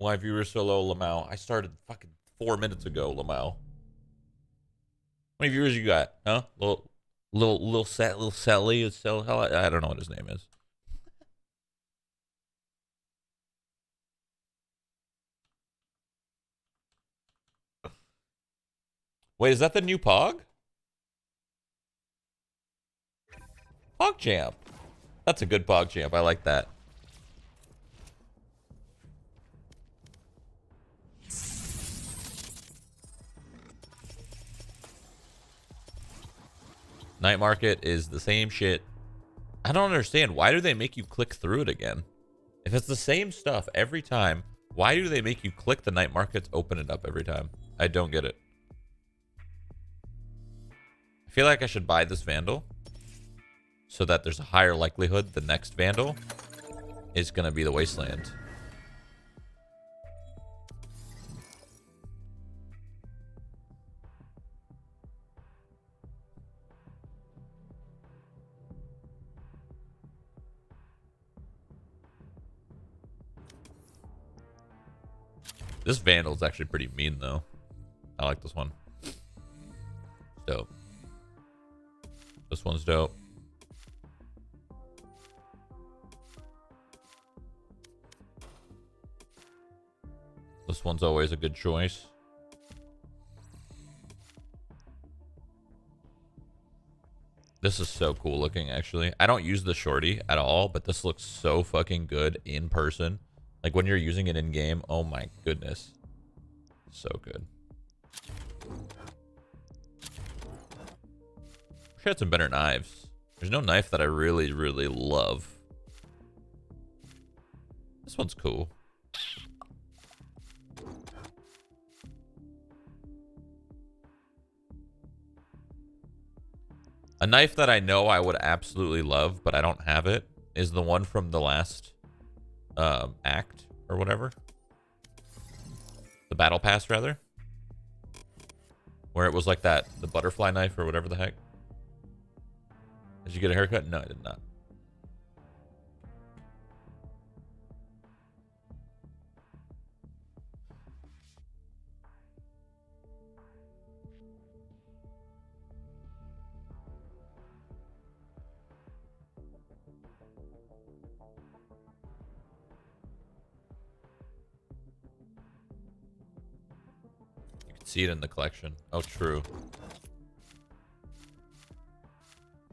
Why viewers so low, Lamau? I started fucking 4 minutes ago, Lamau. How many viewers you got? Huh? Little Sally. I don't know what his name is. Wait, is that the new Pog? Pog Champ. That's a good Pog Champ. I like that. Night Market is the same shit. I don't understand. Why do they make you click through it again? If it's the same stuff every time, why do they make you click the Night Markets, open it up every time? I don't get it. I feel like I should buy this Vandal so that there's a higher likelihood the next Vandal is going to be the Wasteland. This Vandal's actually pretty mean, though. I like this one. Dope. This one's dope. This one's always a good choice. This is so cool looking, actually. I don't use the shorty at all, but this looks so fucking good in person. Like when you're using it in game, oh my goodness. So good. Wish I had some better knives. There's no knife that I really, really love. This one's cool. A knife that I know I would absolutely love, but I don't have it, is the one from the last act or whatever. The battle pass, rather. Where it was like that, the butterfly knife or whatever the heck. Did you get a haircut? No, I did not. You can see it in the collection. Oh, true.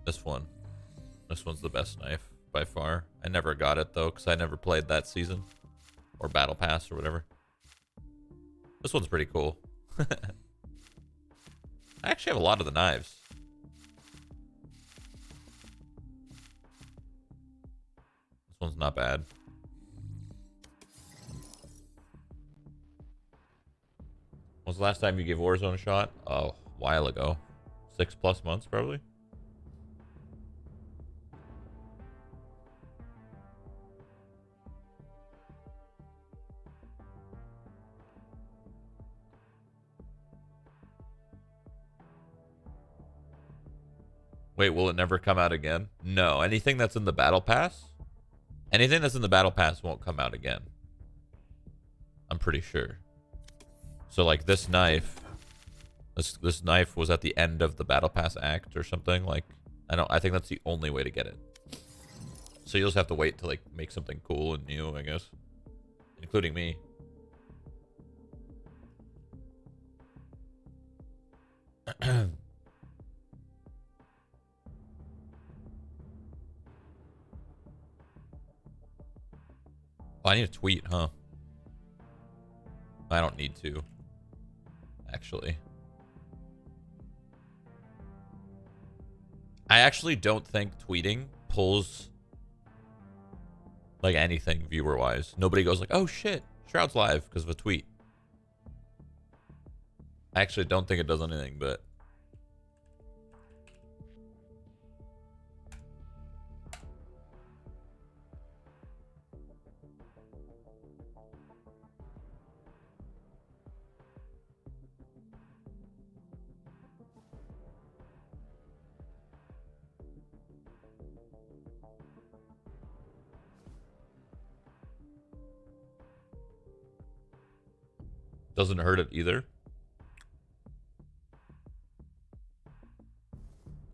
This one. This one's the best knife by far. I never got it though, because I never played that season. Or battle pass or whatever. This one's pretty cool. I actually have a lot of the knives. This one's not bad. When was the last time you gave Warzone a shot? Oh, a while ago. 6+ months probably. Wait, will it never come out again? No, anything that's in the battle pass, anything that's in the battle pass won't come out again. I'm pretty sure. So like this knife, this knife was at the end of the battle pass act or something. Like I think that's the only way to get it. So you'll just have to wait to like make something cool and new, I guess, including me. Oh, I need a tweet, huh? I don't need to, actually. I actually don't think tweeting pulls like anything viewer-wise. Nobody goes like, oh shit, Shroud's live because of a tweet. I actually don't think it does anything, but Doesn't hurt it either.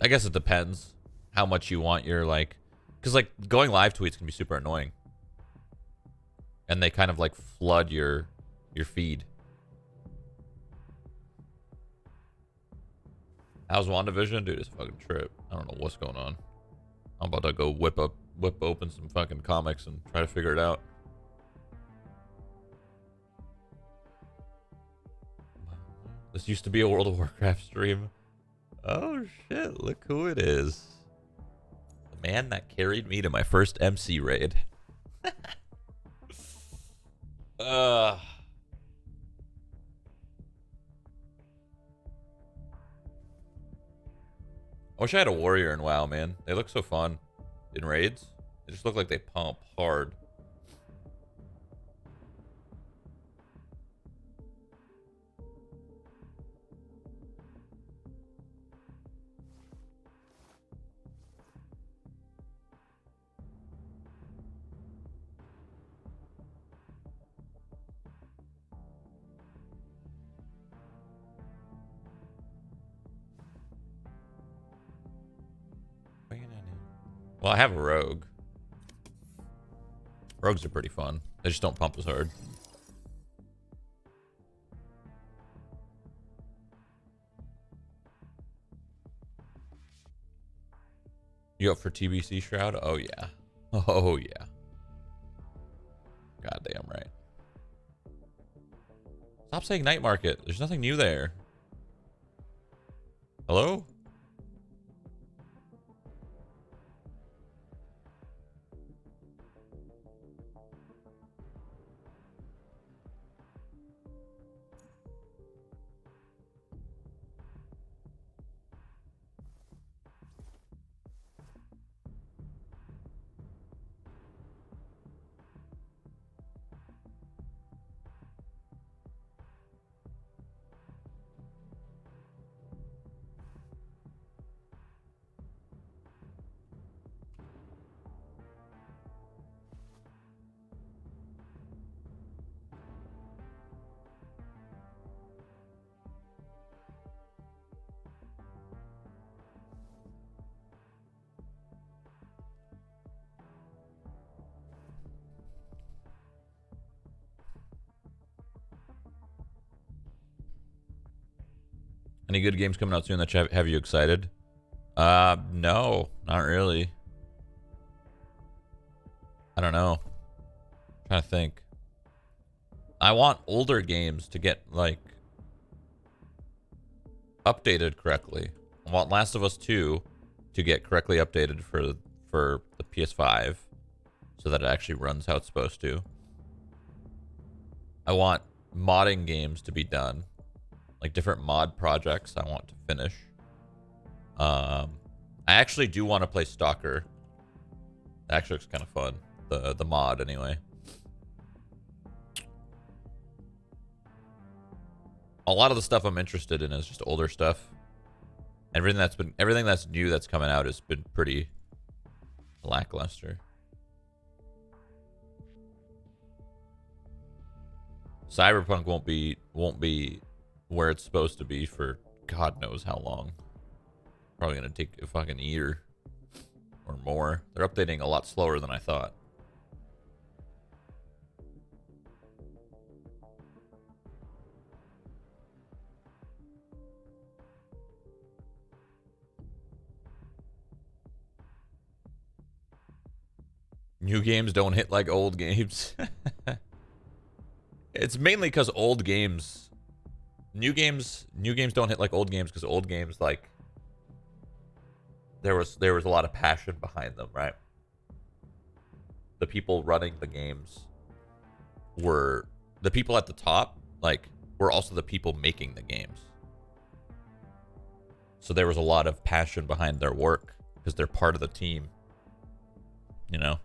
I guess it depends how much you want your, like, because like going live tweets can be super annoying, and they kind of like flood your feed. How's WandaVision? Dude, it's a fucking trip. I don't know what's going on. I'm about to go whip open some fucking comics and try to figure it out. This used to be a World of Warcraft stream. Oh shit, look who it is. The man that carried me to my first MC raid. I wish I had a warrior in WoW, man. They look so fun in raids. They just look like they pump hard. Well, I have a rogue. Rogues are pretty fun. They just don't pump as hard. You up for TBC Shroud? Oh, yeah. Oh, yeah. Goddamn right. Stop saying night market. There's nothing new there. Hello? Any good games coming out soon that have you excited? No, not really. I don't know. I'm trying to think. I want older games to get, like, updated correctly. I want Last of Us 2 to get correctly updated for the PS5 so that it actually runs how it's supposed to. I want modding games to be done. Like different mod projects I want to finish. I actually do want to play Stalker. It actually looks kind of fun. The mod anyway. A lot of the stuff I'm interested in is just older stuff. Everything that's new that's coming out has been pretty lackluster. Cyberpunk won't be where it's supposed to be for God knows how long. Probably gonna take a fucking year or more. They're updating a lot slower than I thought. New games don't hit like old games. It's mainly because old games, new games don't hit like old games because old games, like, there was a lot of passion behind them, right? The people running the games were the people at the top, like, were also the people making the games. So there was a lot of passion behind their work because they're part of the team, you know?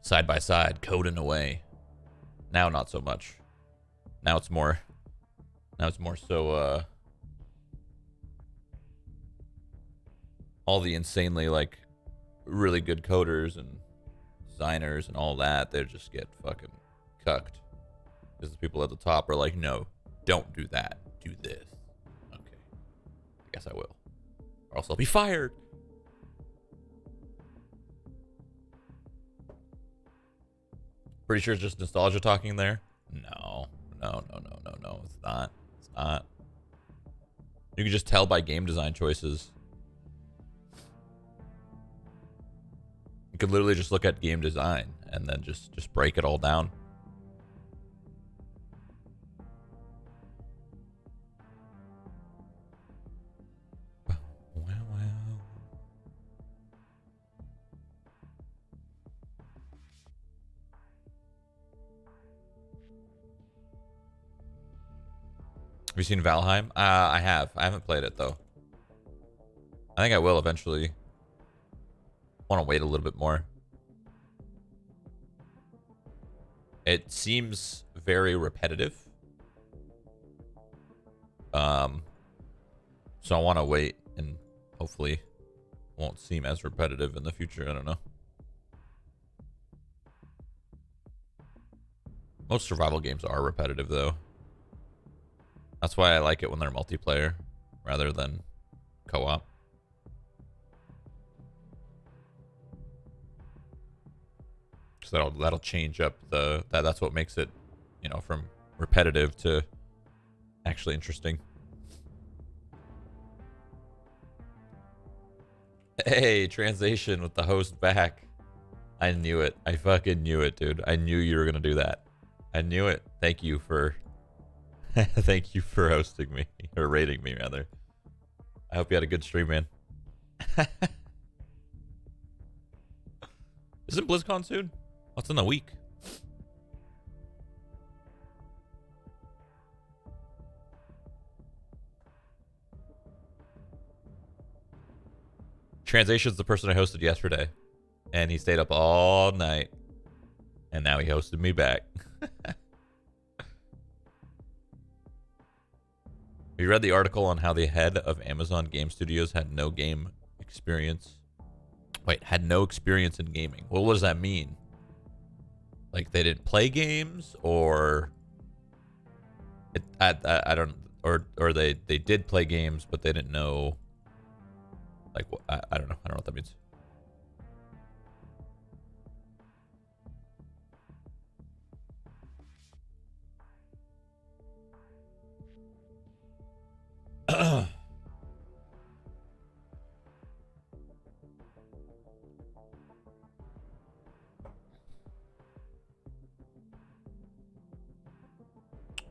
Side by side, coding away. Now not so much. Now it's more so all the insanely, like, really good coders and designers and all that, they just get fucking cucked. Because the people at the top are like, no, don't do that. Do this. Okay. I guess I will. Or else I'll be fired. Pretty sure it's just nostalgia talking there. No. It's not. It's not. You can just tell by game design choices. You could literally just look at game design and then just break it all down. Have you seen Valheim? I have. I haven't played it though. I think I will eventually. Want to wait a little bit more. It seems very repetitive. So I want to wait and hopefully it won't seem as repetitive in the future. I don't know. Most survival games are repetitive though. That's why I like it when they're multiplayer rather than co-op. So that'll change up that's what makes it, you know, from repetitive to actually interesting. Hey, translation with the host back. I knew it. I fucking knew it, dude. I knew you were gonna do that. I knew it. Thank you for thank you for hosting me, or rating me rather. I hope you had a good stream, man. Isn't BlizzCon soon? What's in the week? Translation's the person I hosted yesterday, and he stayed up all night, and now he hosted me back. Have you read the article on how the head of Amazon Game Studios had no game experience? Wait, had no experience in gaming. Well, what does that mean? Like they didn't play games, or I don't, or they did play games, but they didn't know. Like I don't know. I don't know what that means.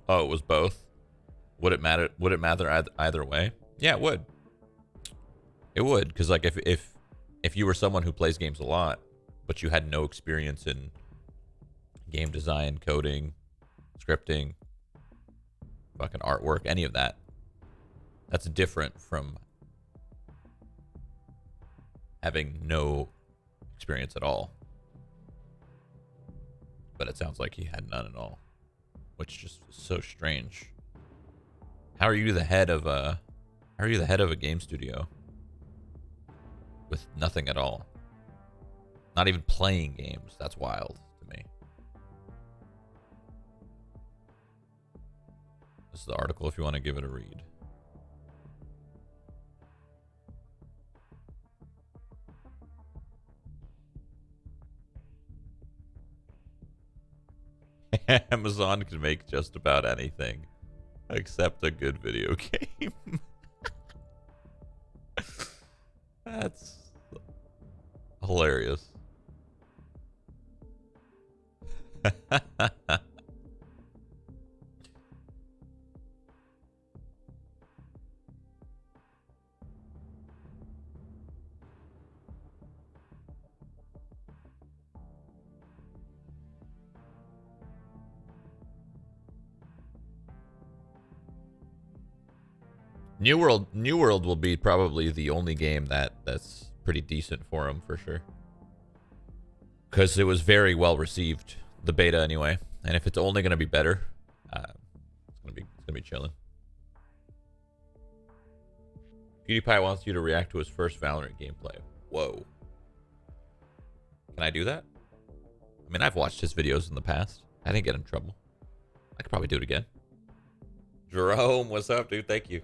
Oh, it was both. Would it matter? Would it matter either way? Yeah, it would. It would, because like if you were someone who plays games a lot, but you had no experience in game design, coding, scripting, fucking artwork, any of that, that's different from having no experience at all. But it sounds like he had none at all, which just is so strange. How are you the head of a game studio with nothing at all? Not even playing games. That's wild to me. This is the article if you want to give it a read. Amazon can make just about anything except a good video game. That's hilarious. New World will be probably the only game that's pretty decent for him for sure, because it was very well received, the beta anyway. And if it's only gonna be better, it's gonna be chilling. PewDiePie wants you to react to his first Valorant gameplay. Whoa. Can I do that? I mean, I've watched his videos in the past. I didn't get in trouble. I could probably do it again. Jerome, what's up, dude? Thank you.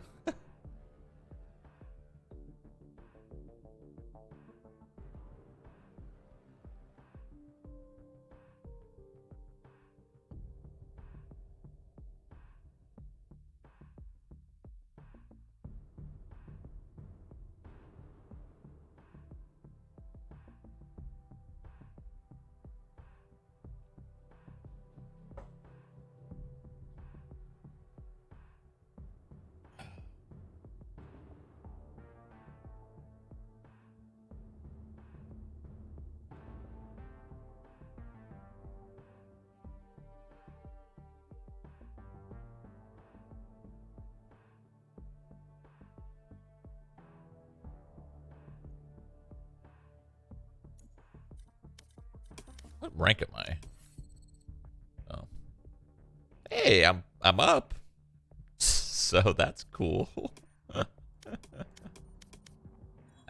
What rank am I? Oh. Hey, I'm up. So that's cool.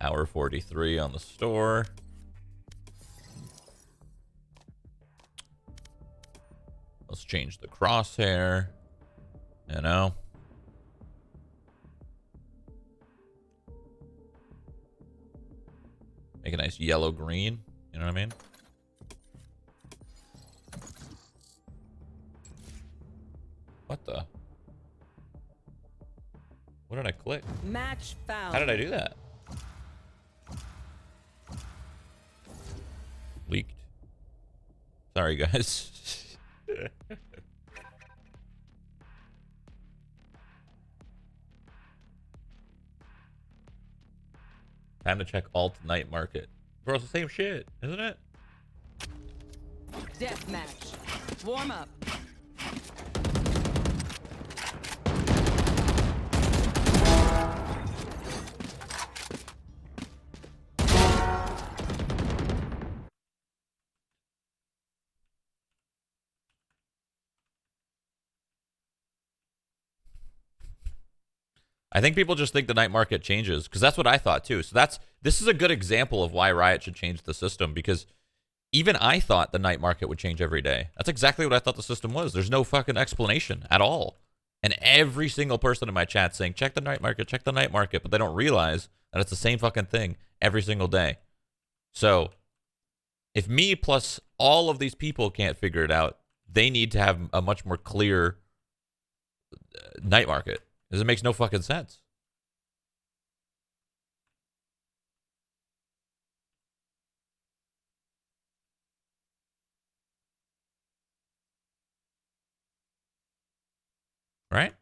Hour 43 on the store. Let's change the crosshair. You know? Make a nice yellow green. You know what I mean? What the? What did I click? Match found. How did I do that? Leaked. Sorry, guys. Time to check alt night market. Bro, it's the same shit, isn't it? Death match. Warm up. I think people just think the night market changes because that's what I thought too. So this is a good example of why Riot should change the system because even I thought the night market would change every day. That's exactly what I thought the system was. There's no fucking explanation at all. And every single person in my chat saying, check the night market, but they don't realize that it's the same fucking thing every single day. So if me plus all of these people can't figure it out, they need to have a much more clear night market. Because it makes no fucking sense. Right?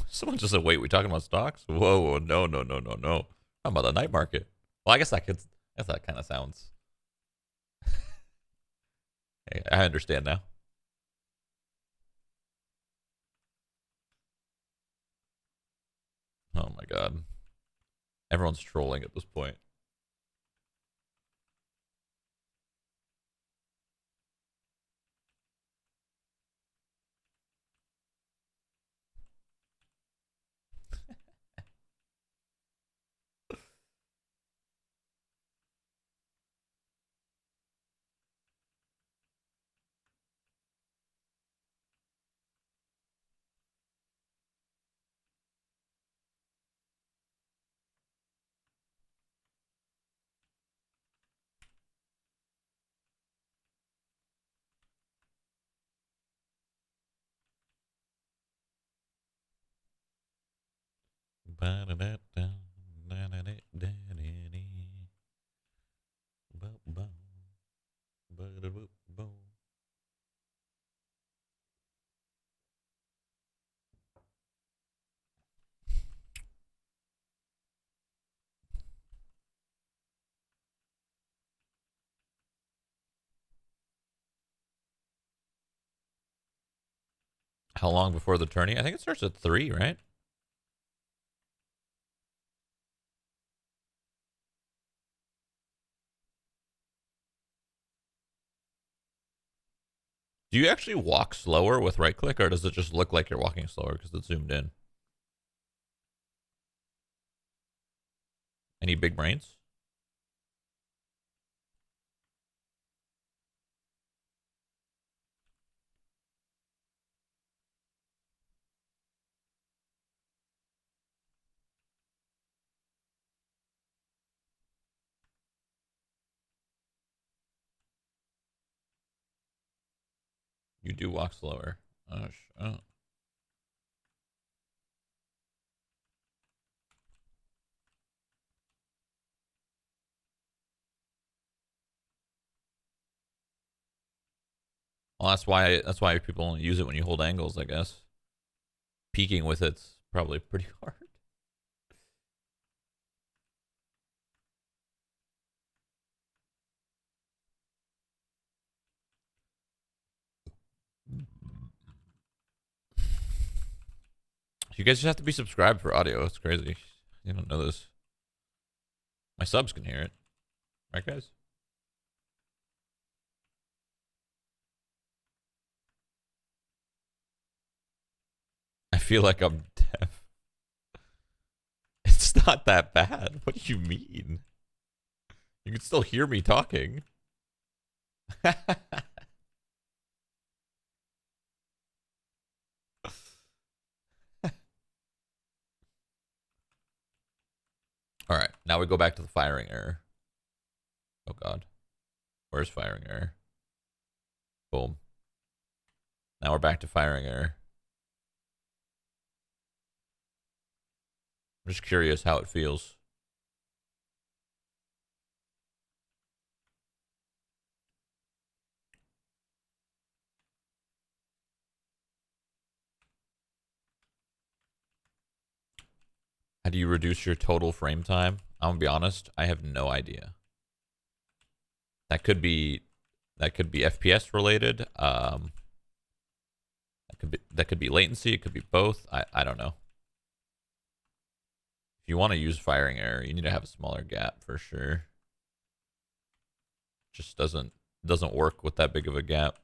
Someone just said, wait, we talking about stocks? Whoa, no. I'm about the night market. Well, I guess that kind of sounds. Hey, I understand now. Oh my god. Everyone's trolling at this point. How long before the tourney? I think it starts at 3, right? Do you actually walk slower with right click, or does it just look like you're walking slower because it's zoomed in? Any big brains? You do walk slower. Oh. Well, that's why people only use it when you hold angles, I guess. Peeking with it's probably pretty hard. You guys just have to be subscribed for audio. It's crazy. You don't know this. My subs can hear it. Right, guys? I feel like I'm deaf. It's not that bad. What do you mean? You can still hear me talking. All right, now we go back to the firing error. Oh God, where's firing error? Boom. Now we're back to firing error. I'm just curious how it feels. How do you reduce your total frame time? I'm gonna be honest, I have no idea. That could be FPS related. That could be latency. It could be both. I don't know. If you want to use firing error, you need to have a smaller gap for sure. Just doesn't work with that big of a gap.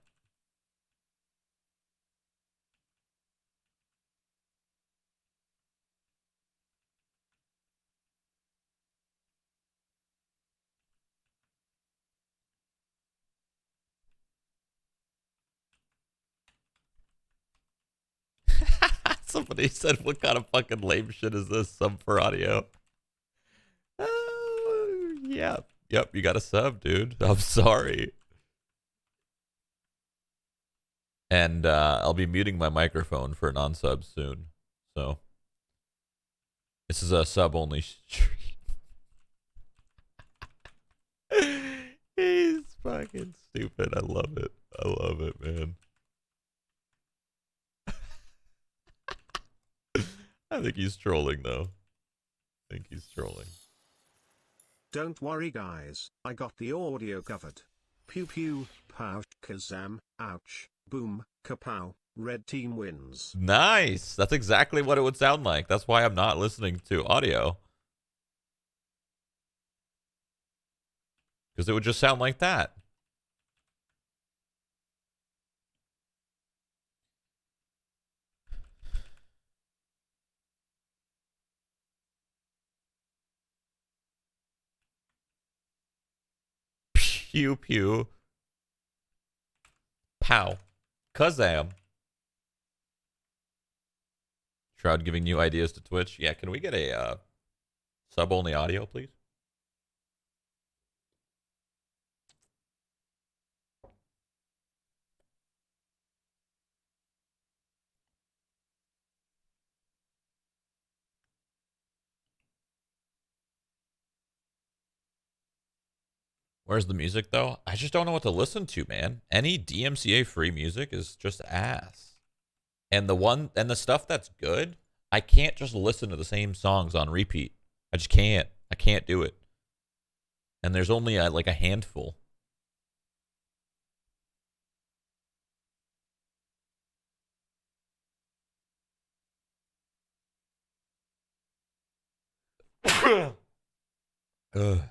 Somebody said, "What kind of fucking lame shit is this? Sub for audio." Yeah. Yep, you got a sub, dude. I'm sorry. And I'll be muting my microphone for non-subs soon. So this is a sub-only stream. He's fucking stupid. I love it. I love it, man. I think he's trolling, though. I think he's trolling. Don't worry, guys. I got the audio covered. Pew pew, pow, kazam, ouch, boom, kapow, red team wins. Nice. That's exactly what it would sound like. That's why I'm not listening to audio. Because it would just sound like that. Pew pew. Pow. Kazam. Shroud giving you ideas to Twitch. Yeah, can we get a sub-only audio, please? Where's the music, though? I just don't know what to listen to, man. Any DMCA free music is just ass. And the stuff that's good, I can't just listen to the same songs on repeat. I just can't. I can't do it. And there's only like a handful. Ugh.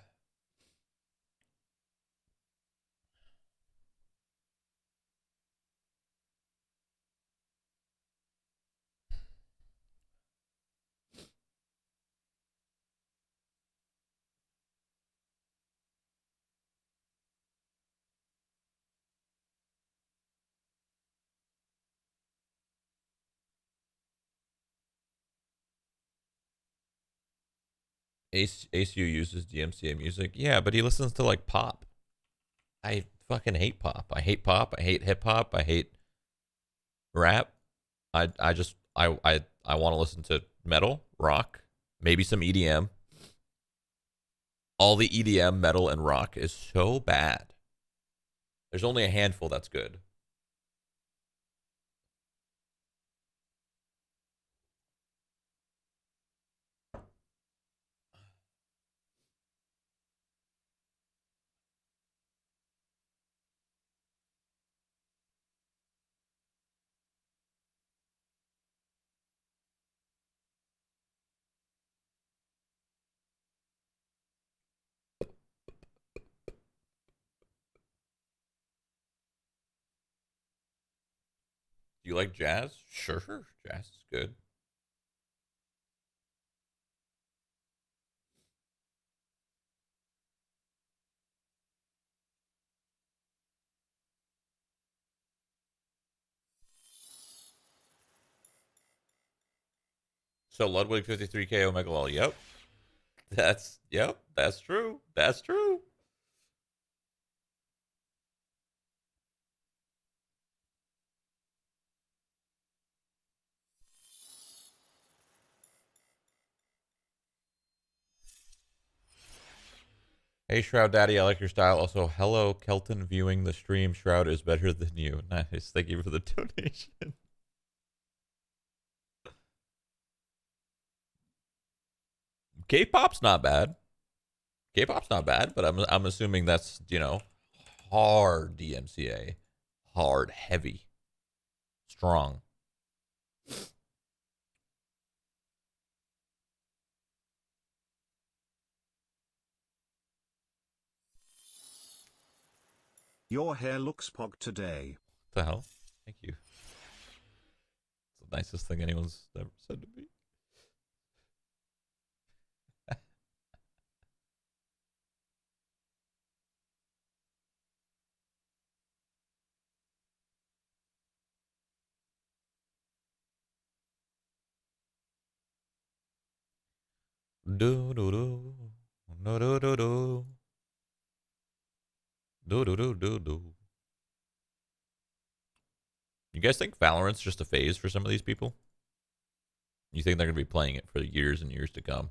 ACU uses DMCA music. Yeah, but he listens to like pop. I fucking hate pop. I hate pop. I hate hip hop. I hate rap. I want to listen to metal, rock, maybe some EDM. All the EDM, metal, and rock is so bad. There's only a handful that's good. Do you like jazz? Sure. Jazz is good. So Ludwig 53K Omega Lol. Yep. That's true. That's true. Hey Shroud Daddy, I like your style. Also, hello Kelton viewing the stream. Shroud is better than you. Nice. Thank you for the donation. K-pop's not bad. K-pop's not bad, but I'm assuming that's, hard DMCA. Hard, heavy, strong. Your hair looks pog today. What the hell? Thank you. It's the nicest thing anyone's ever said to me. Do do do. Do do do do. Do do do do do. You guys think Valorant's just a phase for some of these people? You think they're going to be playing it for years and years to come?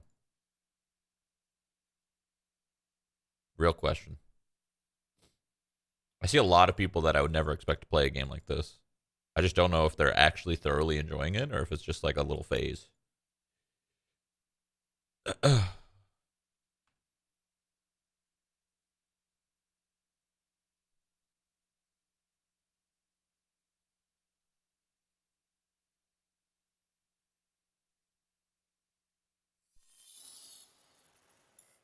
Real question. I see a lot of people that I would never expect to play a game like this. I just don't know if they're actually thoroughly enjoying it or if it's just like a little phase.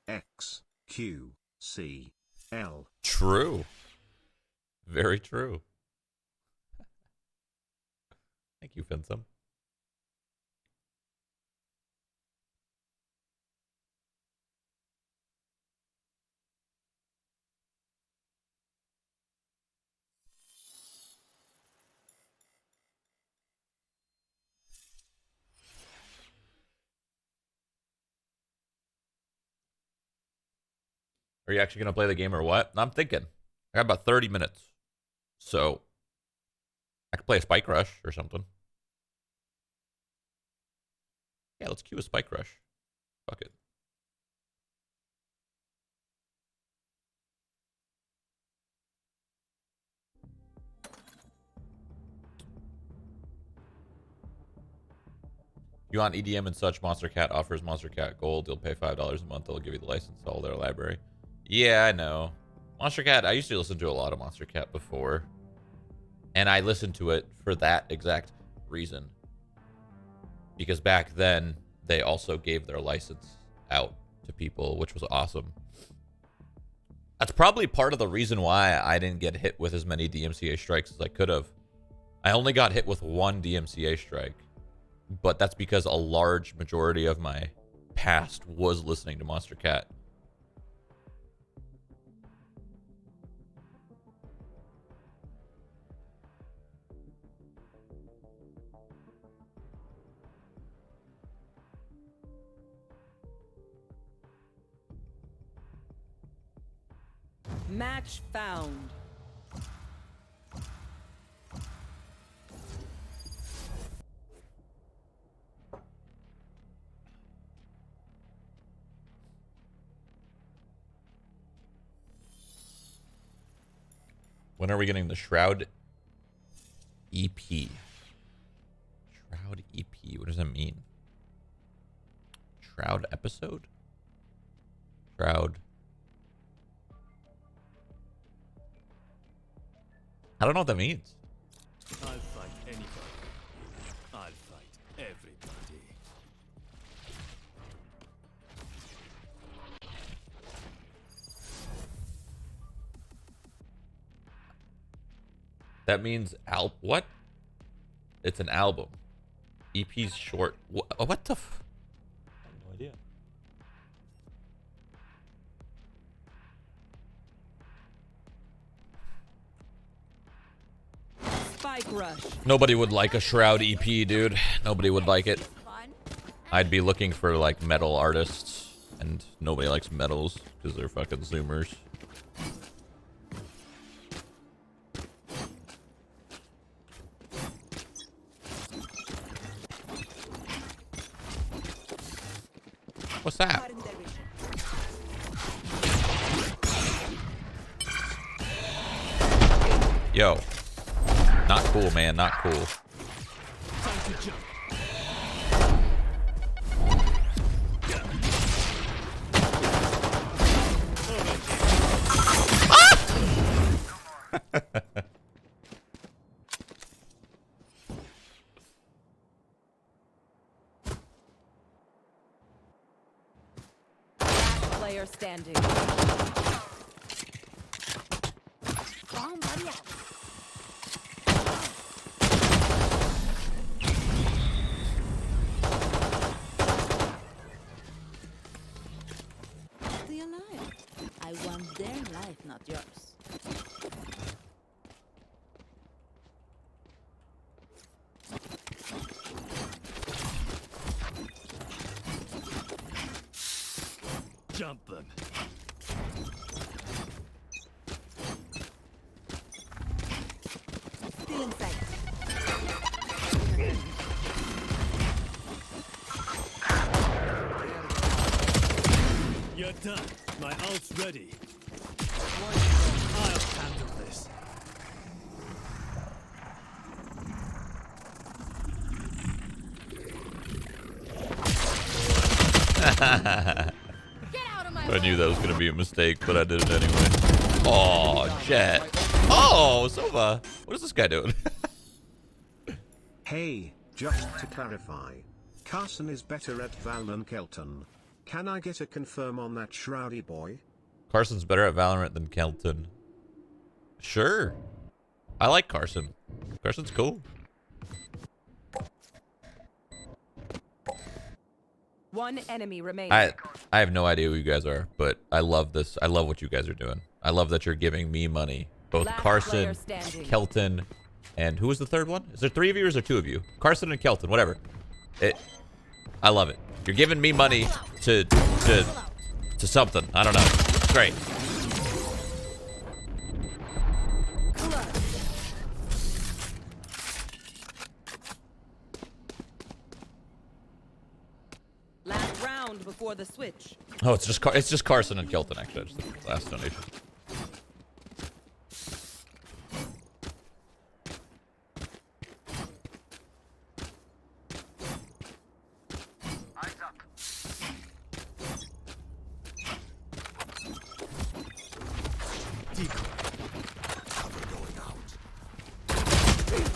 X, Q, C, L. True. Very true. Thank you, Finsum. Are you actually going to play the game or what? I'm thinking. I got about 30 minutes. So I could play a Spike Rush or something. Yeah, let's queue a Spike Rush. Fuck it. You want EDM and such? Monster Cat offers Monster Cat Gold. You'll pay $5 a month. They'll give you the license to all their library. Yeah, I know. Monster Cat, I used to listen to a lot of Monster Cat before. And I listened to it for that exact reason. Because back then, they also gave their license out to people, which was awesome. That's probably part of the reason why I didn't get hit with as many DMCA strikes as I could have. I only got hit with one DMCA strike, but that's because a large majority of my past was listening to Monster Cat. Match found. When are we getting the Shroud EP? Shroud EP, what does that mean? Shroud episode? Shroud. I don't know what that means. I'll fight anybody. I'll fight everybody. That means what? It's an album. EP's short. What the f? I have no idea. Spike rush. Nobody would like a Shroud EP, dude. Nobody would like it. I'd be looking for like metal artists, and nobody likes metals because they're fucking zoomers. What's that? Yo. Not cool, man. Not cool. Time to jump. Player standing. Stay alive. I want their life, not yours. Jump them. Still in sight. You're done. My ult's ready. I'll handle this. I knew that was gonna be a mistake, but I did it anyway. Oh, Jet. Oh, Sova. What is this guy doing? Hey, just to clarify, Carson is better at Val than Kelton. Can I get a confirm on that Shroudy boy? Carson's better at Valorant than Kelton. Sure. I like Carson. Carson's cool. One enemy remaining. I have no idea who you guys are, but I love this. I love what you guys are doing. I love that you're giving me money. Both Last Carson, player standing. Kelton, and who was the third one? Is there 3 of you or is there 2 of you? Carson and Kelton, whatever. I love it. You're giving me money to something. I don't know. It's great. Last round before the switch. Oh, it's just Carson and Kelton actually. I just did the last donation.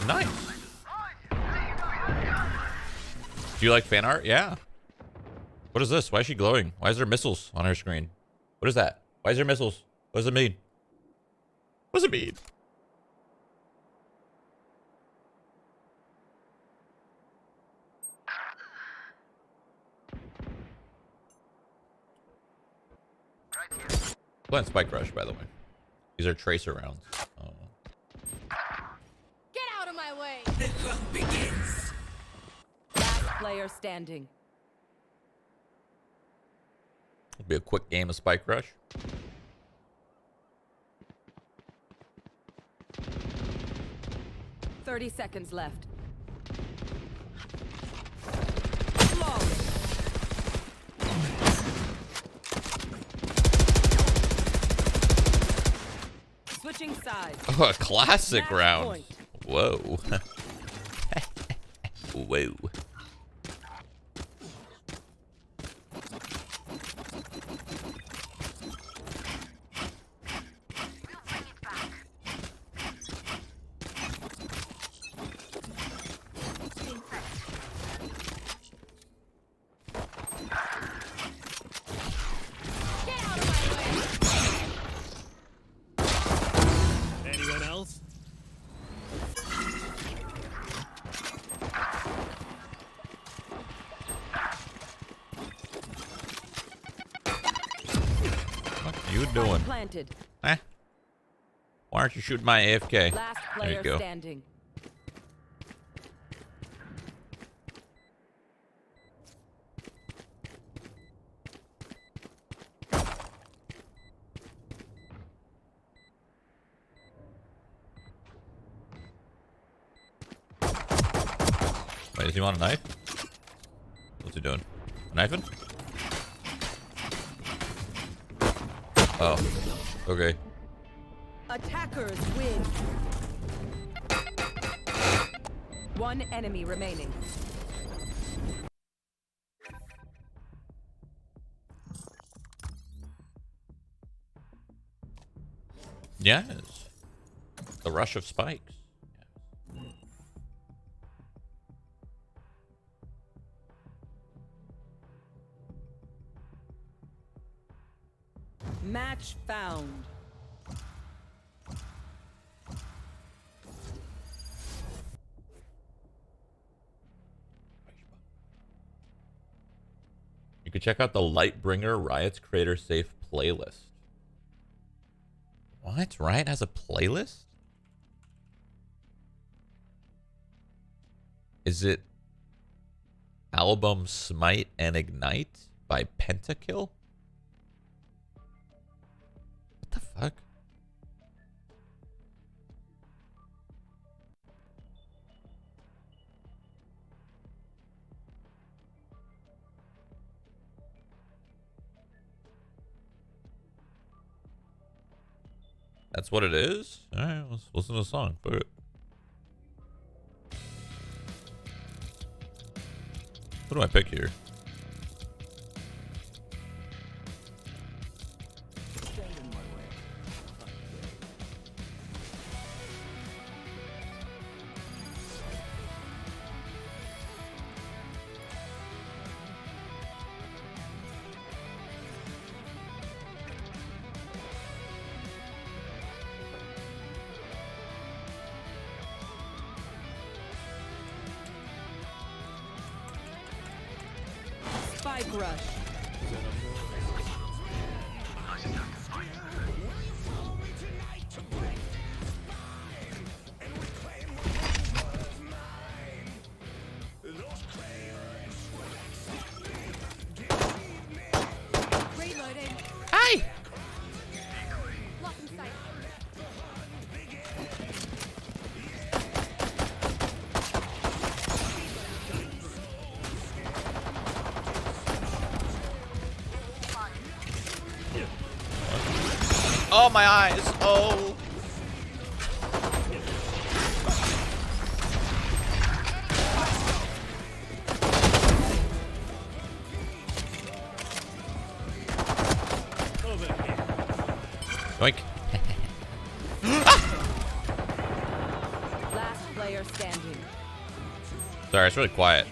Nice. Do you like fan art? Yeah. What is this? Why is she glowing? Why is there missiles on her screen? What is that? Why is there missiles? What does it mean? What does it mean? Plant Spike Rush, by the way. These are tracer rounds. Oh. Get out of my way! Last player standing. It'll be a quick game of Spike Rush. Thirty seconds left. Flawless. Switching sides. Oh, a classic Match round. point. Whoa. Whoa. Get out of my way! Anyone else? What are you doing? Planted. Eh? Why aren't you shooting my AFK? Last There you player go. standing. Wait, does he want a knife? What's he doing? Knifing? Oh. Okay. Attackers win. One enemy remaining. Yes. The rush of spikes. Match found. You could check out the Lightbringer Riot's Creator Safe playlist. What? Riot has a playlist? Is it Album Smite and Ignite by Pentakill? What the fuck? That's what it is? Alright, let's listen to the song. Fuck it. What do I pick here? Spike rush. Reloading. Hey! Lock in sight. Oh, my eyes. Oh. Over here. Yoink. Last player standing. Sorry, it's really quiet.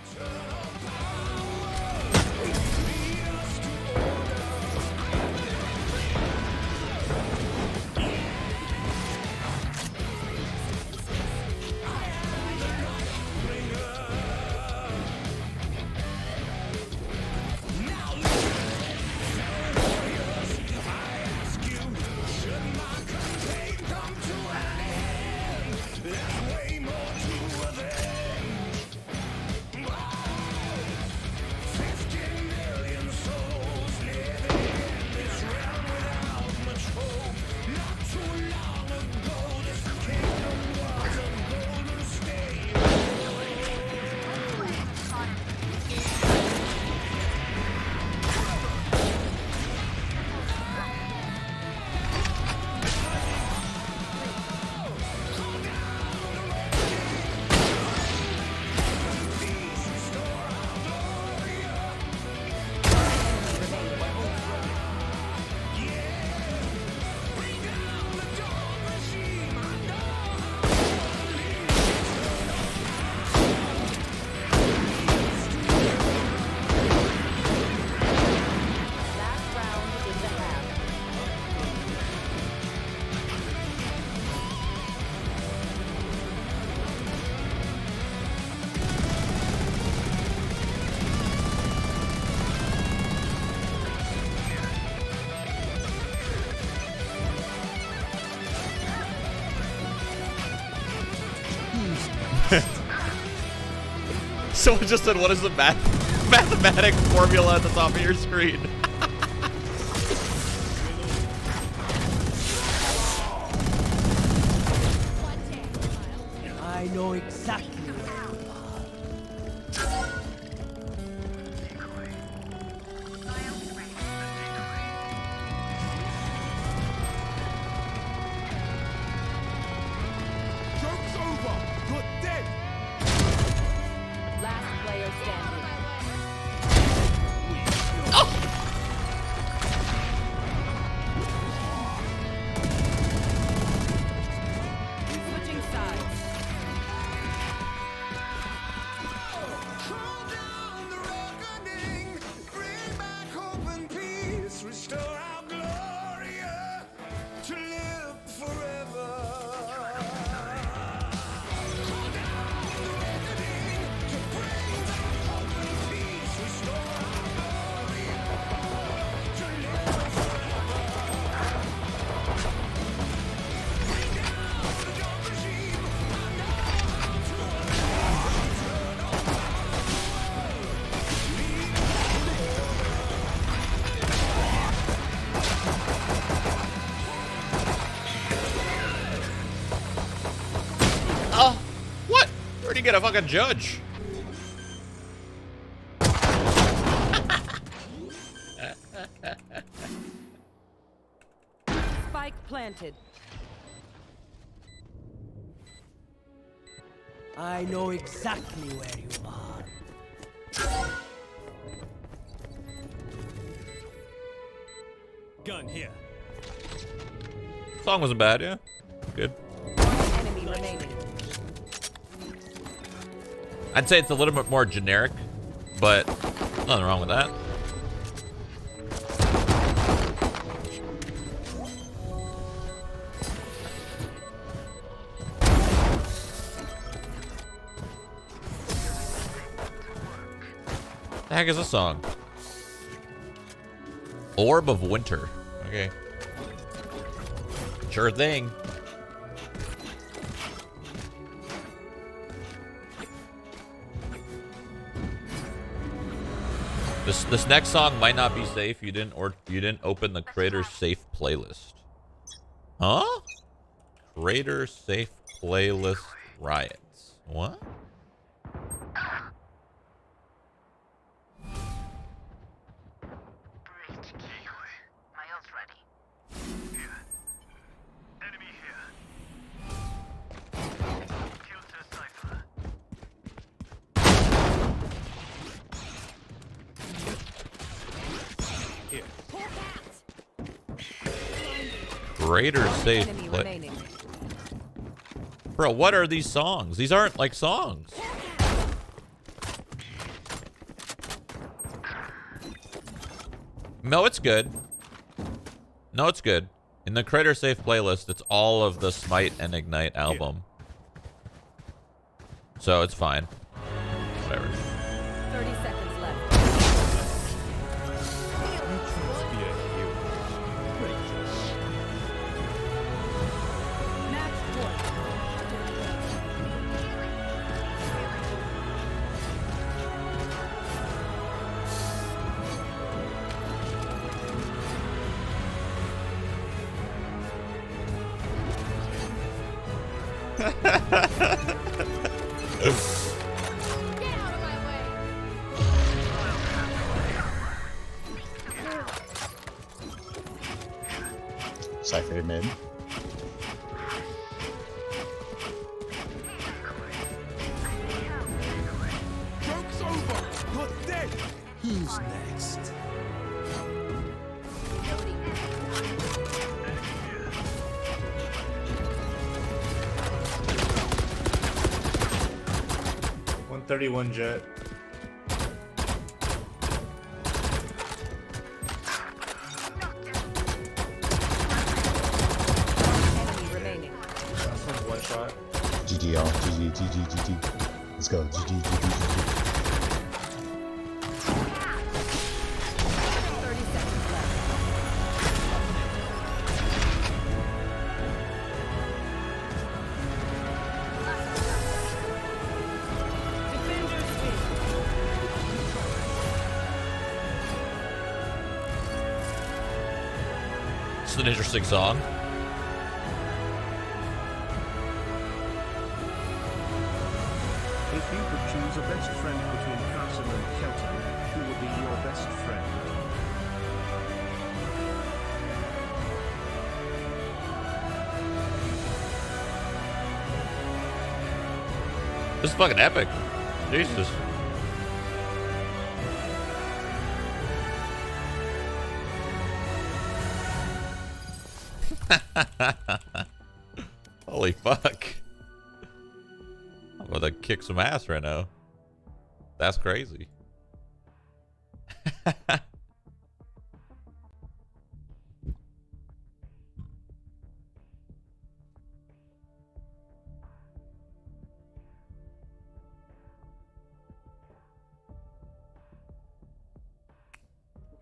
Someone just said, what is the mathematic formula at the top of your screen? I know exactly. Joke's over. You're dead. Last player standing. Switching sides. Calm down the reckoning, bring back hope and peace, restore our glory to live forever. Calm down the reckoning, to bring back hope and peace, restore our glory to live forever. Bring down the dark regime, I know how to turn on. Oh, what? Where'd you get a fucking judge? Spike planted. I know exactly where you are. Gun here. Song wasn't bad, yeah. Good. One enemy remaining. I'd say it's a little bit more generic, but nothing wrong with that. The heck is this song? Orb of Winter. Okay. Sure thing. This next song might not be safe. You didn't open the creator safe playlist. Huh? Creator safe playlist riots. What? Creator safe Enemy play. remaining. Bro, what are these songs? These aren't like songs. No, it's good. No, it's good. In the Creator Safe playlist, it's all of the Smite and Ignite album. So it's fine. Whatever. 30 seconds left. Be a hero. Match point. Cypher mid. Joke's over. You're dead. Who's next? $131 jet. Enemy remaining. Last one's one shot. GG y'all. GG, GG, GG. Let's go. GG, GG, GG. 30 seconds left. Defenders win. is an interesting song. If you could choose a best friend between Carson and Kelton, who would be your best friend? This is fucking epic. Jesus. Holy fuck. I'm about to kick some ass right now. That's crazy.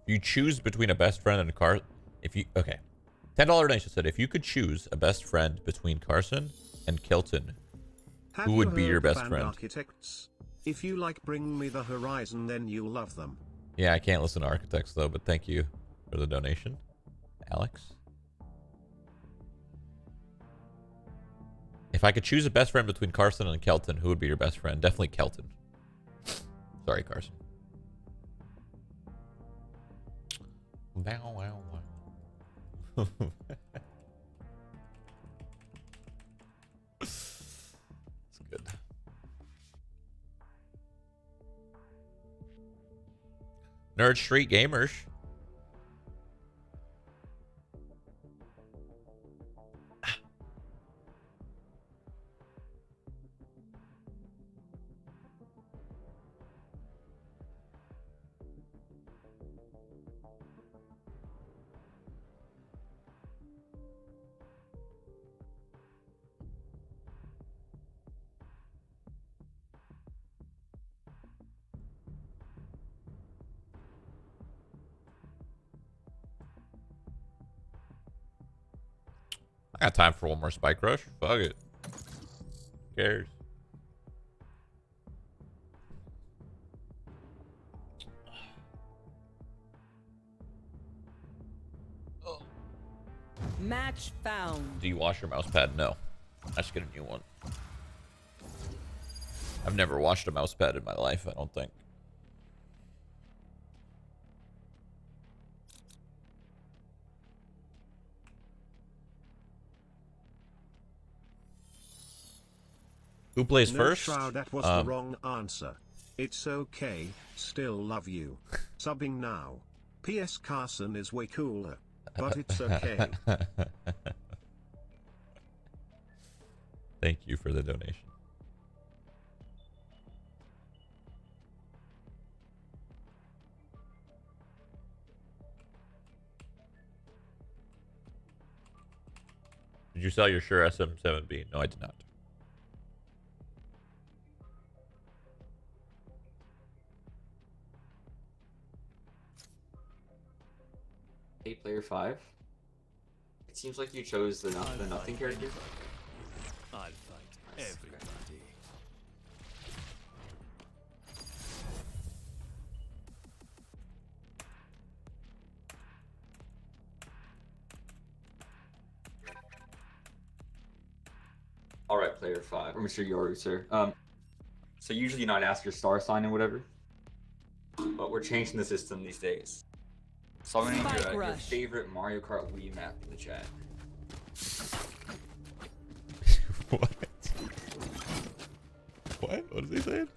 You choose between a best friend and a car. If you okay, $10 donation said if you could choose a best friend between Carson and Kilton, Have who you would be heard your the best band friend? Architects? If you like Bring Me the Horizon, then you'll love them. Yeah, I can't listen to Architects though, but thank you for the donation, Alex. If I could choose a best friend between Carson and Kelton, who would be your best friend? Definitely Kelton. Sorry, Carson. Wow, wow, wow. It's good. Nerd Street Gamers. I got time for one more spike rush. Fuck it. Who cares? Match found. Do you wash your mouse pad? No. I just get a new one. I've never washed a mouse pad in my life, I don't think. Who plays No, first? Shroud, that was the wrong answer. It's okay, still love you. Subbing now. P.S. Carson is way cooler. But it's okay. Thank you for the donation. Did you sell your Shure SM7B? No, I did not. Player 5. It seems like you chose the nothing character. I'll fight everybody. All right, player 5. Or Mr. Yoru, sir. So usually you not ask your star sign and whatever, but we're changing the system these days. So I'm gonna need your favorite Mario Kart Wii map in the chat. What? What? What is he saying?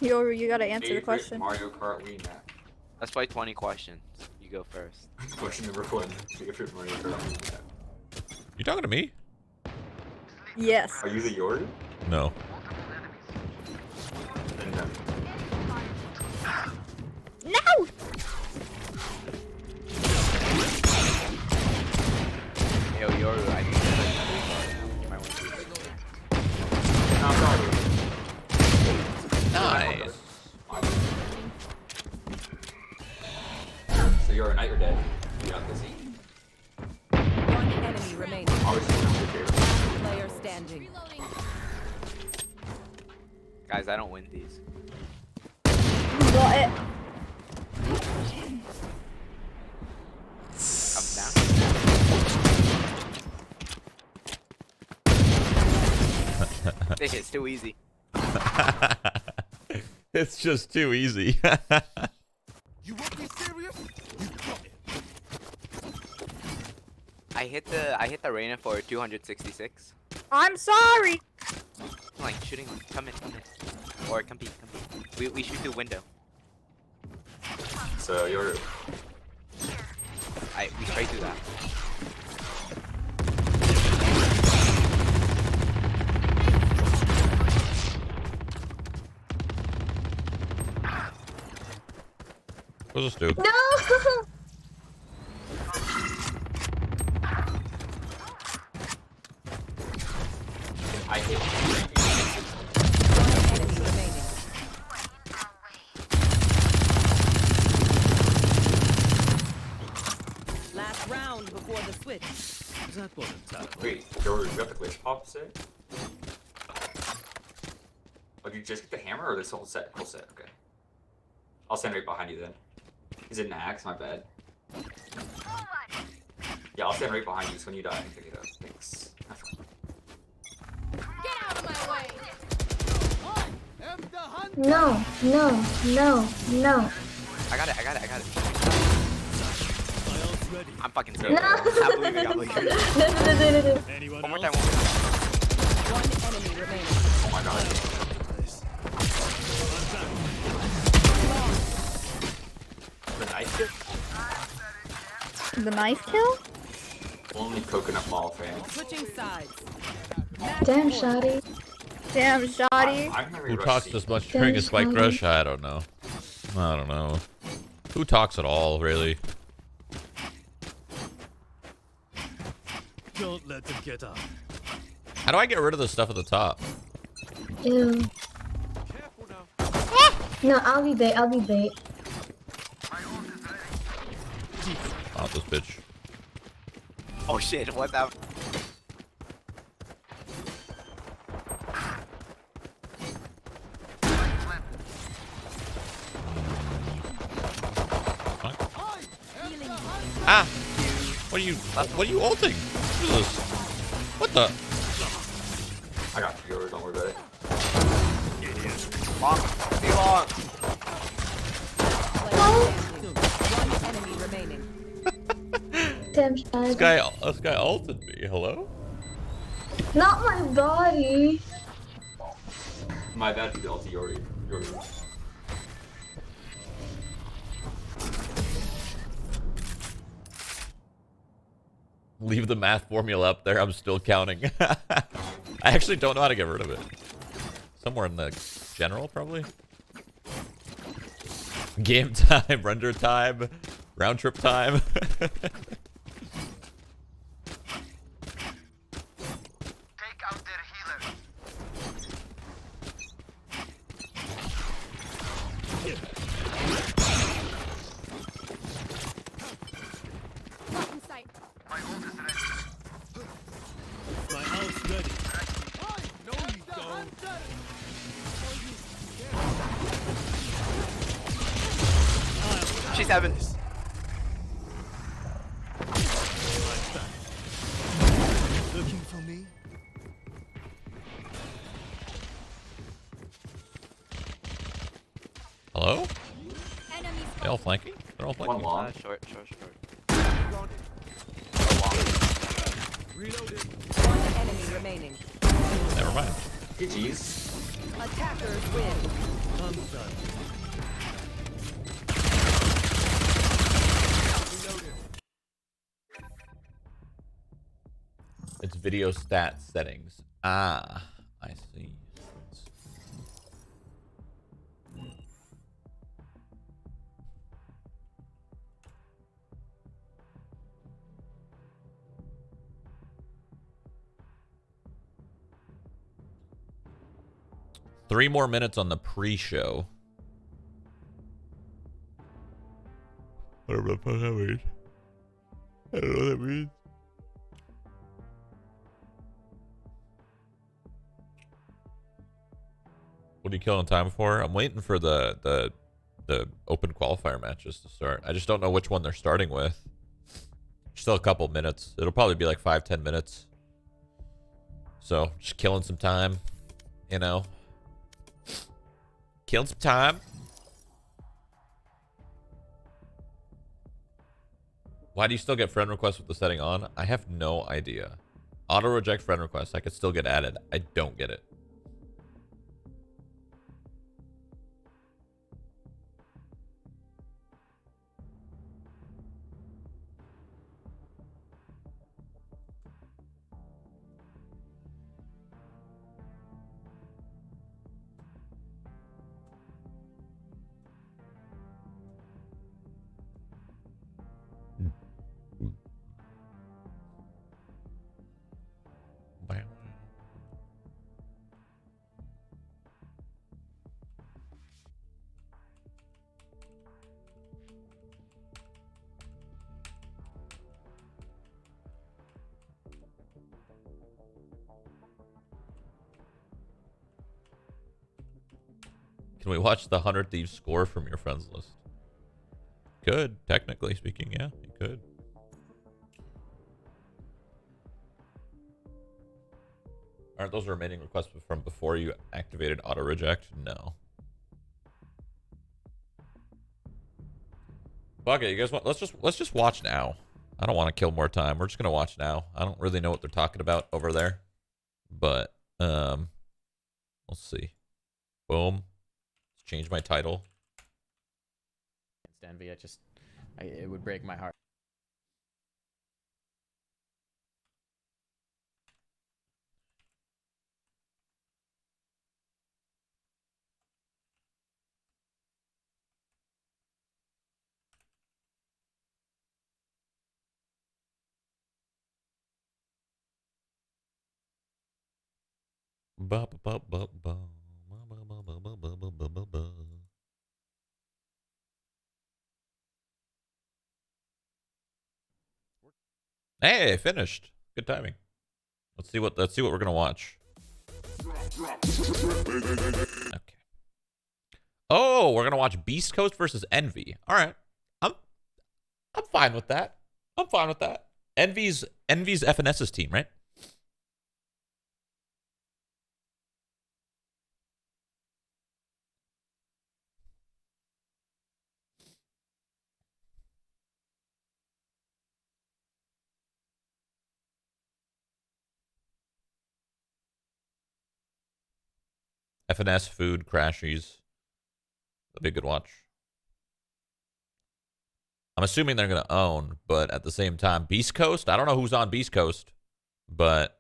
You gotta answer Favorite the question. Mario Kart Wii map. That's probably 20 questions. You go first. Question number 1. Favorite Mario Kart Wii map. You talking to me? Yes. Are you the Yoru? No. Then no. No! Yo, Yoru, I need to you might want to Nice. So you're a knight or dead. You got this. One enemy remaining. Obviously, one of your favorite. Player standing. Guys, I don't win these. Got it. I'm down. This is too easy. It's just too easy. You won't be serious? You got it. I hit the Reyna for 266. I'm sorry. Like shooting. Come in. Or compete. We shoot through window. So you're. We straight through that. What's this dude? No. I hit. One enemy remaining. Last round before the switch. That wasn't terrible. Wait, Yoru, you got the glitch pop set? Oh, did you just get the hammer or this whole set? Whole set, okay. I'll stand right behind you then. Is it an axe? My bad. Yeah, I'll stand right behind you so when you die I can pick it up. Thanks. No. I got it. My ult's ready. I'm fucking scared. No. I believe it. No. Anyone One more else? time. One enemy remaining. Oh my god. The knife kill? The knife kill? Only coconut mall fan. Switching sides. Damn, shoddy. Damn, shoddy. I've never Who rushed talks C. this much during a spike rush? I don't know. Who talks at all, really? Don't let them get up. How do I get rid of the stuff at the top? Ew. No, I'll be bait. Oh, this bitch. Oh shit! What the? Ah! What are you ulting? What is this? What the? I got you, Yoru, don't worry about it. Long. Be long. One enemy remaining. Damn, shoddy. This guy ulted me. Hello? Not my body. My bad for the ulti, Yoru. Leave the math formula up there. I'm still counting. I actually don't know how to get rid of it. Somewhere in the general, probably. Game time, render time, round trip time. My ult's ready. No, you don't. She's heaven. Looking for me? Hello? They all flanking? They're all One flanking. long. Short. Reloaded. One enemy remaining. Never mind. GG's. Attackers win. I'm done. It's video stats settings. Ah, I see. 3 more minutes on the pre-show. Whatever the fuck that means. I don't know what that means. What are you killing time for? I'm waiting for the open qualifier matches to start. I just don't know which one they're starting with. Still a couple minutes. It'll probably be like 5-10 minutes. So just killing some time. you know, killing some time. Why do you still get friend requests with the setting on? I have no idea. Auto reject friend requests. I could still get added. I don't get it. Can we watch the 100 Thieves score from your friends list? Could, technically speaking, yeah, you could. Aren't those remaining requests from before you activated auto reject? No. Fuck it, you guys want? Let's just watch now. I don't want to kill more time. We're just gonna watch now. I don't really know what they're talking about over there, but let's see. Boom. Let's change my title. Envy, it would break my heart. Hey, finished. Good timing. Let's see what we're gonna watch. Okay. Oh, we're gonna watch Beast Coast versus Envy. All right. I'm fine with that. I'm fine with that. Envy's FNS's team, right? FNS, Food, Crashies. That'd be a good watch. I'm assuming they're going to own, but at the same time, Beast Coast? I don't know who's on Beast Coast, but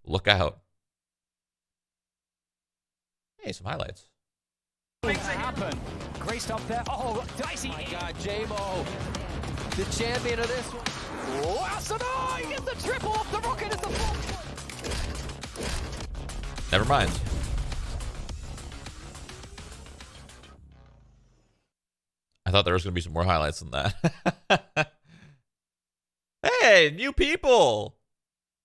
look out. Hey, some highlights. Makes it happen. Great stop there. Oh, dicey. Oh my God, J-Mo, the champion of this one. Oh, Asadai gets the triple off the rocket. It's the fourth. Never mind. I thought there was going to be some more highlights than that. Hey, new people.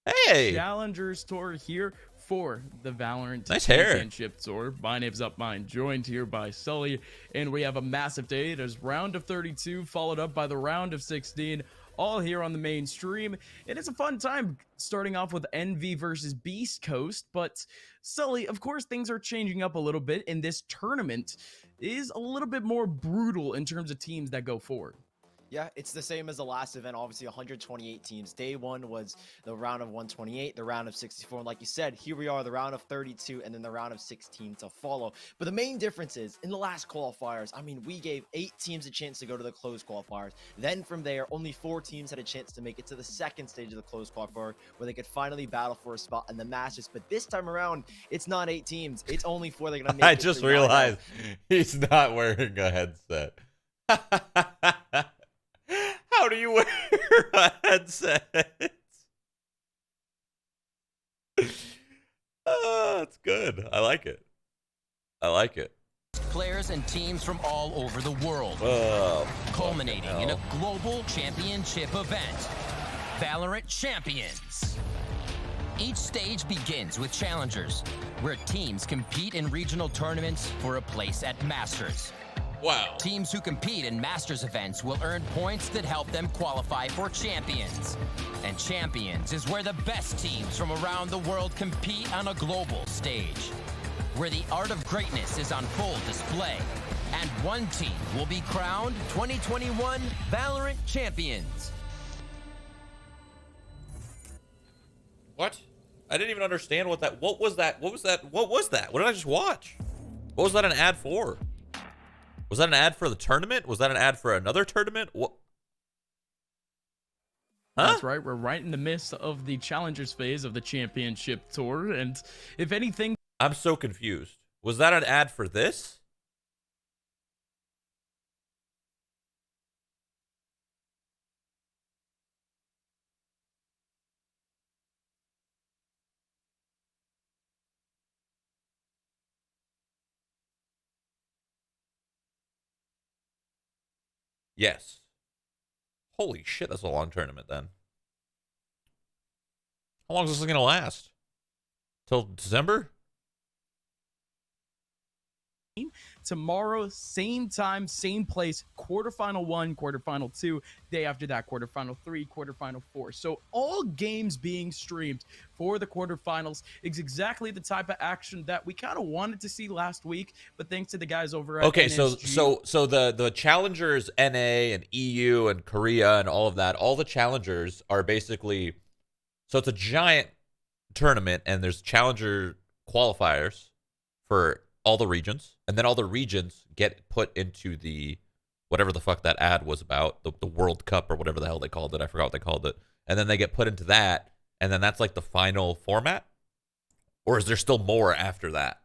Hey. Challengers Tour here for the Valorant Nice hair. Championship Tour. My name's UpMine, joined here by Sully, and we have a massive day. There's round of 32, followed up by the round of 16, all here on the main stream. It is a fun time starting off with Envy versus Beast Coast, but Sully, of course, things are changing up a little bit, and this tournament is a little bit more brutal in terms of teams that go forward. Yeah, it's the same as the last event. Obviously, 128 teams. Day one was the round of 128, the round of 64. And like you said, here we are, the round of 32, and then the round of 16 to follow. But the main difference is, in the last qualifiers, I mean, we gave 8 teams a chance to go to the closed qualifiers. Then from there, only 4 teams had a chance to make it to the second stage of the closed qualifier, where they could finally battle for a spot in the Masters. But this time around, it's not 8 teams. It's only 4 that are going to make I it. just realized he's not wearing a headset. How do you wear a headset? Oh, it's good. I like it. I like it. Players and teams from all over the world, culminating in a global championship event, Valorant Champions. Each stage begins with challengers, where teams compete in regional tournaments for a place at Masters. Wow. Teams who compete in Masters events will earn points that help them qualify for Champions. And Champions is where the best teams from around the world compete on a global stage, where the art of greatness is on full display. And one team will be crowned 2021 Valorant Champions. What? I didn't even understand what that. What was that? What was that? What was that? What did I just watch? What was that an ad for? Was that an ad for the tournament? Was that an ad for another tournament? What? Huh? That's right. We're right in the midst of the Challengers phase of the championship tour. And if anything, I'm so confused. Was that an ad for this? Yes. Holy shit, that's a long tournament then. How long is this going to last? Till December? tomorrow, same time, same place, quarterfinal 1, quarterfinal 2, day after that, quarterfinal 3, quarterfinal 4. So all games being streamed for the quarterfinals is exactly the type of action that we kind of wanted to see last week, but thanks to the guys over at NSG. So the challengers NA and EU and Korea and all of that, all the challengers are basically, so it's a giant tournament and there's challenger qualifiers for all the regions, and then all the regions get put into the whatever the fuck that ad was about, the World Cup or whatever the hell they called it. I forgot what they called it. And then they get put into that, and then that's like the final format? Or is there still more after that?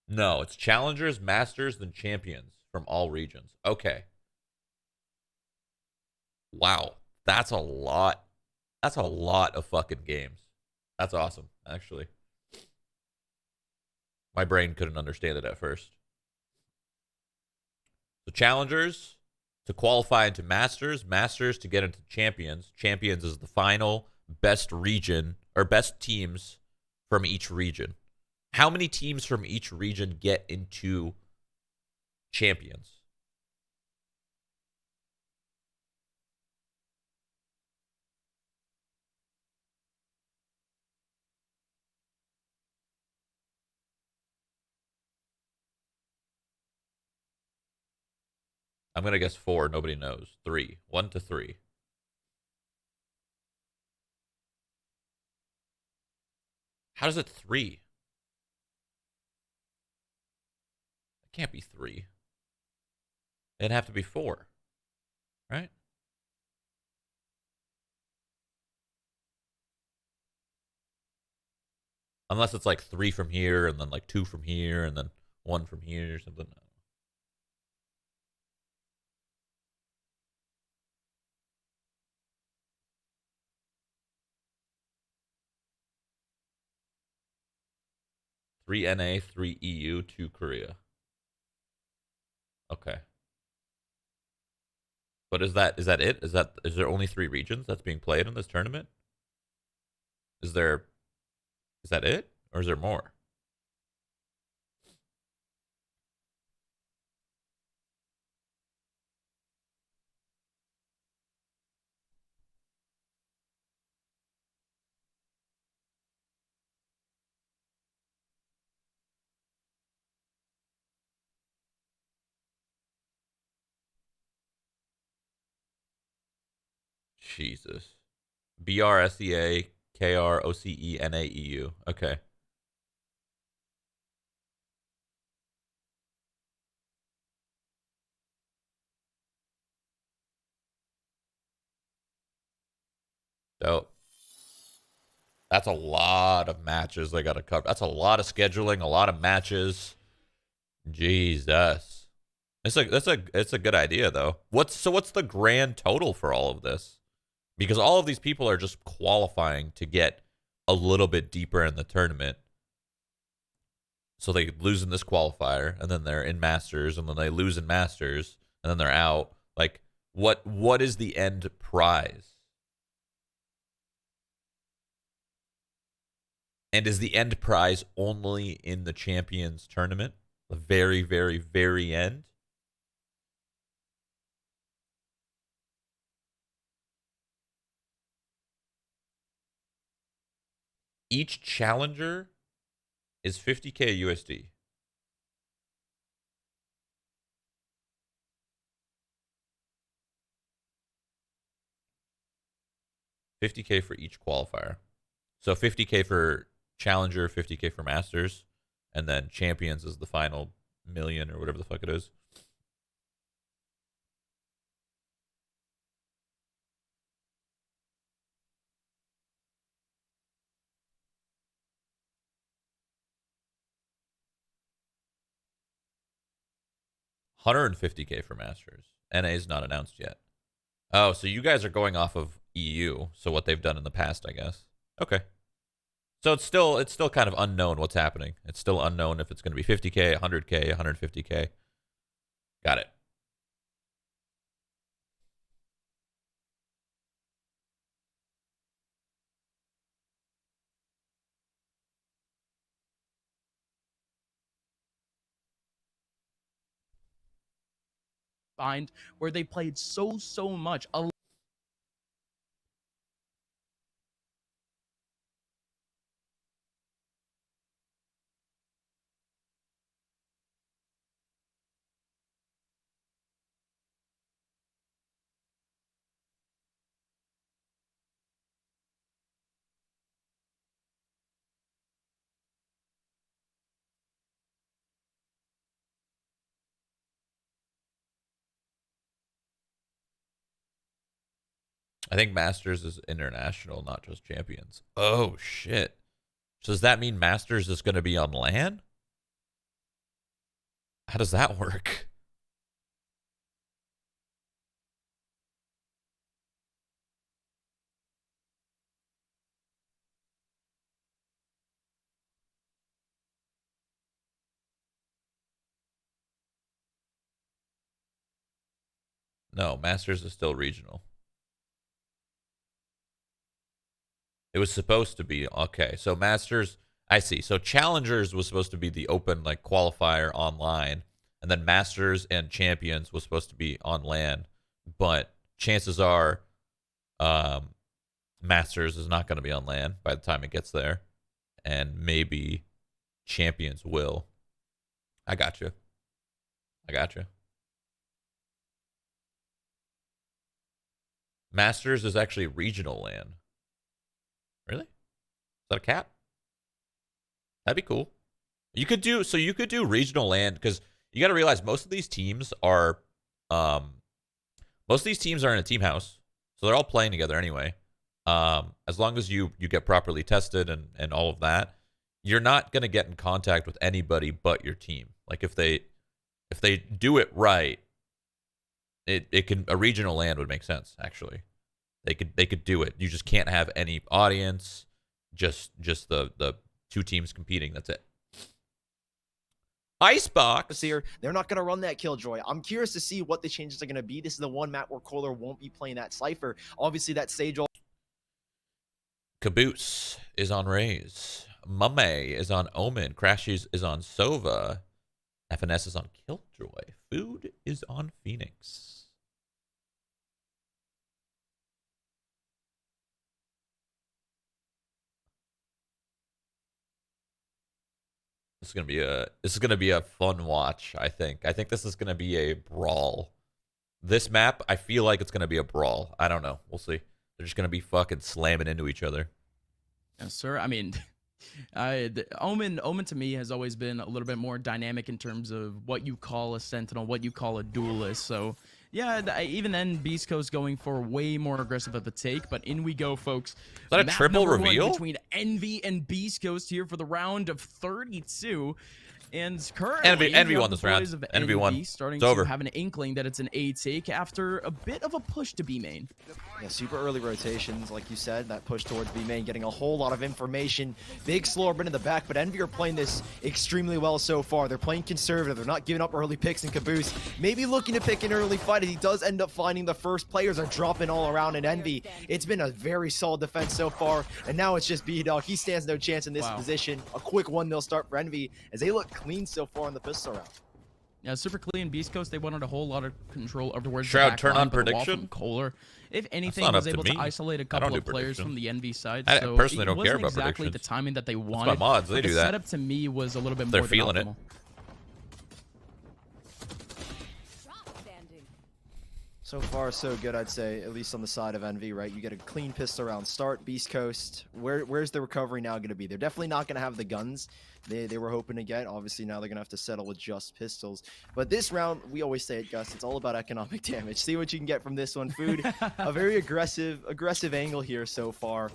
No, it's challengers, masters, then champions from all regions. Okay. Wow. That's a lot. That's a lot of fucking games. That's awesome, actually. My brain couldn't understand it at first. So challengers to qualify into masters, masters to get into champions. Champions is the final best region or best teams from each region. How many teams from each region get into champions? I'm going to guess 4. Nobody knows. 3. 1 to 3. How does it 3? It can't be 3. It'd have to be 4. Right? Unless it's like 3 from here and then like 2 from here and then 1 from here or something. Three NA, 3 EU, 2 Korea. Okay. But is that it? Is there only 3 regions that's being played in this tournament? Is that it? Or is there more? Jesus. BRSEA, KROCE, NA, EU. Okay. So that's a lot of matches they got to cover. That's a lot of scheduling, a lot of matches. Jesus. It's a good idea though. What's the grand total for all of this? Because all of these people are just qualifying to get a little bit deeper in the tournament. So they lose in this qualifier, and then they're in Masters, and then they lose in Masters, and then they're out. Like, what is the end prize? And is the end prize only in the Champions Tournament? The very, very, very end? Each challenger is 50K USD. $50K for each qualifier. So 50K for Challenger, 50K for Masters, and then Champions is the final million or whatever the fuck it is. $150K for Masters. NA is not announced yet. Oh, so you guys are going off of EU, so what they've done in the past, I guess. Okay. So it's still kind of unknown what's happening. It's still unknown if it's going to be 50K, 100K, 150K. Got it. Find where they played so much. I think Masters is international, not just Champions. Oh, shit. So does that mean Masters is going to be on LAN? How does that work? No, Masters is still regional. It was supposed to be. Okay, so Masters, I see. So Challengers was supposed to be the open, like, qualifier online. And then Masters and Champions was supposed to be on LAN. But chances are Masters is not going to be on LAN by the time it gets there. And maybe Champions will. I got you. I got you. Masters is actually regional LAN. Really? Is that a cap? That'd be cool. You could do regional LAN, because you got to realize most of these teams are in a team house, so they're all playing together anyway. As long as you get properly tested and all of that, you're not gonna get in contact with anybody but your team. Like if they do it right, a regional LAN would make sense actually. They could do it. You just can't have any audience. Just the two teams competing. That's it. Icebox here. They're not going to run that Killjoy. I'm curious to see what the changes are going to be. This is the one map where Kohler won't be playing that Cypher. Obviously, that Sage. Caboose is on Raze. Mame is on Omen. Crashies is on Sova. FNS is on Killjoy. Food is on Phoenix. This is gonna be a fun watch, I think. I think this is gonna be a brawl. This map, I feel like it's gonna be a brawl. I don't know. We'll see. They're just gonna be fucking slamming into each other. Yes, sir. I mean, Omen to me has always been a little bit more dynamic in terms of what you call a sentinel, what you call a duelist. So yeah, even then, Beast Coast going for way more aggressive of a take. But in we go, folks. Is that a triple reveal between Envy and Beast Coast here for the round of 32? And currently, Envy won this round. Envy won. Starting it's over. to have an inkling that it's an A take after a bit of a push to B main. Yeah, super early rotations, like you said, that push towards B main, getting a whole lot of information. Big Slorben in the back, but Envy are playing this extremely well so far. They're playing conservative. They're not giving up early picks, and Caboose maybe looking to pick an early fight, as he does end up finding the first. Players are dropping all around in Envy. It's been a very solid defense so far, and now it's just B-Dog. He stands no chance in this position. A quick 1-0 start for Envy, as they look clean so far in the pistol round. Yeah, super clean. Beast Coast, they wanted a whole lot of control over towards Shroud, the back turn line, on but the wall prediction? from Kohler, if anything, not was up to able to me. isolate a I don't couple do of players prediction. from the Envy side. I So personally it don't care wasn't about exactly the predictions. timing that they That's wanted. my mods, they but do the that. setup to me was a little bit They're more than feeling it. optimal. So far, so good, I'd say, at least on the side of Envy, right? You get a clean pistol round start. Beast Coast, where's the recovery now going to be? They're definitely not going to have the guns they were hoping to get. Obviously, now they're going to have to settle with just pistols. But this round, we always say it, Gus, it's all about economic damage. See what you can get from this one. Food, a very aggressive angle here so far.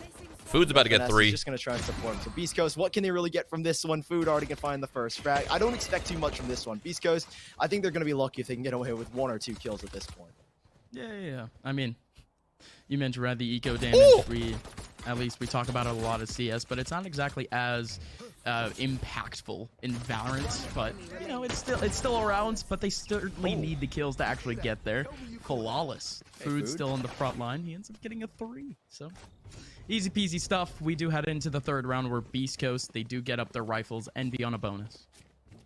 Food's about to get 3. Just going to try and support him. So Beast Coast, what can they really get from this one? Food already can find the first frag. I don't expect too much from this one. Beast Coast, I think they're going to be lucky if they can get away with 1 or 2 kills at this point. Yeah. I mean, you mentioned around the eco damage. At least we talk about it a lot of CS, but it's not exactly as impactful in Valorant. But you know, it's still around. But they certainly need the kills to actually get there. Flawless. Food still on the front line. He ends up getting a 3. So easy peasy stuff. We do head into the 3rd round where Beast Coast, they do get up their rifles. Envy on a bonus.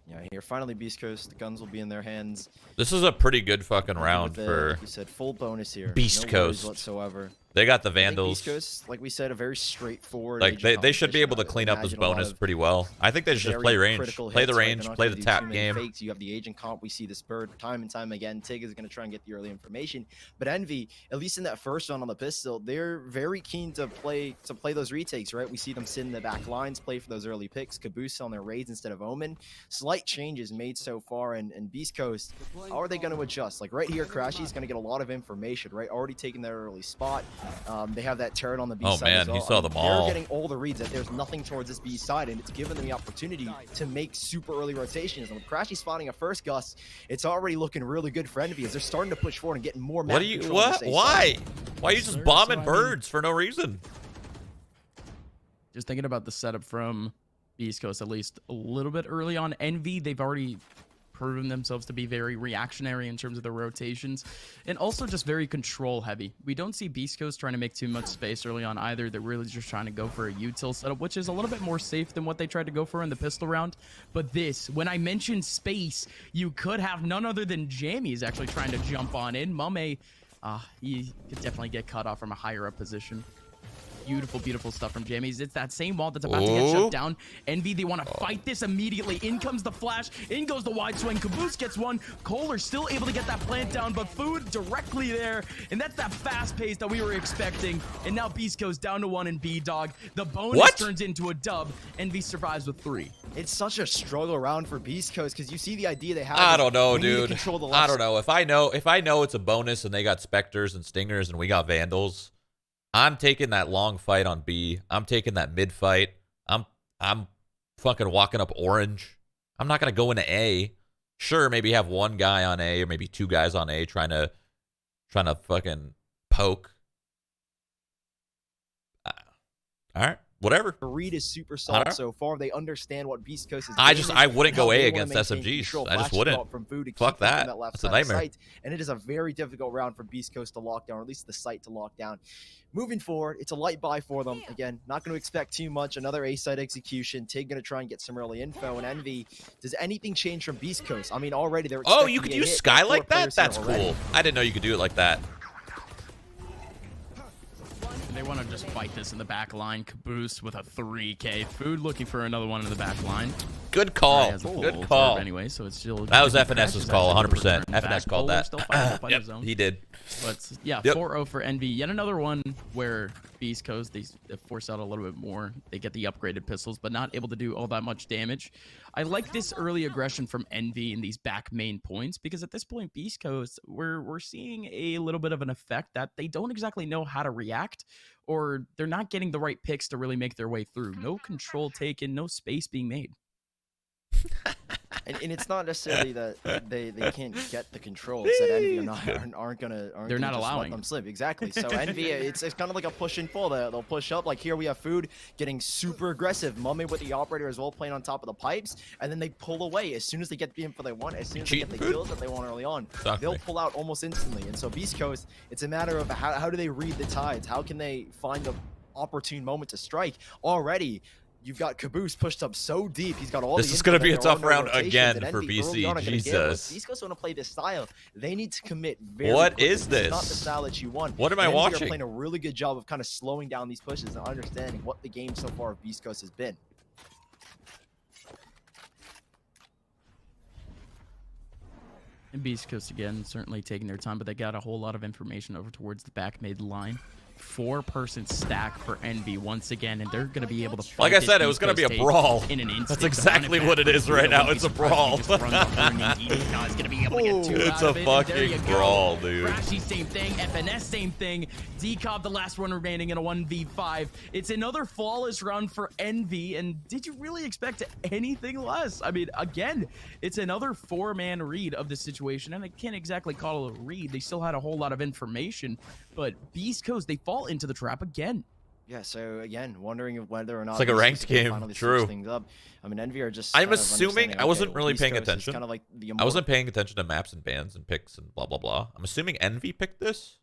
Yeah, here finally Beast Coast, the guns will be in their hands. This is a pretty good fucking round With for like you said, full bonus here. Beast No worries Coast whatsoever. They got the I think Vandals. Beast Coast, like we said, a very straightforward. Like they should be able to clean up this bonus pretty well. I think they should just play range, play the range, play the tap game. Fakes. You have the agent comp. We see this bird time and time again. Tig is going to try and get the early information, but Envy, at least in that first round on the pistol, they're very keen to play those retakes. Right, we see them sit in the back lines, play for those early picks. Caboose on their raids instead of Omen. Slight changes made so far, and Beast Coast, how are they going to adjust? Like right here, Crashy's going to get a lot of information. Right, already taking their early spot. They have that turret on the B side. Oh man, as well. he saw them all. They're getting all the reads that there's nothing towards this B side, and it's given them the opportunity to make super early rotations. And with Crashy spotting a first Gus, it's already looking really good for Envy as they're starting to push forward and getting more. What are you? What? Why? Why are you just bombing birds for no reason? Just thinking about the setup from Beast Coast, at least a little bit early on. Envy, they've already proven themselves to be very reactionary in terms of the rotations, and also just very control heavy. We don't see Beast Coast trying to make too much space early on either. They're really just trying to go for a util setup, which is a little bit more safe than what they tried to go for in the pistol round. But this, when I mentioned space, you could have none other than Jamie is actually trying to jump on in. Mame, he could definitely get cut off from a higher up position. Beautiful stuff from Jammies. It's that same wall that's about to get shut down. Envy, they want to fight this immediately. In comes the flash. In goes the wide swing. Caboose gets one. Kohler still able to get that plant down, but Food directly there. And that's that fast pace that we were expecting. And now Beast goes down to 1 in B-Dog. The bonus turns into a dub. Envy survives with 3. It's such a struggle round for Beast Coast because you see the idea they have. I don't know, dude. I don't know. If I know it's a bonus and they got Spectres and Stingers and we got Vandals, I'm taking that long fight on B. I'm taking that mid fight. I'm fucking walking up orange. I'm not gonna go into A. Sure, maybe have one guy on A or maybe 2 guys on A trying to fucking poke. All right, whatever. The read is super solid so far. They understand what Beast Coast is. I wouldn't go A against SMGs. I just wouldn't. From Food to Fuck that. That's a nightmare. Site, and it is a very difficult round for Beast Coast to lock down, or at least the site to lock down. Moving forward, it's a light buy for them. Again, not going to expect too much. Another A-side execution. Tig going to try and get some early info. And Envy, does anything change from Beast Coast? I mean, already they're oh, you could use Sky like that? That's cool. I didn't know you could do it like that. They want to just fight this in the back line. Caboose with a 3K. Food looking for another one in the back line. Good call. Good call. Anyway, so it's still that was FNS's call, 100%. FNS called that. Yep, he did. But yeah, 4-0 for Envy. Yet another one where Beast Coast, they force out a little bit more. They get the upgraded pistols, but not able to do all that much damage. I like this early aggression from Envy in these back main points, because at this point, Beast Coast, we're seeing a little bit of an effect that they don't exactly know how to react, or they're not getting the right picks to really make their way through. No control taken, no space being made. And it's not necessarily that they can't get the control. It's that Envy aren't gonna They're not just allowing let them slip. Exactly. So Envy, it's kind of like a push and pull. They'll push up. Like here we have Food getting super aggressive. Mummy with the operator as well, playing on top of the pipes, and then they pull away as soon as they get the info they want. As soon as they get the kills that they want early on, they'll pull out almost instantly. And so Beast Coast, it's a matter of how do they read the tides? How can they find the opportune moment to strike? Already you've got Caboose pushed up so deep. He's got all this the is going to be a info that tough they're on round rotations, again and for Envy early on BC. are gonna gamble. If Jesus. Beast Coast want to play this style, they need to commit very What quickly. is It's not the this? style that you want. What am I Envy watching? are playing a really good job of kind of slowing down these pushes and understanding what the game so far of Beast Coast has been. And Beast Coast again, certainly taking their time, but they got a whole lot of information over towards the back mid line. 4-person stack for Envy once again, and they're going to be able to fight. Like I this said, it was Beast going to be a Coast brawl. in an instant. That's exactly what it is right now. It's a brawl. It's a fucking brawl, dude. Crashy, same thing. FNS, same thing. Decob, the last one remaining in a 1v5. It's another flawless round for Envy, and did you really expect anything less? I mean, again, it's another 4-man read of the situation, and I can't exactly call it a read. They still had a whole lot of information, but Beast Coast, they fall into the trap again. Yeah, so again, wondering whether or not it's like a ranked game. True. Things up. I mean, Envy are just. I'm assuming I wasn't really paying attention. Kind of like the I wasn't paying attention to maps and bans and picks and blah blah blah. I'm assuming Envy picked this,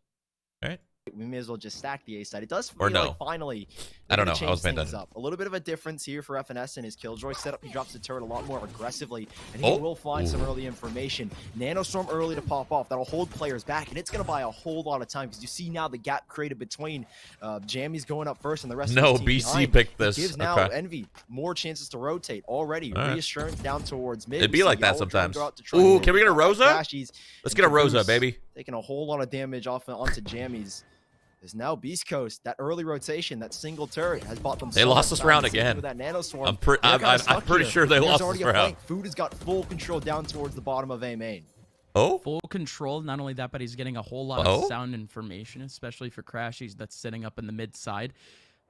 right? We may as well just stack the A side. It does feel Or no. like finally. I don't know. I was paying paying attention. up. A little bit of a difference here for FNS and his Killjoy setup. He drops the turret a lot more aggressively, and he will find some early information. Nanostorm early to pop off. That'll hold players back, and it's going to buy a whole lot of time because you see now the gap created between Jammy's going up first and the rest of the team BC behind. picked this. It gives now Okay. Envy more chances to rotate already. All right. Reassurance down towards mid. It'd We be see like that Yellow Drone sometimes. go out to try Ooh, and can we get a rotate Rosa? Crashies, Let's and get a Rosa, Caboose baby. taking a whole lot of damage off onto Jammy's. Is now Beast Coast. That early rotation, that single turret has bought them. They so lost much this round time. Same again. with that Nanoswarm. I'm pretty sure they There's lost already this a round. flank. Food has got full control down towards the bottom of A main. Oh, full control. Not only that, but he's getting a whole lot of sound information, especially for Crashies that's sitting up in the mid side.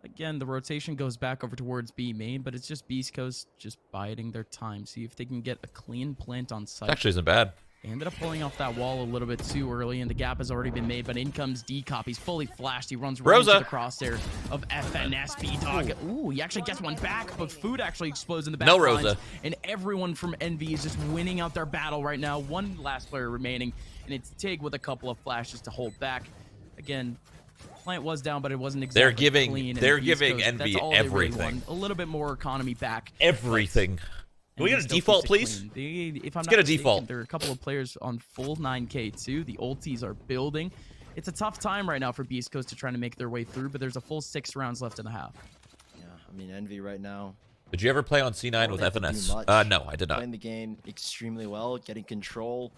Again, the rotation goes back over towards B main, but it's just Beast Coast just biding their time. See if they can get a clean plant on site. actually isn't bad. They ended up pulling off that wall a little bit too early, and the gap has already been made, but in comes D-Cop. He's fully flashed. He runs right into the crosshair of FNS B-Dog. Ooh, he actually gets one back, but Food actually explodes in the back No lines, Rosa. and everyone from Envy is just winning out their battle right now. One last player remaining, and it's Tig with a couple of flashes to hold back. Again, plant was down, but it wasn't exactly They're giving clean, they're and giving Beast Coast, Envy that's all they really everything. want. A little bit more economy back. Everything. Can we get a default, please? If I'm Let's not get a mistaken, default. there are a couple of players on full 9K too. The ultis are building. It's a tough time right now for Beast Coast to try to make their way through, but there's a full 6 rounds left in the half. Yeah, I mean, Envy right now. Did you ever play on C9 with FNS? No, I did not. Playing the game extremely well, getting control.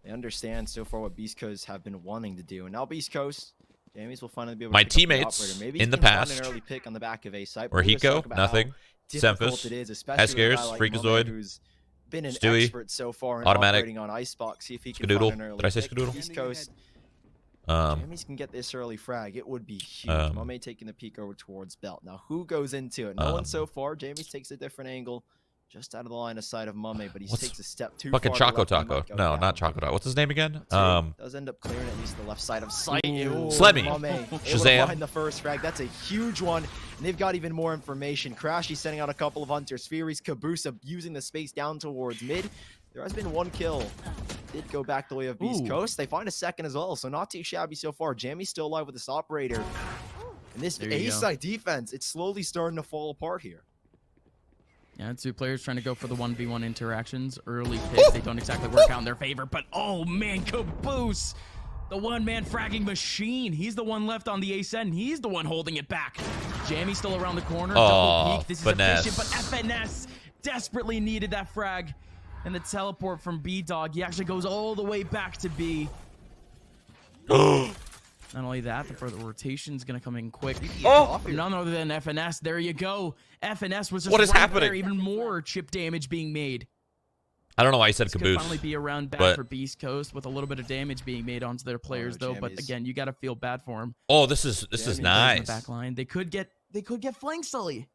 They understand so far what Beast Coast have been wanting to do, and now Beast Coast. Jamies will finally be able to My pick up the teammates operator. Maybe in he the can find past an early pick on the back of A site. were We'll just Hiko, talk about how nothing. difficult Semphis, it is, especially with a guy Heskers, like Freakazoid, Mohamed, who's been an Stewie, expert so far in Automatic, operating on Icebox. See if he can Skadoodle. find an early Did I say pick. Skadoodle? East Coast. Um, Jamies can get this early frag. It would be huge. Mohamed taking the peek over towards Belt. Now, who goes into it? No one so far. Jamies takes a different angle. Just out of the line of sight of Mame, but he takes a step too fucking far. Choco Taco. No, not Choco Taco. What's his name again? Does end up clearing at least the left side of sight. Slemmy. Shazam. Find the first frag. That's a huge one. And they've got even more information. Crashy sending out a couple of hunters. Furies, Caboose using the space down towards mid. There has been one kill. Did go back the way of Beast Coast. They find a second as well, so not too shabby so far. Jammy's still alive with this operator. And this A-side defense, it's slowly starting to fall apart here. Yeah, 2 players trying to go for the 1v1 interactions. Early picks, they don't exactly work out in their favor, but oh man, Caboose! The one-man fragging machine. He's the one left on the ace end. He's the one holding it back. Jammy's still around the corner. Double peek. This is efficient, but FNS desperately needed that frag. And the teleport from B-Dog, he actually goes all the way back to B. Not only that, the rotation's going to come in quick. None other than FNS. There you go. FNS was just what is right happening? there. Even more chip damage being made. I don't know why I said This Caboose. could finally be a round back for Beast Coast with a little bit of damage being made onto their players, though. But again, you got to feel bad for him. Oh, this is nice. Back line. They could get flank Sully.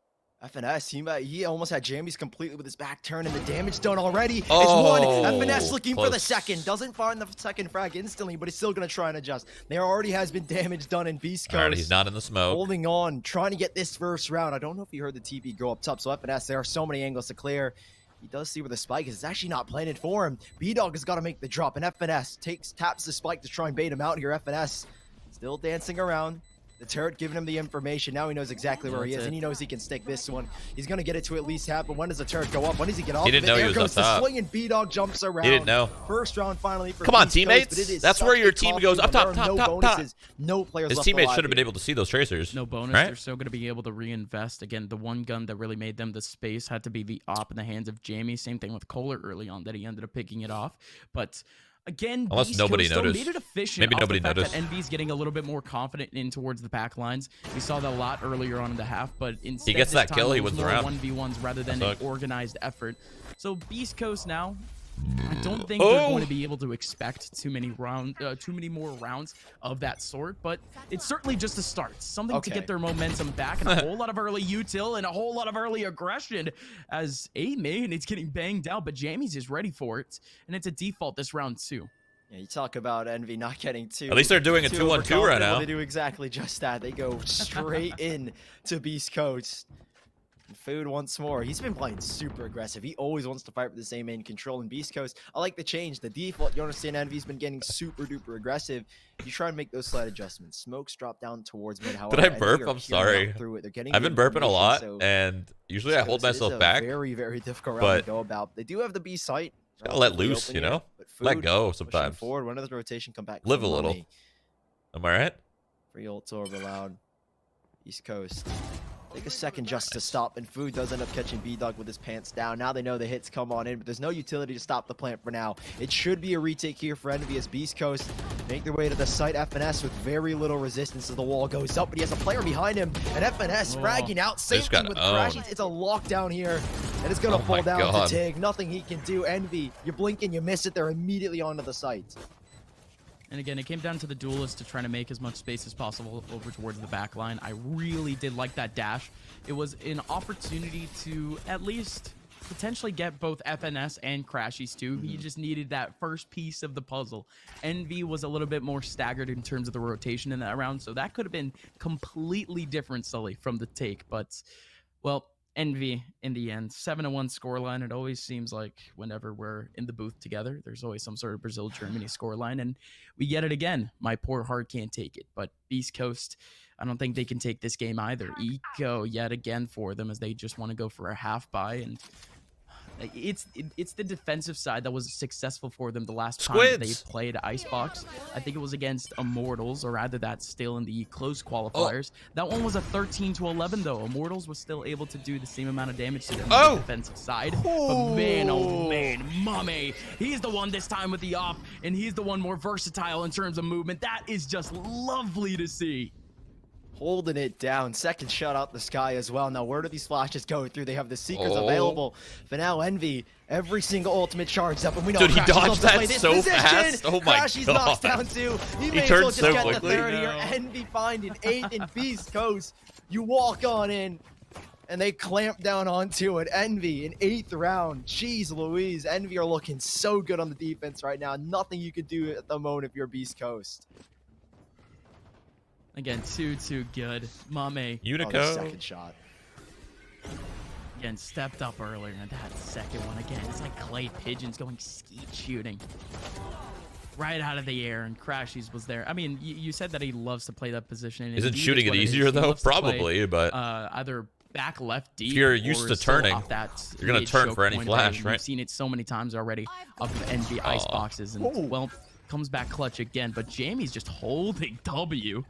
FNS, he almost had jammies completely with his back turn, and the damage done already is Oh, one. FNS looking for the close. second. Doesn't find the second frag instantly, but he's still going to try and adjust. There already has been damage done in Beast Coast. All right, he's not in the smoke. Holding on, trying to get this first round. I don't know if you heard the TP go up top, so FNS, there are so many angles to clear. He does see where the spike is. It's actually not planted for him. B-Dog has got to make the drop, and FNS taps the spike to try and bait him out here. FNS still dancing around. The turret giving him the information. Now he knows exactly where he is, and he knows he can stake this one. He's going to get it to at least half, but when does the turret go up? When does he get off? He didn't know he was there up goes the top. swing, and B-Dog jumps around. He didn't know. First round finally for Come on, Beast teammates. Coast, but it is That's such where your a team tough goes. game, Up and top, there are top, no top, bonuses, top. No players His left teammates alive should have been here. able to see those tracers. No bonus. Right? They're still going to be able to reinvest. Again, the one gun that really made them the space had to be the op in the hands of Jamie. Same thing with Kohler early on that he ended up picking it off. But again, Unless Beast nobody Coast, though, noticed. made it efficient. Maybe off nobody the fact noticed. That Envy's getting a little bit more confident in towards the back lines. We saw that a lot earlier on in the half, but instead He gets this that time kill, it he was wins the more round. 1v1s rather than That an organized effort. So Beast Coast now, I don't think Oh. they're going to be able to expect too many more rounds of that sort, but it's certainly just a start. Something to get their momentum back, and a whole lot of early util and a whole lot of early aggression as A main it's getting banged out, but Jammies is ready for it, and it's a default this round too. Yeah, you talk about Envy not getting too. At least they're doing a 2-1-2 right overconfident. now. Well, they do exactly just that. They go straight in to Beast Coast. And Food once more. He's been playing super aggressive. He always wants to fight with the same main control in Beast Coast. I like the change. The default, you understand, Envy's been getting super duper aggressive. You try and make those slight adjustments. Smokes drop down towards mid. However, Did I Envy burp? are I'm peeling sorry. up through it. They're getting I've the been burping a information, lot, so and usually I hold Beast Coast myself is a back. Very, very difficult round but to go about. They do have the B site. Gotta let loose, you know? Let go sometimes. Forward. When does the rotation come back? Live a from little. Mummy? Am I right? Free ult orb allowed. East Coast. Take a second just to stop, and Food does end up catching B-Dog with his pants down. Now they know the hits come on in, but there's no utility to stop the plant for now. It should be a retake here for Envy as Beast Coast make their way to the site. FNS with very little resistance as the wall goes up, but he has a player behind him, and FNS fragging out. Same thing with Crashies. It's a lockdown here, and it's going to fall down to Tig. Nothing he can do. Envy, you blink and you miss it. They're immediately onto the site. And again, it came down to the duelist to try to make as much space as possible over towards the back line. I really did like that dash. It was an opportunity to at least potentially get both FNS and Crashies too. He just needed that first piece of the puzzle. Envy was a little bit more staggered in terms of the rotation in that round, so that could have been completely different, Sully, from the take. But, well, Envy in the end, 7-1 scoreline. It always seems like whenever we're in the booth together, there's always some sort of Brazil-Germany scoreline, and we get it again. My poor heart can't take it, but Beast Coast, I don't think they can take this game either. Eco yet again for them as they just want to go for a half buy, and it's the defensive side that was successful for them the last time that they played Icebox. I think it was against Immortals, or rather that's still in the close qualifiers. That one was a 13-11 though. Immortals was still able to do the same amount of damage to them on the defensive side. But man, oh man, Mame, he's the one this time with the op, and he's the one more versatile in terms of movement. That is just lovely to see. Holding it down. Second shot out the sky as well. Now, where do these flashes go through? They have the Seekers available. For now, Envy, every single ultimate charged up, and we know Dude, he Crashies dodged loves to that play this so position. fast. Oh my Crashies God. knocks down two. He may as turned well just so get quickly. the third here. Envy finding 8th in Beast Coast. You walk on in, and they clamp down onto it. Envy in 8th round. Jeez Louise. Envy are looking so good on the defense right now. Nothing you can do at the moment if you're Beast Coast. Again, too good. Mame. Unico. Oh, second shot. Again, stepped up earlier, and that second one again. It's like clay pigeons going skeet shooting right out of the air, and Crashies was there. I mean, you said that he loves to play that position. And Isn't indeed shooting it's it what easier is. He though? loves to play, Probably, but either back left deep. if you're used or to still turning, off that you're gonna turn mid-choke for any point flash, away. right? We've seen it so many times already up in NB ice boxes, and well, comes back clutch again. But Jamie's just holding W.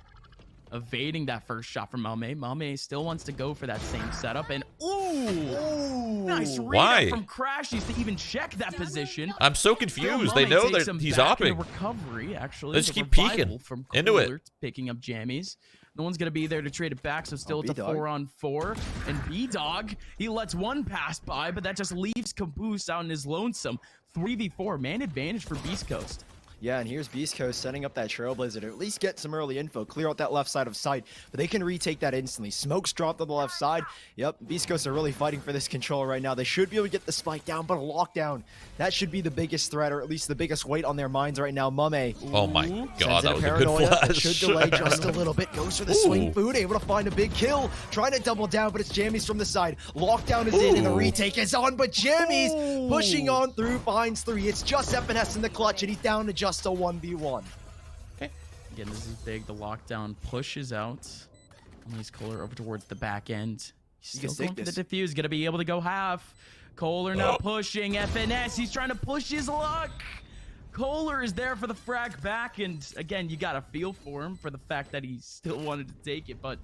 Evading that first shot from Mame. Mame still wants to go for that same setup, and nice read from Crashies to even check that position. I'm so confused. They know that he's opping. Recovery, actually. Let's keep peeking from into it. Kohler, picking up jammies. No one's gonna be there to trade it back, so still it's a B-Dog. 4-on-4. And B-Dog, he lets one pass by, but that just leaves Caboose out in his lonesome. 3v4, man advantage for Beast Coast. Yeah, and here's Beast Coast setting up that Trailblazer to at least get some early info, clear out that left side of sight, but they can retake that instantly. Smoke's dropped on the left side. Yep, Beast Coast are really fighting for this control right now. They should be able to get the spike down, but a lockdown, that should be the biggest threat, or at least the biggest weight on their minds right now. Mame. Oh my god, that was a good That flash. should delay just a little bit. Goes for the swing food, able to find a big kill. Trying to double down, but it's Jammies from the side. Lockdown is in, and the retake is on, but Jammies pushing on through, finds 3. It's just FNS in the clutch, and he's down to just a 1v1. Okay. Again, this is big. The lockdown pushes out. Nice Kohler over towards the back end. He's still going for the defuse. Gonna be able to go half. Kohler now pushing FNS. He's trying to push his luck. Kohler is there for the frag back, and again, you got to feel for him for the fact that he still wanted to take it, but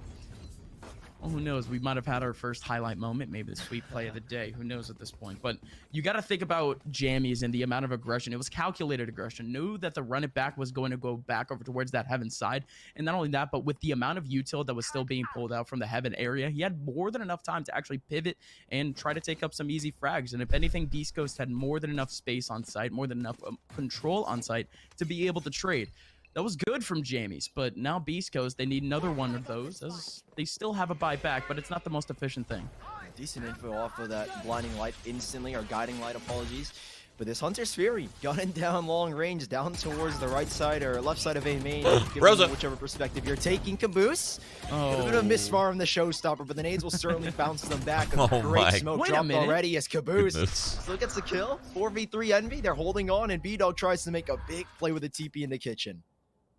well, who knows? We might have had our first highlight moment, maybe the sweet play of the day. Who knows at this point? But you got to think about Jammies and the amount of aggression. It was calculated aggression. Knew that the run it back was going to go back over towards that heaven side. And not only that, but with the amount of util that was still being pulled out from the heaven area, he had more than enough time to actually pivot and try to take up some easy frags. And if anything, Beast Coast had more than enough space on site, more than enough control on site to be able to trade. That was good from Jammies, but now Beast Coast, they need another one of those, as they still have a buyback, but it's not the most efficient thing. Decent info off of that blinding light instantly, or guiding light, apologies. But this Hunter's Fury, gunning down long range, down towards the right side or left side of A main, whichever perspective you're taking. Caboose, a bit of a misfire from the showstopper, but the nades will certainly bounce them back. Great smoke dropped already as Caboose still gets the kill. 4v3 Envy, they're holding on, and B-Dog tries to make a big play with a TP in the kitchen.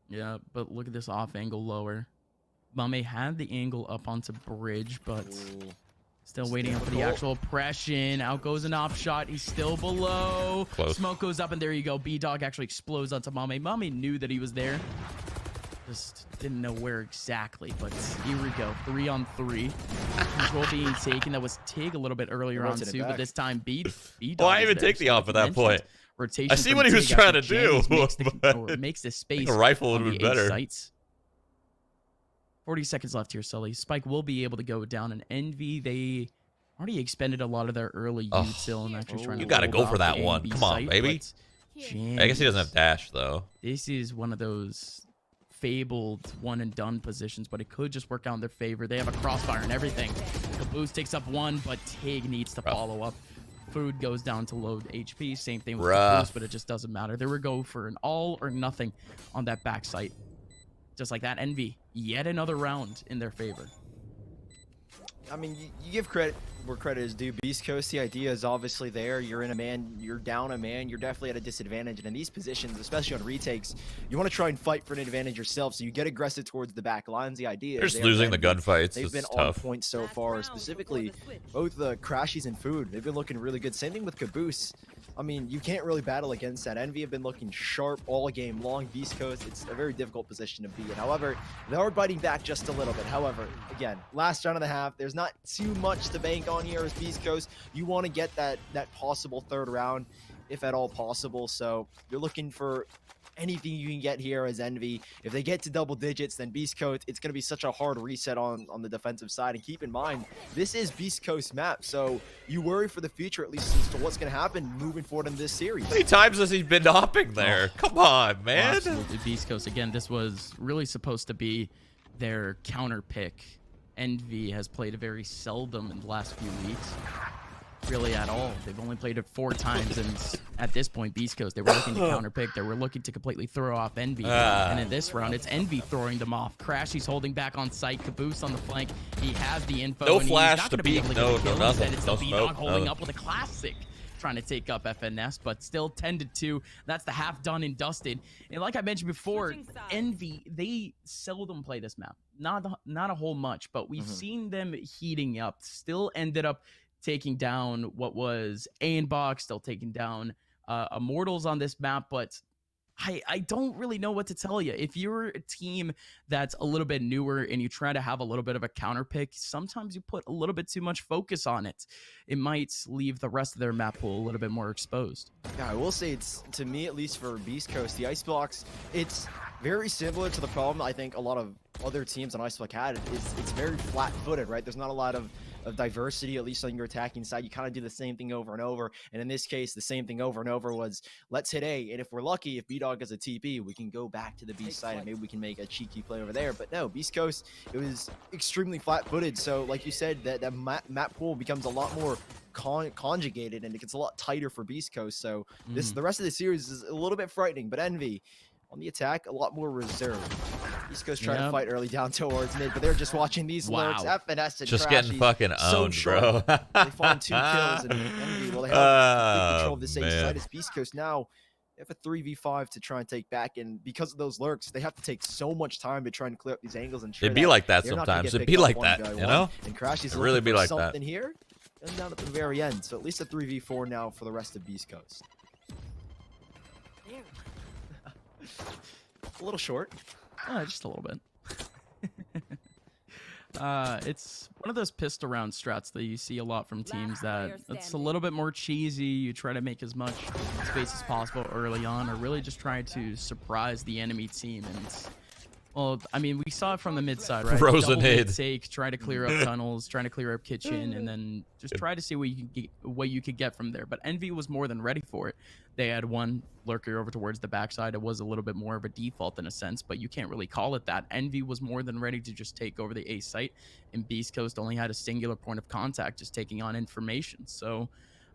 Yeah, but look at this off angle lower. Mame had the angle up onto bridge, but still waiting up for the actual oppression. Out goes an off shot. He's still below. Close. Smoke goes up, and there you go. B-Dog actually explodes onto Mame. Mame knew that he was there. Just didn't know where exactly, but here we go. 3 on 3. Control being taken. That was Tig a little bit earlier on too, but this time B-Dog. Why even take the off at that point? Rotation I see what he was trying to do, but makes the space. A rifle would have been better. Sights. 40 seconds left here, Sully. Spike will be able to go down, and Envy, they already expended a lot of their early util, and actually trying to. You gotta go for that one. Come on, baby. I guess he doesn't have dash though. This is one of those fabled one and done positions, but it could just work out in their favor. They have a crossfire and everything. Caboose takes up one, but Tig needs to follow up. Food goes down to low HP. Same thing with Caboose, but it just doesn't matter. They would go for an all or nothing on that back site. Just like that. Envy, yet another round in their favor. I mean, you give credit where credit is due. Beast Coast, the idea is obviously there. You're in a man, you're down a man, you're definitely at a disadvantage. And in these positions, especially on retakes, you want to try and fight for an advantage yourself. So you get aggressive towards the back lines. The idea is just losing the gunfights. They've been on point so far, specifically both the Crashies and Food. They've been looking really good. Same thing with Caboose. I mean, you can't really battle against that. Envy have been looking sharp all game long. Beast Coast, it's a very difficult position to be in. However, they are biting back just a little bit. However, again, last round and a half, there's not too much to bank on here as Beast Coast. You want to get that possible third round, if at all possible. So you're looking for anything you can get here as Envy. If they get to double digits, then Beast Coast, it's going to be such a hard reset on the defensive side. And keep in mind, this is Beast Coast map, so you worry for the future, at least as to what's going to happen moving forward in this series. How many times has he been hopping there? Come on, man. Absolutely. Beast Coast, again, this was really supposed to be their counter pick. Envy has played it very seldom in the last few weeks. Really at all. They've only played it 4 times, and at this point, Beast Coast, they were looking to counterpick. They were looking to completely throw off Envy. And in this round, it's Envy throwing them off. Crashy's holding back on site. Caboose on the flank. He has the info. No and flash he's not to gonna be beat. able to No, get the kill. nothing. Instead, it's No the B-Dog smoke. holding up with a classic. Trying to take up FNS, but still 10-2. That's the half done and dusted. And like I mentioned before, Envy, they seldom play this map. Not a whole much, but we've seen them heating up. Still ended up taking down what was Ainbox, still taking down Immortals on this map, but I don't really know what to tell you. If you're a team that's a little bit newer and you try to have a little bit of a counter pick, sometimes you put a little bit too much focus on it. It might leave the rest of their map pool a little bit more exposed. Yeah, I will say it's, to me at least for Beast Coast, the Ice Blocks, it's very similar to the problem I think a lot of other teams on Ice Block had. It's very flat-footed, right? There's not a lot of diversity, at least on your attacking side. You kind of do the same thing over and over. And in this case, the same thing over and over was, let's hit A. And if we're lucky, if B-Dog has a TP, we can go back to the B side and maybe we can make a cheeky play over there. But no, Beast Coast, it was extremely flat-footed. So like you said, that map pool becomes a lot more conjugated, and it gets a lot tighter for Beast Coast. So the rest of the series is a little bit frightening. But Envy, on the attack, a lot more reserved. Beast Coast trying to fight early down towards mid, but they're just watching these lurks. FNS and just Crashies, getting fucking owned, so bro. They find 2 kills, and Envy, well, they have complete control of this A side. As Beast Coast now, they have a 3v5 to try and take back, and because of those lurks, they have to take so much time to try and clear up these angles. And It'd be like that sometimes. It'd be like that, you know? And Crashies really be like something that here, and down at the very end. So at least a 3v4 now for the rest of Beast Coast. A little short. Just a little bit. It's one of those pissed around strats that you see a lot from teams that it's a little bit more cheesy. You try to make as much space as possible early on, or really just try to surprise the enemy team. And well, I mean, we saw it from the mid side, right? Frozen mid take, try to clear up tunnels, trying to clear up kitchen, and then just try to see what you could get from there. But Envy was more than ready for it. They had one lurker over towards the backside. It was a little bit more of a default in a sense, but you can't really call it that. Envy was more than ready to just take over the A site, and Beast Coast only had a singular point of contact, just taking on information. So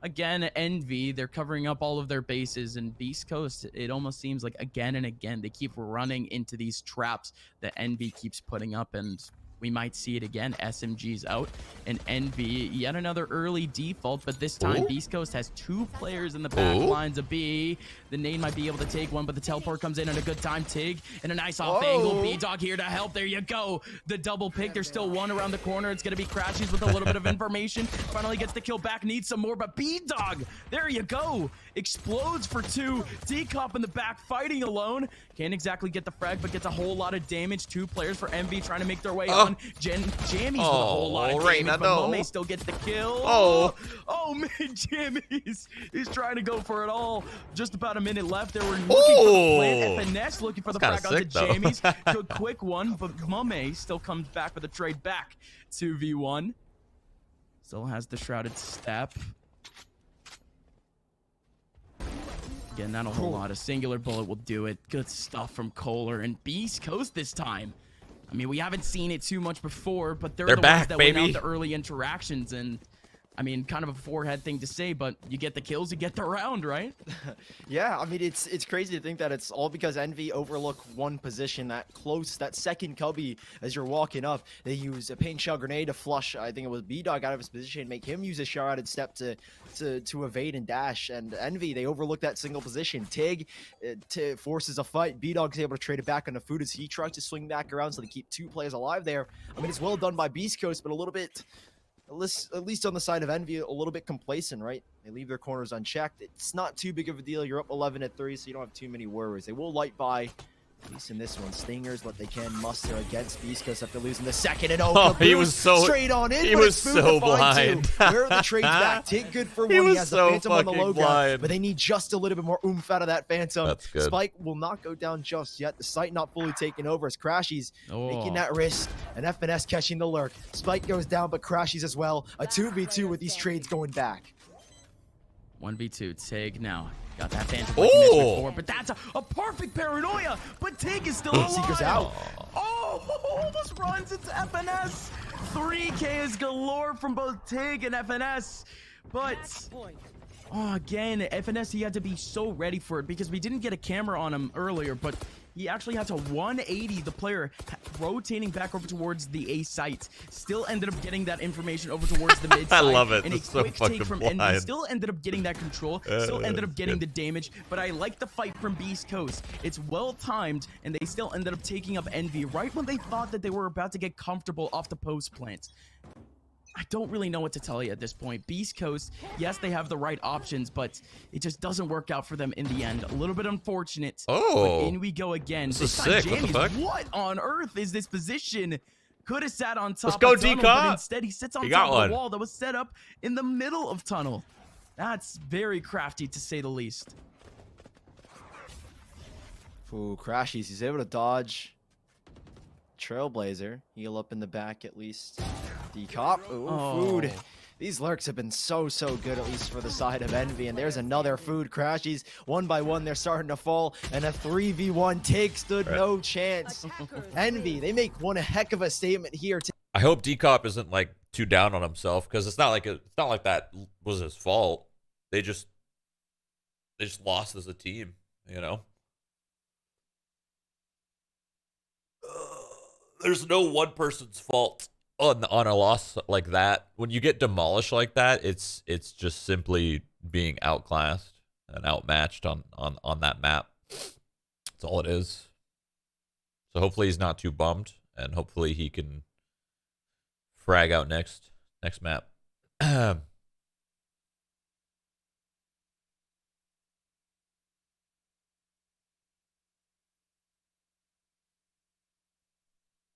again, Envy, they're covering up all of their bases, and Beast Coast, it almost seems like again and again, they keep running into these traps that Envy keeps putting up, and we might see it again. SMG's out, and Envy, yet another early default, but this time Beast Coast has 2 players in the back lines of B. The nade might be able to take one, but the teleport comes in at a good time. Tig, and a nice off angle. B-Dog here to help. There you go. The double pick. There's still one around the corner. It's going to be Crashies with a little bit of information. Finally gets the kill back. Needs some more, but B-Dog, there you go. Explodes for 2. D-Cop in the back fighting alone. Can't exactly get the frag, but gets a whole lot of damage. 2 players for Envy trying to make their way on. Jammies with a whole lot of damage, but Mame still gets the kill. Oh man, Jammies. He's trying to go for it all. Just about a minute left. They were looking for the plant. FNS looking for the frag onto Jammies. Good quick one, but Mame still comes back with a trade back. 2v1. Still has the shrouded step. Again, not a whole lot. A singular bullet will do it. Good stuff from Kohler and Beast Coast this time. I mean, we haven't seen it too much before, but they're the back, ones that baby. went out the early interactions, and I mean, kind of a forehead thing to say, but you get the kills, you get the round, right? Yeah, I mean, it's crazy to think that it's all because Envy overlook one position, that second cubby as you're walking up. They use a paint shell grenade to flush, I think it was B-Dog out of his position, make him use a shrouded step to evade and dash. And Envy, they overlook that single position. Tig forces a fight. B-Dog's able to trade it back on the food as he tries to swing back around, so they keep 2 players alive there. I mean, it's well done by Beast Coast, but a little bit, at least on the side of Envy, a little bit complacent, right? They leave their corners unchecked. It's not too big of a deal. You're up 11-3, so you don't have too many worries. They will light by, at least in this one, Stingers, what they can muster against Beast Coast after losing the second. And he was so straight on in. He was so blind. Where are the trades back? Tig good for one. He has the Phantom on the low ground, blind. but they need just a little bit more oomph out of that Phantom. That's good. Spike will not go down just yet. The site not fully taken over as Crashies making that risk, and FNS catching the lurk. Spike goes down, but Crashies as well. A 2v2 with these trades going back. 1v2, Tig now. Got that Phantom like you mentioned before, but that's a perfect paranoia, but Tig is still alive. Seeker's out. Almost runs into FNS. 3K is galore from both Tig and FNS, but again, FNS, he had to be so ready for it because we didn't get a camera on him earlier, but he actually had to 180 the player rotating back over towards the A site. Still ended up getting that information over towards the mid side. I love it. And It's a so quick take fucking from blind. Envy. Still ended up getting that control. Still ended up getting the damage. But I like the fight from Beast Coast. It's well timed, and they still ended up taking up Envy right when they thought that they were about to get comfortable off the post plant. I don't really know what to tell you at this point. Beast Coast, yes, they have the right options, but it just doesn't work out for them in the end. A little bit unfortunate. But in we go again. This is sick. What the fuck? What on earth is this position? Could have sat on top Let's go, of tunnel, D-Cop. but instead he sits on top of the wall that was set up in the middle of tunnel. That's very crafty, to say the least. Ooh, Crashies, he's able to dodge Trailblazer. Heal up in the back at least. Decop. Ooh, food. These lurks have been so good, at least for the side of Envy. And there's another food crashes. One by one, they're starting to fall. And a 3v1 take stood no chance. Envy, they make one heck of a statement here. I hope Decop isn't like too down on himself, because it's not like that was his fault. They just lost as a team, you know. There's no one person's fault on a loss like that. When you get demolished like that, it's just simply being outclassed and outmatched on that map. That's all it is. So hopefully he's not too bummed, and hopefully he can frag out next map.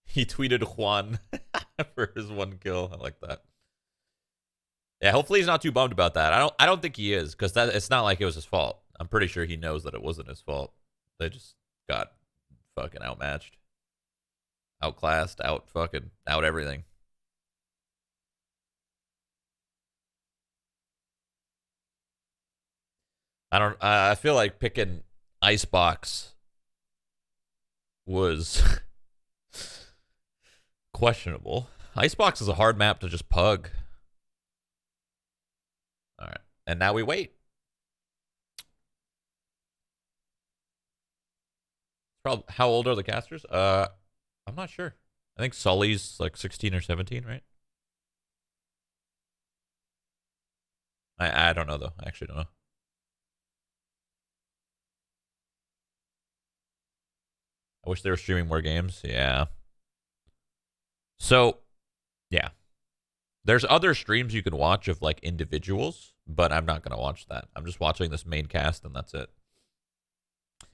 He tweeted Juan for his 1 kill. I like that. Yeah, hopefully he's not too bummed about that. I don't think he is, because it's not like it was his fault. I'm pretty sure he knows that it wasn't his fault. They just got fucking outmatched, outclassed, out everything. I feel like picking Icebox was questionable. Icebox is a hard map to just pug. All right, and now we wait. Probably, how old are the casters? I'm not sure. I think Sully's like 16 or 17, right? I don't know though. I actually don't know. I wish they were streaming more games. Yeah. So, yeah. There's other streams you can watch of like individuals, but I'm not going to watch that. I'm just watching this main cast and that's it.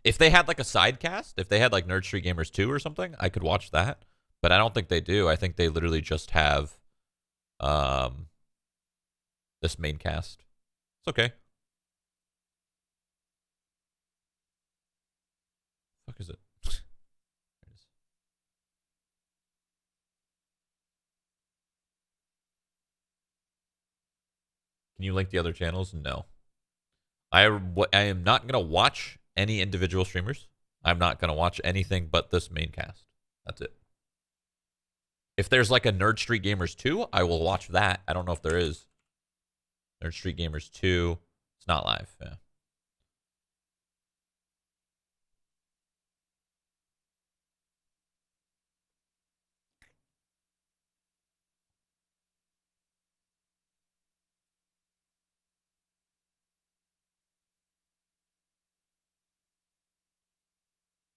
If they had like a side cast, if they had like Nerd Street Gamers 2 or something, I could watch that. But I don't think they do. I think they literally just have this main cast. It's okay. Fuck is it? Can you link the other channels? No. I am not going to watch any individual streamers. I'm not going to watch anything but this main cast. That's it. If there's like a Nerd Street Gamers 2, I will watch that. I don't know if there is. Nerd Street Gamers 2. It's not live. Yeah.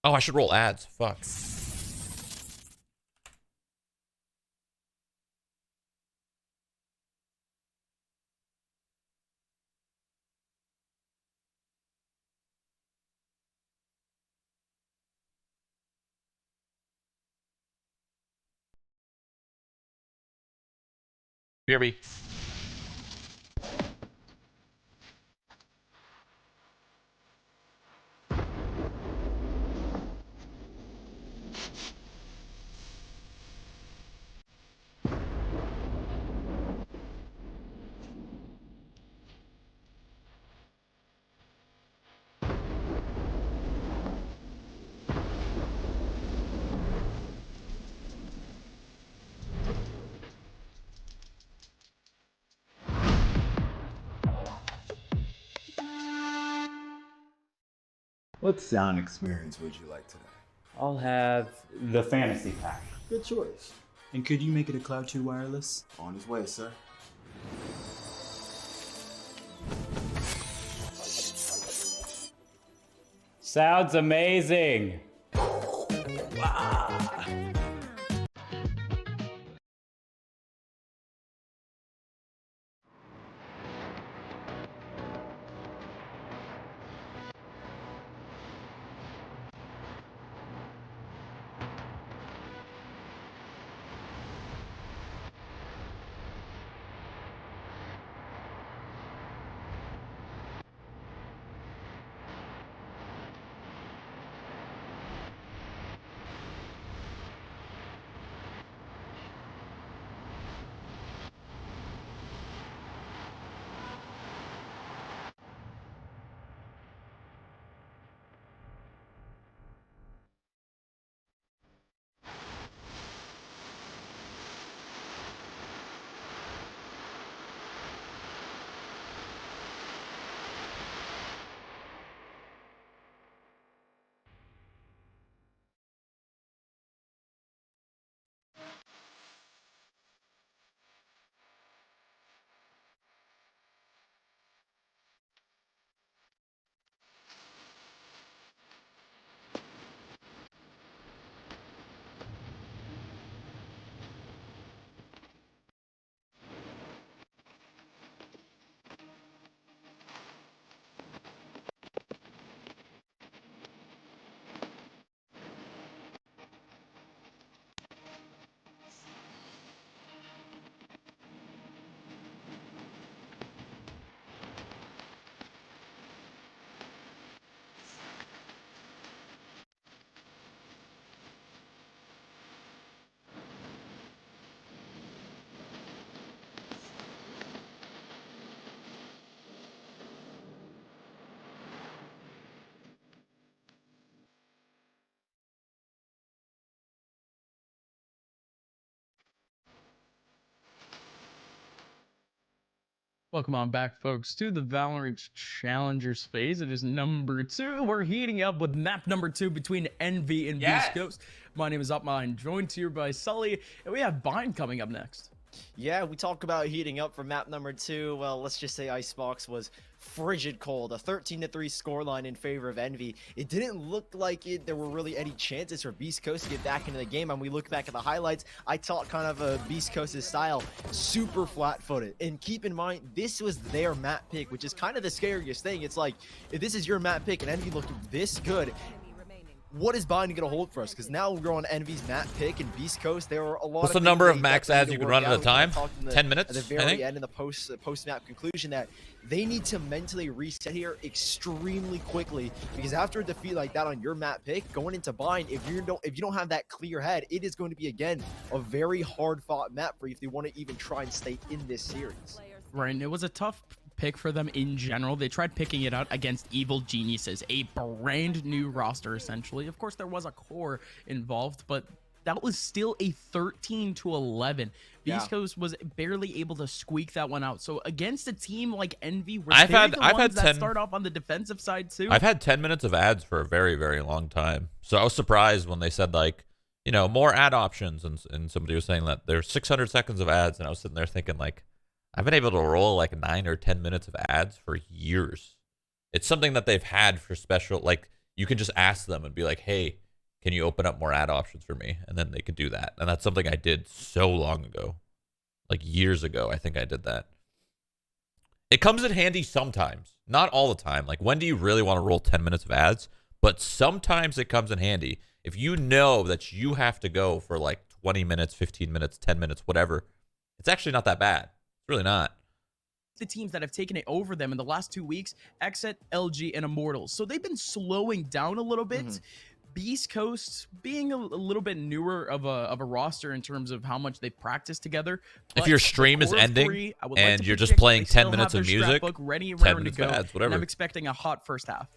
Oh, I should roll ads. Fuck. BRB. What sound experience would you like today? I'll have the fantasy pack. Good choice. And could you make it a Cloud 2 wireless? On his way, sir. Sounds amazing. Welcome on back, folks, to the Valorant Challengers phase. It is number 2. We're heating up with map number 2 between Envy and Beast Coast. My name is Upmine, joined here by Sully, and we have Bind coming up next. Yeah, we talk about heating up for map number 2. Well, let's just say Icebox was frigid cold. A 13-3 scoreline in favor of Envy. It didn't look like there were really any chances for Beast Coast to get back into the game. And we look back at the highlights, I taught kind of a Beast Coast's style, super flat-footed. And keep in mind, this was their map pick, which is kind of the scariest thing. It's like, if this is your map pick and Envy looked this good, what is Bind going to hold for us? Because now we're on Envy's map pick and Beast Coast. There are a lot. What's the number of max ads you can run at a time? 10 minutes. At the very end in the post map conclusion, that they need to mentally reset here extremely quickly, because after a defeat like that on your map pick, going into Bind, if you don't have that clear head, it is going to be again a very hard fought map for you if they want to even try and stay in this series. Right, and it was a tough pick for them in general. They tried picking it out against Evil Geniuses, a brand new roster essentially. Of course, there was a core involved, but that was still a 13-11. Beast Coast was barely able to squeak that one out. So against a team like Envy, where I've had 10 start off on the defensive side too. I've had 10 minutes of ads for a very, very long time. So I was surprised when they said, like, you know, more ad options, and somebody was saying that there's 600 seconds of ads, and I was sitting there thinking, like, I've been able to roll like 9 or 10 minutes of ads for years. It's something that they've had for special, like, you can just ask them and be like, hey, can you open up more ad options for me? And then they could do that. And that's something I did so long ago. Like years ago, I think I did that. It comes in handy sometimes. Not all the time. Like, when do you really want to roll 10 minutes of ads? But sometimes it comes in handy. If you know that you have to go for like 20 minutes, 15 minutes, 10 minutes, whatever, it's actually not that bad. Really not. The teams that have taken it over them in the last 2 weeks, Exit, LG, and Immortals. So they've been slowing down a little bit. Beast Coast being a little bit newer of a roster in terms of how much they've practiced together. If your stream is ending and you're just playing 10 minutes of music, 10 minutes of ads, whatever. And I'm expecting a hot first half.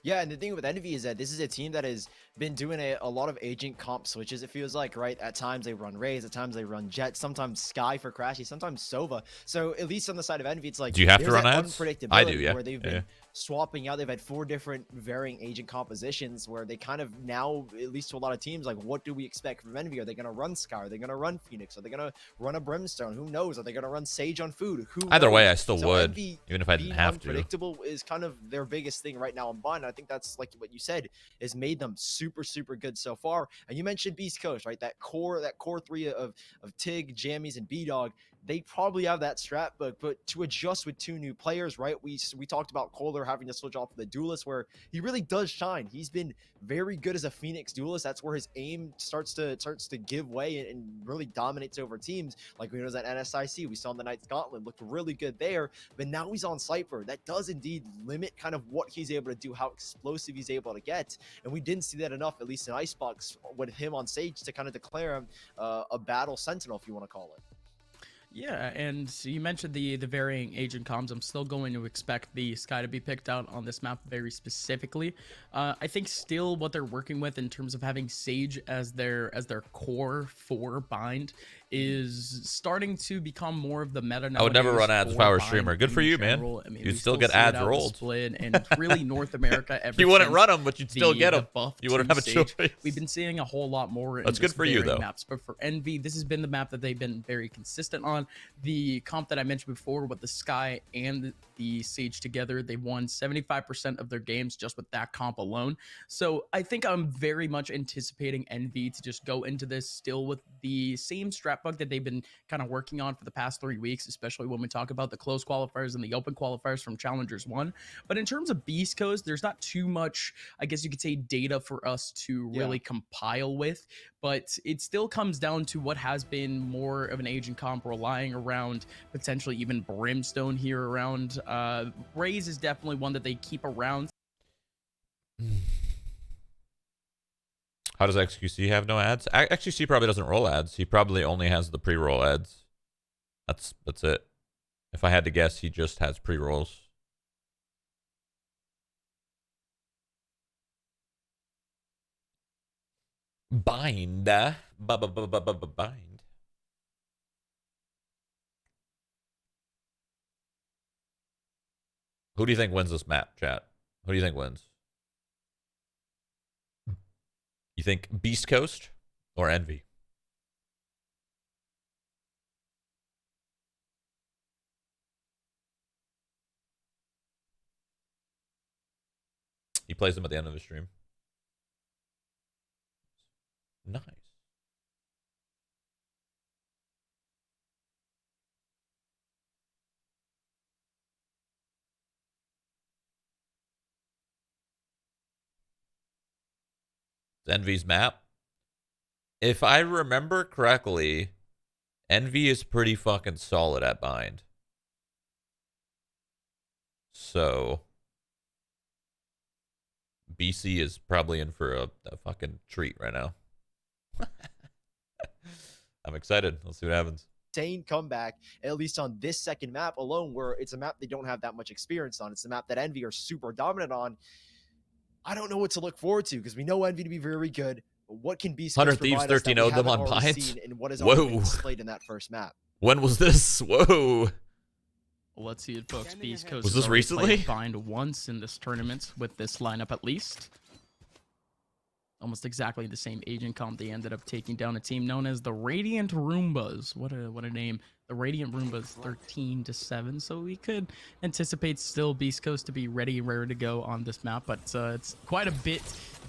Yeah, and the thing with Envy is that this is a team that has been doing a lot of agent comp switches, it feels like, right? At times they run Raze, at times they run Jet, sometimes Sky for Crashy, sometimes Sova. So at least on the side of Envy, it's like, do you have to run ads? I do, yeah. Where they've been swapping out. They've had 4 different varying agent compositions where they kind of now, at least to a lot of teams, like, what do we expect from Envy? Are they going to run Sky? Are they going to run Phoenix? Are they going to run a Brimstone? Who knows? Are they going to run Sage on Food? Who Either knows? way, I still would, Envy, even if I didn't have to. Unpredictable is kind of their biggest thing right now in Bind. I think that's, like what you said, has made them super, super good so far. And you mentioned Beast Coast, right? That core 3 of Tig, Jammies, and B-Dog. They probably have that strat, but to adjust with 2 new players, right? We talked about Kohler having to switch off the duelist, where he really does shine. He's been very good as a Phoenix duelist. That's where his aim starts to give way and really dominates over teams. Like we know at NSIC, we saw in the Night Scotland, looked really good there, but now he's on Cypher. That does indeed limit kind of what he's able to do, how explosive he's able to get, and we didn't see that enough, at least in Icebox, with him on Sage to kind of declare him a battle sentinel, if you want to call it. Yeah, and you mentioned the varying agent comms. I'm still going to expect the Sky to be picked out on this map very specifically. I think still what they're working with in terms of having Sage as their core for Bind is starting to become more of the meta. I would never run ads if I were a streamer. Good for you, man. I mean, you'd still get ads rolled. Split, and really North America. You wouldn't run them, but you'd still get them. You wouldn't have a choice. We've been seeing a whole lot more. That's good for you, though. Maps, but for Envy, this has been the map that they've been very consistent on. The comp that I mentioned before with the Sky and the Sage together, they won 75% of their games just with that comp alone. So I think I'm very much anticipating Envy to just go into this still with the same strat bug that they've been kind of working on for the past 3 weeks, especially when we talk about the closed qualifiers and the open qualifiers from Challengers 1. But in terms of Beast Coast, there's not too much, I guess you could say, data for us to really compile with, but it still comes down to what has been more of an agent comp relying around potentially even Brimstone here around. Raze is definitely one that they keep around. How does XQC have no ads? XQC probably doesn't roll ads. He probably only has the pre-roll ads. That's it. If I had to guess, he just has pre-rolls. Bind. Bind. Who do you think wins this map, chat? Who do you think wins? You think Beast Coast or Envy? He plays them at the end of the stream. Nice. Envy's map. If I remember correctly, Envy is pretty fucking solid at bind. So BC is probably in for a fucking treat right now. I'm excited. Let's see what happens. Insane comeback, at least on this second map alone, where it's a map they don't have that much experience on. It's a map that Envy are super dominant on. I don't know what to look forward to because we know Envy to be very good. But what can be 100 Thieves 13-0'd them on bind? And what is Whoa. displayed in that first map? When was this? Whoa. Let's see it, folks. Beast Coast was has this already recently? played bind once in this tournament with this lineup at least. Almost exactly the same agent comp. They ended up taking down a team known as the Radiant Roombas. What a name. The Radiant Roombas 13-7. So we could anticipate still Beast Coast to be ready and ready to go on this map. But it's quite a bit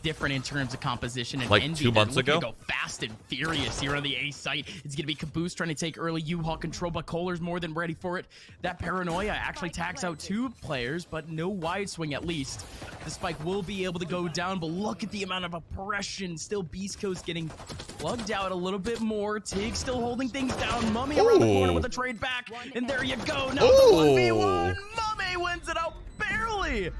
different in terms of composition. And like Envy, 2 months looking ago? to go fast and furious here on the A site. It's going to be Caboose trying to take early U-Haul control, but Kohler's more than ready for it. That Paranoia actually tags out 2 players, but no wide swing at least. The spike will be able to go down, but look at the amount of oppression. Still Beast Coast getting plugged out a little bit more. Tig still holding things down. Mummy around the corner with a trade back. And there you go. Now the 1v1. Mummy wins it out barely.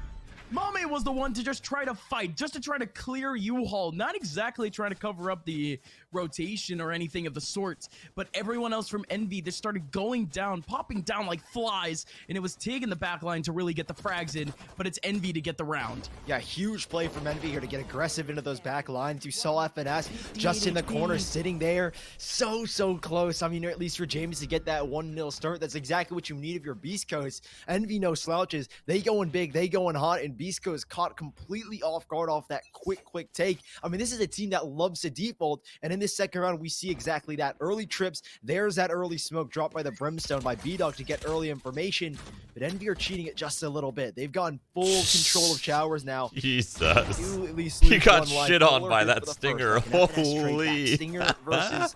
Mummy was the one to just try to fight, just to try to clear U-Haul. Not exactly trying to cover up the rotation or anything of the sort, but everyone else from Envy just started going down, popping down like flies, and it was Tig in the back line to really get the frags in, but it's Envy to get the round. Yeah, huge play from Envy here to get aggressive into those back lines. You saw FNS just in the corner sitting there, so close. I mean, at least for James to get that 1-0 start, that's exactly what you need of your Beast Coast. Envy no slouches. They going big, they going hot, and Beast Coast caught completely off guard off that quick take. I mean, this is a team that loves to default, and in this second round, we see exactly that. Early trips, there's that early smoke dropped by the Brimstone by B-Dog to get early information, but Envy are cheating it just a little bit. They've gotten full control of Showers now. Jesus. He got shit on by that Stinger. Holy. Stinger versus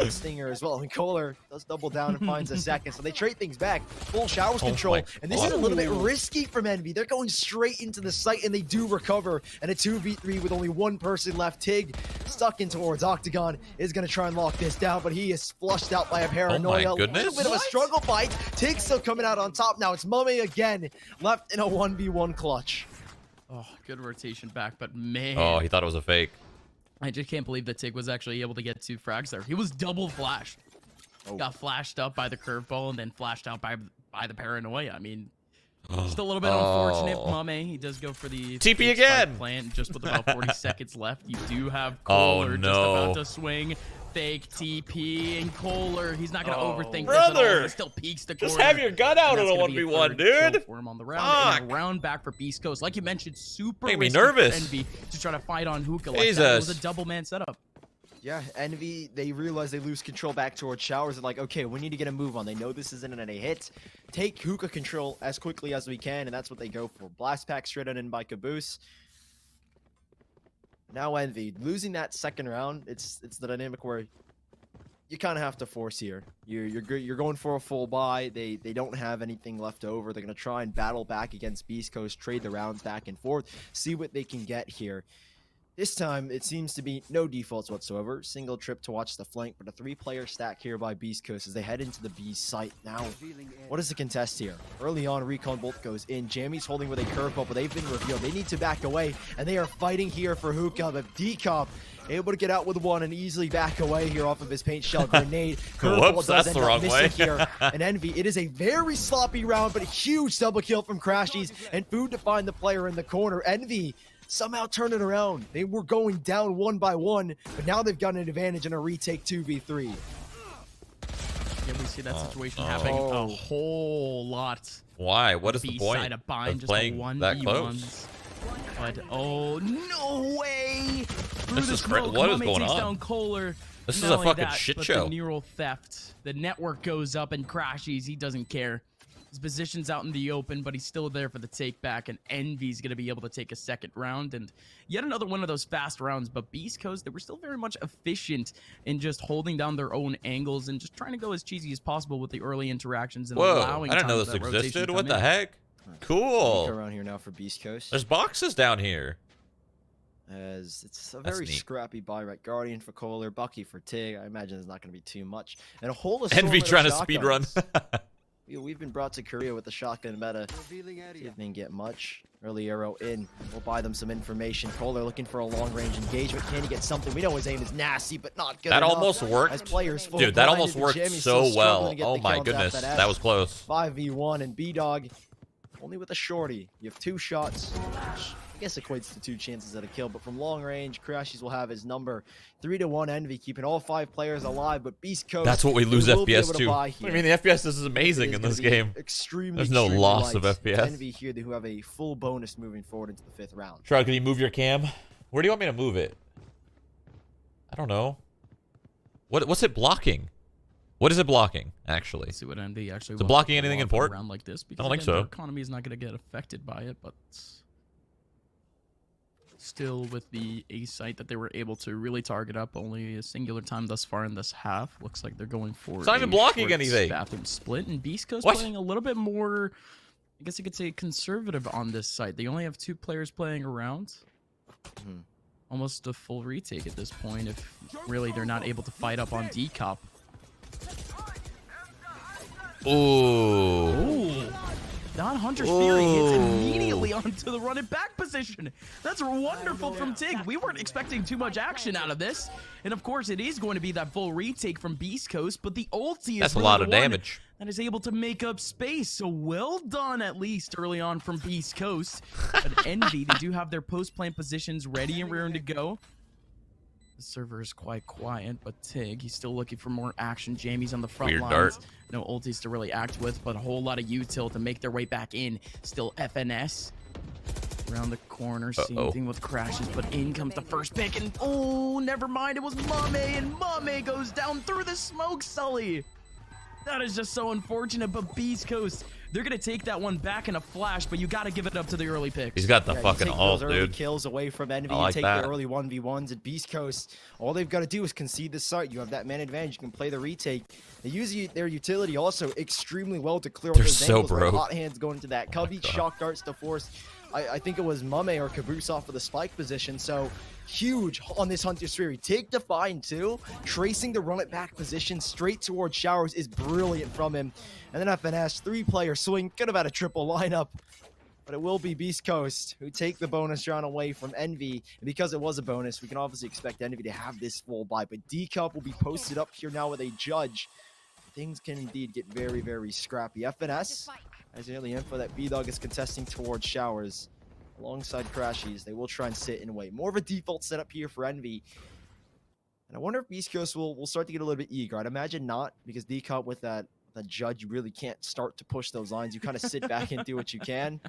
Stinger as well. And Kohler does double down and finds a second. So they trade things back. Full Showers control. And this is a little bit risky from Envy. They're going straight into the site and they do recover. And a 2v3 with only one person left. Tig stuck in towards Octagon is going to try and lock this down, but he is flushed out by a Paranoia. Oh my goodness. A little bit of a struggle fight. Tig still coming out on top now. It's Mummy again, left in a 1v1 clutch. Oh, good rotation back, but man. Oh, he thought it was a fake. I just can't believe that Tig was actually able to get 2 frags there. He was double flashed. Got flashed up by the curveball and then flashed out by the Paranoia. I mean, just a little bit unfortunate. Mame, he does go for the TP again. Plant just with about 40 seconds left. You do have Kohler just about to swing. Fake TP and Kohler. He's not going to overthink this at all. He still peeks the corner. Just have your gun out in a 1v1, dude. For him on the round. And a round back for Beast Coast. Like you mentioned, super Make me risky nervous. for Envy to try to fight on Hookah. Like Jesus. that. It was a double man setup. Yeah, Envy, they realize they lose control back towards Showers. They're like, okay, we need to get a move on. They know this isn't an NA hit. Take Hookah control as quickly as we can, and that's what they go for. Blast pack straight on in by Caboose. Now Envy, losing that second round, it's the dynamic where you kind of have to force here. You're going for a full buy. They don't have anything left over. They're going to try and battle back against Beast Coast, trade the rounds back and forth, see what they can get here. This time, it seems to be no defaults whatsoever. Single trip to watch the flank, but a 3-player stack here by Beast Coast as they head into the B site. Now, what is the contest here? Early on, Recon Bolt goes in. Jammy's holding with a curveball, but they've been revealed. They need to back away, and they are fighting here for Hookah, but D-Cop able to get out with one and easily back away here off of his paint shell grenade. Whoops, that's the wrong way. Here. And Envy, it is a very sloppy round, but a huge double kill from Crashies, and food to find the player in the corner. Envy somehow turn it around. They were going down 1 by 1, but now they've got an advantage in a retake 2v3. and we see that situation happening a whole lot. Why? What is the point B-side of bind, of just playing that 1v1s. close? But oh no way! Through This the is smoke, what is Mame going takes on? down Kohler. This is Not a only fucking that, shit but show. The neural theft. The network goes up and crashes. He doesn't care. His position's out in the open, but he's still there for the take back, and Envy's going to be able to take a second round, and yet another one of those fast rounds. But Beast Coast, they were still very much efficient in just holding down their own angles and just trying to go as cheesy as possible with the early interactions and Whoa, allowing I didn't know time this for that rotation existed. to What come the in. heck? Cool. Around here now for Beast Coast. There's boxes down here. As it's a That's very neat. scrappy buy, right? Guardian for Kohler, Bucky for Tig. I imagine there's not going to be too much. And a whole Envy assortment trying of to speed run. shotguns. We've been brought to Korea with the shotgun meta. See if they can get much. Early arrow in. We'll buy them some information. Kohler looking for a long-range engagement. Can he get something? We know his aim is nasty, but not good That enough. almost worked. As players Dude, that almost worked so well. Oh my goodness, that was close. 5v1 and B-Dog only with a shorty. You have 2 shots, which I guess equates to 2 chances at a kill, but from long range, Crashies will have his number. 3-1 Envy, keeping all 5 players alive, but Beast Coast. That's what we lose will be able FPS to to. buy I here. mean, the FPS is amazing It is in gonna this be game. Extremely, There's no extremely loss of light. FPS. Envy here, who have a full bonus moving forward into the 5th round. Shroud, can you move your cam? Where do you want me to move it? I don't know. What's it blocking? What is it blocking, actually? Let's see what Envy actually. Is it blocking anything in port? Around like this, I don't think again, their so. economy is not going to get affected by it, but still with the A site that they were able to really target up only a singular time thus far in this half. Looks like they're going for It's not even a blocking short anything. bathroom split, and Beast Coast What? playing a little bit more, I guess you could say, conservative on this site. They only have 2 players playing around. Almost a full retake at this point if really they're not able to fight up on D-Cop. Ooh. That Hunter's Fury hits immediately onto the run it back position. That's wonderful from Tig. We weren't expecting too much action out of this. And of course, it is going to be that full retake from Beast Coast, but the ulti is That's a really lot the of one damage. that is able to make up space. So well done, at least early on from Beast Coast. But Envy, they do have their post-plant positions ready and rearing to go. The server is quite quiet, but Tig, he's still looking for more action. Jamie's on the front Weird lines. dart. No ultis to really act with, but a whole lot of util to make their way back in. Still FNS. Around the corner, same thing with crashes, but in comes the first pick, and oh, never mind, it was Mame, and Mame goes down through the smoke, Sully. That is just so unfortunate, but Beast Coast, they're going to take that one back in a flash, but you got to give it up to the early picks. He's got the You fucking take ult, those early dude. kills away from Envy. I You like take that. the early 1v1s at Beast Coast. All they've got to do is concede the site. You have that man advantage. You can play the retake. They use their utility also extremely well to clear all They're those so angles. Right? broke. Hot hands going into that cubby. Shock darts to force. I think it was Mame or Caboose off of the spike position. So huge on this Hunter's Fury. Take Define too. Tracing the run it back position straight towards Showers is brilliant from him. And then FNS, 3-player swing. Could have had a triple lineup. But it will be Beast Coast who take the bonus round away from Envy. And because it was a bonus, we can obviously expect Envy to have this full buy. But D-Cup will be posted up here now with a judge. Things can indeed get very, very scrappy. FNS has the early info that B-Dog is contesting towards Showers. Alongside Crashies, they will try and sit and wait. More of a default setup here for Envy. And I wonder if Beast Coast will start to get a little bit eager. I'd imagine not, because D-Cup with that judge, you really can't start to push those lines. You kind of sit back and do what you can.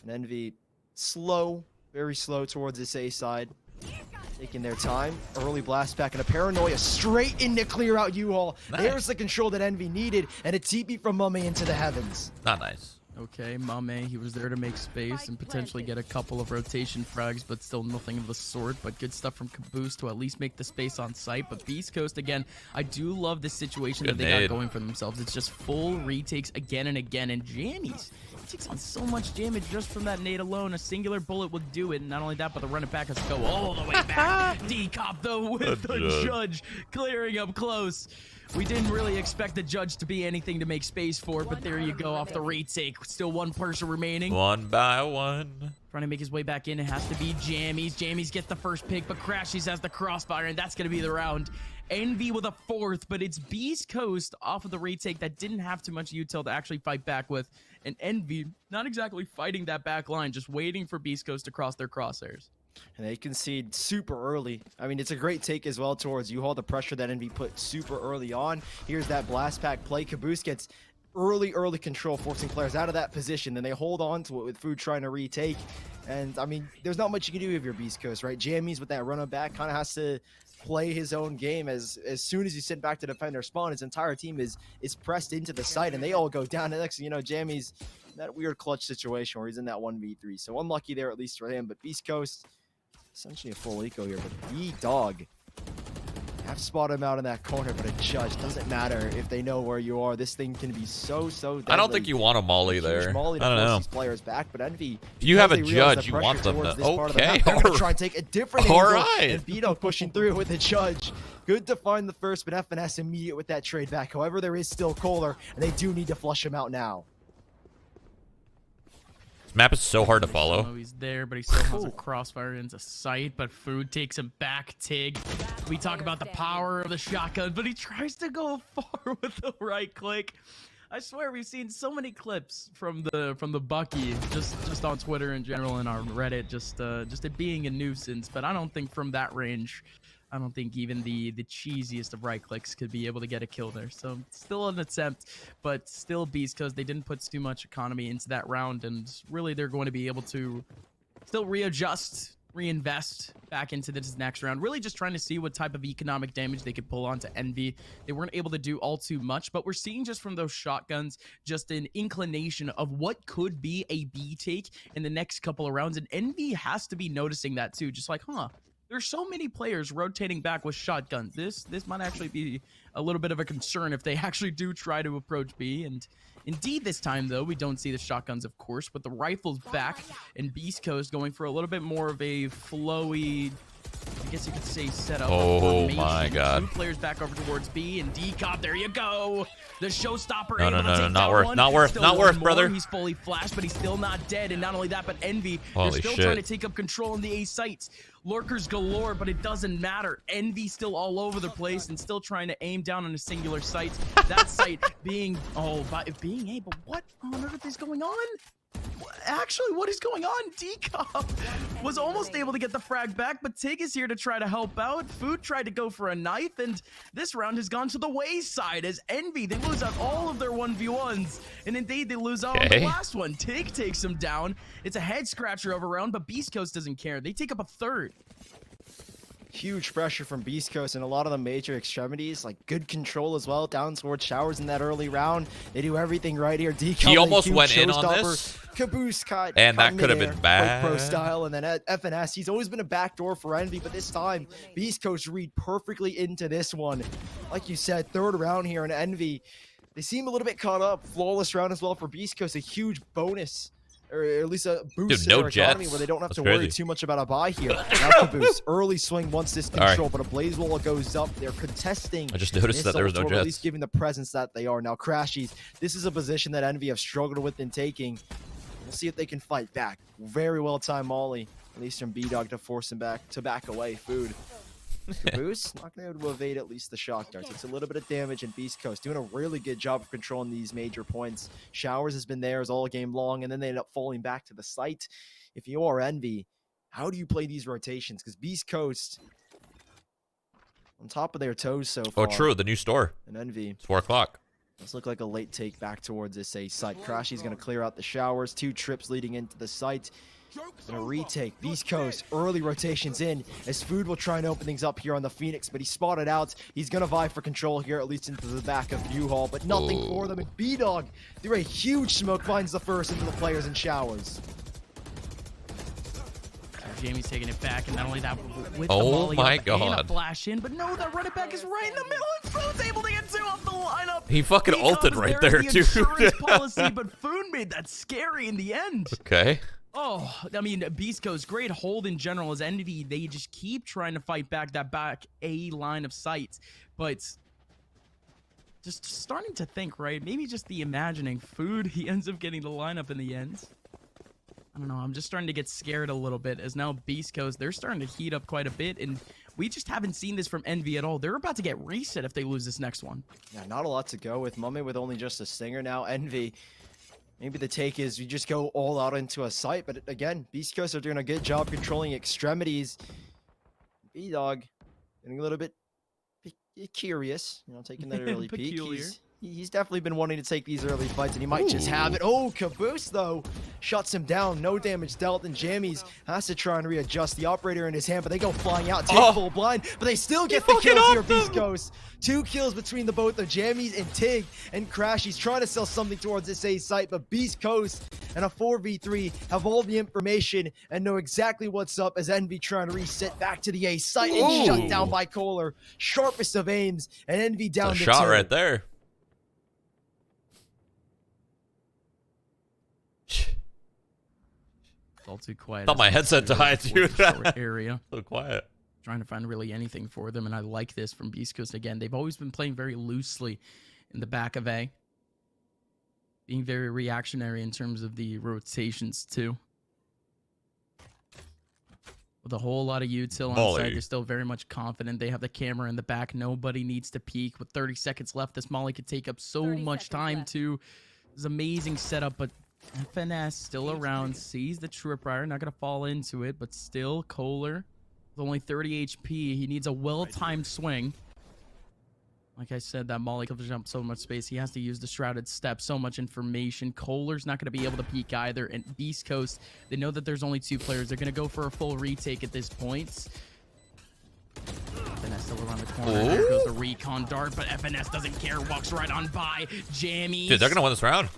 And Envy, slow, very slow towards this A side. Taking their time. Early blast back and a paranoia straight into clear out U-Haul. Nice. There's the control that Envy needed, and a TP from Mummy into the heavens. Not nice. Okay, Mame, he was there to make space and potentially get a couple of rotation frags, but still nothing of the sort. But good stuff from Caboose to at least make the space on site. But Beast Coast, again, I do love this situation Good that they got nade. going for themselves. It's just full retakes again and again. And Jammies, he takes on so much damage just from that nade alone. A singular bullet would do it. And not only that, but the run it back has to go all the way back. D-Cop, though, with the judge clearing up close. We didn't really expect the judge to be anything to make space for, but there you go off the retake. Still one person remaining. One by one. Trying to make his way back in. It has to be Jammies. Jammies gets the first pick, but Crashies has the crossfire, and that's going to be the round. Envy with a 4th, but it's Beast Coast off of the retake that didn't have too much util to actually fight back with. And Envy not exactly fighting that back line, just waiting for Beast Coast to cross their crosshairs. And they concede super early. I mean, it's a great take as well towards U-Haul, the pressure that Envy put super early on. Here's that blast pack play. Caboose gets early control, forcing players out of that position. Then they hold on to it with Food trying to retake. And, I mean, there's not much you can do if you're Beast Coast, right? Jammies with that run back kind of has to play his own game. As soon as you sit back to defend their spawn, his entire team is pressed into the site, and they all go down. And next thing you know, Jammies, that weird clutch situation where he's in that 1v3. So unlucky there, at least for him. But Beast Coast, essentially a full eco here. But B-Dog, have spotted him out in that corner, but a judge doesn't matter if they know where you are. This thing can be so deadly. I don't think you want a molly there. Molly to I don't force know. these players back, but Envy, If you have a because they realize judge, the you pressure want them towards to. this part of the Okay, map, they're gonna try and take a different all angle. right. And B-Dog pushing through with the judge. Good to find the first, but FNS immediate with that trade back. However, there is still Kohler, and they do need to flush him out now. This map is so hard to follow. Oh, he's there, but he still has a crossfire into sight. But Food takes him back. Tig. We talk about the power of the shotgun, but he tries to go far with the right click. I swear we've seen so many clips from the Bucky just on Twitter in general and on Reddit, just it being a nuisance. But I don't think from that range, I don't think even the cheesiest of right clicks could be able to get a kill there. So still an attempt, but still beast because they didn't put too much economy into that round, and really they're going to be able to still readjust, reinvest back into this next round. Really just trying to see what type of economic damage they could pull onto Envy. They weren't able to do all too much, but we're seeing just from those shotguns just an inclination of what could be a B take in the next couple of rounds, and Envy has to be noticing that too. Just like, there's so many players rotating back with shotguns. This might actually be a little bit of a concern if they actually do try to approach B. And indeed this time, though, we don't see the shotguns, of course, but the rifles back, and Beast Coast going for a little bit more of a flowy, I guess you could say, setup. Oh my god. 2 players back over towards B, and D-Cop, there you go. The showstopper. No, not worth, brother. He's fully flashed, but he's still not dead. And not only that, but Envy, Holy they're still shit. trying to take up control in the A sites. Lurkers galore, but it doesn't matter. Envy still all over the place and still trying to aim down on a singular site. That site being, being able, what on earth is going on? Actually, what is going on? D-Cop was almost able to get the frag back, but Tig is here to try to help out. Food tried to go for a knife, and this round has gone to the wayside as Envy, they lose out all of their 1v1s, and indeed they lose out on the last one. Tig takes him down. It's a head scratcher of a round, but Beast Coast doesn't care. They take up a third. Huge pressure from Beast Coast and a lot of the major extremities, like good control as well, down towards Showers in that early round. They do everything right here. He almost went in on this. Caboose cut, and that could have been bad. Pro style, and then at FNS, he's always been a backdoor for Envy, but this time, Beast Coast read perfectly into this one. Like you said, third round here, and Envy, they seem a little bit caught up. Flawless round as well for Beast Coast, a huge bonus. Or at least a boost in their economy where they don't have to worry too much about a buy here. Now Caboose, early swing once this control, but a blaze wall goes up. They're contesting. I just noticed that there was no jets. At least giving the presence that they are now. Crashies, this is a position that Envy have struggled with in taking. We'll see if they can fight back. Very well timed Molly, at least from B-Dog to force him back away. Food. Caboose not gonna be able to evade at least the shock dart. Takes a little bit of damage, and Beast Coast doing a really good job of controlling these major points. Showers has been theirs all game long, and then they end up falling back to the site. If you are Envy, how do you play these rotations? Because Beast Coast on top of their toes so far. Oh, true. The new store. And Envy. It's 4 o'clock. This look like a late take back towards this A site. Crashy's going to clear out the Showers. 2 trips leading into the site. And a retake. Beast Coast, early rotations in, as Food will try and open things up here on the Phoenix, but he's spotted out. He's going to vie for control here, at least into the back of U-Haul, but nothing for them. And B-Dog, through a huge smoke, finds the first into the players in Showers. Jamie's taking it back, and not only that, with the oh volley my up god, and a flash in, but no, that running back is right in the middle, and Food's able to get 2 off the lineup. He fucking ulted right there, too. Policy, but Food made that scary in the end. Okay. Oh, I mean, Beast Coast, great hold in general as Envy. They just keep trying to fight back that back A line of sight, but just starting to think, right? Maybe just the imagining. Food, he ends up getting the lineup in the end. I don't know. I'm just starting to get scared a little bit as now Beast Coast, they're starting to heat up quite a bit, and we just haven't seen this from Envy at all. They're about to get reset if they lose this next one. Yeah, not a lot to go with. Mummy with only just a stinger now. Envy, Maybe the take is you just go all out into a site, but again, Beast Coast are doing a good job controlling extremities. B-Dog getting a little bit curious, you know, taking that early peek. He's definitely been wanting to take these early fights, and he might just have it. Oh, Caboose, though, shuts him down. No damage dealt, and Jammies has to try and readjust the operator in his hand, but they go flying out, take full blind, but they still get the kills here, Beast Coast. 2 kills between the both of Jammies and Tig, and Crash. He's trying to sell something towards this A site, but Beast Coast and a 4v3 have all the information and know exactly what's up as Envy trying to reset back to the A site and shut down by Kohler. Sharpest of aims, and Envy down to 2. Shot right there. It's all too quiet. Thought my headset died, dude. Area. So quiet. Trying to find really anything for them, and I like this from Beast Coast. Again, they've always been playing very loosely in the back of A. Being very reactionary in terms of the rotations, too. With a whole lot of util on site, they're still very much confident. They have the camera in the back. Nobody needs to peek. With 30 seconds left, this Molly could take up so much time, too. It's an amazing setup, but FNS still around, sees the tripwire, not going to fall into it, but still Kohler with only 30 HP. He needs a well-timed swing. Like I said, that Molly covers up so much space. He has to use the shrouded step, so much information. Kohler's not going to be able to peek either, and Beast Coast, they know that there's only 2 players. They're going to go for a full retake at this point. FNS still around the corner. There goes the recon dart, but FNS doesn't care, walks right on by. Jammies. Dude, they're going to win this round.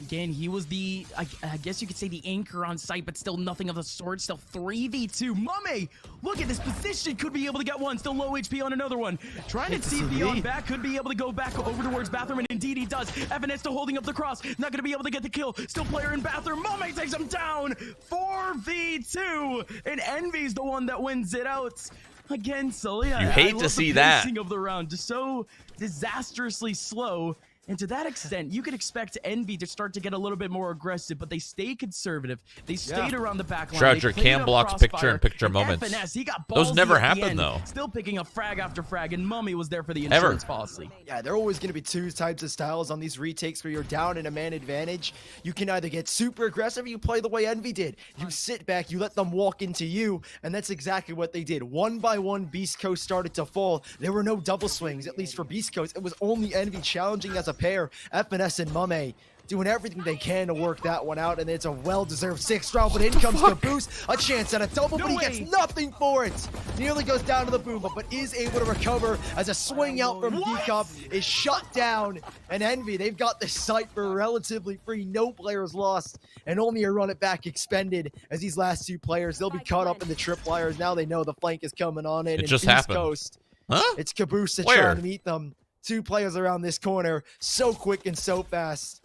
Again, he was the, I guess you could say the anchor on site, but still nothing of the sort. Still 3v2. Mummy, look at this position. Could be able to get one. Still low HP on another one. Trying to see beyond back. Could be able to go back over towards bathroom, and indeed he does. FNS still holding up the cross. Not going to be able to get the kill. Still player in bathroom. Mummy takes him down. 4v2. And Envy's the one that wins it out. Again, Sully, you hate to see that. Of the round, just so disastrously slow. And to that extent, you could expect Envy to start to get a little bit more aggressive, but they stay conservative. They stayed around the back line. Shroud, your cam blocks picture-in-picture moments. FNS, he got those never happen, end, though. Still picking up frag after frag, and Mummy was there for the insurance policy. Yeah, there are always going to be 2 types of styles on these retakes where you're down in a man advantage. You can either get super aggressive, or you play the way Envy did. You sit back, you let them walk into you, and that's exactly what they did. One by one, Beast Coast started to fall. There were no double swings, at least for Beast Coast. It was only Envy challenging as a pair. FNS and Mummy doing everything they can to work that one out, and it's a well-deserved 6th round, but in comes Caboose, a chance at a double, but he gets nothing for it. Nearly goes down to the boom, but is able to recover as a swing out from D-Cup is shut down, and Envy, they've got the site for relatively free, no players lost, and only a run it back expended as these last 2 players, they'll be caught up in the tripwires. Now they know the flank is coming on in, it just Beast happened. Coast, huh? It's Caboose to try to meet them. 2 players around this corner, so quick and so fast.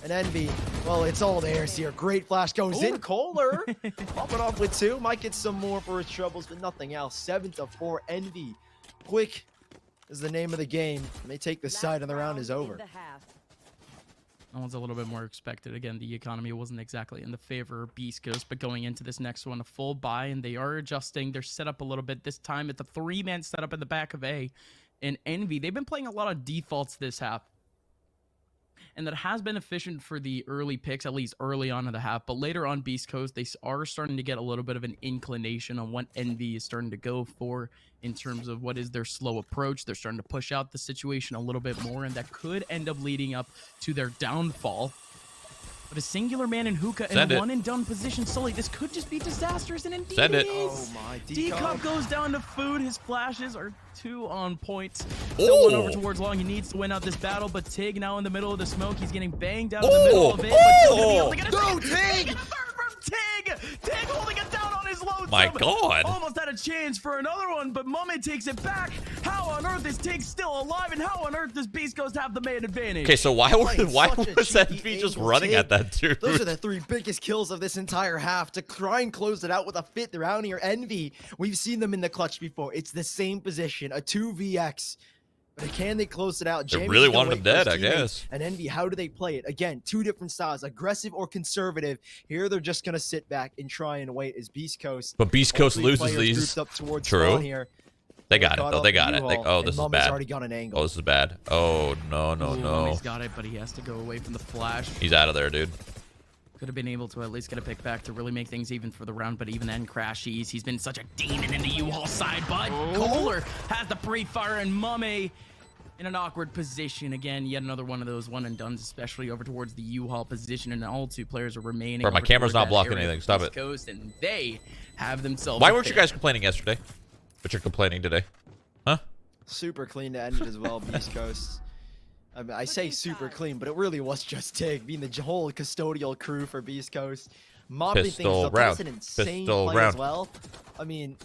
And Envy, well, it's all theirs here. Great flash goes in. Kohler popping off with 2. Might get some more for his troubles, but nothing else. 7-4. Envy. Quick is the name of the game. And they take the side, and the round is over. That one's a little bit more expected. Again, the economy wasn't exactly in the favor of Beast Coast, but going into this next one, a full buy, and they are adjusting their setup a little bit. This time, it's a 3-man setup in the back of A. And Envy, they've been playing a lot of defaults this half. And that has been efficient for the early picks, at least early on in the half. But later on, Beast Coast, they are starting to get a little bit of an inclination on what Envy is starting to go for in terms of what is their slow approach. They're starting to push out the situation a little bit more, and that could end up leading up to their downfall. But a singular man in hookah in a one-and-done position, Sully, this could just be disastrous, and indeed it is. Oh my, D-Cup goes down to food. His flashes are 2 on point. Still one over towards long. He needs to win out this battle, but Tig now in the middle of the smoke. He's getting banged out in the middle of it. But Tig! Tig! Tig holding it down on his low. My God. Almost had a chance for another one, but Mummy takes it back. How on earth is Tig still alive, and how on earth does Beast Coast have the man advantage? Okay, so why was Envy just running at that dude? Those are the 3 biggest kills of this entire half to try and close it out with a 5th round here. Envy, we've seen them in the clutch before. It's the same position, a 2vx. But can they close it out? They really wanted him dead, I guess. And Envy, how do they play it? Again, 2 different styles, aggressive or conservative. Here, they're just going to sit back and try and wait as Beast Coast. But Beast Coast loses these. Up towards True. Here. They got it, though. They got it. Oh, this is bad. Already got an angle. Oh, this is bad. Oh, no, no, no. He's got it, but he has to go away from the flash. He's out of there, dude. Could have been able to at least get a pick back to really make things even for the round, but even then, Crashies, he's been such a demon in the U-Haul side, but Kohler has the pre-fire, and Mame in an awkward position. Again, yet another one of those one-and-dones, especially over towards the U-Haul position, and all two players are remaining. Bro, my camera's not blocking anything. Stop it. Coast, and they have themselves. Why weren't you guys complaining yesterday? But you're complaining today. Huh? Super clean to end it as well, Beast Coast. I mean, I say super clean, but it really was just Tig being the whole custodial crew for Beast Coast. Mobbing things up. That's an insane play as well. I mean,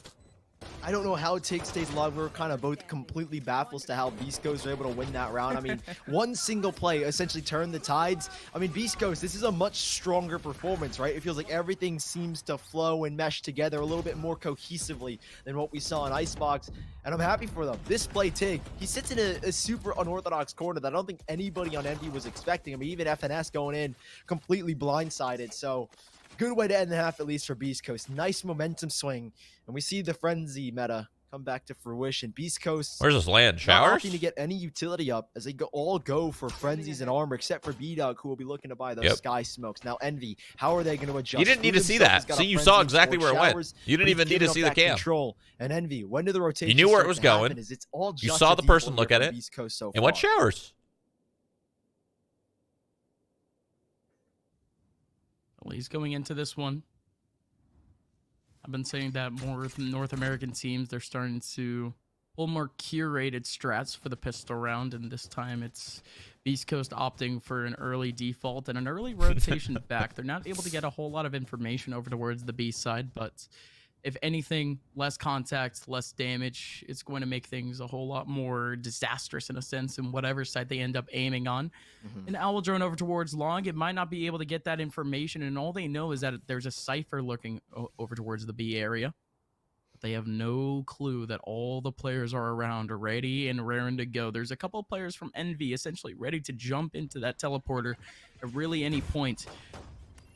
I don't know how Tig stays alive. We're kind of both completely baffled as to how Beast Coast are able to win that round. I mean, one single play essentially turned the tides. I mean, Beast Coast, this is a much stronger performance, right? It feels like everything seems to flow and mesh together a little bit more cohesively than what we saw in Icebox. And I'm happy for them. This play, Tig, he sits in a super unorthodox corner that I don't think anybody on Envy was expecting. I mean, even FNS going in completely blindsided. So good way to end the half, at least for Beast Coast. Nice momentum swing. And we see the Frenzy meta come back to fruition. Beast Coast. Where's this land? Showers? Not opting to get any utility up as they all go for Frenzies and armor, except for B-Dog, who will be looking to buy those Sky Smokes. Now, Envy, how are they going to adjust? You didn't need to see that. See, you saw exactly where it went. You didn't even need to see the cam. Control. And Envy, when do the rotations You knew where it was going. It's all just you saw the person look at it. Beast Coast so and what showers? Well, he's going into this one. I've been saying that more North American teams, they're starting to pull more curated strats for the pistol round, and this time it's Beast Coast opting for an early default and an early rotation back. They're not able to get a whole lot of information over towards the B side, but if anything, less contact, less damage, it's going to make things a whole lot more disastrous in a sense in whatever side they end up aiming on. And Owl drone over towards Long, it might not be able to get that information, and all they know is that there's a Cypher lurking over towards the B area. But they have no clue that all the players are around, ready and raring to go. There's a couple of players from Envy essentially ready to jump into that teleporter at really any point.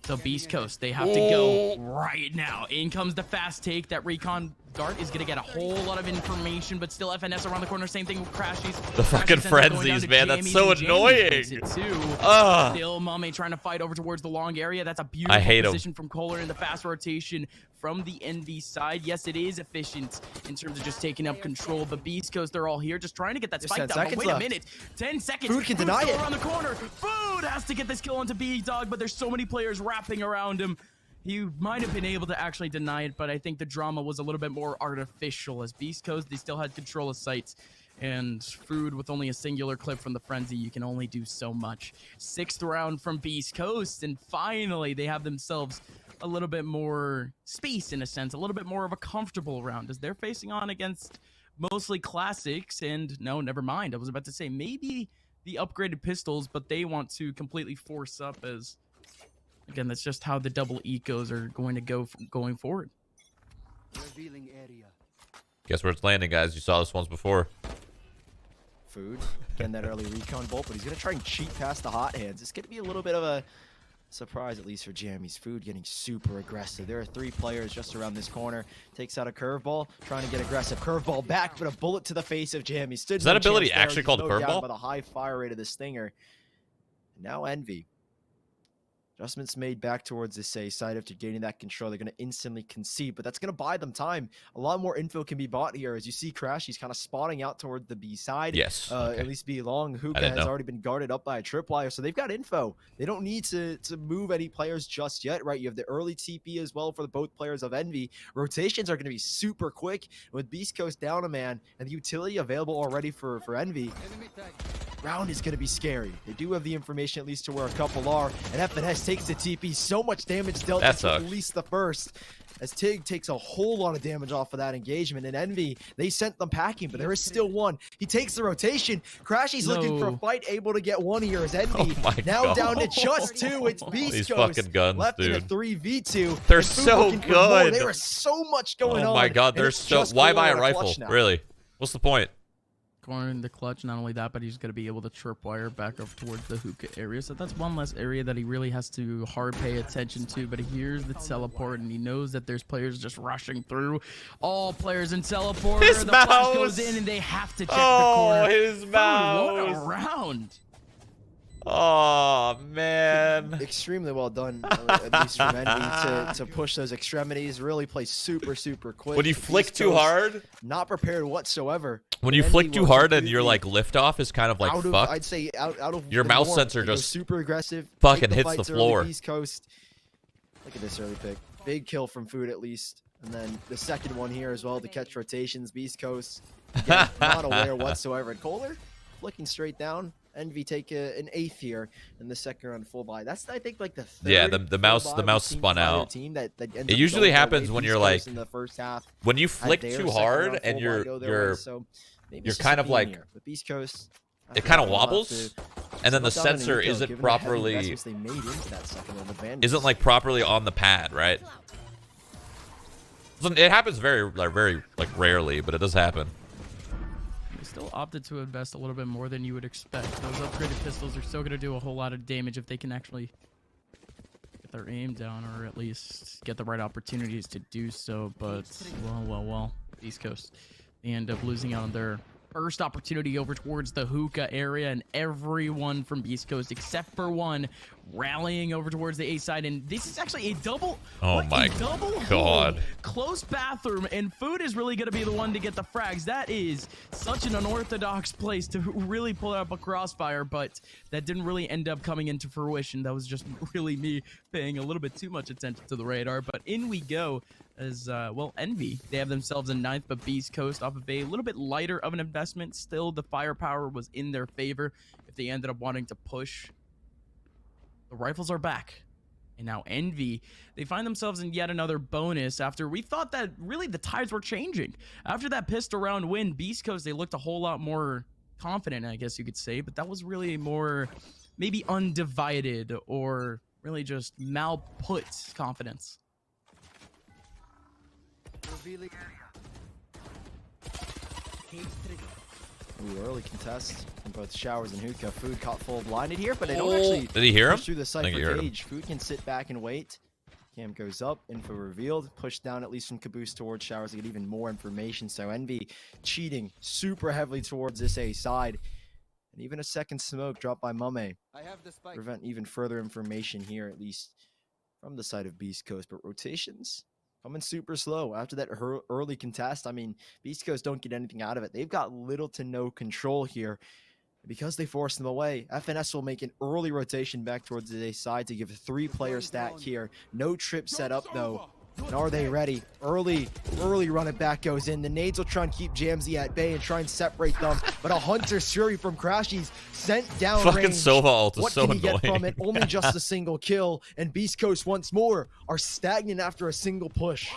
So Beast Coast, they have to go right now. In comes the fast take. That recon dart is going to get a whole lot of information, but still FNS around the corner. Same thing with Crashies. The fucking Frenzies, man. That's so annoying. Still Mame trying to fight over towards the long area. That's a beautiful position from Kohler in the fast rotation from the Envy side. Yes, it is efficient in terms of just taking up control, but Beast Coast, they're all here just trying to get that spike down. But wait a minute. 10 seconds. Food can deny it. Around the corner. Food has to get this kill onto B-Dog, but there's so many players wrapping around him. He might have been able to actually deny it, but I think the drama was a little bit more artificial. As Beast Coast, they still had control of sights. And Food, with only a singular clip from the Frenzy, you can only do so much. 6th round from Beast Coast, and finally they have themselves a little bit more space in a sense, a little bit more of a comfortable round as they're facing on against mostly classics. And no, never mind. I was about to say maybe the upgraded pistols, but they want to completely force up as, again, that's just how the double ecos are going to go going forward. Guess where it's landing, guys. You saw this once before. Food getting that early recon bolt, but he's going to try and cheat past the hot hands. It's going to be a little bit of a surprise, at least for Jammies. Food getting super aggressive. There are 3 players just around this corner. Takes out a curveball, trying to get aggressive. Curveball back, but a bullet to the face of Jammies. Is that ability actually called a curveball? By the high fire rate of the Stinger. Now Envy. Adjustments made back towards this A side after gaining that control. They're going to instantly concede, but that's going to buy them time. A lot more info can be bought here. As you see Crash, he's kind of spotting out toward the B side. Yes. At least B long. Hookah has already been guarded up by a tripwire, so they've got info. They don't need to move any players just yet, right? You have the early TP as well for the both players of Envy. Rotations are going to be super quick with Beast Coast down a man and the utility available already for Envy. Round is going to be scary. They do have the information, at least to where a couple are, and FNS takes the TP. So much damage dealt to at least the first, as Tig takes a whole lot of damage off of that engagement. And Envy, they sent them packing, but there is still one. He takes the rotation. Crashy's looking for a fight, able to get one here as Envy now down to just 2. It's Beast Coast fucking guns, left dude. in a 3v2. They're so good. There is so much going on. Oh my god, they're so. Why buy a rifle? Really? What's the point? corner in the clutch. Not only that, but he's going to be able to tripwire back up towards the hookah area. So that's one less area that he really has to hard pay attention to. But here's the teleport, and he knows that there's players just rushing through. All players in teleporter. His the mouse flash goes in, and they have to check the corner. His mouse. What a round. Oh, man. Extremely well done, at least from Envy, to push those extremities, really play super quick. When you flick too hard? Not prepared whatsoever. When you flick too hard and your like liftoff is kind of like fucked. I'd say out of your the mouse norm. sensor They go just super aggressive. fucking take the hits the fights early, floor. East Coast. Look at this early pick. Big kill from Food at least. And then the second one here as well to catch rotations. Beast Coast, again, not aware whatsoever. And Kohler flicking straight down. Envy take an 8th here in the second round full buy. That's, I think, like the third. Yeah, the mouse spun out. Team that ends it up usually going happens away. when Beast you're Coast like in the first half when you had flick their too second hard round and full buy go their way. So maybe you're it's just kind a of theme like here. But Beast Coast, it kind of we'll have wobbles, to and then the slow down and sensor kill, isn't given the heavy properly investments they made into that second round of bandits. isn't like properly on the pad, right? It happens very rarely, but it does happen. They still opted to invest a little bit more than you would expect. Those upgraded pistols are still going to do a whole lot of damage if they can actually get their aim down, or at least get the right opportunities to do so. But well, East Coast, they end up losing out on their first opportunity over towards the hookah area, and everyone from East Coast except for one rallying over towards the A side. And this is actually a double. Oh my god! Close bathroom, and Food is really going to be the one to get the frags. That is such an unorthodox place to really pull up a crossfire, but that didn't really end up coming into fruition. That was just really me paying a little bit too much attention to the radar. But in we go. As well, Envy, they have themselves a 9th, but Beast Coast off of a little bit lighter of an investment. Still, the firepower was in their favor if they ended up wanting to push. The rifles are back, and now Envy, they find themselves in yet another bonus after we thought that really the tides were changing. After that pistol round win, Beast Coast, they looked a whole lot more confident, I guess you could say, but that was really more maybe undivided or really just mal-put confidence. Ooh, early contest in both showers and hookah. Food caught full blinded here, but they don't actually Did he hear him? push through the I think he Cypher heard him. cage. Food can sit back and wait. Cam goes up, info revealed, pushed down at least from Caboose towards showers to get even more information. So Envy cheating super heavily towards this A side. And even a second smoke dropped by Mame. Prevent even further information here, at least from the side of Beast Coast. But rotations coming super slow after that early contest. I mean, Beast Coast don't get anything out of it. They've got little to no control here. Because they forced them away, FNS will make an early rotation back towards the A side to give a 3-player stack here. No trip set up, though. And are they ready? Early run it back goes in. The nades will try and keep Jamsey at bay and try and separate them. But a Hunter's Fury from Crashies sent down Fucking range. Sova ult is What so can he get from annoying. it? Only just a single kill. And Beast Coast once more are stagnant after a single push.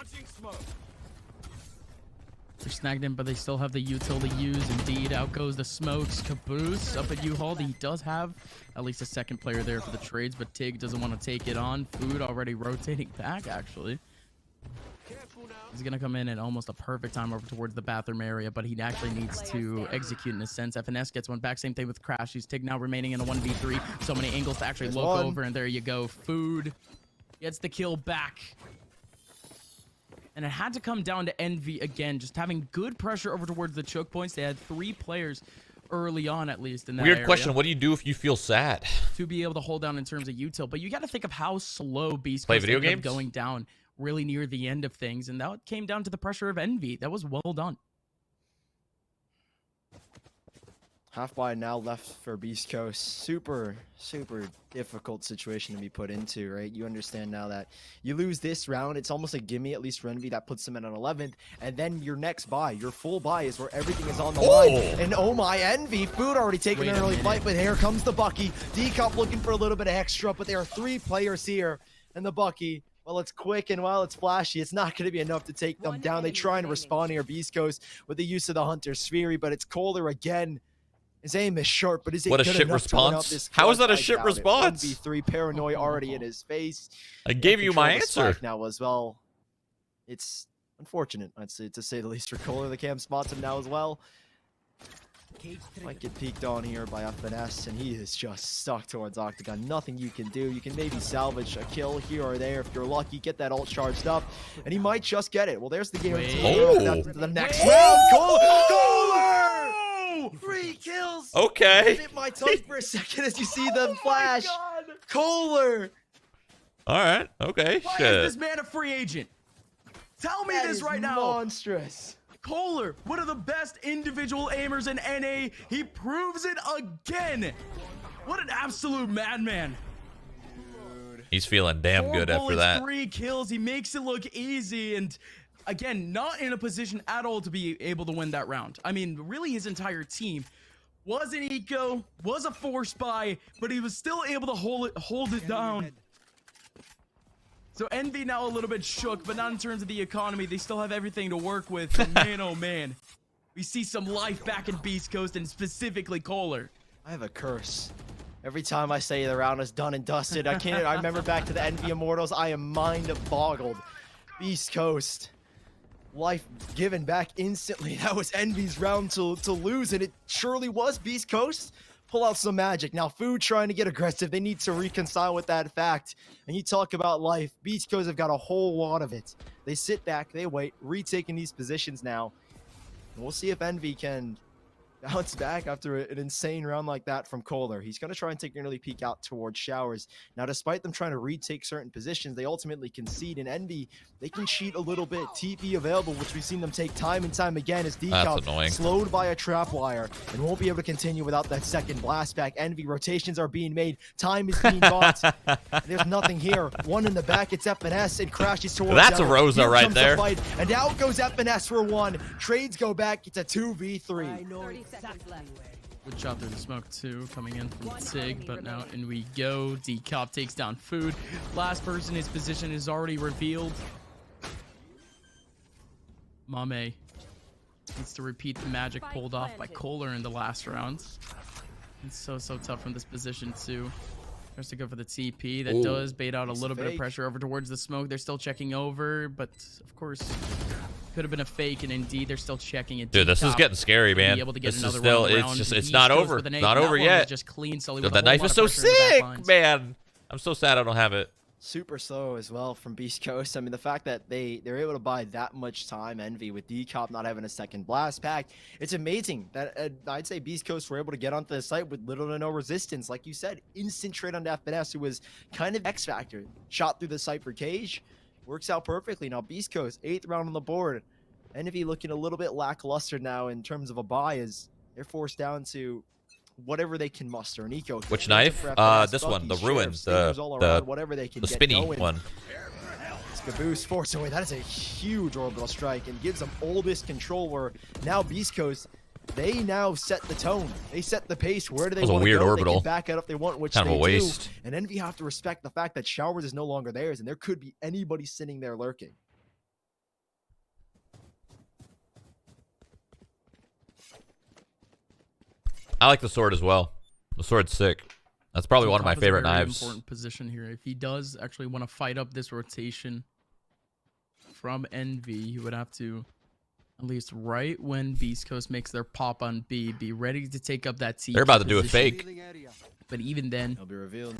They're snagged in, but they still have the util to use. Indeed, out goes the smokes. Caboose up at U-Haul. He does have at least a second player there for the trades, but Tig doesn't want to take it on. Food already rotating back, actually. He's going to come in at almost a perfect time over towards the bathroom area, but he actually needs to execute in a sense. FNS gets one back. Same thing with Crashies. Tig now remaining in a 1v3. So many angles to actually look over, and there you go. Food gets the kill back. And it had to come down to Envy again, just having good pressure over towards the choke points. They had 3 players early on, at least, in that Weird area question. What do you do if you feel sad? to be able to hold down in terms of util. But you got to think of how slow Beast Play Coast video ended up games? going down really near the end of things. And that came down to the pressure of Envy. That was well done. Half buy now left for Beast Coast. Super difficult situation to be put into, right? You understand now that you lose this round, it's almost a gimme, at least for Envy. That puts them in an 11th. And then your next buy, your full buy, is where everything is on the line. And oh my, Envy, Food already taking an early fight, but here comes the Bucky. D-Cup looking for a little bit of extra, but there are 3 players here. And the Bucky, well, it's quick and while it's flashy, it's not going to be enough to take them down. They try and respond here, Beast Coast, with the use of the Hunter's Fury, but it's Kohler again. His aim is sharp, but is it What a good shit enough to win out response. this How is club? that a I shit doubt it. response? 1v3 paranoia already in his face. I gave you my Control the answer. spike now as well. It's unfortunate, I'd say, to say the least, for Kohler. The cam spots him now as well. Might get peeked on here by FNS, and he is just stuck towards Octagon. Nothing you can do. You can maybe salvage a kill here or there if you're lucky. Get that ult charged up, and he might just get it. Well, there's the guarantee. The next round. Kohler! 3 kills. Okay. Hit my tongue for a second as you see them flash. Kohler. All right. Okay. Why Shit. is this man a free agent? Tell me this right now. Monstrous. Kohler, one of the best individual aimers in NA. He proves it again. What an absolute madman. He's feeling damn 4 good after bullets, that. 3 kills. He makes it look easy, and again, not in a position at all to be able to win that round. I mean, really, his entire team was an eco, was a force buy, but he was still able to hold it down. So Envy now a little bit shook, but not in terms of the economy. They still have everything to work with. So man, oh man, we see some life back in Beast Coast, and specifically Kohler. I have a curse. Every time I say the round is done and dusted, I remember back to the Envy Immortals. I am mind boggled. Beast Coast. Life given back instantly. That was Envy's round to lose, and it surely was. Beast Coast pull out some magic. Now, Food trying to get aggressive. They need to reconcile with that fact. And you talk about life. Beast Coast have got a whole lot of it. They sit back, they wait, retaking these positions now. And we'll see if Envy can bounce back after an insane round like that from Kohler. He's going to try and take an early peek out towards Showers. Now, despite them trying to retake certain positions, they ultimately concede. And Envy, they can cheat a little bit. TP available, which we've seen them take time and time again, as Decal slowed by a trap wire and won't be able to continue without that second blast back. Envy, rotations are being made. Time is being bought. There's nothing here. One in the back, it's FNS, and crashes towards That's a Ella. Rosa Here right comes the there. fight, and out goes FNS for 1. Trades go back. It's a 2v3. 30 seconds left. Good shot through the smoke too, coming in from Sig, but now in we go. Decop takes down Food. Last person, his position is already revealed. Mame needs to repeat the magic pulled off by Kohler in the last round. It's so tough from this position too. Tries to go for the TP. That does bait out a little bit of pressure over towards the smoke. They're still checking over, but of course, could have been a fake, and indeed they're still checking it. Dude, this is getting scary, man. This is still, it's not over. It's not over yet. Just clean. Dude, that knife is so sick, man. I'm so sad I don't have it. Super slow as well from Beast Coast. I mean, the fact that they're able to buy that much time, Envy, with Decop not having a second blast pack, it's amazing that I'd say Beast Coast were able to get onto the site with little to no resistance. Like you said, instant trade on FNS, who was kind of X Factor. Shot through the site for Cage. Works out perfectly. Now, Beast Coast, 8th round on the board. Envy looking a little bit lackluster now in terms of a buy, as they're forced down to whatever they can muster. An eco. Which knife? This one, the ruined, the spinny one. Caboose forced away. That is a huge orbital strike and gives them oldest control, where now Beast Coast, they now set the tone. They set the pace. Where do they want to go? Orbital. They can back it up if they want, which kind of they a waste. do. And Envy have to respect the fact that Showers is no longer theirs, and there could be anybody sitting there lurking. I like the sword as well. The sword's sick. That's probably one of my favorite knives. Important position here. If he does actually want to fight up this rotation from Envy, he would have to, at least right when Beast Coast makes their pop on B, be ready to take up that T. They're about to do a fake. But even then, he'll be revealed.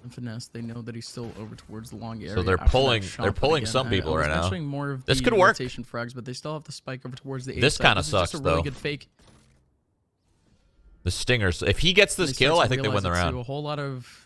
Finesse, they know that he's still over towards the long area. So they're pulling some people right now. More of this the could work. rotation frags, but they still have the spike over towards the A this side. kind of This is sucks just a really though. good fake. The Stingers. If he gets this kill, I think they win the round. A whole lot of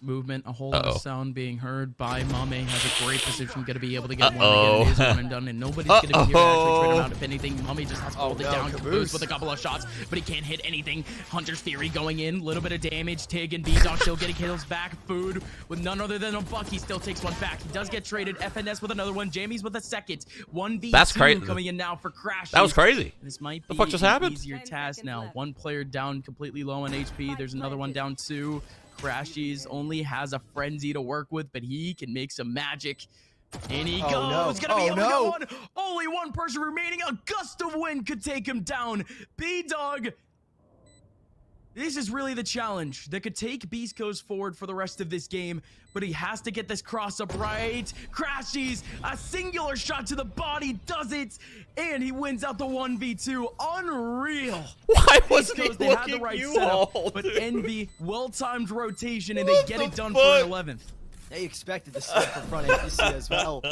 movement, a whole lot of sound being heard by Mame. Has a great position, going to be able to get one again. It is one and done, and nobody's going to be here to actually trade him out. If anything, Mame just has to hold it down. Caboose with a couple of shots, but he can't hit anything. Hunter's Theory going in, little bit of damage. Tig and B-Dog still getting kills back. Food with none other than a buck. He still takes one back. He does get traded. FNS with another one. Jamie's with a second. 1v2 That's crazy. Coming in now for Crash. That was crazy. This might be the fuck just happened? Easier task now. One player down, completely low on HP. There's another one down 2. Crashies only has a frenzy to work with, but he can make some magic. And he goes. No. Gonna be able to go on. Only one person remaining. A gust of wind could take him down. B-Dog This is really the challenge that could take Beast Coast forward for the rest of this game, but he has to get this cross up right. Crashies, a singular shot to the body does it, and he wins out the 1v2. Unreal. Why wasn't he they had the looking right you setup, all, but dude? Envy, well-timed rotation, and they get it done for an 11th. They expected the step from front APC as well.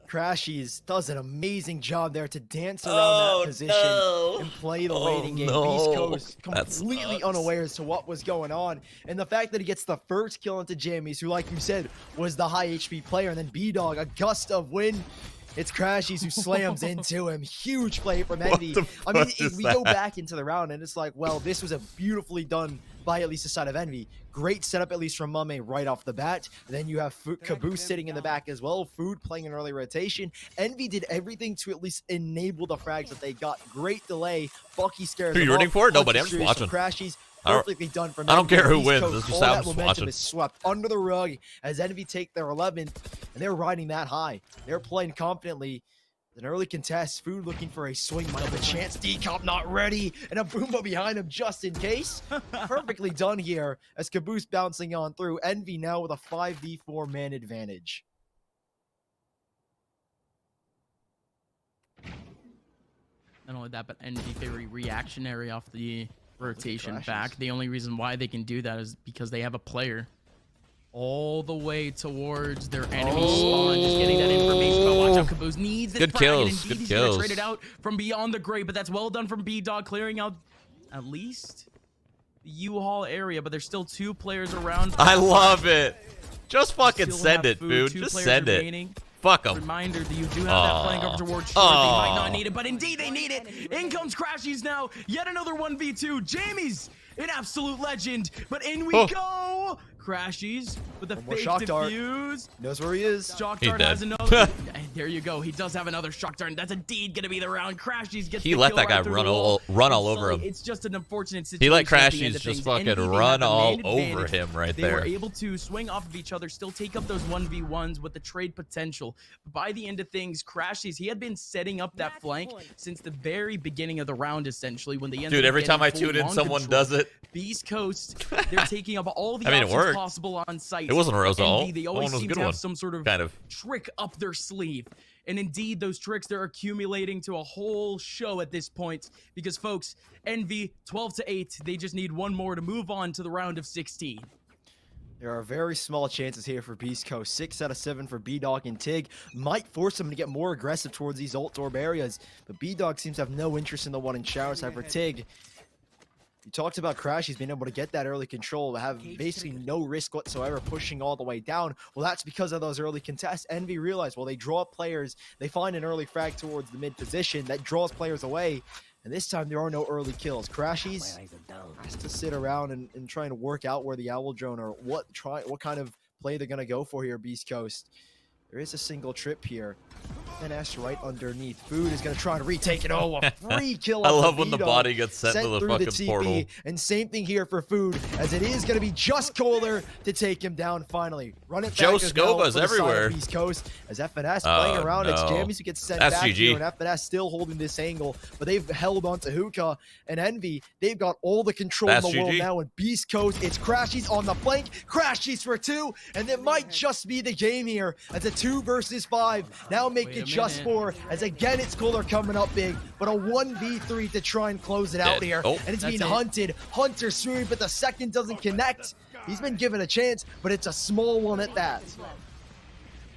Crashies does an amazing job there to dance around that position and play the waiting game. Beast Coast completely unaware as to what was going on. And the fact that he gets the first kill into Jammies, who, like you said, was the high HP player, and then B-Dog, a gust of wind. It's Crashies who slams into him. Huge play from Envy. I mean, we go back into the round, and it's like, well, this was a beautifully done by at least the side of Envy. Great setup, at least from Mame right off the bat. And then you have Caboose sitting in the back as well. Food playing an early rotation. Envy did everything to at least enable the frags that they got. Great delay. Bucky scares Who are you rooting for? Nobody. I'm just watching. Crashies. Perfectly done from I don't care who Beast wins. Coast. This is All how that I'm momentum watching. is swept under the rug as Envy take their 11th, and they're riding that high. They're playing confidently. An early contest. Food looking for a swing. Might have a chance. D-Cop not ready. And a Boomba behind him just in case. Perfectly done here as Caboose bouncing on through. Envy now with a 5v4 man advantage. Not only that, but Envy very reactionary off the rotation back. The only reason why they can do that is because they have a player all the way towards their enemy spawn, just getting that information. But watch out, Caboose needs this Good frag, and kills, indeed good he's gonna kills. trade it out from beyond the grave, but that's well done from B-Dog, clearing out at least the U-Haul area, but there's still 2 players around. I love it. Just fucking Still send have it, Food, dude. 2 Just players send it. remaining. Fuck them. Reminder that you do have that flank over towards short. They might not need it, but indeed they need it. In comes Crashies now. Yet another 1v2. Jamie's an absolute legend, but in we go. Crashies with a One more fake shock dart. defuse. Knows where he is. Shock He's dart dead. has another. There you go. He does have another shock dart. And that's indeed going to be the round. Crashies gets He the let kill that guy right through run the wall. run all And over Sully, him. It's just an unfortunate situation. He let at the end Crashies of just things. fucking Envy, they run had the all main over advantage. him right They there. were able to swing off of each other, still take up those 1v1s with the trade potential. By the end of things, Crashies, he had been setting up that flank since the very beginning of the round, essentially, when they ended Dude, up every getting time I full tune in, long someone control. does it. Beast Coast, they're taking up all the I mean, it options worked. possible on site. It wasn't a result. Envy, they That always one was a seem good to have one. some sort of Kind of. trick up their sleeve. And indeed, those tricks, they're accumulating to a whole show at this point. Because, folks, Envy, 12-8. They just need one more to move on to the round of 16. There are very small chances here for Beast Coast. 6 out of 7 for B-Dog and Tig. Might force them to get more aggressive towards these ult orb areas. But B-Dog seems to have no interest in the one in shower side for Tig. You talked about Crashies being able to get that early control, have basically no risk whatsoever pushing all the way down. Well, that's because of those early contests. Envy realized, well, they draw players, they find an early frag towards the mid position that draws players away. And this time there are no early kills. Crashies has to sit around and try and work out where the Owl Drone or what kind of play they're gonna go for here, Beast Coast. There is a single trip here. NS right underneath. Food is going to try and retake it. Oh, a free kill. I off love the when the Vito. body gets sent to the through fucking TP. portal. And same thing here for Food, as it is going to be just Kohler to take him down finally. Run it Joe back as well Scoba's for the side of everywhere. East Coast as FNS playing Oh, around. It's no. Jammies who gets sent That's back GG. here, and FNS still holding this angle, but they've held on to Hookah and Envy. They've got all the control That's in the world GG. now, and Beast Coast, it's Crashies on the flank. Crashies for 2, and it might just be the game here as a 2 versus 5. Now make it just 4, as again it's Kohler coming up big, but a 1v3 to try and close it out Dead. here. Oh, And it's that's being it. hunted. Hunter swoon, but the second doesn't connect. He's been given a chance, but it's a small one at that.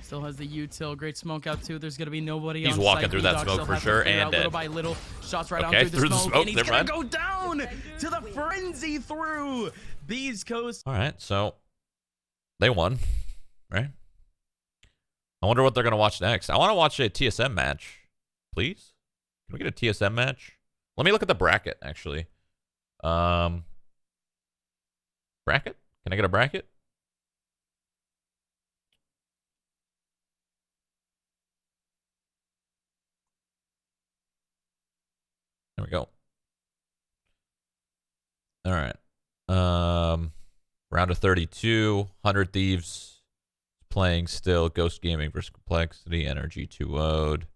Still has the util. Great smoke out too. There's gonna be nobody. He's on walking site. through that B-Dog smoke still for has to sure, clear and out little dead. by little. Shots right Okay, on through the smoke, and he's never gonna mind. go down to the frenzy through Beast Coast. All right, so they won, right? I wonder what they're gonna watch next. I want to watch a TSM match, please. Can we get a TSM match? Let me look at the bracket actually. Bracket? Can I get a bracket? There we go. All right. Round of 32, 100 Thieves playing still. Ghost Gaming versus Complexity. Energy 2-0'd.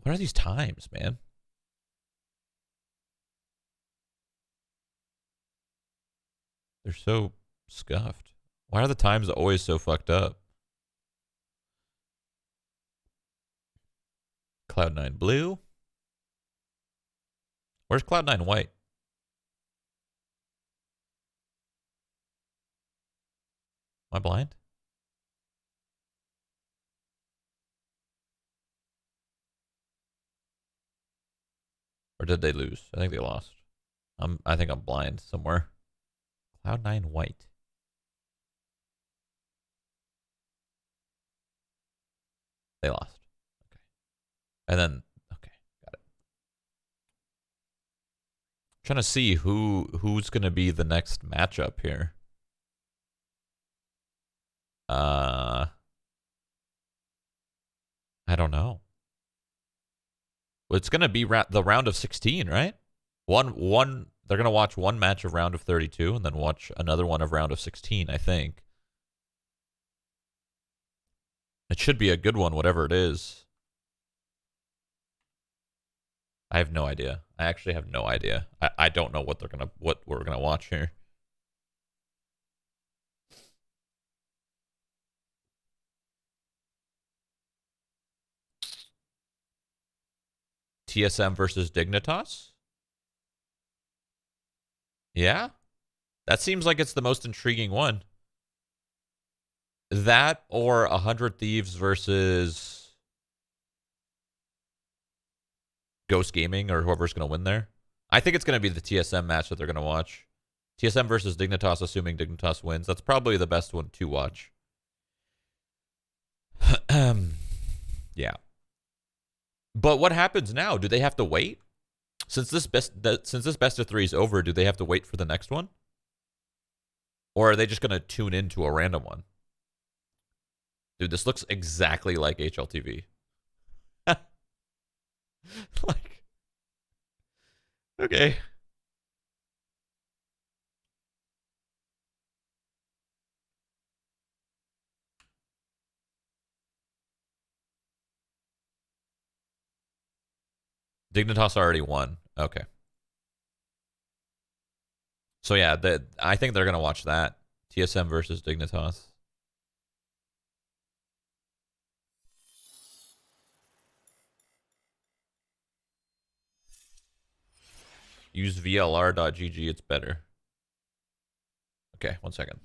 What are these times, man? They're so scuffed. Why are the times always so fucked up? Cloud9 blue. Where's Cloud9 white? Am I blind? Or did they lose? I think they lost. I think I'm blind somewhere. Cloud9 white. They lost. Okay. And then okay, got it. Trying to see who's gonna be the next matchup here. I don't know. Well, it's gonna be the round of 16, right? One. They're gonna watch one match of round of 32, and then watch another one of round of 16. I think it should be a good one, whatever it is. I have no idea. I actually have no idea. I don't know what we're gonna watch here. TSM versus Dignitas? Yeah? That seems like it's the most intriguing one. That or 100 Thieves versus Ghost Gaming or whoever's going to win there. I think it's going to be the TSM match that they're going to watch. TSM versus Dignitas, assuming Dignitas wins. That's probably the best one to watch. Yeah. But what happens now? Do they have to wait? Since this best of 3 is over, do they have to wait for the next one? Or are they just going to tune into a random one? Dude, this looks exactly like HLTV. Like, okay. Dignitas already won. Okay. So yeah, I think they're gonna watch that. TSM versus Dignitas. Use VLR.gg, it's better. Okay, 1 second.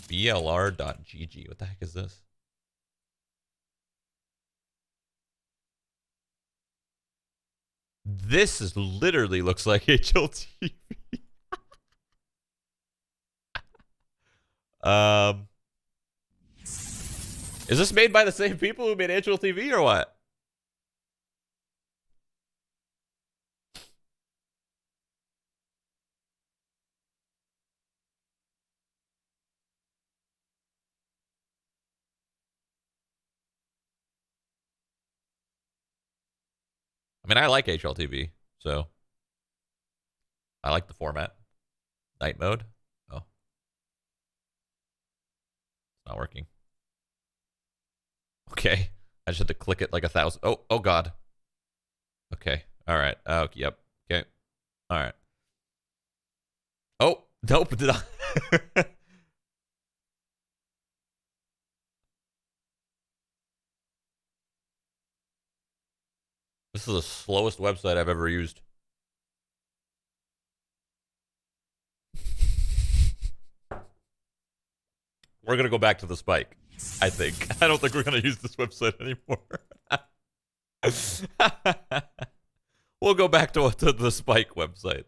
VLR.gg. What the heck is this? This is literally looks like HLTV. Is this made by the same people who made HLTV or what? I mean, I like HLTV, so I like the format. Night mode. Oh, it's not working. Okay, I just had to click it like 1,000. Oh God. Okay. All right. Oh, yep. Okay. All right. Oh, nope. Did I? This is the slowest website I've ever used. We're going to go back to the spike, I think. I don't think we're going to use this website anymore. We'll go back to the spike website.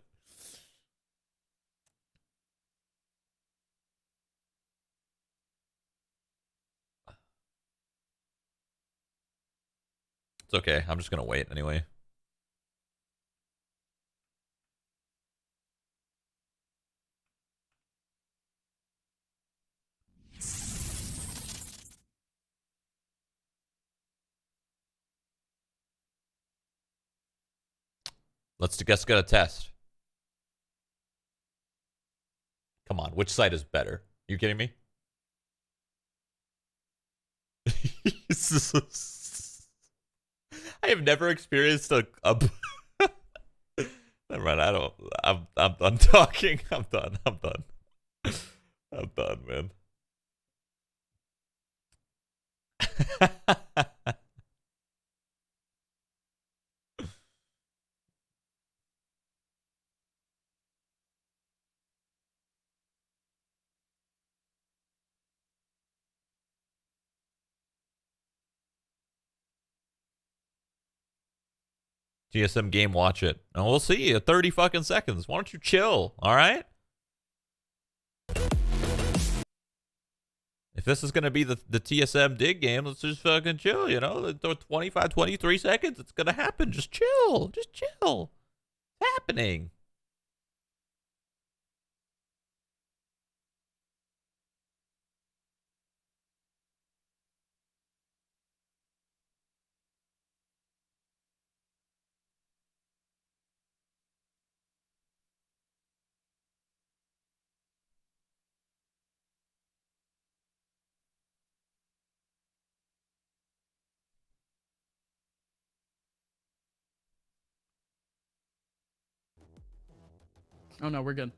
It's okay. I'm just going to wait anyway. Let's get a test. Come on, which side is better? You kidding me? I have never experienced a never Right, I don't. I'm done talking. I'm done. I'm done. I'm done, man. GSM game, watch it. And we'll see you 30 fucking seconds. Why don't you chill? All right. If this is going to be the TSM dig game, let's just fucking chill, you know? 25, 23 seconds. It's going to happen. Just chill. Just chill. It's happening. Oh no, we're good.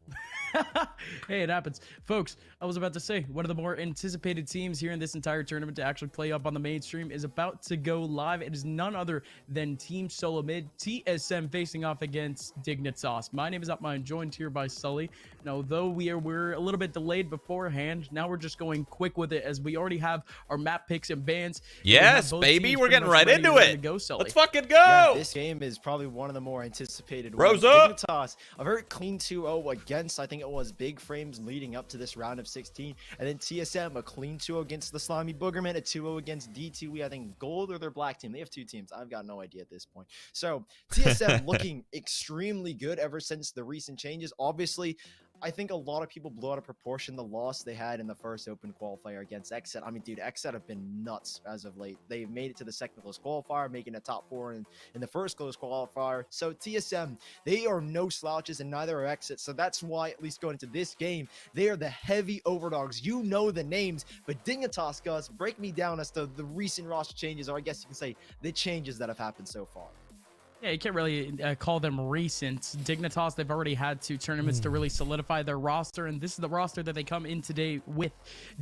Hey, it happens. Folks, I was about to say, one of the more anticipated teams here in this entire tournament to actually play up on the mainstream is about to go live. It is none other than Team Solo Mid, TSM, facing off against Dignitas. My name is Upmine, joined here by Sully. Now, though we're a little bit delayed beforehand, now we're just going quick with it as we already have our map picks and bans. Yes, baby, we're getting right into it. Let's fucking go. Yeah, this game is probably one of the more anticipated ones. Dignitas, a very clean 2-0 against, I think it was Big Frames leading up to this round of 16. And then TSM, a clean 2-0 against the Slimy Boogerman, a 2-0 against D2E, I think gold or their black team. They have two teams. I've got no idea at this point. So TSM looking extremely good ever since the recent changes. Obviously, I think a lot of people blew out of proportion the loss they had in the first open qualifier against XSET. I mean, dude, XSET have been nuts as of late. They've made it to the second close qualifier, making a top 4 in the first close qualifier. So TSM, they are no slouches, and neither are XSET. So that's why, at least going into this game, they are the heavy overdogs. You know the names, but Dignitas, Gus, break me down as to the recent roster changes, or I guess you can say the changes that have happened so far. Yeah, you can't really call them recent. Dignitas, they've already had 2 tournaments to really solidify their roster, and this is the roster that they come in today with.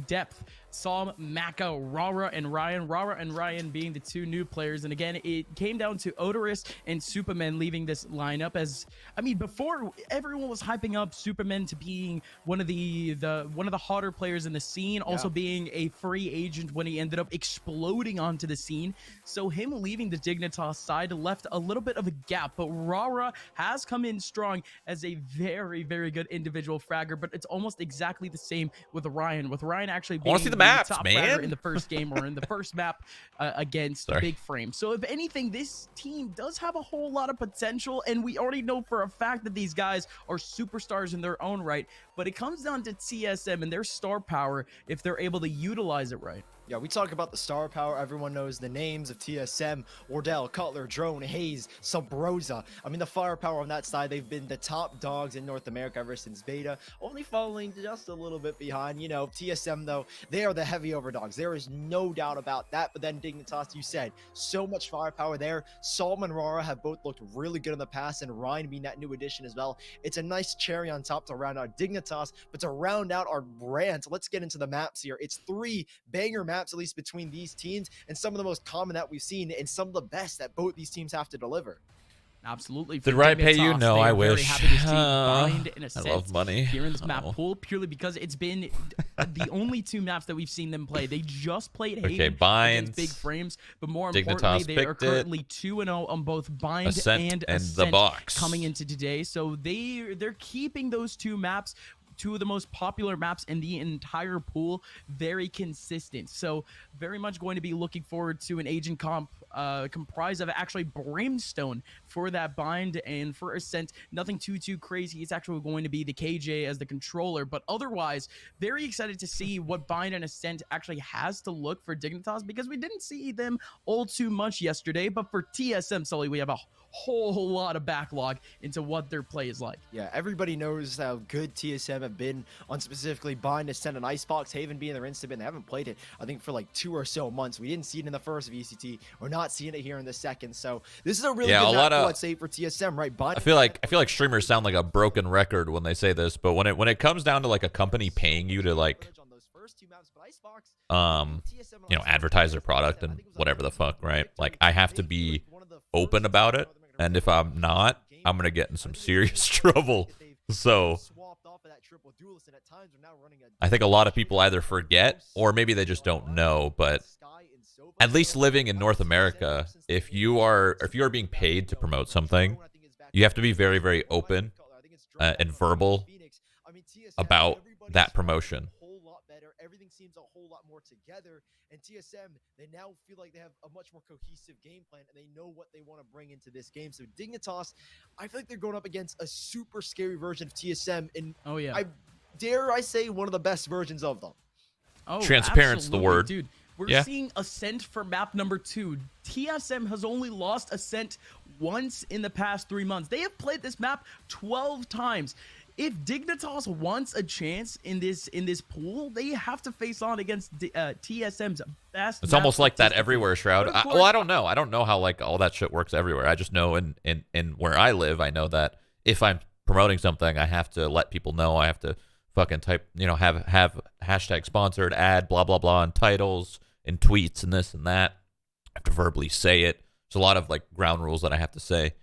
Depth, Psalm, Maka, Rara, and Ryan. Rara and Ryan being the 2 new players, and again, it came down to Odorous and Superman leaving this lineup. As I mean, before everyone was hyping up Superman to being one of the hotter players in the scene, also being a free agent when he ended up exploding onto the scene. So him leaving the Dignitas side left a little bit of a gap, but Rara has come in strong as a very, very good individual fragger, but it's almost exactly the same with Ryan. With Ryan actually being the maps, top man. fragger in the first game or in the first map against Big Frame. So if anything, this team does have a whole lot of potential, and we already know for a fact that these guys are superstars in their own right, but it comes down to TSM and their star power if they're able to utilize it right. Yeah, we talk about the star power. Everyone knows the names of TSM, Ordell, Cutler, Drone, Hayes, Subrosa. I mean, the firepower on that side, they've been the top dogs in North America ever since beta, only following just a little bit behind. You know, TSM, though, they are the heavy overdogs. There is no doubt about that. But then Dignitas, you said, so much firepower there. Solomon and Rara have both looked really good in the past, and Ryan being that new addition as well. It's a nice cherry on top to round out Dignitas, but to round out our brand, let's get into the maps here. It's 3 banger maps, at least between these teams, and some of the most common that we've seen, and some of the best that both these teams have to deliver. Absolutely. Did Riot pay you? No, I wish. Bind in a sense I love money. Here in this map pool, purely because it's been the only 2 maps that we've seen them play. They just played Haven against Big Frames, but more importantly, they are currently 2-0 on both Bind and Ascent the box coming into today. So they're keeping those 2 maps, 2 of the most popular maps in the entire pool, very consistent. So very much going to be looking forward to an agent comp comprised of actually Brimstone for that Bind, and for Ascent, nothing too crazy. It's actually going to be the KJ as the controller, but otherwise very excited to see what Bind and Ascent actually has to look for Dignitas, because we didn't see them all too much yesterday. But for TSM, Sully, we have a whole lot of backlog into what their play is like. Yeah, everybody knows how good TSM have been on specifically buying Ascent and Icebox, Haven being their insta bin. They haven't played it, I think, for like 2 or so months. We didn't see it in the first VCT. We're not seeing it here in the second. So this is a really good map, I'd say, for TSM, right? I feel like streamers sound like a broken record when they say this, but when it comes down to like a company paying you to like you know, advertise their product and whatever the fuck, right? Like I have to be open about it, and if I'm not, I'm gonna get in some serious trouble. So I think a lot of people either forget or maybe they just don't know, but at least living in North America, if you are being paid to promote something, you have to be very, very open and verbal about that promotion. Everything seems a whole lot more together, and TSM, they now feel like they have a much more cohesive game plan, and they know what they want to bring into this game. So Dignitas, I feel like they're going up against a super scary version of TSM, and I dare I say one of the best versions of them. Oh, transparent's the word, dude. We're seeing Ascent for map number 2. TSM has only lost Ascent once in the past 3 months. They have played this map 12 times. If Dignitas wants a chance in this pool, they have to face on against TSM's best. It's almost like that everywhere, Shroud. Well, I don't know. I don't know how like all that shit works everywhere. I just know in where I live, I know that if I'm promoting something, I have to let people know. I have to fucking type, you know, have hashtag sponsored, ad, blah blah blah, and titles and tweets and this and that. I have to verbally say it. There's a lot of like ground rules that I have to say.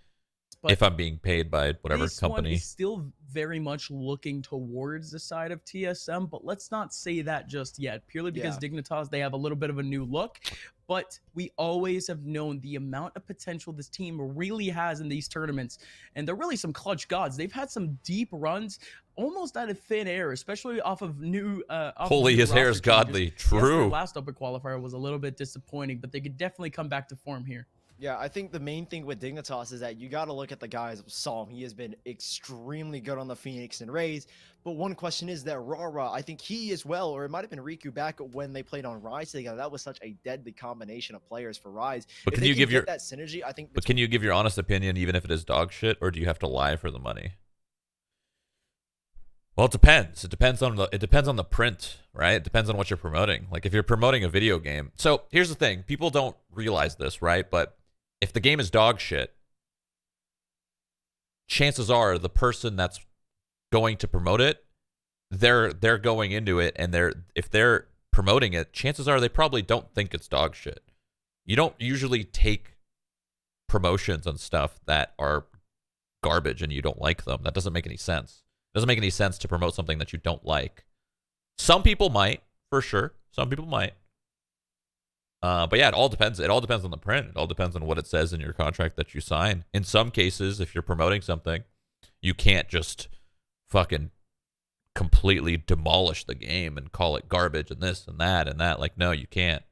But if I'm being paid by whatever company. One is still very much looking towards the side of TSM, but let's not say that just yet, purely because Dignitas, they have a little bit of a new look, but we always have known the amount of potential this team really has in these tournaments, and they're really some clutch gods. They've had some deep runs almost out of thin air, especially off of new Holy, his hair is godly. True. Yes, their last open qualifier was a little bit disappointing, but they could definitely come back to form here. Yeah, I think the main thing with Dignitas is that you got to look at the guys of Psalm. He has been extremely good on the Phoenix and Rays. But one question is that Rara, I think he as well, or it might have been Riku back when they played on Rise together. That was such a deadly combination of players for Rise. But can you give your that synergy? I think. But can you give your honest opinion, even if it is dog shit, or do you have to lie for the money? Well, it depends. It depends on the print, right? It depends on what you're promoting. Like if you're promoting a video game. So here's the thing: people don't realize this, right? But if the game is dog shit, chances are the person that's going to promote it, they're going into it, and if they're promoting it, chances are they probably don't think it's dog shit. You don't usually take promotions on stuff that are garbage and you don't like them. That doesn't make any sense. It doesn't make any sense to promote something that you don't like. Some people might, for sure. Some people might. But yeah, it all depends. It all depends on the print. It all depends on what it says in your contract that you sign. In some cases, if you're promoting something, you can't just fucking completely demolish the game and call it garbage and this and that and that. Like, no, you can't.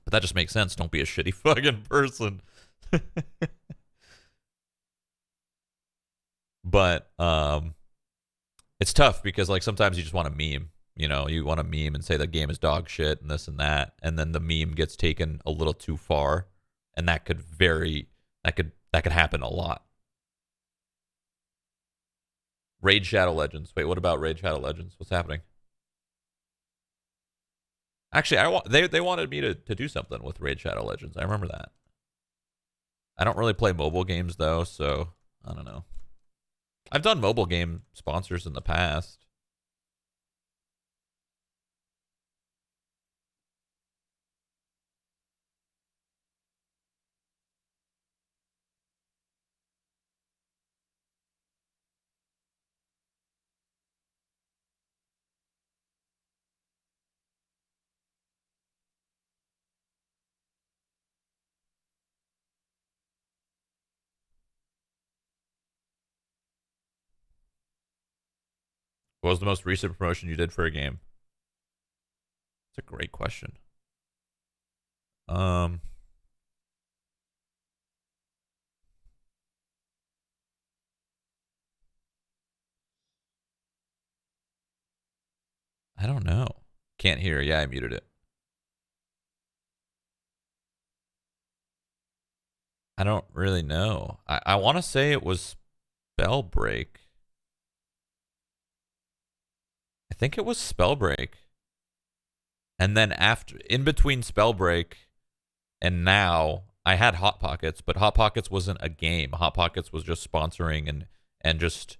But that just makes sense. Don't be a shitty fucking person. But it's tough because like sometimes you just want to meme. You know, you want to meme and say the game is dog shit and this and that, and then the meme gets taken a little too far, and that could happen a lot. Raid Shadow Legends. Wait, what about Raid Shadow Legends? What's happening? Actually, they wanted me to do something with Raid Shadow Legends. I remember that. I don't really play mobile games though, so I don't know. I've done mobile game sponsors in the past. What was the most recent promotion you did for a game? That's a great question. I don't know. Can't hear. Yeah, I muted it. I don't really know. I want to say it was Spellbreak. I think it was Spellbreak. And then after, in between Spellbreak and now, I had Hot Pockets, but Hot Pockets wasn't a game. Hot Pockets was just sponsoring and just,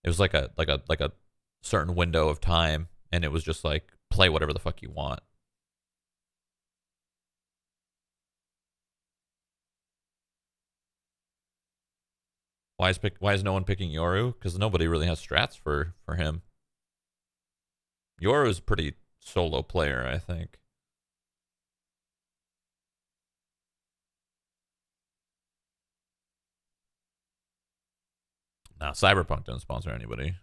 it was like a certain window of time, and it was just like play whatever the fuck you want. Why is no one picking Yoru? Because nobody really has strats for him. Yoru's a pretty solo player, I think. Nah, Cyberpunk doesn't sponsor anybody.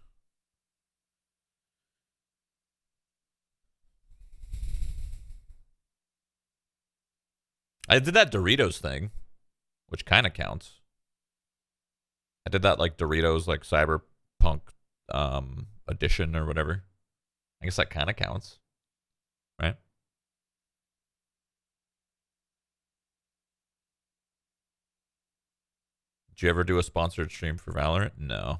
I did that Doritos thing, which kind of counts. I did that like Doritos like Cyberpunk edition or whatever. I guess that kind of counts, right? Did you ever do a sponsored stream for Valorant? No.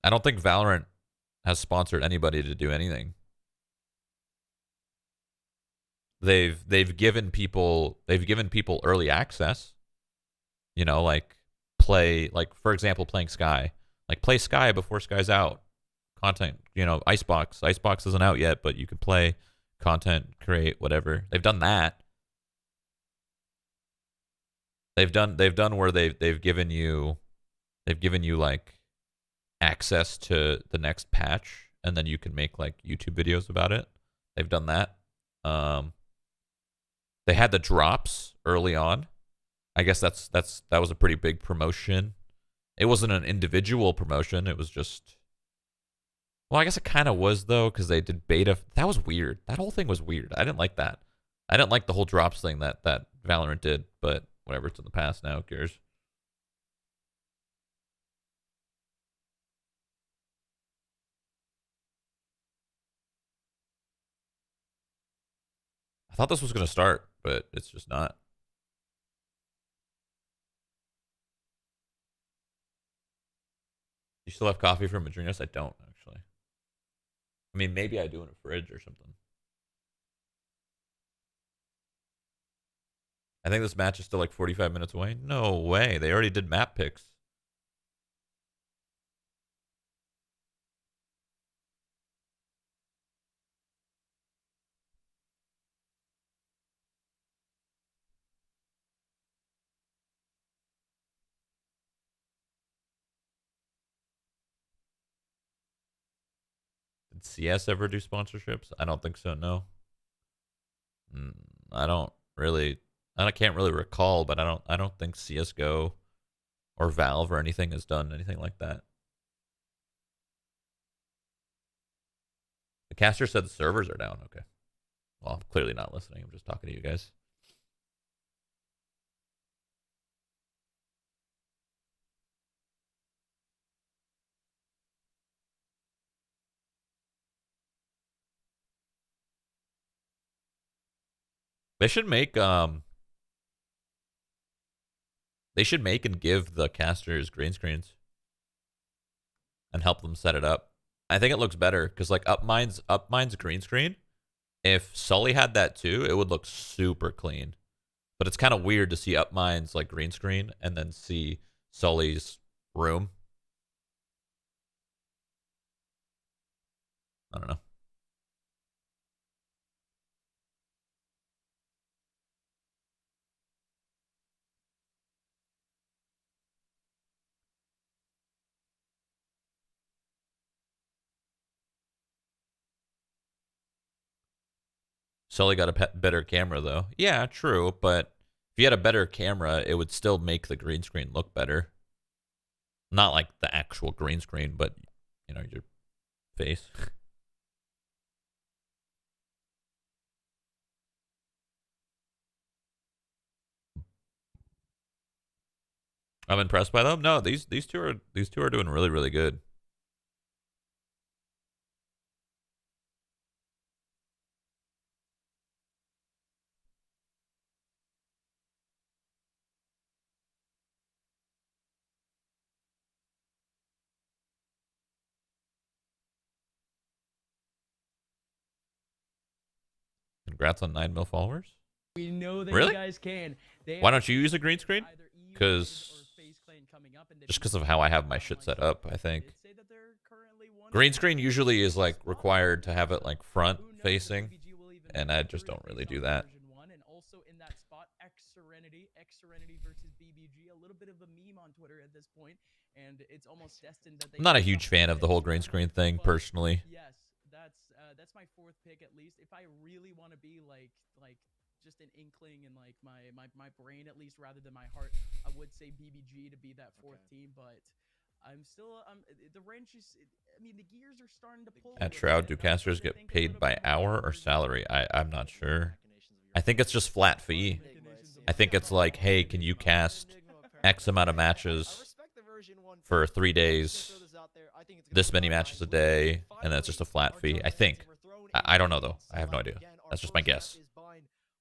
I don't think Valorant has sponsored anybody to do anything. They've given people early access. You know, like play, like for example, playing Sky. Like play Sky before Sky's out. Content, you know, Icebox. Icebox isn't out yet, but you can play content, create whatever. They've done that. They've done where they've given you like access to the next patch, and then you can make like YouTube videos about it. They've done that. They had the drops early on. I guess that was a pretty big promotion. It wasn't an individual promotion. It was just, well, I guess it kind of was though, because they did beta. That was weird. That whole thing was weird. I didn't like that. I didn't like the whole drops thing that Valorant did, but whatever, it's in the past now. Who cares? I thought this was going to start, but it's just not. You still have coffee from Madrinas? I don't, actually. I mean, maybe I do in a fridge or something. I think this match is still like 45 minutes away. No way. They already did map picks. Did CS ever do sponsorships? I don't think so, no. I don't really, I can't really recall, but I don't think CSGO or Valve or anything has done anything like that. The caster said the servers are down. Okay. Well, I'm clearly not listening. I'm just talking to you guys. They should make and give the casters green screens and help them set it up. I think it looks better because like Upmine's green screen. If Sully had that too, it would look super clean. But it's kind of weird to see Upmine's like green screen and then see Sully's room. I don't know. Sully got a better camera though. Yeah, true, but if you had a better camera, it would still make the green screen look better. Not like the actual green screen, but you know, your face. I'm impressed by them. No, these two are doing really, really good. Congrats on 9 mil followers. We know that Really? you guys can. Why don't you use a green screen? Because just because of how I have my shit set up, I think. Green screen usually is like required to have it like front facing, and I just don't really do that. And also in that spot, X Serenity versus BBG, a little bit of a meme on Twitter at this point, and it's almost destined that they. I'm not a huge fan of the whole green screen thing personally. Yes, that's my 4th pick at least. If I really want to be like just an inkling in like my brain at least rather than my heart, I would say BBG to be that 4th team, but I'm still the wrench is. I mean, the gears are starting to pull. At Shroud, do casters get paid by hour or salary? I'm not sure. I think it's just flat fee. I think it's like, hey, can you cast X amount of matches for 3 days, this many matches a day, and that's just a flat fee. I think. I don't know though. I have no idea. That's just my guess.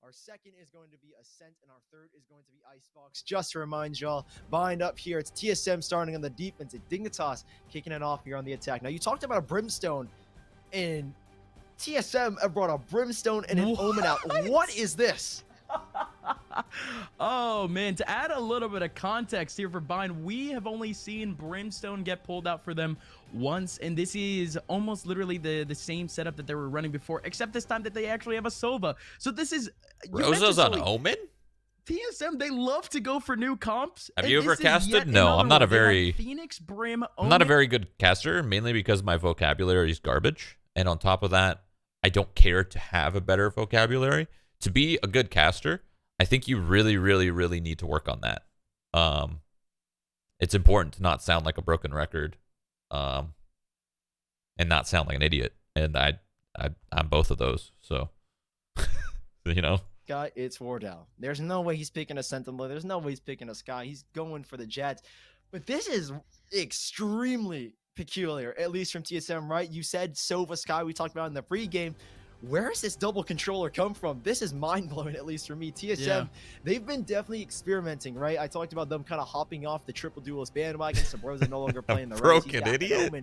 Our second is going to be Ascent, and our third is going to be Icebox. Just to remind y'all, bind up here. It's TSM starting on the defense, and Dignitas kicking it off here on the attack. Now, you talked about a Brimstone, and TSM have brought a Brimstone and an Omen out. What is this? Oh man, to add a little bit of context here for Bind, we have only seen Brimstone get pulled out for them once, and this is almost literally the same setup that they were running before, except this time that they actually have a Sova. So this is Rosa's on Omen? TSM, they love to go for new comps. Have you ever casted? No, I'm not a very Phoenix Brim. I'm not a very good caster, mainly because my vocabulary is garbage, and on top of that, I don't care to have a better vocabulary. To be a good caster, I think you really, really, really need to work on that. It's important to not sound like a broken record, and not sound like an idiot. And I'm both of those. So, you know. Guy, it's Wardell. There's no way he's picking a Sentinel. There's no way he's picking a Sky. He's going for the Jets. But this is extremely peculiar, at least from TSM, right? You said Sova Sky. We talked about in the pregame. Where does this double controller come from? This is mind-blowing, at least for me. TSM, they've been definitely experimenting, right? I talked about them kind of hopping off the triple duelist bandwagon. Sabrosa no longer playing the broken idiot.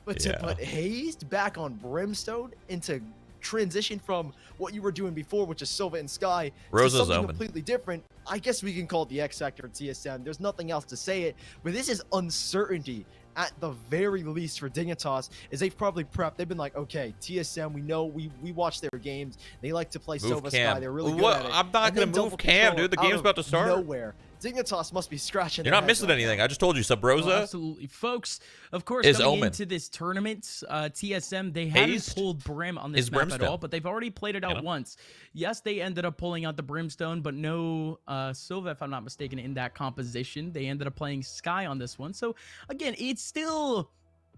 But to put Hazed back on Brimstone and to transition from what you were doing before, which is Sova and Sky, to something completely different, I guess we can call it the X Factor of TSM. There's nothing else to say it, but this is uncertainty at the very least for Dignitas, is they've probably prepped. They've been like, okay, TSM, we know, we watch their games. They like to play Sova Sky. They're really good at it. I'm not going to move Cam, dude. The game's about to start. Nowhere. Dignitas must be scratching. You're not missing anything. I just told you, Sabrosa. Oh, absolutely, folks. Of course, is coming Omen. into this tournament, TSM, they haven't pulled Brim on this map at all, but they've already played it out once. Yes, they ended up pulling out the Brimstone, but no Sova, if I'm not mistaken, in that composition. They ended up playing Sky on this one. So again, it's still,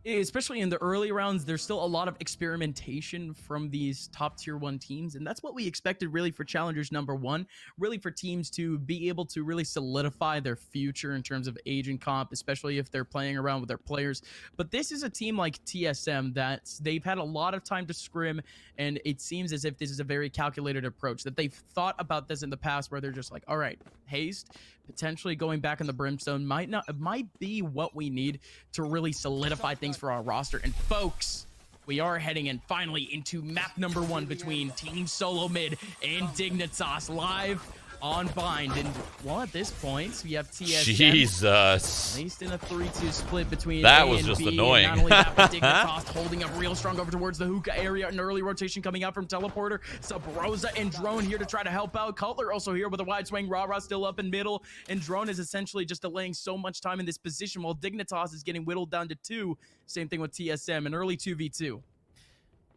especially in the early rounds, there's still a lot of experimentation from these top tier 1 teams, and that's what we expected really for Challengers #1, really for teams to be able to really solidify their future in terms of age and comp, especially if they're playing around with their players. But this is a team like TSM that they've had a lot of time to scrim, and it seems as if this is a very calculated approach, that they've thought about this in the past where they're just like, all right, Hazed, potentially going back in the Brimstone might be what we need to really solidify things for our roster. And folks, we are heading in finally into map #1 between Team Solo Mid and Dignitas live on Bind. And well, at this point, we have TSM. Jesus. At least in a 3-2 split between that A was and just B. annoying. Not only that, but Dignitas holding up real strong over towards the hookah area. An early rotation coming out from Teleporter. Sabrosa and Drone here to try to help out. Cutler also here with a wide swing. Ra still up in middle. And Drone is essentially just delaying so much time in this position while Dignitas is getting whittled down to 2. Same thing with TSM, an early 2v2.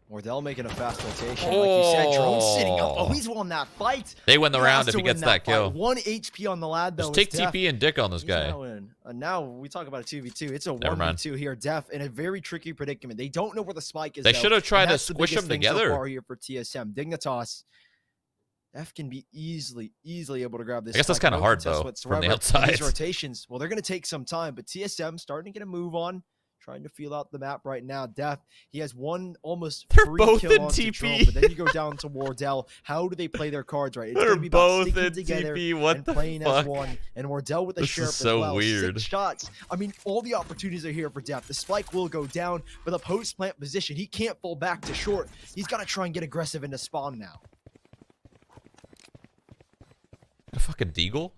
Wardell making a fast rotation. Like you said, Drone sitting up. Oh, he's won that fight. They win the round if he gets that kill. 1 HP on the lad, though. Just take TP and Dick on this guy. Now we talk about a 2v2. It's a 1v2 here. Def in a very tricky predicament. They don't know where the spike is. They should have tried to squish them together. So far here for TSM. Dignitas, Def can be easily able to grab this. I guess that's kind of hard, though, from the outside. These rotations, well, they're going to take some time, but TSM starting to get a move on. Trying to feel out the map right now. Def, he has one almost free kill on Control, but then you go down to Wardell. How do they play their cards right? It's They're gonna be about both in together TP. What and the playing fuck? as one. And Wardell with the sheriff is so as well. weird. 6 shots. I mean, all the opportunities are here for Def. The spike will go down, but the post plant position, he can't fall back to short. He's got to try and get aggressive into spawn now. A fucking deagle?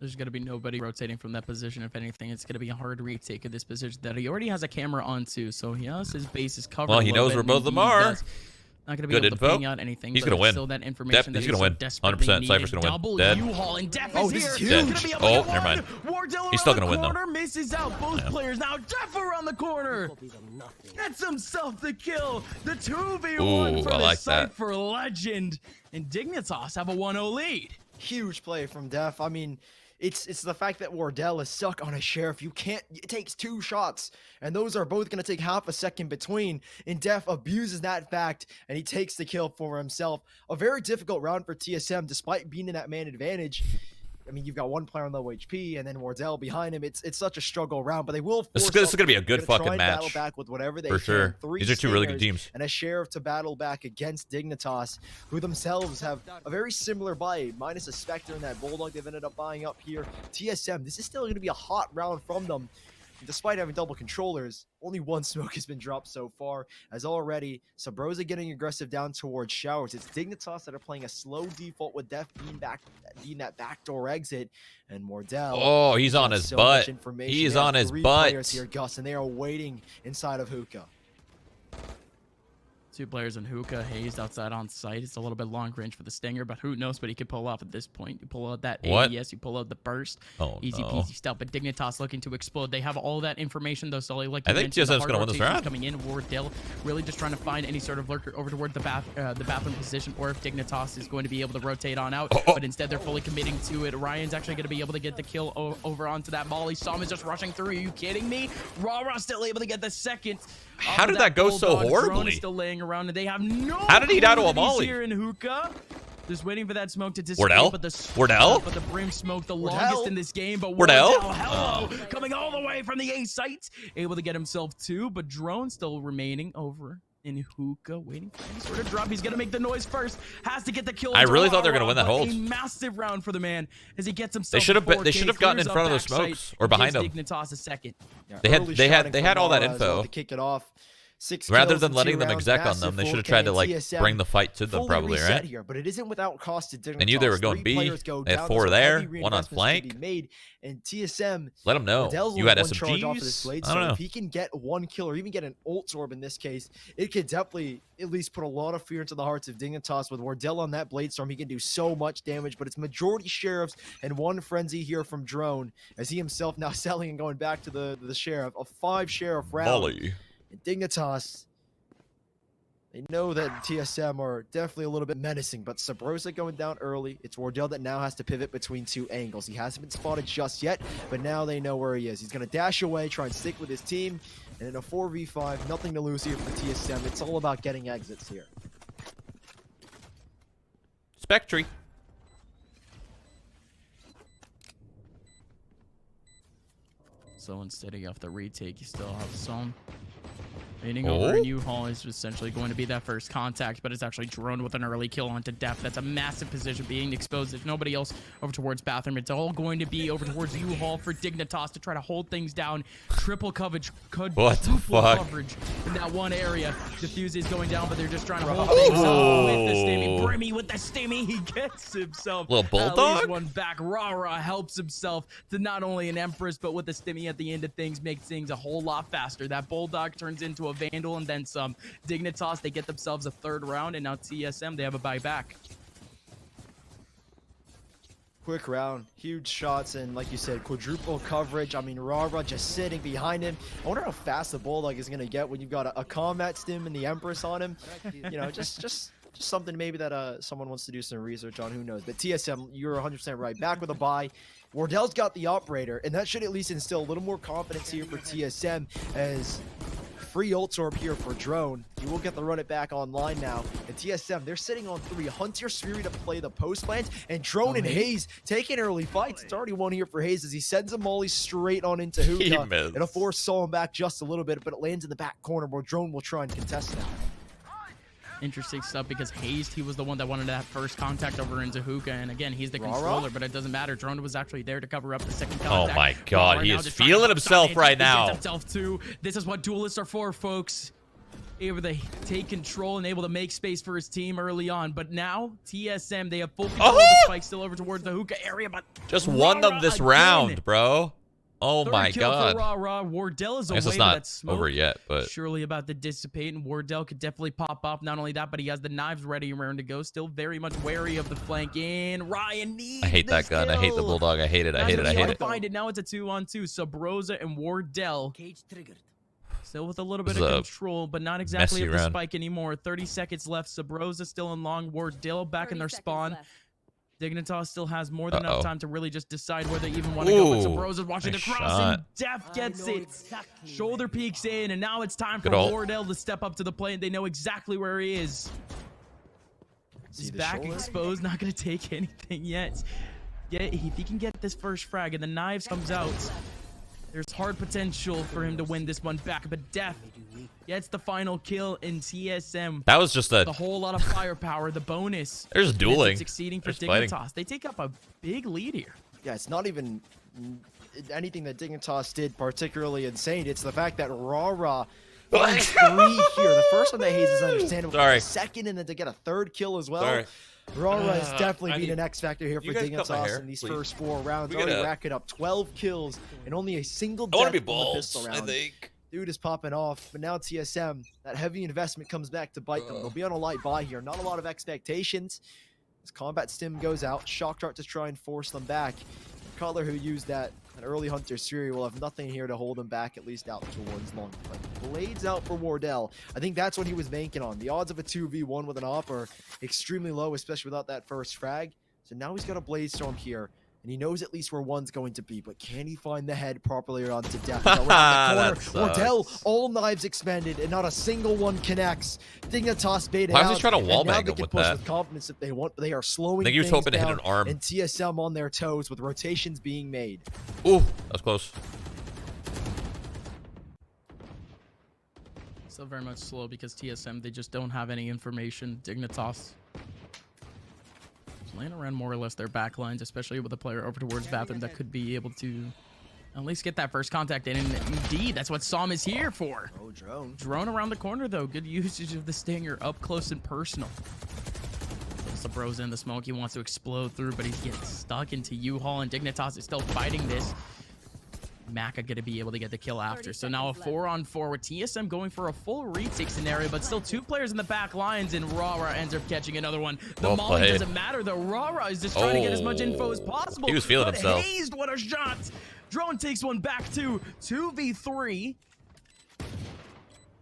There's going to be nobody rotating from that position. If anything, it's going to be a hard retake of this position that he already has a camera on too. So he has his bases covered. Well, he knows where both of them are. Not going to be Good able info. to ping out anything. He's but going to win. Still that information He's that going to win. 100%. Cypher's going to win. Double Dead. U-Haul and Def Oh, is this is here. huge. He's gonna be able to Oh, get never one. mind. Wardell He's still around going to win, the though. corner, misses out both players. Now Def around the corner. Gets himself the kill. The 2v1 Ooh, from I the like that. Cypher legend. And Dignitas have a 1-0 lead. Huge play from Def. I mean, it's the fact that Wardell is stuck on a sheriff. You can't. It takes 2 shots, and those are both going to take half a second between. And Def abuses that fact, and he takes the kill for himself. A very difficult round for TSM, despite being in that man advantage. I mean, you've got one player on low HP, and then Wardell behind him. It's such a struggle round, but they will. This is going to be a good fucking try and match. Battle back with whatever they For can. sure. 3 These are 2 really good stingers teams. and a sheriff to battle back against Dignitas, who themselves have a very similar buy, minus a Spectre and that Bulldog they've ended up buying up here. TSM, this is still going to be a hot round from them. Despite having double controllers, only 1 smoke has been dropped so far, as already Sabrosa getting aggressive down towards showers. It's Dignitas that are playing a slow default with Def being that backdoor exit, and Wardell. Oh, he's on his butt. He's on his butt. Players here, Gus, and they are waiting inside of hookah. 2 players in hookah, hazed outside on site. It's a little bit long range for the Stinger, but who knows what he could pull off at this point. You pull out that AES, you pull out the burst. Oh, easy no. peasy stuff, but Dignitas looking to explode. They have all that information, though, Sully. Like I think TSM's going to win this round. Coming in, Wardell really just trying to find any sort of lurker over toward the bathroom position, or if Dignitas is going to be able to rotate on out, but instead they're fully committing to it. Ryan's actually going to be able to get the kill over onto that Molly. Sam is just rushing through. Are you kidding me? Rara still able to get the second. How did that go so horribly? Drone is still laying around, and they have no. How did he die to a Molly? Here in hookah, just waiting for that smoke to dissipate. Wardell? But the Wardell? But the brim smoke, the longest in this game. But Wardell? Hello, coming all the way from the A site, able to get himself 2, but drone still remaining over in hookah, waiting for any sort of drop. He's gonna make the noise first. Has to get the kill. I really thought they were gonna win that hold. A massive round for the man as he gets himself. They should have gotten in front of the smokes or behind him. Dignitas a second. Yeah, They had all that info. To kick it off. 6 Rather kills than in letting 2 them rounds, exec on massive them, they should have 4K, tried to like TSM bring the fight to them, fully probably, reset right? Here, but it isn't without cost to Dignitas. They knew they were going 3 B. players go They had down. 4 There's there, heavy 1 on reinvestments to flank. be made, and TSM. Let them know. Waddell's You had one charge off of this SMGs? blade, I so don't know. if he can get 1 kill or even get an ult orb in this case, it could definitely at least put a lot of fear into the hearts of Dignitas. With Wardell on that blade storm, he can do so much damage, but it's majority sheriffs and 1 frenzy here from Drone, as he himself now selling and going back to the sheriff. A 5 sheriff round. Molly. And Dignitas, they know that TSM are definitely a little bit menacing, but Sabrosa going down early. It's Wardell that now has to pivot between 2 angles. He hasn't been spotted just yet, but now they know where he is. He's going to dash away, try and stick with his team, and in a 4v5, nothing to lose here for TSM. It's all about getting exits here. Spectre. So instead of off the retake, you still have some. Leaning over in U-Haul is essentially going to be that first contact, but it's actually Drone with an early kill onto Def. That's a massive position being exposed. There's nobody else over towards Bathroom. It's all going to be over towards U-Haul for Dignitas to try to hold things down. Triple coverage, coverage in that one area. Diffuse is going down, but they're just trying to hold things up with the stimmy. Brimmy with the stimmy. He gets himself little bulldog. One back. Rara helps himself to not only an Empress, but with the stimmy at the end of things, makes things a whole lot faster. That bulldog turns into a Vandal and then some. Dignitas, they get themselves a 3rd round, and now TSM, they have a buyback. Quick round, huge shots, and like you said, quadruple coverage. I mean, Rara just sitting behind him. I wonder how fast the Bulldog is going to get when you've got a combat stim and the Empress on him. You know, just something maybe that someone wants to do some research on. Who knows? But TSM, you're 100% right. Back with a buy. Wardell's got the operator, and that should at least instill a little more confidence here for TSM, as free ult orb here for Drone. You will get the run it back online now. And TSM, they're sitting on 3. Hunter Fury to play the post plant, and Drone and Hayes taking early fights. It's already 1 here for Hayes as he sends a molly straight on into hookah. It'll force Solon back just a little bit, but it lands in the back corner where Drone will try and contest that. Interesting stuff, because Hazed, he was the one that wanted that first contact over into hookah, and again, he's the controller, but it doesn't matter. Drone was actually there to cover up the second contact. Oh my god, he is feeling himself right now. Himself too. This is what duelists are for, folks. able to take control and able to make space for his team early on. But now, TSM, they have full control of the spike still over towards the hookah area, but just won them this round, bro. Oh my god. Wardell is I guess away, it's but not that smoke over yet, but surely about to dissipate, and Wardell could definitely pop off. Not only that, but he has the knives ready and raring to go. Still very much wary of the flank in. Ryan needs I hate that gun. I hate the bulldog. I hate it. I hate it. I hate it. Find it. Now it's a 2-on-2. Sabrosa and Wardell. Cage triggered. Still with a little bit This of is a control, but not exactly messy of the round. spike anymore. 30 seconds left. Sabrosa still in long. Wardell back in their spawn. Dignitas still has more than enough time to really just decide where they even want to go. But Sabrosa's watching the cross, and Def gets it. Shoulder peeks in, and now it's time for Wardell to step up to the plate. They know exactly where he is. He's back exposed, not going to take anything yet. Yeah, if he can get this first frag and the knives comes out, there's hard potential for him to win this one back. But Def gets the final kill in TSM. That was just a whole lot of firepower. The bonus. There's dueling. Succeeding for There's Dignitas. They take up a big lead here. Yeah, it's not even anything that Dignitas did particularly insane. It's the fact that Rara finds 3 here. The first one that Hayes is understandable. Sorry. The second, and then to get a 3rd kill as well. Sorry. Rara has definitely been an X factor here for guys cut my hair, Dignitas in these please? first 4 rounds. We Already gotta- racking up 12 kills and only a single I want death to be on the balls, pistol round. I think. Dude is popping off, but now TSM, that heavy investment comes back to bite them. They'll be on a light buy here. Not a lot of expectations. As combat stim goes out, shock dart to try and force them back. Cutler, who used that early Hunter Siri, will have nothing here to hold him back, at least out towards long. But blades out for Wardell. I think that's what he was banking on. The odds of a 2v1 with an op are extremely low, especially without that first frag. So now he's got a Blade Storm here. And he knows at least where one's going to be, but can he find the head properly onto Death? Around the corner, Wardell, all knives expended, and not a single one connects. Dignitas baited out. Why was he trying to wall bang they him can with push that? with confidence if they want, but they are slowing I think he was things hoping to hit down, an arm. and TSM on their toes with rotations being made. Ooh, that was close. Still very much slow because TSM, they just don't have any information. Dignitas laying around more or less their back lines, especially with a player over towards bathroom that could be able to at least get that first contact in. And indeed, that's what Som is here for. Oh, drone. Drone around the corner, though. Good usage of the Stinger up close and personal. Sabrosa in the smoke. He wants to explode through, but he's getting stuck into U-Haul, and Dignitas is still fighting this. Maka gonna be able to get the kill after. So now a 4-on-4 with TSM going for a full retake scenario, but still 2 players in the back lines, and Rara ends up catching another one. The molly doesn't matter though. Rara is just trying to get as much info as possible. He was feeling himself. Hazed, what a shot! Drone takes one back to 2v3.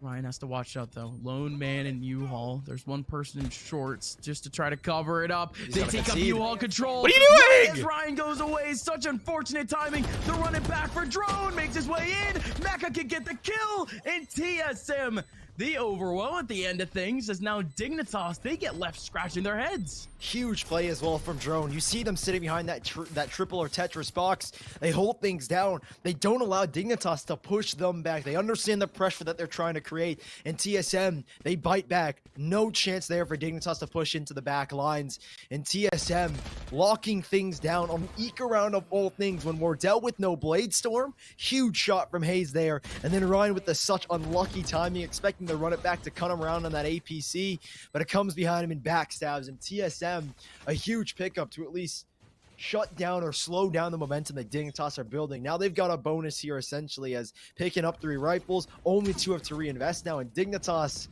Ryan has to watch out though. Lone man in U-Haul. There's one person in shorts just to try to cover it up. They take up U-Haul control. What are you doing? As Ryan goes away, such unfortunate timing. They're running back for Drone. Makes his way in. Maka can get the kill. And TSM, the overwhelm at the end of things, is now Dignitas. They get left scratching their heads. Huge play as well from Drone. You see them sitting behind that triple or Tetris box. They hold things down. They don't allow Dignitas to push them back. They understand the pressure that they're trying to create. And TSM, they bite back. No chance there for Dignitas to push into the back lines. And TSM locking things down on the eke around of all things. When Wardell with no Blade Storm, huge shot from Hayes there. And then Ryan with the such unlucky timing, expecting to run it back to cut him around on that APC. But it comes behind him and backstabs. And TSM, a huge pickup to at least shut down or slow down the momentum that Dignitas are building. Now they've got a bonus here essentially as picking up 3 rifles, only 2 have to reinvest now, and Dignitas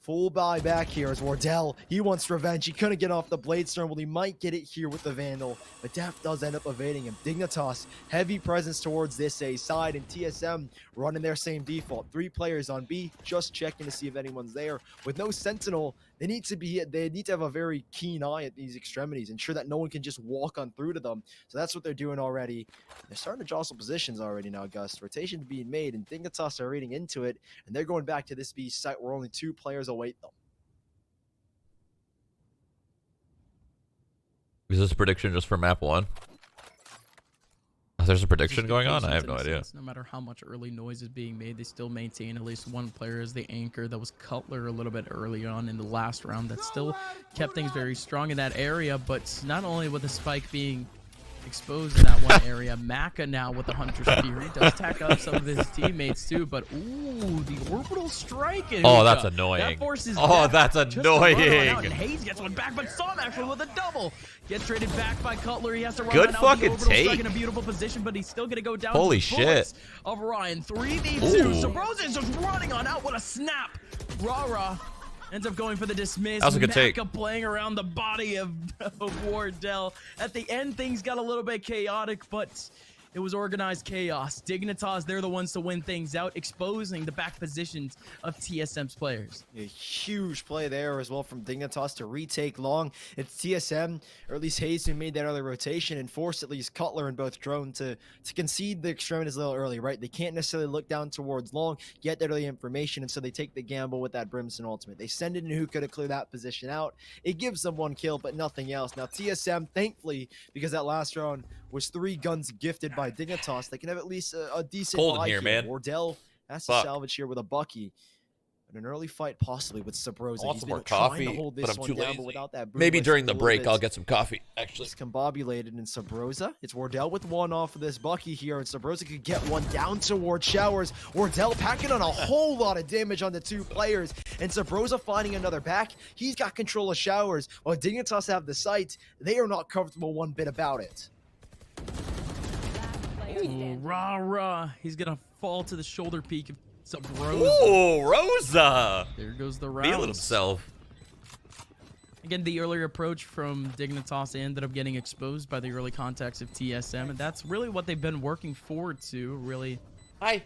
full buy back here as Wardell, he wants revenge. He couldn't get off the Blade Storm. Well, he might get it here with the Vandal, but Def does end up evading him. Dignitas, heavy presence towards this A side, and TSM running their same default. 3 players on B, just checking to see if anyone's there. With no Sentinel, they need to have a very keen eye at these extremities, ensure that no one can just walk on through to them. So that's what they're doing already. They're starting to jostle positions already now, Gus. Rotation's being made, and Dignitas are reading into it, and they're going back to this B site where only 2 players await them. Is this a prediction just for map 1? There's a prediction going on? I have no idea. No matter how much early noise is being made, they still maintain at least 1 player as the anchor. That was Cutler a little bit early on in the last round. That still kept things very strong in that area, but not only with the spike being exposed in that one area. Maka now with the Hunter's Fury does tack up some of his teammates too, but ooh, the orbital strike. Oh, that's annoying. That forces that's annoying. Out, and Hayes gets one back, but Psalm actually with a double. Gets traded back by Cutler. He has to run Good out fucking the orbital take. strike in a beautiful position, but he's still gonna go down. Holy to the bullets shit. of Ryan. 3v2. Ooh. So Rose is just running on out. What a snap. Rara ends up going for the dismiss. That was a good take. Maka playing around the body of Wardell. At the end, things got a little bit chaotic, but it was organized chaos. Dignitas, they're the ones to win things out, exposing the back positions of TSM's players. A huge play there as well from Dignitas to retake long. It's TSM, or at least Hayes, who made that early rotation and forced at least Cutler and both Drone to concede the extremities a little early, right? They can't necessarily look down towards long, get that early information, and so they take the gamble with that Brimstone ultimate. They send in Hookah to clear that position out. It gives them one kill, but nothing else. Now TSM, thankfully, because that last round was 3 guns gifted by Dignitas, they can have at least a decent Cold in buy here, man. Wardell has to salvage here with a Bucky. An early fight possibly with Sabrosa. I want He's some been more trying coffee, to hold but this I'm one too down, lazy. but without that Maybe boom, during it's the a little break, bit I'll get some coffee, actually. discombobulated in Sabrosa. It's Wardell with one off of this Bucky here, and Sabrosa could get one down toward Showers. Wardell packing on a whole lot of damage on the 2 players, and Sabrosa finding another back. He's got control of Showers, while Dignitas have the sight. They are not comfortable one bit about it. Ooh, Rara. He's gonna fall to the shoulder peak of Sabrosa. Ooh, Rosa. There goes the Feeling round. himself. Again, the earlier approach from Dignitas ended up getting exposed by the early contacts of TSM, and that's really what they've been working forward to, really,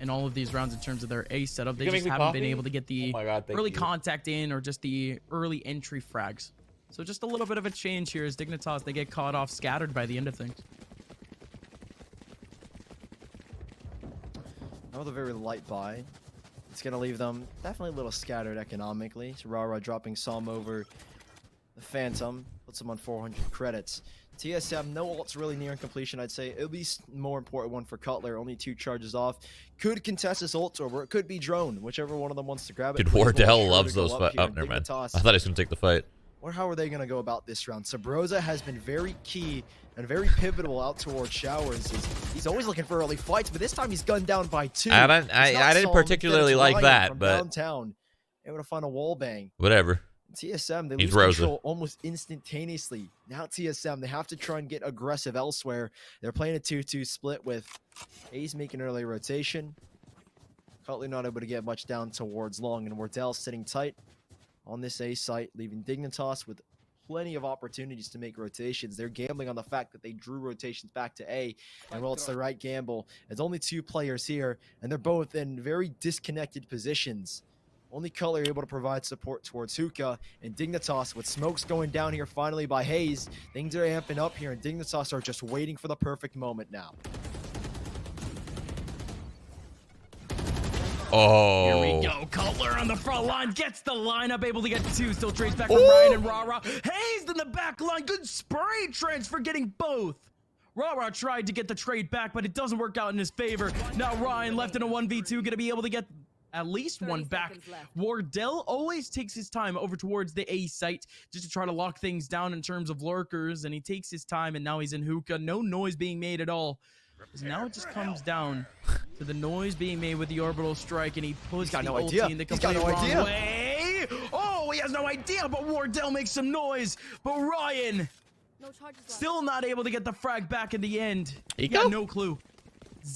in all of these rounds in terms of their A setup. They just haven't been able to get the early contact in or just the early entry frags. So just a little bit of a change here as Dignitas, they get caught off scattered by the end of things. That was a very light buy. It's going to leave them definitely a little scattered economically. So Rara dropping Psalm over the Phantom, puts him on 400 credits. TSM, no ults really near completion, I'd say. At least more important one for Cutler, only 2 charges off. Could contest this ult over, it could be Drone, whichever one of them wants to grab it. Dude, Wardell loves those fights. Oh, never mind. I thought he was going to take the fight. Or how are they going to go about this round? Sabrosa has been very key and very pivotal out towards Showers. He's always looking for early fights, but this time he's gunned down by 2. I didn't particularly like that, but downtown, able to find a wall bang. Whatever. TSM, they He's lose control almost instantaneously. Now TSM, they have to try and get aggressive elsewhere. They're playing a 2-2 split with Hayes making an early rotation. Cutler not able to get much down towards long, and Wardell sitting tight on this A site, leaving Dignitas with plenty of opportunities to make rotations. They're gambling on the fact that they drew rotations back to A, and well, it's the right gamble. There's only 2 players here, and they're both in very disconnected positions. Only Cutler able to provide support towards Hookah, and Dignitas with smokes going down here finally by Hayes. Things are amping up here, and Dignitas are just waiting for the perfect moment now. Oh. Here we go. Cutler on the front line gets the lineup, able to get 2. Still trades back from Ryan and Rara. Hayes in the back line. Good spray transfer, getting both. Rara tried to get the trade back, but it doesn't work out in his favor. Now Ryan left in a 1v2, going to be able to get at least one back. Wardell always takes his time over towards the A site just to try to lock things down in terms of lurkers, and he takes his time, and now he's in Hookah. No noise being made at all. Now it just comes down to the noise being made with the orbital strike, and he puts the ulti in the complete wrong way. Oh, he has no idea, but Wardell makes some noise. But Ryan still not able to get the frag back in the end. He got no clue.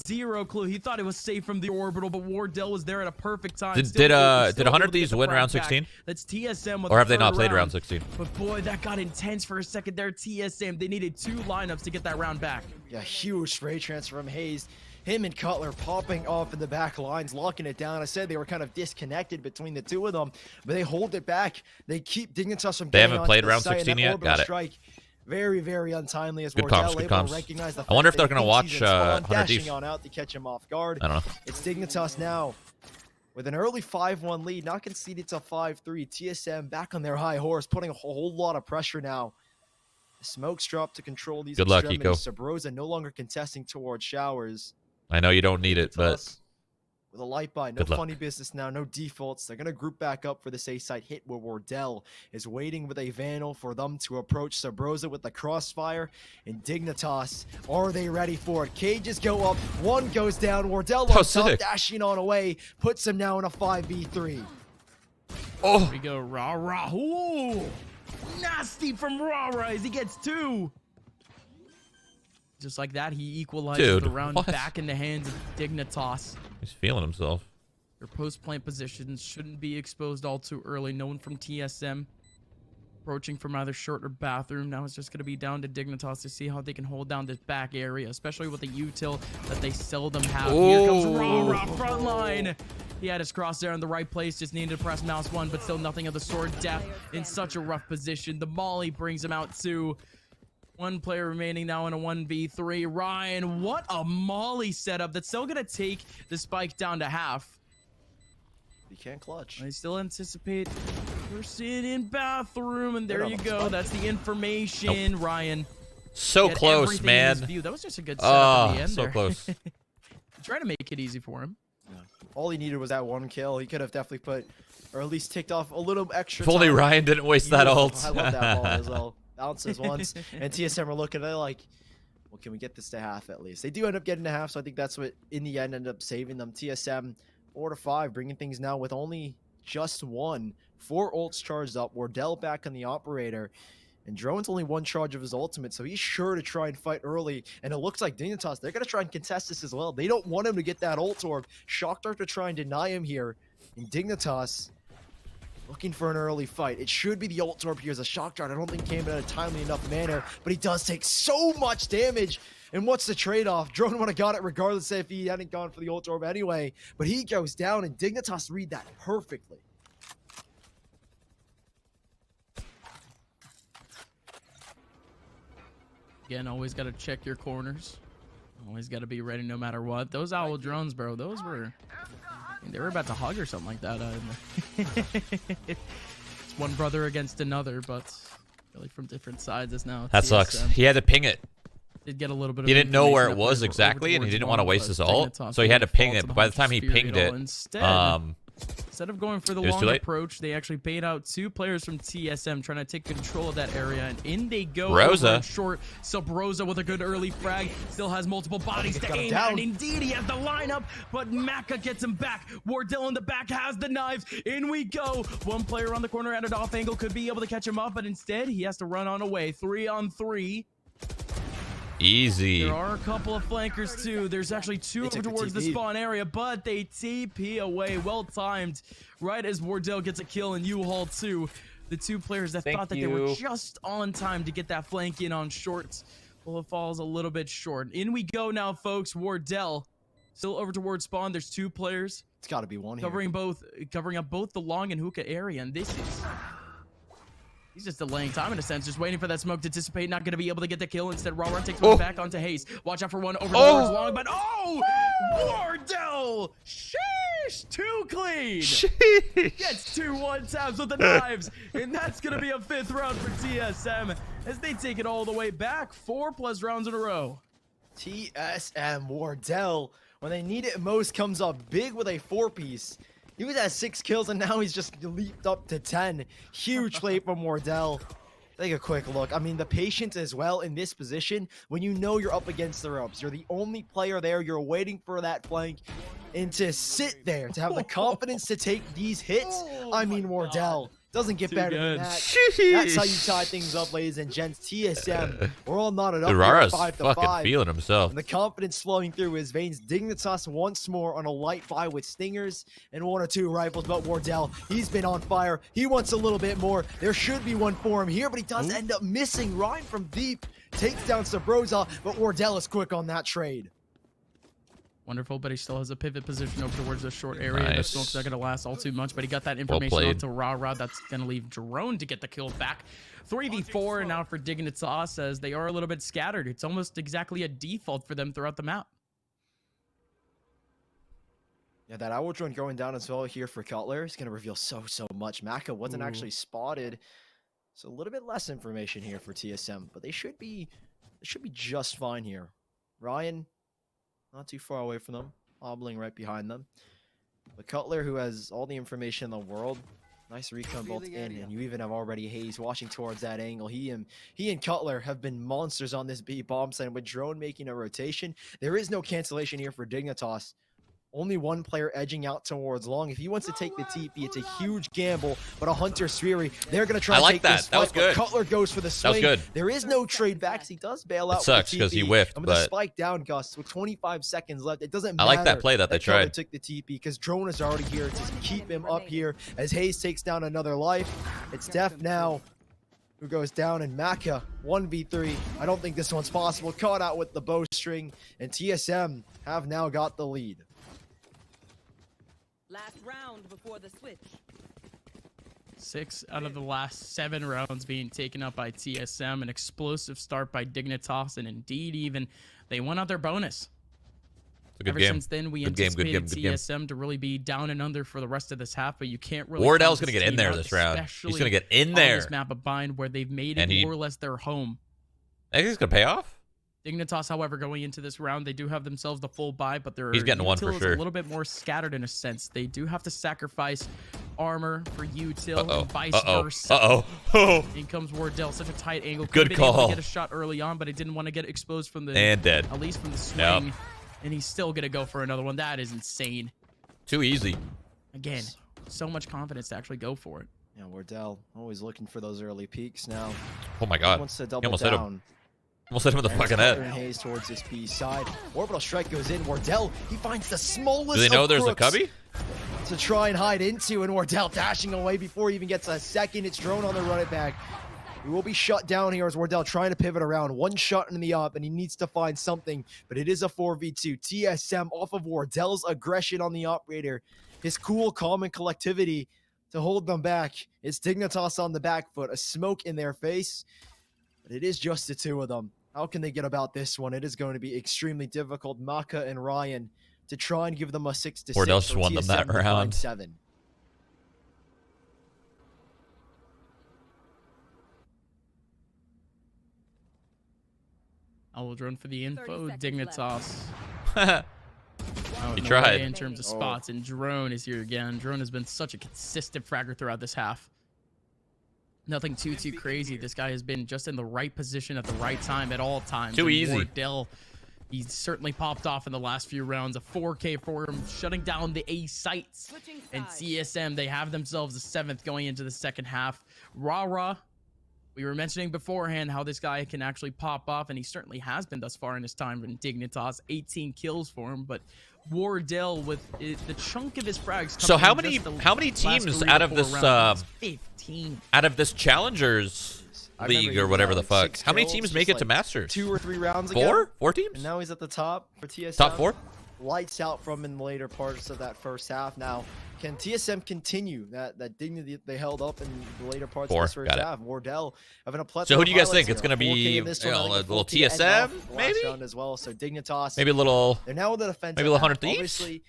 0 clue. He thought it was safe from the orbital, but Wardell was there at a perfect time. Did 100 of these win round 16? That's TSM. Or have they not played round 16? But boy, that got intense for a second there. TSM, they needed 2 lineups to get that round back. Yeah, huge spray transfer from Hayes. Him and Cutler popping off in the back lines, locking it down. I said they were kind of disconnected between the 2 of them, but they hold it back. They keep Dignitas from They haven't played round 16 yet? Got it. Strike. Very, very untimely as Good Wardell comms, good able to comms. recognize the I wonder if fact they're that going to he's watch in spawn, 100 Thieves. dashing on out to catch him off guard. I don't know. It's Dignitas now with an early 5-1 lead, not conceded to 5-3. TSM back on their high horse, putting a whole lot of pressure now. The smokes drop to control these Good luck, extremities. Eco. Sabrosa no longer contesting towards Showers. I know you don't need it, but with a light buy. No Good luck. funny business now, no defaults. They're going to group back up for this A-side hit where Wardell is waiting with a Vandal for them to approach Sabrosa with the crossfire. And Dignitas, are they ready for it? Cages go up, one goes down. Wardell on top, sick. dashing on away, puts him now in a 5v3. Oh, Here we go, Rah. Ooh, nasty from Rah as he gets 2. Just like that, he equalizes Dude, the round what? back in the hands of Dignitas. he's feeling himself. Their post-plant positions shouldn't be exposed all too early. No one from TSM approaching from either short or bathroom. Now it's just going to be down to Dignitas to see how they can hold down this back area, especially with the util that they seldom have. Here comes Rah front line. He had his crosshair in the right place, just needed to press mouse 1, but still nothing of the sword depth in such a rough position. The molly brings him out too. 1 player remaining now in a 1v3. Ryan, what a molly setup. That's still going to take the spike down to half. He can't clutch. I still anticipate person in bathroom, and there you go. That's the information, Ryan. So He had close, everything in man. his view. That was just a good setup at the end so there. close. Try to make it easy for him. All he needed was that 1 kill. He could have definitely put, or at least ticked off a little extra If only time. Ryan didn't waste that Beautiful. ult. I love that ball as well. Bounces once, and TSM are looking at it like, well, can we get this to half at least? They do end up getting to half, so I think that's what, in the end, ended up saving them. TSM 4-5, bringing things now with only just 1. 4 ults charged up. Wardell back on the operator. And Drone's only 1 charge of his ultimate, so he's sure to try and fight early. And it looks like Dignitas, they're going to try and contest this as well. They don't want him to get that ult orb. Shock Dart to try and deny him here. And Dignitas looking for an early fight. It should be the ult orb here as a Shock Dart. I don't think came in a timely enough manner, but he does take so much damage. And what's the trade-off? Drone would have got it regardless if he hadn't gone for the ult orb anyway. But he goes down, and Dignitas read that perfectly. Again, always got to check your corners. Always got to be ready no matter what. Those owl drones, bro, those were... I mean, they were about to hug or something like that. It's one brother against another, but really from different sides is now. That sucks. He had to ping it. Did get a little bit of He didn't know where it information up was there exactly, and he over didn't want to towards waste his Bond, ult, but so he had to ping fall it. to But the by the time he Hunter's Fury pinged at it, all. Instead, instead of going for the it was too long late. approach, they actually paid out 2 players from TSM trying to take control of that area, and in they go. Rosa. Over and short. Sub-Rosa with a good early frag. Still has multiple bodies to aim at, and indeed he has the lineup, but Maka gets him back. Wardell in the back has the knives. In we go. 1 player on the corner at an off angle could be able to catch him up, but instead he has to run on away. 3-on-3. Easy. There are a couple of flankers too. There's actually 2 over towards the spawn area, but they TP away. Well timed. Right as Wardell gets a kill and U-Haul too. The 2 players that thought that they were just on time to get that flank in on short. Well, it falls a little bit short. In we go now, folks. Wardell still over towards spawn. There's 2 players. It's got to be one here. Covering up both the long and hookah area, and this is... He's just delaying time in a sense, just waiting for that smoke to dissipate. Not going to be able to get the kill. Instead, Rara takes one back onto Haze. Watch out for one over towards long, but Wardell! Sheesh! 2 clean! Sheesh. Gets 2 1-taps with the knives, and that's going to be a 5th round for TSM as they take it all the way back. 4+ rounds in a row. TSM Wardell, when they need it most, comes up big with a 4-piece. He was at 6 kills, and now he's just leaped up to 10. Huge play from Wardell. Take a quick look. I mean, the patience as well in this position, when you know you're up against the ropes. You're the only player there. You're waiting for that flank. And to sit there, to have the confidence to take these hits, I mean, Wardell doesn't get better than that. That's how you tie things up, ladies and gents. TSM, we're all knotted up here Rara's 5-5. fucking feeling himself. And the confidence flowing through his veins. Dignitas once more on a light buy with stingers and 1 or 2 rifles. But Wardell, he's been on fire. He wants a little bit more. There should be one for him here, but he does end up missing. Ryan from deep takes down Sabrosa, but Wardell is quick on that trade. Wonderful, but he still has a pivot position over towards the short area. Nice. The smoke's not going to last all too much, but he got that information played. onto Rara. That's going to leave Drone to get the kill back. 3v4 now for Dignitas as they are a little bit scattered. It's almost exactly a default for them throughout the map. Yeah, that owl drone going down as well here for Cutler is going to reveal so much. Maka wasn't actually spotted, so a little bit less information here for TSM, but they should be just fine here. Ryan, not too far away from them, hobbling right behind them. But Cutler, who has all the information in the world, nice recon built in, and you even have already Hayes watching towards that angle. He and Cutler have been monsters on this B bomb site, and with Drone making a rotation, there is no cancellation here for Dignitas. Only one player edging out towards long. If he wants to take the TP, it's a huge gamble. But a Hunter Sweary, they're going to try I and like take that. this That was fight, but good. Cutler goes for the swing. That was good. There is no trade backs. He does bail out. It sucks because he whiffed, and with the but spike down, Gus, with 25 seconds left, it doesn't I matter. like that play that they Cutler tried. took the TP because Drone is already here to keep him up here as Hayes takes down another life. It's Def now who goes down, and Maka 1v3. I don't think this one's possible. Caught out with the bowstring, and TSM have now got the lead. Last round before the switch. 6 out of the last 7 rounds being taken up by TSM. An explosive start by Dignitas, and indeed even they won out their bonus. It's a good Ever game. since then, we Good game, anticipated good game. TSM to really be down and under for the rest of this half, but you can't really. Wardell's count going to this get in team there out, this round. He's especially going to get in on there. this map of Bind, where they've made And it more or less their home. I think it's going to pay off. Dignitas, however, going into this round, they do have themselves the full buy, but their He's getting one for util is sure. a little bit more scattered in a sense. They do have to sacrifice armor for util and vice versa. Uh-oh. In comes Wardell, such a tight angle. Good Could've been able call. to get a shot early on, but he didn't want to get exposed from the And dead. At least from the swing. Yep. And he's still gonna go for another one. That is insane. Too easy. Again, so much confidence to actually go for it. Yeah, Wardell always looking for those early peaks now. Oh my God. He wants to He double almost hit him. down. Almost hit him with the And fucking Cutler and head. Hayes towards this B side. Orbital strike goes in. Wardell, he finds the smallest. Do they know of there's a crooks cubby? to try and hide into, and Wardell dashing away before he even gets a second. It's Drone on the run it back. He will be shut down here as Wardell trying to pivot around. One shot in the up, and he needs to find something, but it is a 4v2. TSM off of Wardell's aggression on the operator. His cool, calm, and collectivity to hold them back. It's Dignitas on the back foot, a smoke in their face, but it is just the two of them. How can they get about this one? It is going to be extremely difficult. Maka and Ryan to try and give them a 6-6. Wardell just won them that TSM to find round. 7. I will drone for the info. Dignitas. He tried. In terms of spots, and Drone is here again. Drone has been such a consistent fragger throughout this half. Nothing too crazy. This guy has been just in the right position at the right time at all times. Too And easy. Wardell, he certainly popped off in the last few rounds. A 4K for him, shutting down the A sites. And CSM, they have themselves a 7th going into the second half. Rara, we were mentioning beforehand how this guy can actually pop off, and he certainly has been thus far in his time in Dignitas. 18 kills for him, but Wardell with the chunk of his frags. So how coming many in just how many the last teams 3 out to of 4 this rounds. 15. out of this Challengers I remember League he or was whatever at, the like, fuck? 6 How many kills teams just make it like to Masters? 2 or 3 rounds ago. 4? 4 teams? And now he's at the top for TSM. Top 4? Lights out from in the later parts of that first half. Now, can TSM continue that dignity they held up in the later parts 4, of this first got it. half? Wardell having a plethora. So who do you guys of highlights think? It's here. gonna be, 4K in this one, you know, I think a little 4K end TSM, off the last maybe? round as well. So Dignitas. Maybe a little. They're now with the defensive. Maybe a little half. 100 Thieves? Obviously,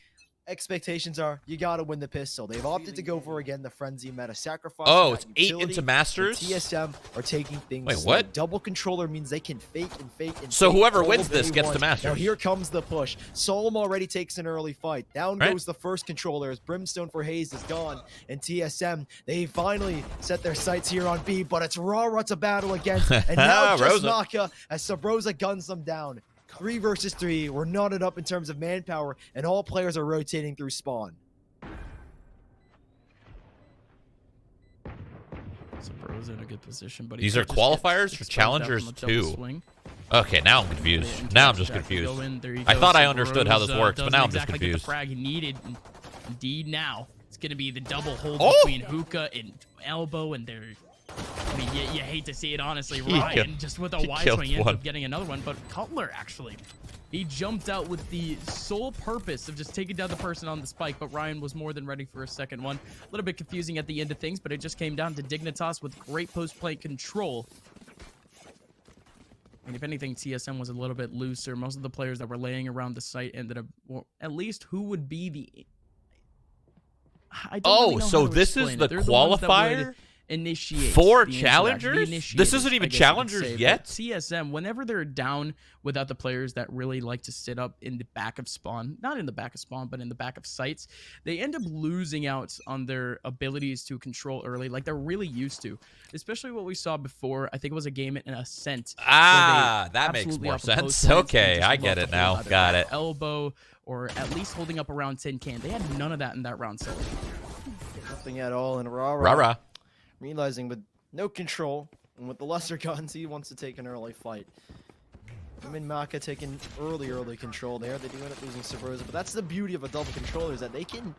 expectations are you got to win the pistol. They've opted to go for again the frenzy meta sacrifice. Oh, it's 8 into Masters? TSM are taking things. Wait, slow. what? Double controller means they can fake and fake and. So fake whoever until wins this they gets won. to Masters. Now here comes the push. Solom already takes an early fight. Down Right. goes the first controller as Brimstone for Hayes is gone, and TSM they finally set their sights here on B, but it's Rara to battle against, and now just Rosa. Maka as Sabrosa guns them down. 3 versus 3. We're knotted up in terms of manpower, and all players are rotating through spawn. Sabrosa in a good position, but These are qualifiers for Challengers 2. Okay, now I'm confused. Now I'm just confused. I thought I understood how this works, but now I'm just exactly confused. Get the frag he needed. Indeed, now it's gonna be the double hold Oh! between Hookah and Elbow, and they're. I mean, you hate to see it, honestly. He Ryan killed- just with a he wide killed swing ends one. up getting another one, but Cutler actually. He jumped out with the sole purpose of just taking down the person on the spike, but Ryan was more than ready for a second one. A little bit confusing at the end of things, but it just came down to Dignitas with great post-play control. And if anything, TSM was a little bit looser. Most of the players that were laying around the site ended up, well, at least who would be the... I don't really know so how to this is explain the it. They're the ones that qualifier? would initiate 4 the challengers? interaction, the This initiators, isn't even I guess you could challengers say. But yet? TSM, whenever they're down without the players that really like to sit up in the back of spawn, not in the back of spawn, but in the back of sites, they end up losing out on their abilities to control early, like they're really used to. Especially what we saw before, I think it was a game in Ascent. Ah, that makes more sense. Okay, I get it now. Got it. Elbow, or at least holding up around 10 can. They had none of that in that round 7. Nothing at all, and Rara. Rara. Realizing with no control, and with the lesser guns, he wants to take an early fight. Him and Maka taking early control there. They do end up losing Sabrosa, but that's the beauty of a double controller, is that they can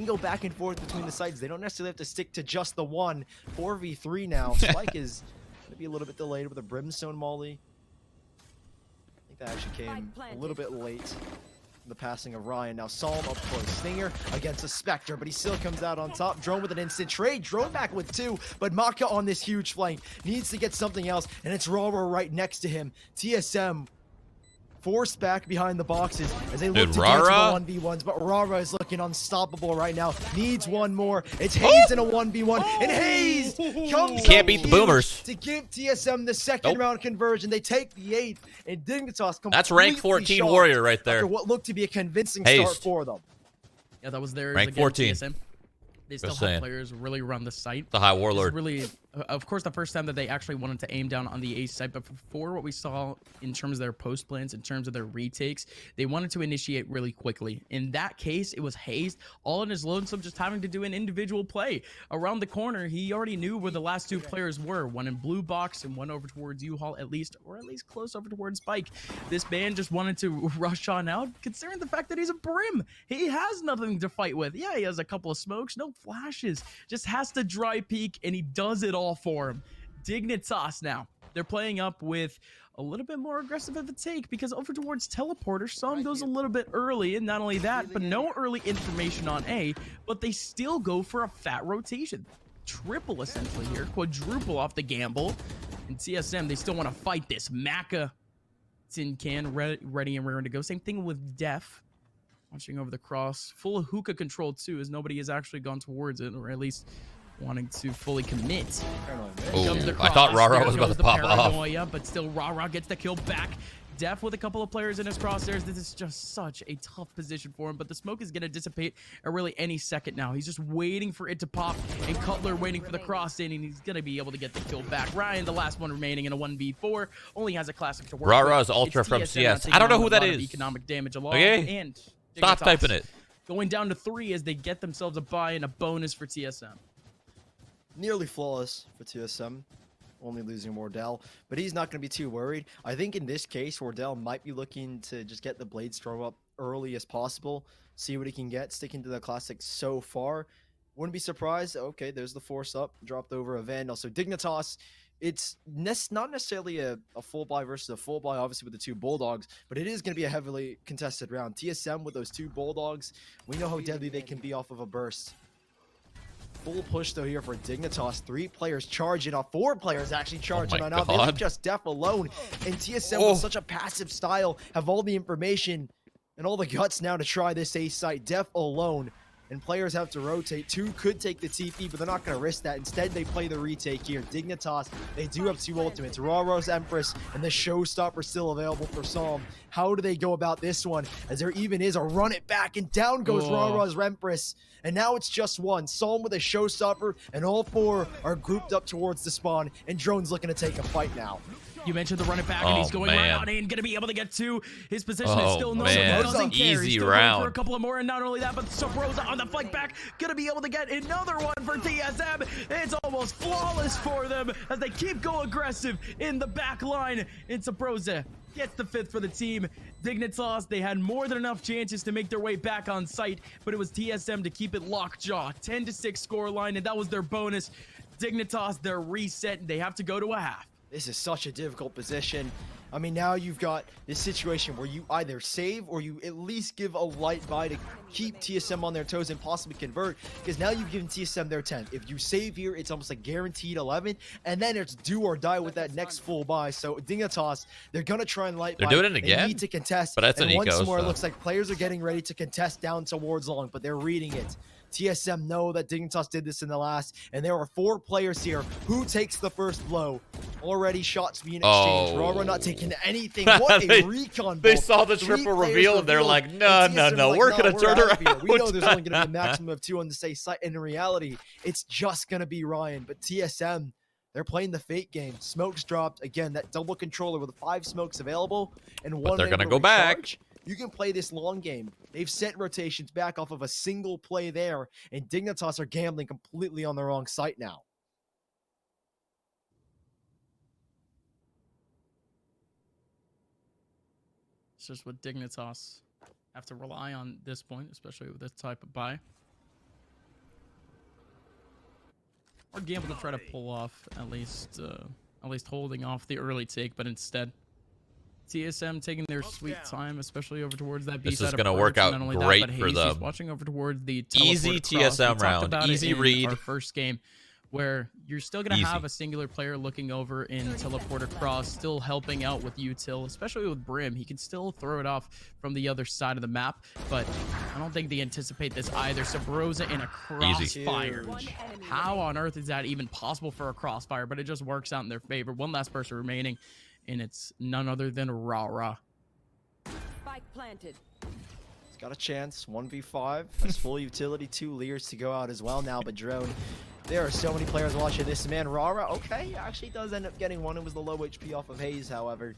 go back and forth between the sides. They don't necessarily have to stick to just the one. 4v3 now. Spike is going to be a little bit delayed with a Brimstone Molly. I think that actually came a little bit late. The passing of Ryan. Now Psalm up close. Stinger against a Spectre, but he still comes out on top. Drone with an instant trade. Drone back with 2, but Maka on this huge flank needs to get something else, and it's Rara right next to him. TSM forced back behind the boxes as they look to get to the 1v1s, but Rara is looking unstoppable right now. Needs one more. It's Hayes in a 1v1, and Hayes comes Can't beat the boomers to give TSM the second round conversion. They take the 8th, and Dignitas completely That's rank 14 shocked warrior right there. after what looked to be a convincing Hayes. start for them. Yeah, that was theirs. Rank Again, 14. TSM. They still Just have saying. players really run the site. The High This is Warlord. really, of course, the first time that they actually wanted to aim down on the A site, but before what we saw in terms of their post plans, in terms of their retakes, they wanted to initiate really quickly. In that case, it was Hayes all in his lonesome, just having to do an individual play. Around the corner, he already knew where the last 2 players were, one in blue box and one over towards U-Haul at least, or at least close over towards Spike. This man just wanted to rush on out, considering the fact that he's a Brim. He has nothing to fight with. Yeah, he has a couple of smokes, no flashes, just has to dry peek, and he does it all for him. Dignitas now. They're playing up with a little bit more aggressive of a take, because over towards Teleporter, Psalm goes a little bit early, and not only that, but no early information on A, but they still go for a fat rotation. Triple essentially here, quadruple off the gamble. And TSM, they still want to fight this. Maka, Tin Can, ready and raring to go. Same thing with Def. Watching over the cross. Full of hookah control too, as nobody has actually gone towards it, or at least wanting to fully commit. Oh, I thought Rara was about to pop off. But still, Rara gets the kill back. Def with a couple of players in his crosshairs. This is just such a tough position for him, but the smoke is going to dissipate at really any second now. He's just waiting for it to pop, and Cutler waiting for the cross in, and he's going to be able to get the kill back. Ryan, the last one remaining in a 1v4, only has a classic to work Rara's with. Ultra It's from TSM CS. taking I don't know on who a that lot of is. Economic damage along, Okay? and Stop Dignitas typing it. going down to 3 as they get themselves a buy and a bonus for TSM. Nearly flawless for TSM, only losing Wardell, but he's not going to be too worried. I think in this case, Wardell might be looking to just get the Blades throw up early as possible, see what he can get, sticking to the classic so far. Wouldn't be surprised. Okay, there's the force up, dropped over a Vandal. So Dignitas, it's not necessarily a full buy versus a full buy, obviously with the 2 Bulldogs, but it is going to be a heavily contested round. TSM with those 2 Bulldogs, we know how deadly they can be off of a burst. Full push though here for Dignitas. 3 players charging off, 4 players actually charging on out. They were just Def alone, and TSM with such a passive style have all the information and all the guts now to try this A site. Def alone, and players have to rotate. 2 could take the TP, but they're not going to risk that. Instead, they play the retake here. Dignitas, they do have 2 ultimates. Rara's Empress and the Showstopper still available for Psalm. How do they go about this one? As there even is a run it back, and down goes Rara's Empress. And now it's just 1. Psalm with a Showstopper, and all 4 are grouped up towards the spawn, and Drone's looking to take a fight now. You mentioned the run it back, and he's going right on in, gonna be able to get 2. His position is still no, doesn't care. He's still going for a couple of more, and not only that, but Sabrosa on the fight back, gonna be able to get another one for TSM. It's almost flawless for them as they keep going aggressive in the back line. And Sabrosa gets the 5th for the team. Dignitas, they had more than enough chances to make their way back on site, but it was TSM to keep it lockjaw. 10-6 score line, and that was their bonus. Dignitas, they're reset. They have to go to a half. This is such a difficult position. I mean, now you've got this situation where you either save or you at least give a light buy to keep TSM on their toes and possibly convert, because now you've given TSM their 10th. If you save here, it's almost like guaranteed 11, and then it's do or die with that next full buy. So Dignitas, they're going to try and light buy. They're doing it again? They need to contest. But that's and an once eco, more, it so. looks like players are getting ready to contest down towards long, but they're reading it. TSM know that Dignitas did this in the last, and there are 4 players here. Who takes the first blow? Already shots being exchanged. Rara not taking anything. What a recon They ball. saw the 3 triple players reveal and they're revealed, like, no, and no, TSM no, like, we're nah, going to turn out of here. around. We know there's only going to be a maximum of 2 on the safe side. In reality, it's just going to be Ryan. But TSM, they're playing the fake game. Smokes dropped. Again, that double controller with 5 smokes available and 1 they're going to go back. recharge. You can play this long game. They've sent rotations back off of a single play there, and Dignitas are gambling completely on the wrong site now. It's just what Dignitas have to rely on this point, especially with this type of buy. Or gamble to try to pull off at least holding off the early take, but instead TSM taking their sweet time, especially over towards that B This side. is going to work out great for them. Watching over towards the easy TSM round, easy read. Our first game, where you're still going to have a singular player looking over in teleport across, still helping out with util, especially with Brim. He can still throw it off from the other side of the map, but I don't think they anticipate this either. Sabrosa in a crossfire. How on earth is that even possible for a crossfire? But it just works out in their favor. One last person remaining, and it's none other than Rara. Spike planted. He's got a chance. 1v5. That's full utility. 2 Leers to go out as well now, but Drone. There are so many players watching this, man. Rara, okay, actually does end up getting one. It was the low HP off of Hayes, however.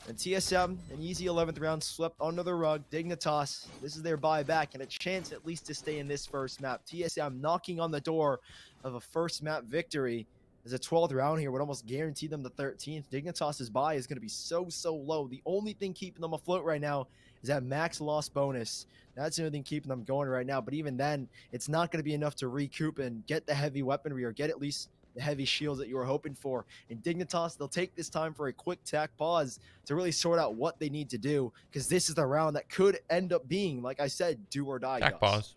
And TSM, an easy 11th round, swept under the rug. Dignitas, this is their buyback and a chance at least to stay in this first map. TSM knocking on the door of a first map victory. As a 12th round here would almost guarantee them the 13th. Dignitas's buy is going to be so low. The only thing keeping them afloat right now is that max loss bonus. That's the only thing keeping them going right now. But even then, it's not going to be enough to recoup and get the heavy weaponry or get at least the heavy shields that you were hoping for. And Dignitas, they'll take this time for a quick tack pause to really sort out what they need to do, because this is the round that could end up being, like I said, do or die. Tack pause.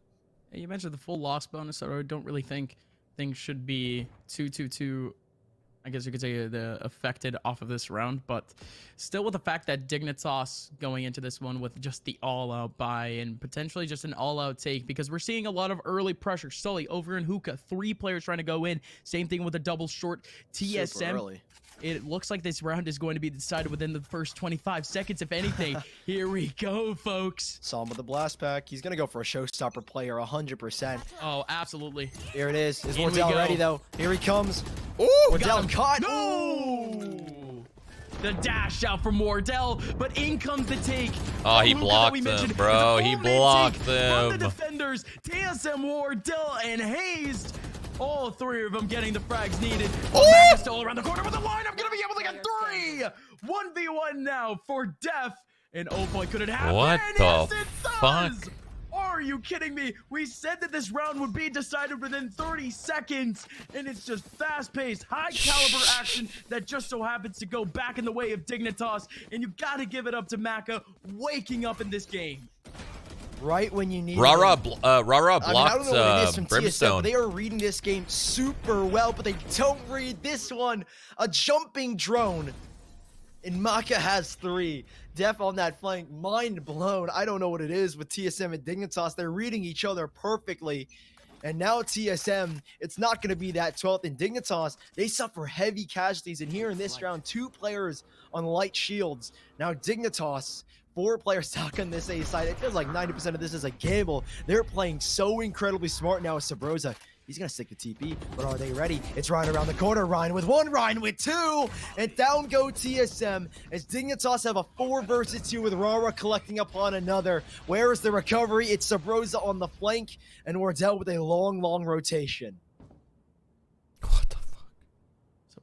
You mentioned the full loss bonus, so I don't really think things should be too I guess you could say affected off of this round, but still with the fact that Dignitas going into this one with just the all-out buy and potentially just an all-out take, because we're seeing a lot of early pressure. Sully over in Hookah, 3 players trying to go in. Same thing with a double short. TSM. It looks like this round is going to be decided within the first 25 seconds, if anything. Here we go, folks. Saw him with the blast pack. He's going to go for a showstopper player, 100%. Oh, absolutely. Here it is. Is Wardell ready, though? Here he comes. Ooh, Wardell caught. No! The dash out from Wardell, but in comes the take. Oh, he blocked him, bro. He blocked them. From the defenders, TSM, Wardell, and Hayes. All 3 of them getting the frags needed. Oh, still around the corner with the line. I'm going to be able to get 3. 1v1 now for Def. And oh boy, could it happen? What the yes, it fuck? does. Are you kidding me? We said that this round would be decided within 30 seconds, and it's just fast-paced, high-caliber action that just so happens to go back in the way of Dignitas, and you gotta give it up to Maka waking up in this game. Right when you need Rara blocked I don't know what it is from Brimstone. TSM. They are reading this game super well, but they don't read this one. A jumping drone. And Maka has 3. Def on that flank, mind blown. I don't know what it is with TSM and Dignitas. They're reading each other perfectly. And now TSM, it's not going to be that 12th. And Dignitas, they suffer heavy casualties. And here in this round, 2 players on light shields. Now Dignitas, 4 players stuck on this A side. It feels like 90% of this is a gamble. They're playing so incredibly smart now with Sabrosa. He's going to stick the TP, but are they ready? It's Ryan around the corner. Ryan with 1, Ryan with 2, and down go TSM as Dignitas have a 4 versus 2 with Rara collecting upon another. Where is the recovery? It's Sabrosa on the flank, and Wardell with a long rotation.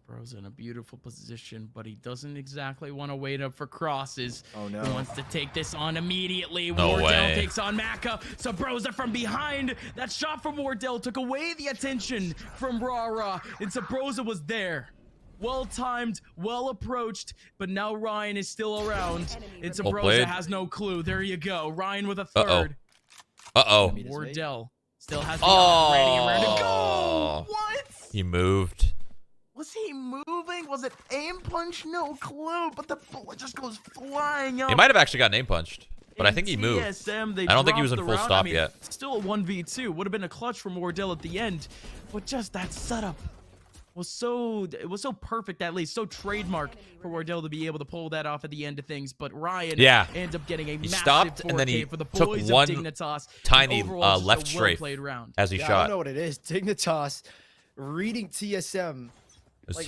Sabrosa in a beautiful position, but he doesn't exactly want to wait up for crosses. Oh no. He wants to take this on immediately. No Wardell way. takes on Maka. Sabrosa from behind. That shot from Wardell took away the attention from Rara, and Sabrosa was there. Well timed, well approached, but now Ryan is still around, and Sabrosa has no clue. There you go. Ryan with a 3rd. Wardell still has the ready and ready to go. What? He moved. Was he moving? Was it aim punch? No clue, but the bullet just goes flying out. He might have actually got name punched. But I think he moved. TSM, they I don't think he was in dropped full the round. stop I mean, yet. Still a 1v2. Would have been a clutch from Wardell at the end. But just that setup was so perfect, at least so trademark for Wardell to be able to pull that off at the end of things. But Ryan ends up getting a He massive stopped 4K and then he for the took boys one of Dignitas. tiny Overall, just a left strafe well-played round. as he I shot. don't know what it is. Dignitas reading TSM.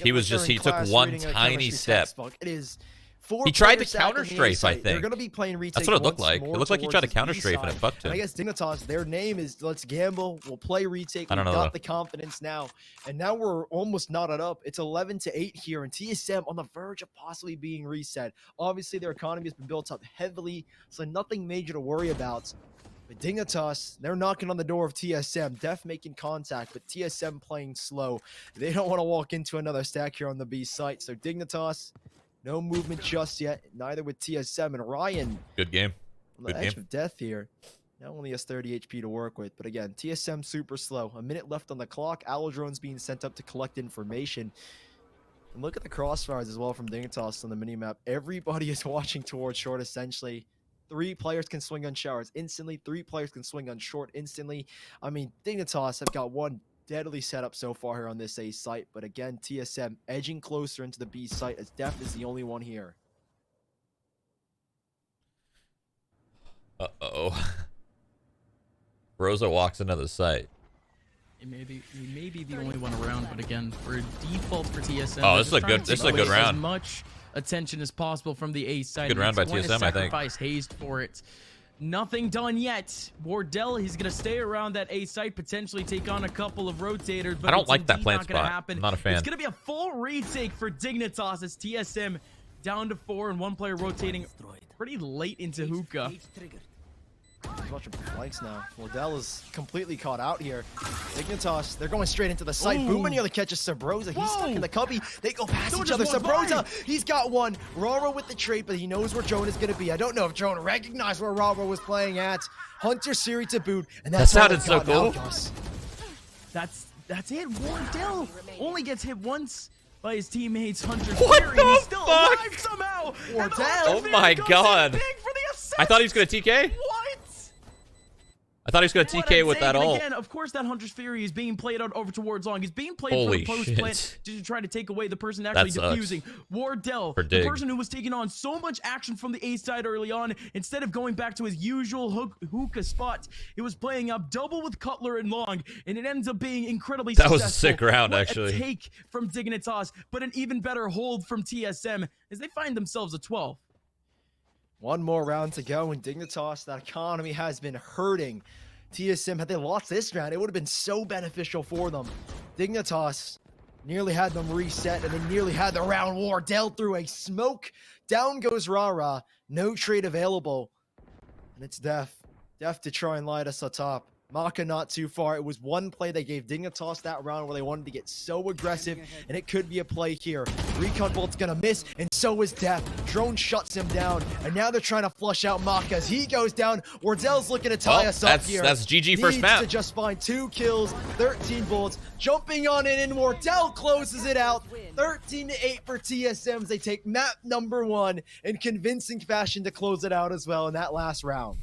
He was just, he took one tiny step. Textbook. It is 4 He tried to players sacking counter the A strafe, I site. They're think. going to be playing retake. That's what it looked once like. more It looked like he towards tried to his counter B strafe and side. it fucked And I him. guess Dignitas, their name is let's gamble. We'll play retake. I don't We've know, got though. the confidence now. And now we're almost knotted up. It's 11-8 here. And TSM on the verge of possibly being reset. Obviously, their economy has been built up heavily. So nothing major to worry about. But Dignitas, they're knocking on the door of TSM. Def making contact, but TSM playing slow. They don't want to walk into another stack here on the B site. So Dignitas, no movement just yet. Neither with TSM. And Ryan, Good game. on the Good edge game. of death here. Now only has 30 HP to work with. But again, TSM super slow. A minute left on the clock. Owl drones being sent up to collect information. And look at the crossfires as well from Dignitas on the minimap. Everybody is watching towards short, essentially. 3 players can swing on showers instantly. 3 players can swing on short instantly. I mean, Dignitas have got one deadly setup so far here on this A site. But again, TSM edging closer into the B site as Def is the only one here. Uh-oh. Rosa walks into the site. He may be the only one around, but again, for default for TSM. Oh, this is a good round. As much attention as possible from the A side. Good round by TSM, I think. Sacrifice Hazed for it. Nothing done yet. Wardell, he's gonna stay around that A site, potentially take on a couple of rotators. But I don't it's like that indeed plant not gonna spot. happen. I'm not a fan. It's gonna be a full retake for Dignitas as TSM down to 4 and 1 player rotating pretty late into hookah. He's watching flanks now. Wardell is completely caught out here. Dignitas, they're going straight into the site. Boomer nearly catches Sabrosa. He's stuck in the cubby. They go past each other. Sabrosa, he's got one. Rara with the trait, but he knows where Drone is going to be. I don't know if Drone recognized where Rara was playing at. Hunter Siri to boot, and that's That sounded so cool. That's it. Wardell only gets hit once by his teammates. Hunter What Siri, the and he's still fuck? alive somehow. Wardell. Oh my god. I thought he was going to TK. What? I thought he was going to TK with that ult. Again, of course, that Hunter's Fury is being played out over towards long. He's being played Holy for the post shit. plant to try to take away the person actually That sucks. defusing. Wardell, For the Dig. person who was taking on so much action from the A side early on, instead of going back to his usual hookah spot, he was playing up double with Cutler and Long, and it ends up being incredibly That was successful. a sick round, What actually. A take from Dignitas, but an even better hold from TSM as they find themselves a 12. One more round to go, and Dignitas, that economy has been hurting. TSM, had they lost this round, it would have been so beneficial for them. Dignitas nearly had them reset, and then nearly had the round. Wardell through a smoke. Down goes Rara. No trade available. And it's Def. Def to try and light us atop. Maka not too far. It was one play they gave Dignitas that round where they wanted to get so aggressive, and it could be a play here. Recon Bolt's gonna miss, and so is Def. Drone shuts him down, and now they're trying to flush out Maka as he goes down. Wardell's looking to tie us up here. That's GG first Needs map. to just find 2 kills, 13 bullets, jumping on in, and Wardell closes it out. 13-8 for TSMs. They take map number 1 in convincing fashion to close it out as well in that last round.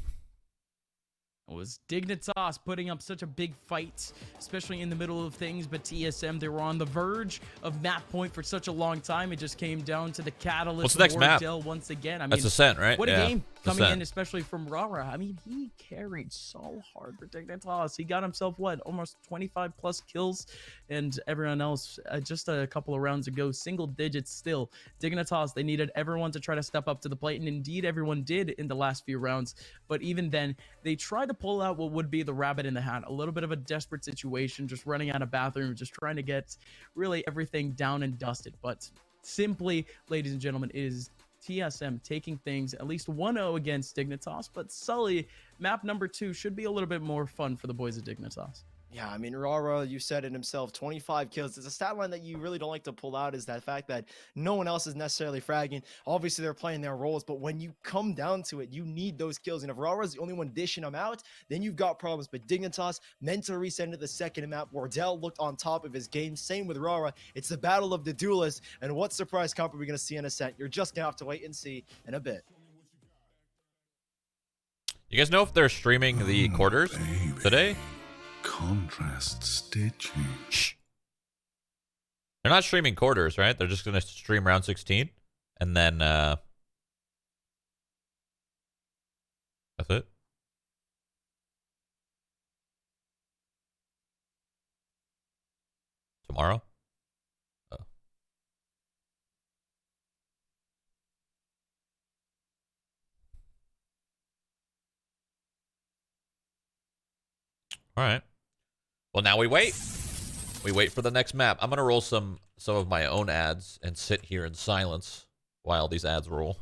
It was Dignitas putting up such a big fight, especially in the middle of things, but TSM, they were on the verge of map point for such a long time. It just came down to the catalyst. What's the next map? Wardell once again. I mean, That's Ascent, right? What a Yeah, game coming Ascent. in, especially from Rara. I mean, he carried so hard for Dignitas. He got himself, what, almost 25 plus kills, and everyone else, just a couple of rounds ago, single digits still. Dignitas, they needed everyone to try to step up to the plate, and indeed everyone did in the last few rounds. But even then, they tried to pull out what would be the rabbit in the hat, a little bit of a desperate situation, just running out of bathroom, just trying to get really everything down and dusted. But simply, ladies and gentlemen, it is TSM taking things at least 1-0 against Dignitas, but Sully, map number 2 should be a little bit more fun for the boys of Dignitas. Yeah, I mean, Rara, you said it himself, 25 kills. It's a stat line that you really don't like to pull out, is that fact that no one else is necessarily fragging. Obviously, they're playing their roles, but when you come down to it, you need those kills. And if Rara's the only one dishing them out, then you've got problems. But Dignitas meant to reset into the second map. Wardell looked on top of his game. Same with Rara. It's the battle of the duelists. And what surprise comp are we going to see in Ascent? You're just going to have to wait and see in a bit. You guys know if they're streaming the quarters today? Contrast stitching. Shh. They're not streaming quarters, right? They're just gonna stream round 16, and then that's it. Tomorrow. Oh. All right. Well, now we wait. We wait for the next map. I'm gonna roll some of my own ads and sit here in silence while these ads roll.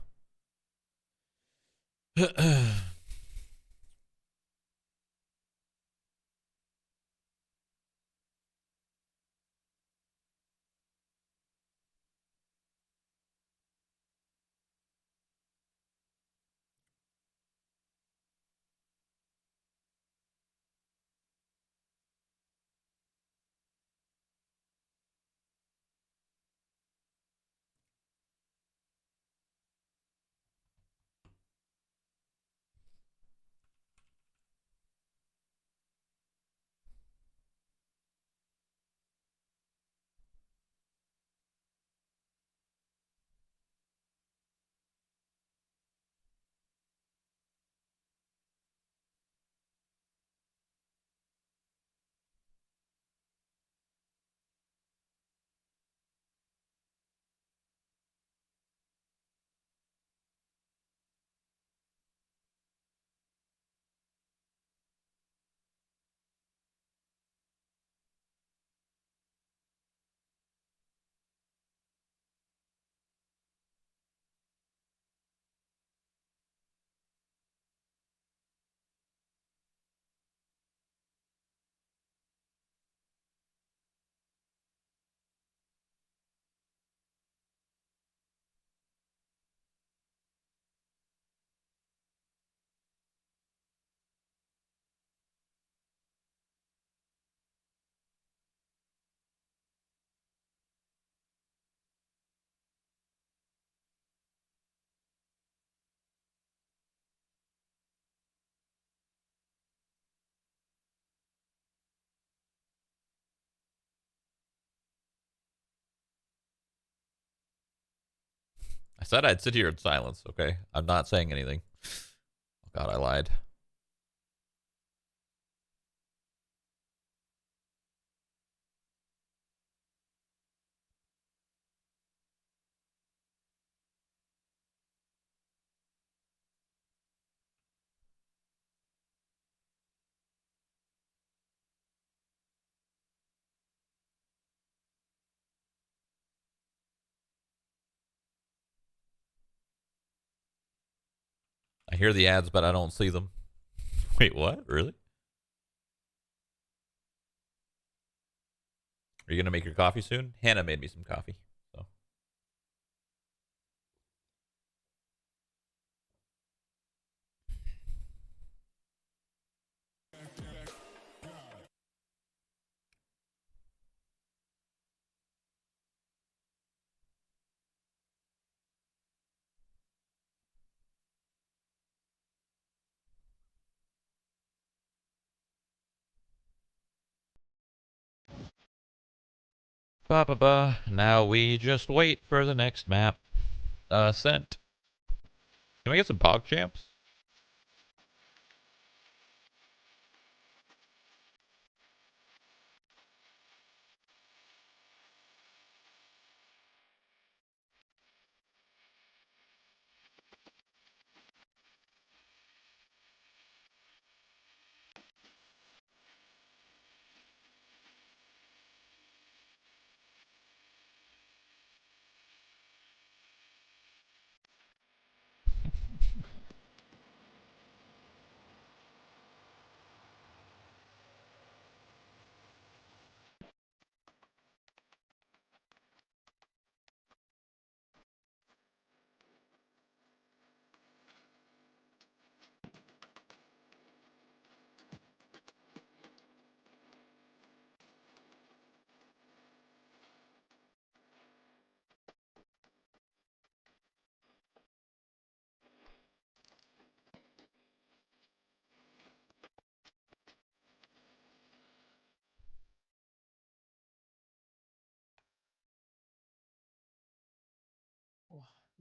I said I'd sit here in silence, okay? I'm not saying anything. Oh God, I lied. I hear the ads, but I don't see them. Wait, what? Really? Are you gonna make your coffee soon? Hannah made me some coffee. So ba ba ba. Now we just wait for the next map. Sent. Can we get some Pog Champs?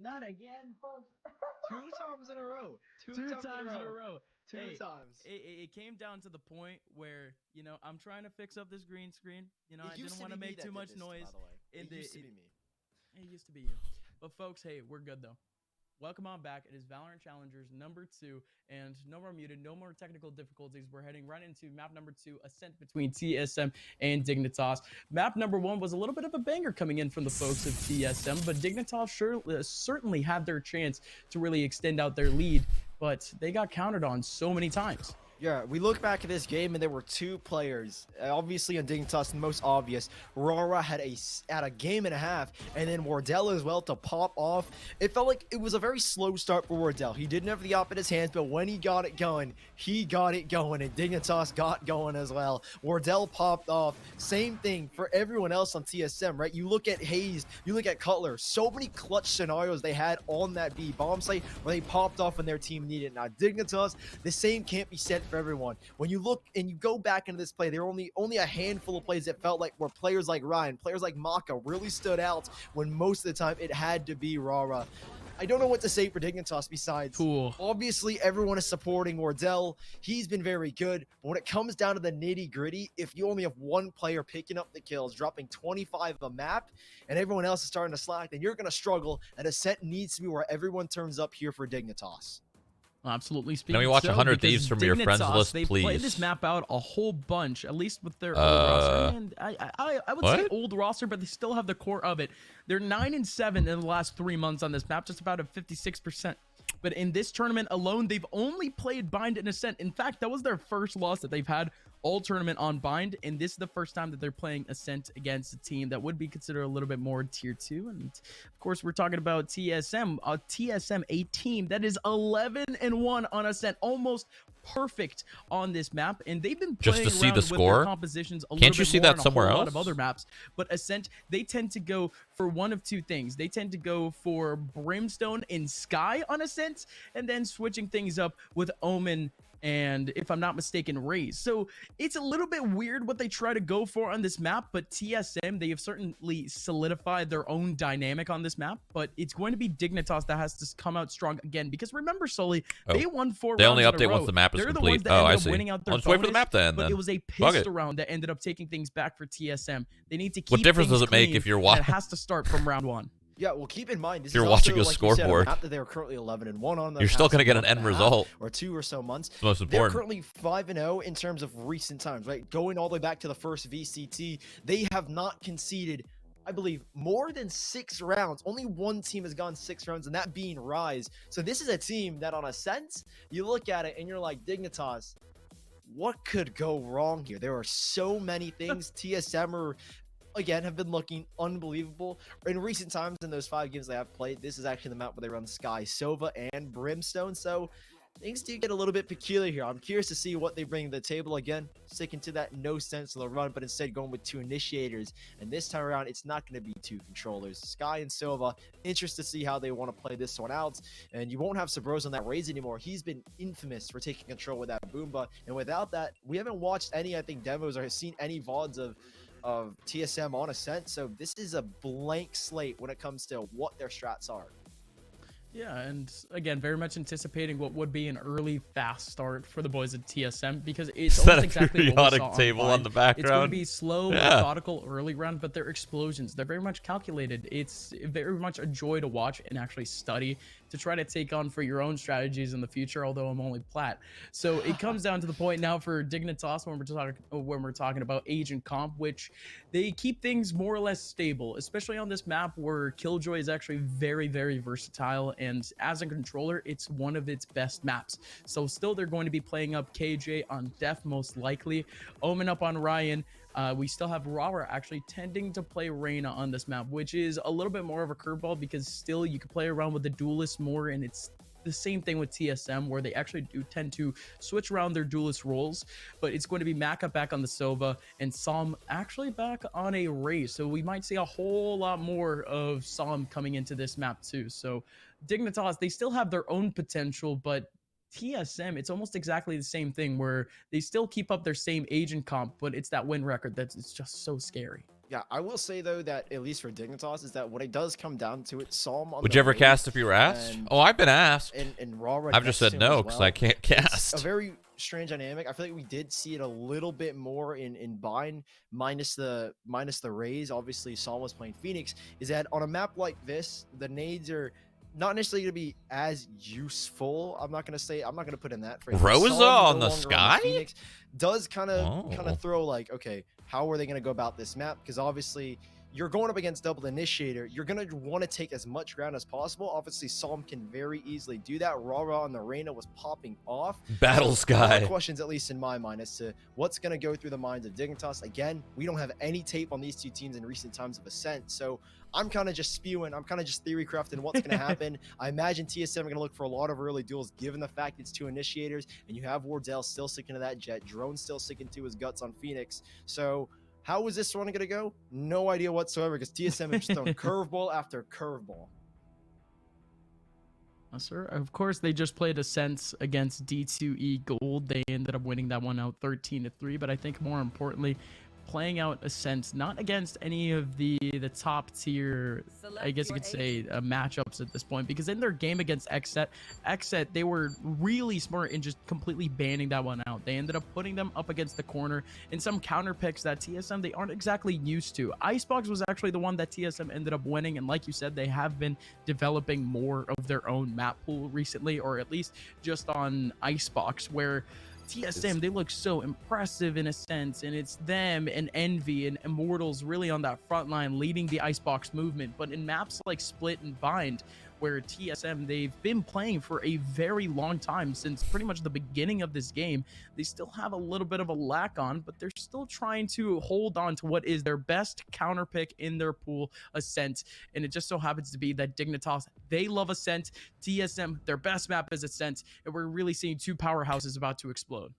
Not again, folks. 2 times in a row. Two times in a row. Two Hey, times. It came down to the point where, you know, I'm trying to fix up this green screen. You know, I didn't want to make too much noise. It used to be me. It used to be you. But folks, hey, we're good though. Welcome on back. It is Valorant Challengers number 2, and no more muted, no more technical difficulties. We're heading right into map number 2, Ascent between TSM and Dignitas. Map number 1 was a little bit of a banger coming in from the folks of TSM, but Dignitas certainly had their chance to really extend out their lead, but they got countered on so many times. Yeah, we look back at this game and there were 2 players. Obviously on Dignitas, the most obvious. Rara had a game and a half, and then Wardell as well to pop off. It felt like it was a very slow start for Wardell. He didn't have the op in his hands, but when he got it going, and Dignitas got going as well. Wardell popped off. Same thing for everyone else on TSM, right? You look at Hayes, you look at Cutler. So many clutch scenarios they had on that B bomb site where they popped off when their team needed it. Now Dignitas, the same can't be said for everyone. When you look and you go back into this play, there were only a handful of plays that felt like where players like Ryan, players like Maka really stood out, when most of the time it had to be Rara. I don't know what to say for Dignitas besides obviously everyone is supporting Wardell. He's been very good, but when it comes down to the nitty gritty, if you only have one player picking up the kills, dropping 25 a map, and everyone else is starting to slack, then you're going to struggle, and Ascent needs to be where everyone turns up here for Dignitas. Absolutely speaking. Can we watch so, 100 because Thieves from your friends Dignitas, list, they please? played this map out a whole bunch, at least with their old roster. And I would say old roster, but they still have the core of it. They're 9-7 in the last 3 months on this map, just about a 56%. But in this tournament alone, they've only played Bind and Ascent. In fact, that was their first loss that they've had all tournament on Bind, and this is the first time that they're playing Ascent against a team that would be considered a little bit more tier 2. And of course, we're talking about TSM, a team that is 11-1 on Ascent, almost perfect on this map, and they've been playing just to see around the with score. their compositions a Can't little you bit see more that on a somewhere whole else? lot of other maps. But Ascent, they tend to go for one of 2 things. They tend to go for Brimstone and Sky on Ascent, and then switching things up with Omen and, if I'm not mistaken, Raze. So it's a little bit weird what they try to go for on this map, but TSM, they have certainly solidified their own dynamic on this map, but it's going to be Dignitas that has to come out strong again, because remember, Sully, they won 4 They rounds only in a update row. once the map is They're complete. The ones that I ended see. up winning out their Let's wait for the bonus, map then. but it was a Fuck pistol it. round that ended up taking things back for TSM. They need to keep What difference things does it make clean, if you're and watching? it has to start from round 1. Yeah, well, keep in mind, this If you're is watching also, a like you said, scoreboard, a map that they were currently 11-1 on. You're still going to get an end result. Or 2 or so months. It's most They're important. currently 5-0 in terms of recent times, right? Going all the way back to the first VCT, they have not conceded, I believe, more than 6 rounds. Only one team has gone 6 rounds, and that being Rise. So this is a team that, on a sense, you look at it and you're like, Dignitas, what could go wrong here? There are so many things. TSM are, again, have been looking unbelievable. In recent times, in those 5 games they have played, this is actually the map where they run Sky, Sova, and Brimstone. So things do get a little bit peculiar here. I'm curious to see what they bring to the table. Again, sticking to that no sense of the run, but instead going with 2 initiators. And this time around, it's not going to be 2 controllers. Sky and Sova, interested to see how they want to play this one out. And you won't have Sabros on that Raze anymore. He's been infamous for taking control with that Boomba. And without that, we haven't watched any, I think, demos or seen any VODs of TSM on Ascent. So this is a blank slate when it comes to what their strats are. Yeah, and again, very much anticipating what would be an early fast start for the boys at TSM, because it's Is that almost a exactly what we periodic saw on table on Bind. the It's going to background? be slow, Yeah. methodical early round, but they're explosions. They're very much calculated. It's very much a joy to watch and actually study to try to take on for your own strategies in the future, although I'm only plat. So it comes down to the point now for Dignitas when we're talking about Agent Comp, which they keep things more or less stable, especially on this map where Killjoy is actually very, very versatile, and as a controller, it's one of its best maps. So still, they're going to be playing up KJ on Def most likely, Omen up on Ryan. We still have Rara actually tending to play Reyna on this map, which is a little bit more of a curveball, because still you can play around with the duelist more, and it's the same thing with TSM, where they actually do tend to switch around their duelist roles. But it's going to be Maka back on the Sova and Psalm actually back on a Raze, so we might see a whole lot more of Psalm coming into this map too. So Dignitas, they still have their own potential, but TSM, it's almost exactly the same thing, where they still keep up their same agent comp, but it's that win record that's, it's just so scary. Yeah, I will say though that at least for Dignitas is that when it does come down to it, Psalm on Would the you ever raid cast if you were asked? Oh, I've been asked. and Raw I've just said no because I can't cast. It's a very strange dynamic. I feel like we did see it a little bit more in Bind, minus the Rays. Obviously, Psalm was playing Phoenix. Is that on a map like this, the nades are not necessarily going to be as useful. I'm not going to put in that phrase. Rosa Psalm on no the longer sky? Phoenix does kind Oh. of throw like, okay, how are they going to go about this map? Because obviously you're going up against double initiator. You're going to want to take as much ground as possible. Obviously, Psalm can very easily do that. Raw and the Reyna was popping off. Battle A Sky. lot of questions, at least in my mind, as to what's going to go through the minds of Dignitas. Again, we don't have any tape on these two teams in recent times of Ascent, so I'm kind of just spewing. I'm kind of just theory crafting what's going to happen. I imagine TSM are going to look for a lot of early duels, given the fact it's two initiators, and you have Wardell still sticking to that jet, Drone still sticking to his guts on Phoenix. So how is this one going to go? No idea whatsoever, because TSM have just thrown curveball after curveball. Sir, of course, they just played Ascent against D2E Gold. They ended up winning that one out 13-3, but I think more importantly, playing out Ascent not against any of the top tier, I guess you could say, matchups at this point, because in their game against Xset, they were really smart in just completely banning that one out. They ended up putting them up against the corner in some counter picks that TSM they aren't exactly used to. Icebox was actually the one that TSM ended up winning, and like you said, they have been developing more of their own map pool recently, or at least just on Icebox, where TSM, they look so impressive in a sense, and it's them and Envy and Immortals really on that front line leading the Icebox movement. But in maps like Split and Bind, where TSM, they've been playing for a very long time, since pretty much the beginning of this game, they still have a little bit of a lack on, but they're still trying to hold on to what is their best counter pick in their pool, Ascent. And it just so happens to be that Dignitas, they love Ascent. TSM, their best map is Ascent, and we're really seeing two powerhouses about to explode.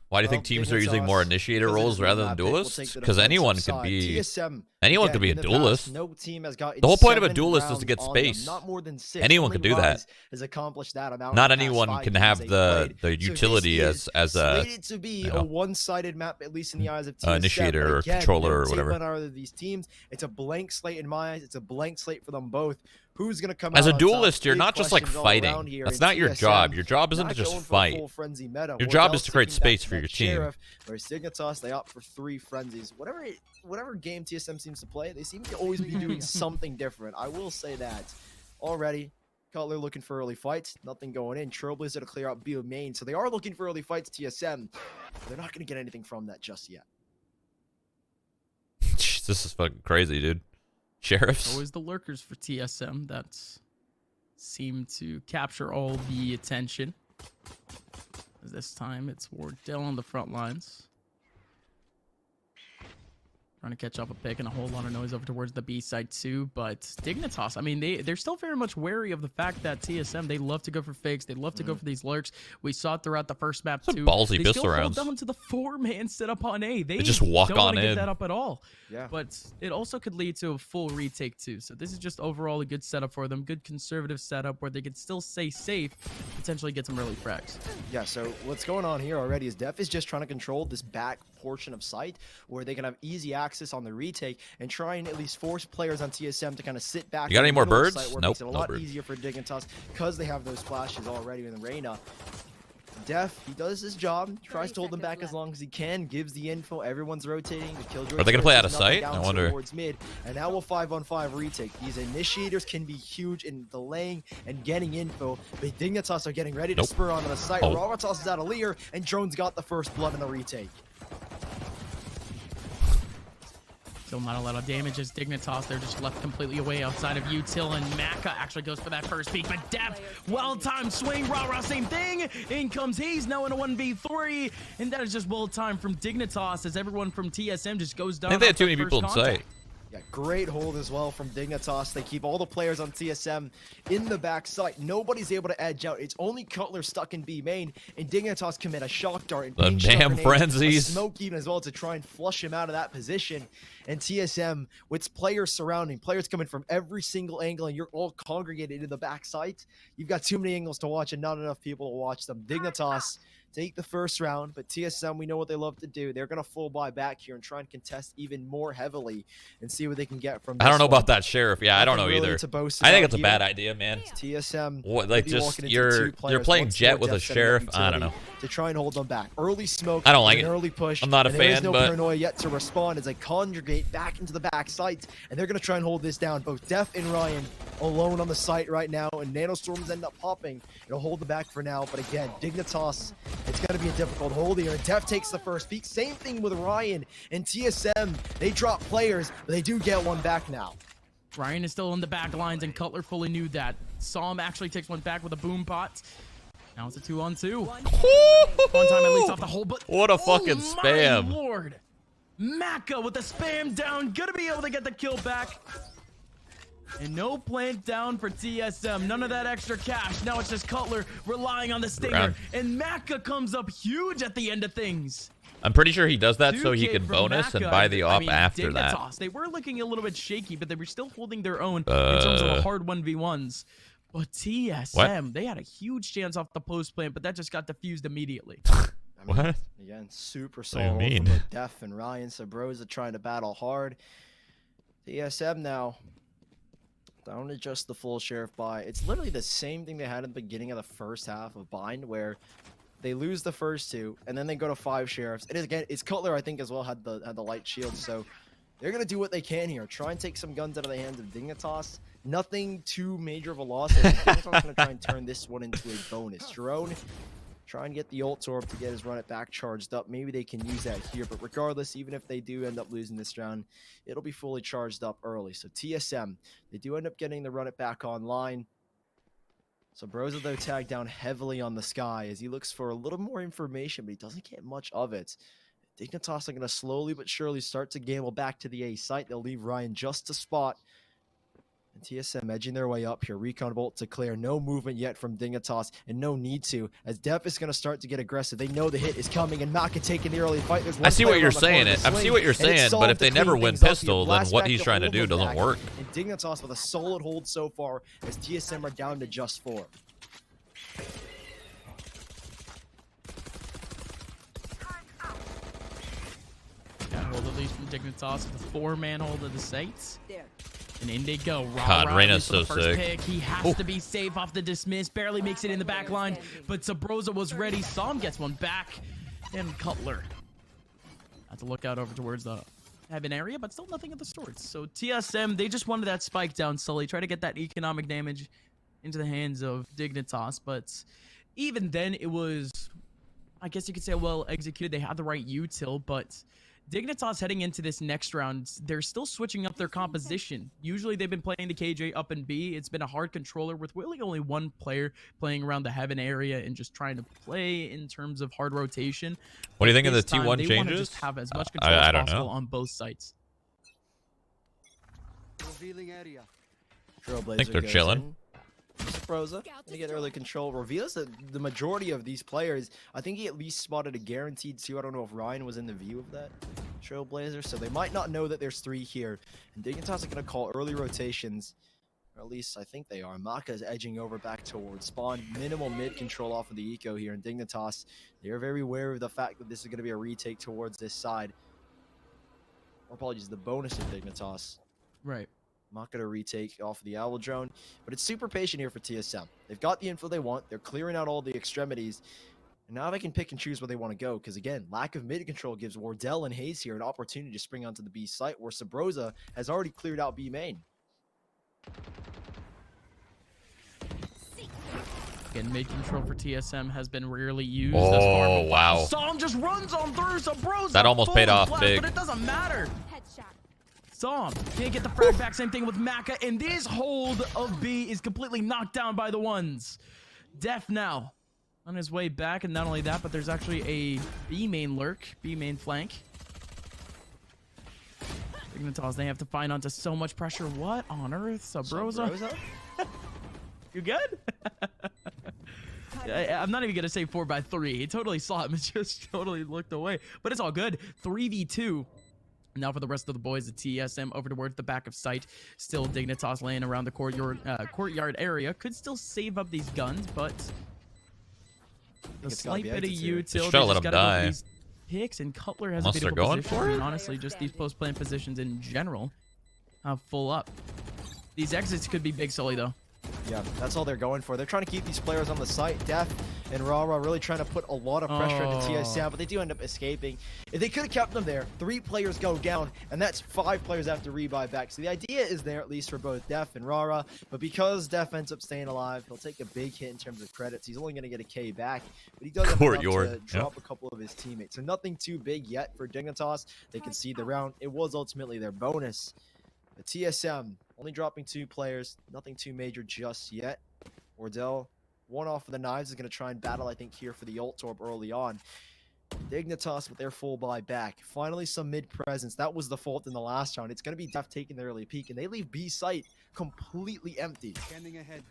Why do you think teams are using more initiator roles rather than duelists? Because anyone could be a duelist. No team has got the whole point of a duelist is to get space. Not more than 6. Anyone could do that. Has accomplished that amount. Not anyone can have the utility as a slated to be a one-sided map, at least in the eyes of TSM. Initiator or controller or whatever. Out of these teams, it's a blank slate in my eyes. It's a blank slate for them both. Who's gonna come as out a duelist? You're not just like fighting. That's not your job. Your job isn't to just fight. Your job is to create space for your team. Whereas Dignitas, they opt for 3 frenzies. Whatever game TSM seems to play, they seem to always be doing something different. I will say that. Already, Cutler looking for early fights. Nothing going in. Trailblazer to clear out B main, so they are looking for early fights. TSM, they're not gonna get anything from that just yet. Jeez, this is fucking crazy, dude. Sheriffs. Always the lurkers for TSM that seem to capture all the attention. This time it's Wardell on the front lines. Trying to catch up a pick and a whole lot of noise over towards the B side too, but Dignitas, I mean, they're still very much wary of the fact that TSM, they love to go for fakes, they love to go for these lurks. We saw it throughout the first map too. Ballsy pistol rounds. They still hold down to the 4-man setup on A. They just walk don't on want to in. get that up at all. Yeah. But it also could lead to a full retake too. So this is just overall a good setup for them, good conservative setup where they could still stay safe, potentially get some early frags. Yeah, so what's going on here already is Def is just trying to control this back portion of site where they can have easy access on the retake and try and at least force players on TSM to kind of sit back. You got any more birds? Nope. It makes it a lot easier for Dignitas because they have those flashes already in the Reyna. Def, he does his job, tries to hold them back as long as he can, gives the info, everyone's rotating. The Killjoy are they gonna play out of sight? I wonder. Towards mid, and now we'll 5-on-5 retake. These initiators can be huge in delaying and getting info, but Dignitas are getting ready to spur onto the site. Rawatos is out of Lear, and Drone's got the first blood in the retake. Still not a lot of damage as Dignitas. They're just left completely away outside of Util, and Maka actually goes for that first peek. But Depth, well-timed swing. Rara, same thing. In comes Hayes, now in a 1v3. And that is just well-timed from Dignitas as everyone from TSM just goes down. I think they had too many people in sight. Yeah, great hold as well from Dignitas. They keep all the players on TSM in the back site. Nobody's able to edge out. It's only Cutler stuck in B main, and Dignitas commit a shock dart and the damn frenzies, smoke even as well to try and flush him out of that position. And TSM, with players surrounding, players coming from every single angle, and you're all congregated in the back site. You've got too many angles to watch and not enough people to watch them. Dignitas take the first round, but TSM, we know what they love to do. They're going to full buy back here and try and contest even more heavily and see what they can get from this I don't know one. about that sheriff. Yeah, I don't know Nothing really either. to boast I think about it's a here. bad idea, man. TSM, What, they'll like, be just walking into you're two players, playing once Jet more with a Def setting up sheriff. I don't utility know. to try and hold them back. Early smoke. I don't like an it. Early push. I'm not a and there is fan, no but paranoia yet to respond as they conjugate back into the back sites, and they're going to try and hold this down. Both Def and Ryan alone on the site right now, and Nanostorms end up popping. It'll hold them back for now, but again, Dignitas, it's going to be a difficult hold here, and Def takes the first peek. Same thing with Ryan and TSM. They drop players, but they do get one back now. Ryan is still in the back lines, and Cutler fully knew that. Psalm actually takes one back with a boom pot. Now it's a 2-on-2. One time at least off the hole, but what a fucking spam. My lord. Maka with the spam down, gonna be able to get the kill back. And no plant down for TSM. None of that extra cash. Now it's just Cutler relying on the stinger. And Maka comes up huge at the end of things. I'm pretty sure he does that so he 2K can from bonus and Maka. buy the I op mean, after that. Dignitas, they were looking a little bit shaky, but they were still holding their own in terms of the hard 1v1s. But TSM, they had a huge chance off the post plant, but that just got defused immediately. I mean, what? Again, super What do you solid mean? from both Def and Ryan. Sabrosa trying to battle hard. TSM now down to just the full sheriff buy. It's literally the same thing they had at the beginning of the first half of Bind, where they lose the first two and then they go to 5 sheriffs. It is again, it's Cutler, I think, as well had the light shield, so they're gonna do what they can here. Try and take some guns out of the hands of Dignitas. Nothing too major of a loss. Dignitas gonna try and turn this one into a bonus. Drone, try and get the ult orb to get his run it back charged up. Maybe they can use that here, but regardless, even if they do end up losing this round, it'll be fully charged up early. So TSM, they do end up getting the run it back online. So Broza, though, tagged down heavily on the sky as he looks for a little more information, but he doesn't get much of it. Dignitas are going to slowly but surely start to gamble back to the A site. They'll leave Ryan just to spot. And TSM edging their way up here. Recon Bolt to clear. No movement yet from Dignitas, and no need to, as Def is going to start to get aggressive. They know the hit is coming, and Maka taking the early fight. I see what you're saying. I see what you're saying, but if they never win pistol, then what he's trying to do doesn't work. And Dignitas with a solid hold so far, as TSM are down to just 4. Hold at least from Dignitas with a 4-man hold of the sights. There. And in they go. God, Reyna's so first sick. pick. He has to be safe off the dismiss. Barely makes it in the back line, but Sabrosa was ready. Psalm gets one back. And Cutler. Have to look out over towards the heaven area, but still nothing of the sorts. So TSM, they just wanted that spike down, Sully. Try to get that economic damage into the hands of Dignitas, but even then it was, I guess you could say, well executed. They had the right util, but Dignitas heading into this next round, they're still switching up their composition. Usually they've been playing the KJ up in B. It's been a hard controller with really only one player playing around the heaven area and just trying to play in terms of hard rotation. What do you think of the This time, T1 they changes? want to just have as much control I as don't possible know. on both sites. Revealing area. I think they're chilling. Sabrosa to get early control. Reveals that the majority of these players, I think he at least spotted a guaranteed 2. I don't know if Ryan was in the view of that Trailblazer, so they might not know that there's 3 here. And Dignitas are going to call early rotations, or at least I think they are. Maka is edging over back towards spawn. Minimal mid control off of the eco here, and Dignitas, they're very aware of the fact that this is going to be a retake towards this side. Or apologies, the bonus of Dignitas. Right. Not going to retake off of the Owl Drone, but it's super patient here for TSM. They've got the info they want. They're clearing out all the extremities, and now they can pick and choose where they want to go, because again, lack of mid control gives Wardell and Hayes here an opportunity to spring onto the B site, where Sabrosa has already cleared out B main. Again, mid control for TSM has been rarely used. Oh, thus far, but wow. Psalm just runs on through Sabrosa. That almost paid off big. But it doesn't matter. Psalm can't get the frag back. Same thing with Maka. And this hold of B is completely knocked down by the ones. Def now on his way back. And not only that, but there's actually a B main lurk, B main flank. Dignitas, they have to find onto so much pressure. What on earth? Sabrosa? You good? I'm not even going to say 4x3. He totally saw him and just totally looked away. But it's all good. 3v2. Now for the rest of the boys, the TSM over towards the back of site. Still Dignitas laying around the courtyard area. Could still save up these guns, but The slight bit of utility. Just try to let just him gotta go for die. these picks, and Cutler has Unless a they're beautiful going position. for it? And honestly, just these post-plant positions in general have full up. These exits could be big, Sully, though. Yeah, that's all they're going for. They're trying to keep these players on the site. Def and Rara really trying to put a lot of pressure into TSM, but they do end up escaping. If they could have kept them there, 3 players go down, and that's 5 players have to rebuy back. So the idea is there, at least for both Def and Rara, but because Def ends up staying alive, he'll take a big hit in terms of credits. He's only going to get a K back, but he does have enough to drop a couple of his teammates. So nothing too big yet for Dignitas. They can see the round. It was ultimately their bonus. But TSM only dropping 2 players, nothing too major just yet. Wardell, one off of the knives, is going to try and battle, I think, here for the ult orb early on. Dignitas with their full buy back. Finally, some mid presence. That was the fault in the last round. It's going to be Def taking the early peek, and they leave B site completely empty. Standing ahead.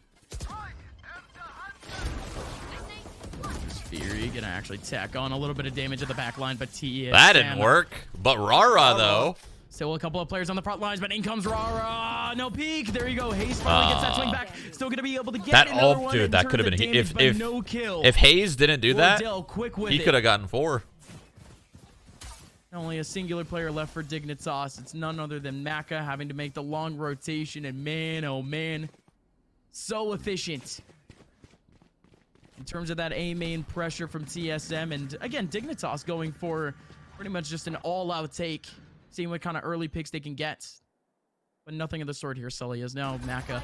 Fury gonna actually tack on a little bit of damage at the back line, but TSM. That didn't work. But Rara, though. Still a couple of players on the front lines, but in comes Rara. No peek. There you go. Hayes finally gets that swing back. Still going to be able to get that another ult, one. dude. That could have been damage, if no kill. If Hayes didn't do that, Wardell, quick with he it. could have gotten 4. Only a singular player left for Dignitas. It's none other than Maka having to make the long rotation, and man, oh man, so efficient in terms of that A main pressure from TSM. And again, Dignitas going for pretty much just an all-out take, seeing what kind of early picks they can get. But nothing of the sort here, Sully, is now Maka.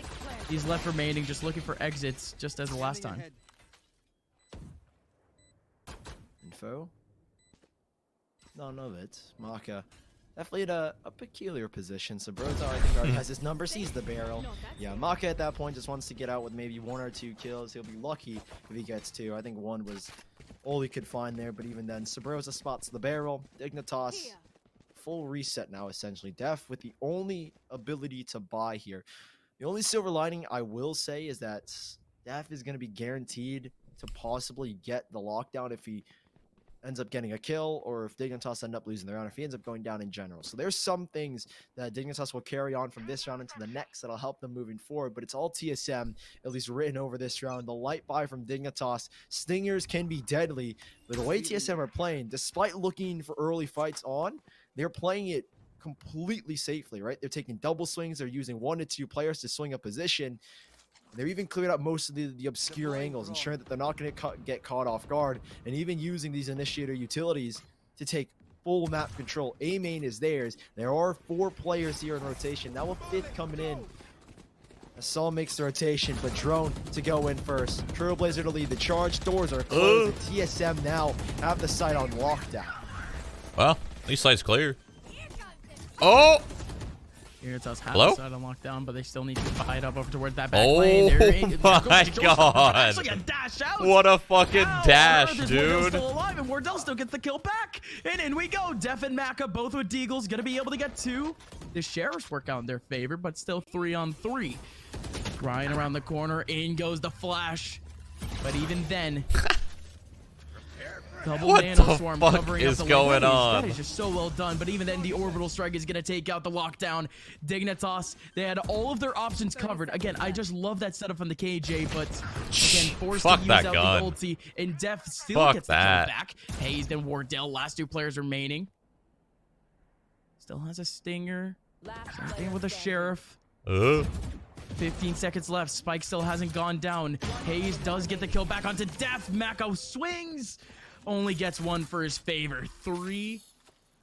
He's left remaining, just looking for exits, just as the last time. Info? None of it. Maka definitely in a peculiar position. So Broza, I think, already has his number, sees the barrel. Yeah, Maka at that point just wants to get out with maybe 1 or 2 kills. He'll be lucky if he gets 2. I think 1 was all he could find there, but even then, Sabrosa spots the barrel. Dignitas, full reset now, essentially. Def with the only ability to buy here. The only silver lining I will say is that Def is going to be guaranteed to possibly get the lockdown if he ends up getting a kill, or if Dignitas end up losing the round, if he ends up going down in general. So there's some things that Dignitas will carry on from this round into the next that'll help them moving forward, but it's all TSM, at least written over this round. The light buy from Dignitas. Stingers can be deadly, but the way TSM are playing, despite looking for early fights on, they're playing it completely safely, right? They're taking double swings. They're using 1 to 2 players to swing a position. They're even cleared up most of the obscure angles, ensuring that they're not going to get caught off guard, and even using these initiator utilities to take full map control. A main is theirs. There are 4 players here in rotation. Now a 5th coming in. Assault makes the rotation, but Drone to go in first. Trailblazer to lead the charge. Doors are closed. And TSM now have the site on lockdown. Well, at least site's clear. Oh! Dignitas have Hello? the side on lockdown, but they still need to buy it up over towards that back Oh lane. my god! Actually, a dash out. What a fucking dash, Wardell's dude! still alive, and Wardell still gets the kill back. And in we go. Def and Maka both with Deagles, gonna be able to get 2. The Sheriffs work out in their favor, but still 3 on 3. Grind around the corner. In goes the flash. But even then, double What nano the swarm fuck covering up is the going lane. on? That is just so well done. But even then, the orbital strike is going to take out the lockdown. Dignitas, they had all of their options covered. Again, I just love that setup from the KJ, but again, forced Fuck to use that out gun. the ulti, and Def still Fuck gets that. the kill back. Hayes, then Wardell, last 2 players remaining. Still has a stinger. Same thing with a sheriff. 15 seconds left. Spike still hasn't gone down. Hayes does get the kill back onto Def. Mako swings. Only gets 1 for his favor. 3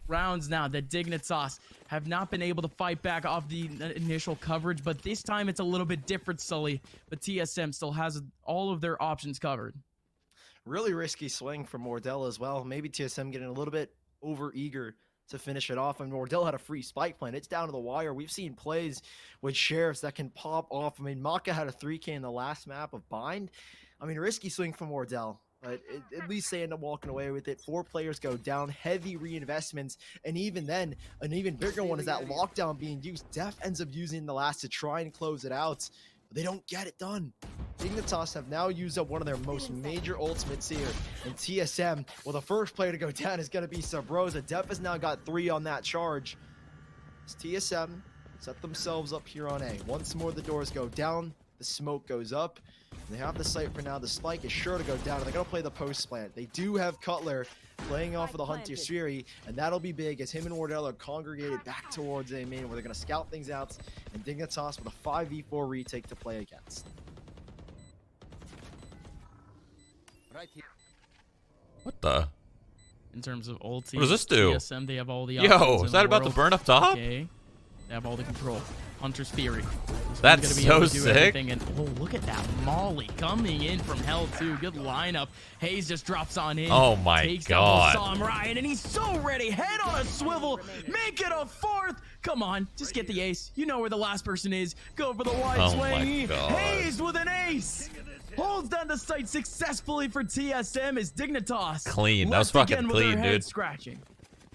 rounds now that Dignitas have not been able to fight back off the initial coverage, but this time it's a little bit different, Sully. But TSM still has all of their options covered. Really risky swing from Wardell as well. Maybe TSM getting a little bit over eager to finish it off. And Wardell had a free spike plan. It's down to the wire. We've seen plays with Sheriffs that can pop off. I mean, Maka had a 3K in the last map of Bind. I mean, risky swing from Wardell. But at least they end up walking away with it. 4 players go down, heavy reinvestments, and even then, an even bigger one is that lockdown being used. Def ends up using the last to try and close it out, but they don't get it done. Dignitas have now used up one of their most major ultimates here, and TSM, well, the first player to go down is going to be Sabrosa. Def has now got 3 on that charge. As TSM set themselves up here on A. Once more, the doors go down, the smoke goes up. They have the site for now. The spike is sure to go down, and they're going to play the post plant. They do have Cutler playing off of the Hunter's Fury, and that'll be big as him and Wardell are congregated back towards A main, where they're going to scout things out, and Dignitas with a 5v4 retake to play against. Right here. What the? In terms of ulti, What does this do? TSM, they have all the Yo, options in is that the about to world. burn up top? Okay. They have all the control. Hunter's Fury. This That's one's gonna be so able to do sick. everything, and oh, look at that Molly coming in from hell too. Good lineup. Hayes just drops on in. Oh my takes God. Down Sam Ryan, and he's so ready. Head on a swivel. Make it a fourth. Come on, just get the ace. You know where the last person is. Go for the wide Oh my swing. God. Hayes with an ace. Holds down the site successfully for TSM as Dignitas. Clean. That was left fucking again with their clean, head dude. Scratching.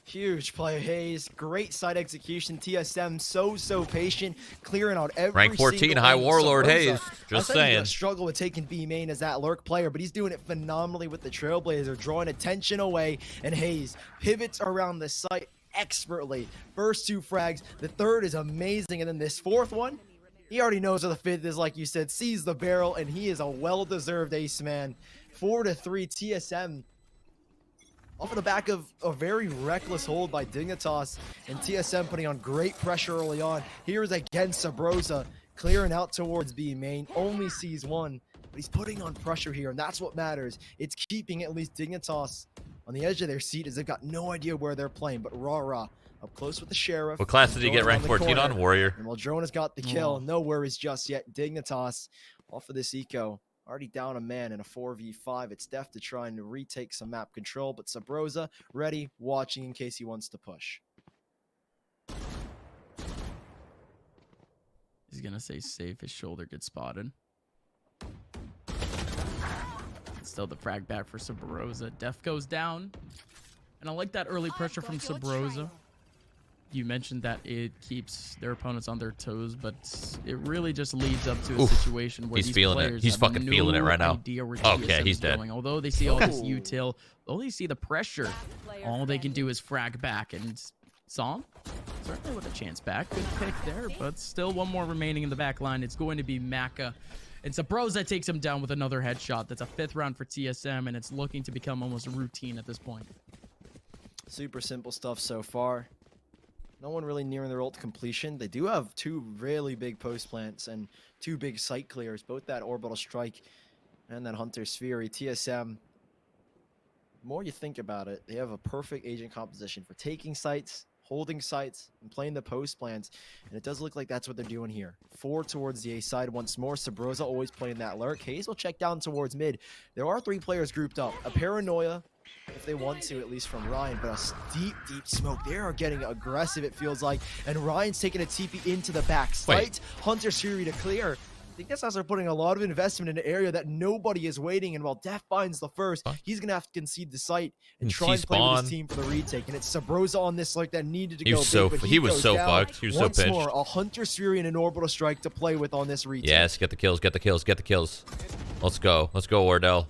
Huge play, Hayes. Great side execution. TSM so patient, clearing out every Rank 14, single High lane. Warlord Sabrosa, Hayes. I Just thought he was saying. gonna struggle with taking B main as that lurk player, but he's doing it phenomenally with the Trailblazer, drawing attention away, and Hayes pivots around the site expertly. First 2 frags, the third is amazing, and then this fourth one, he already knows where the fifth is, like you said, sees the barrel, and he is a well-deserved ace man. 4-3 TSM. Off of the back of a very reckless hold by Dignitas, and TSM putting on great pressure early on. Here's again Sabrosa clearing out towards B main, only sees one, but he's putting on pressure here, and that's what matters. It's keeping at least Dignitas on the edge of their seat as they've got no idea where they're playing, but Rara up close with the Sheriff. What class did he get Drone rank around the 14 on? corner. Warrior. And while Drone has got the kill, no worries just yet. Dignitas off of this eco. Already down a man in a 4v5. It's Def to try and retake some map control, but Sabrosa ready, watching in case he wants to push. He's gonna say safe. His shoulder gets spotted. Still the frag back for Sabrosa. Def goes down. And I like that early pressure from Sabrosa. You mentioned that it keeps their opponents on their toes, but it really just leads up to a situation where He's these feeling it. players He's have fucking feeling it no right now. idea where Okay, TSM he's is dead. going. Although they see all this util, although they see the pressure, all they can do is frag back. And Song, certainly with a chance back. Good pick there, but still one more remaining in the back line. It's going to be Maka. And Sabrosa takes him down with another headshot. That's a 5th round for TSM, and it's looking to become almost routine at this point. Super simple stuff so far. No one really nearing their ult completion. They do have 2 really big post plants and 2 big site clears, both that orbital strike and that Hunter's Fury. TSM, the more you think about it, they have a perfect agent composition for taking sites, holding sites, and playing the post plants, and it does look like that's what they're doing here. 4 towards the A side once more. Sabrosa always playing that lurk. Hayes will check down towards mid. There are 3 players grouped up. A Paranoia, if they want to, at least from Ryan, but a deep smoke. They are getting aggressive, it feels like, and Ryan's taking a TP into the back site. Hunter's Fury to clear. I think that's also putting a lot of investment in an area that nobody is waiting, and while Def finds the first, he's gonna have to concede the site and try and play with his team for the retake. And it's Sabrosa on this like that needed to go big, but he was goes so down. fucked. He was so Once pitched. more, a Hunter's Fury and an orbital strike to play with on this retake. Yes, get the kills, get the kills, get the kills. Let's go. Let's go, Wardell.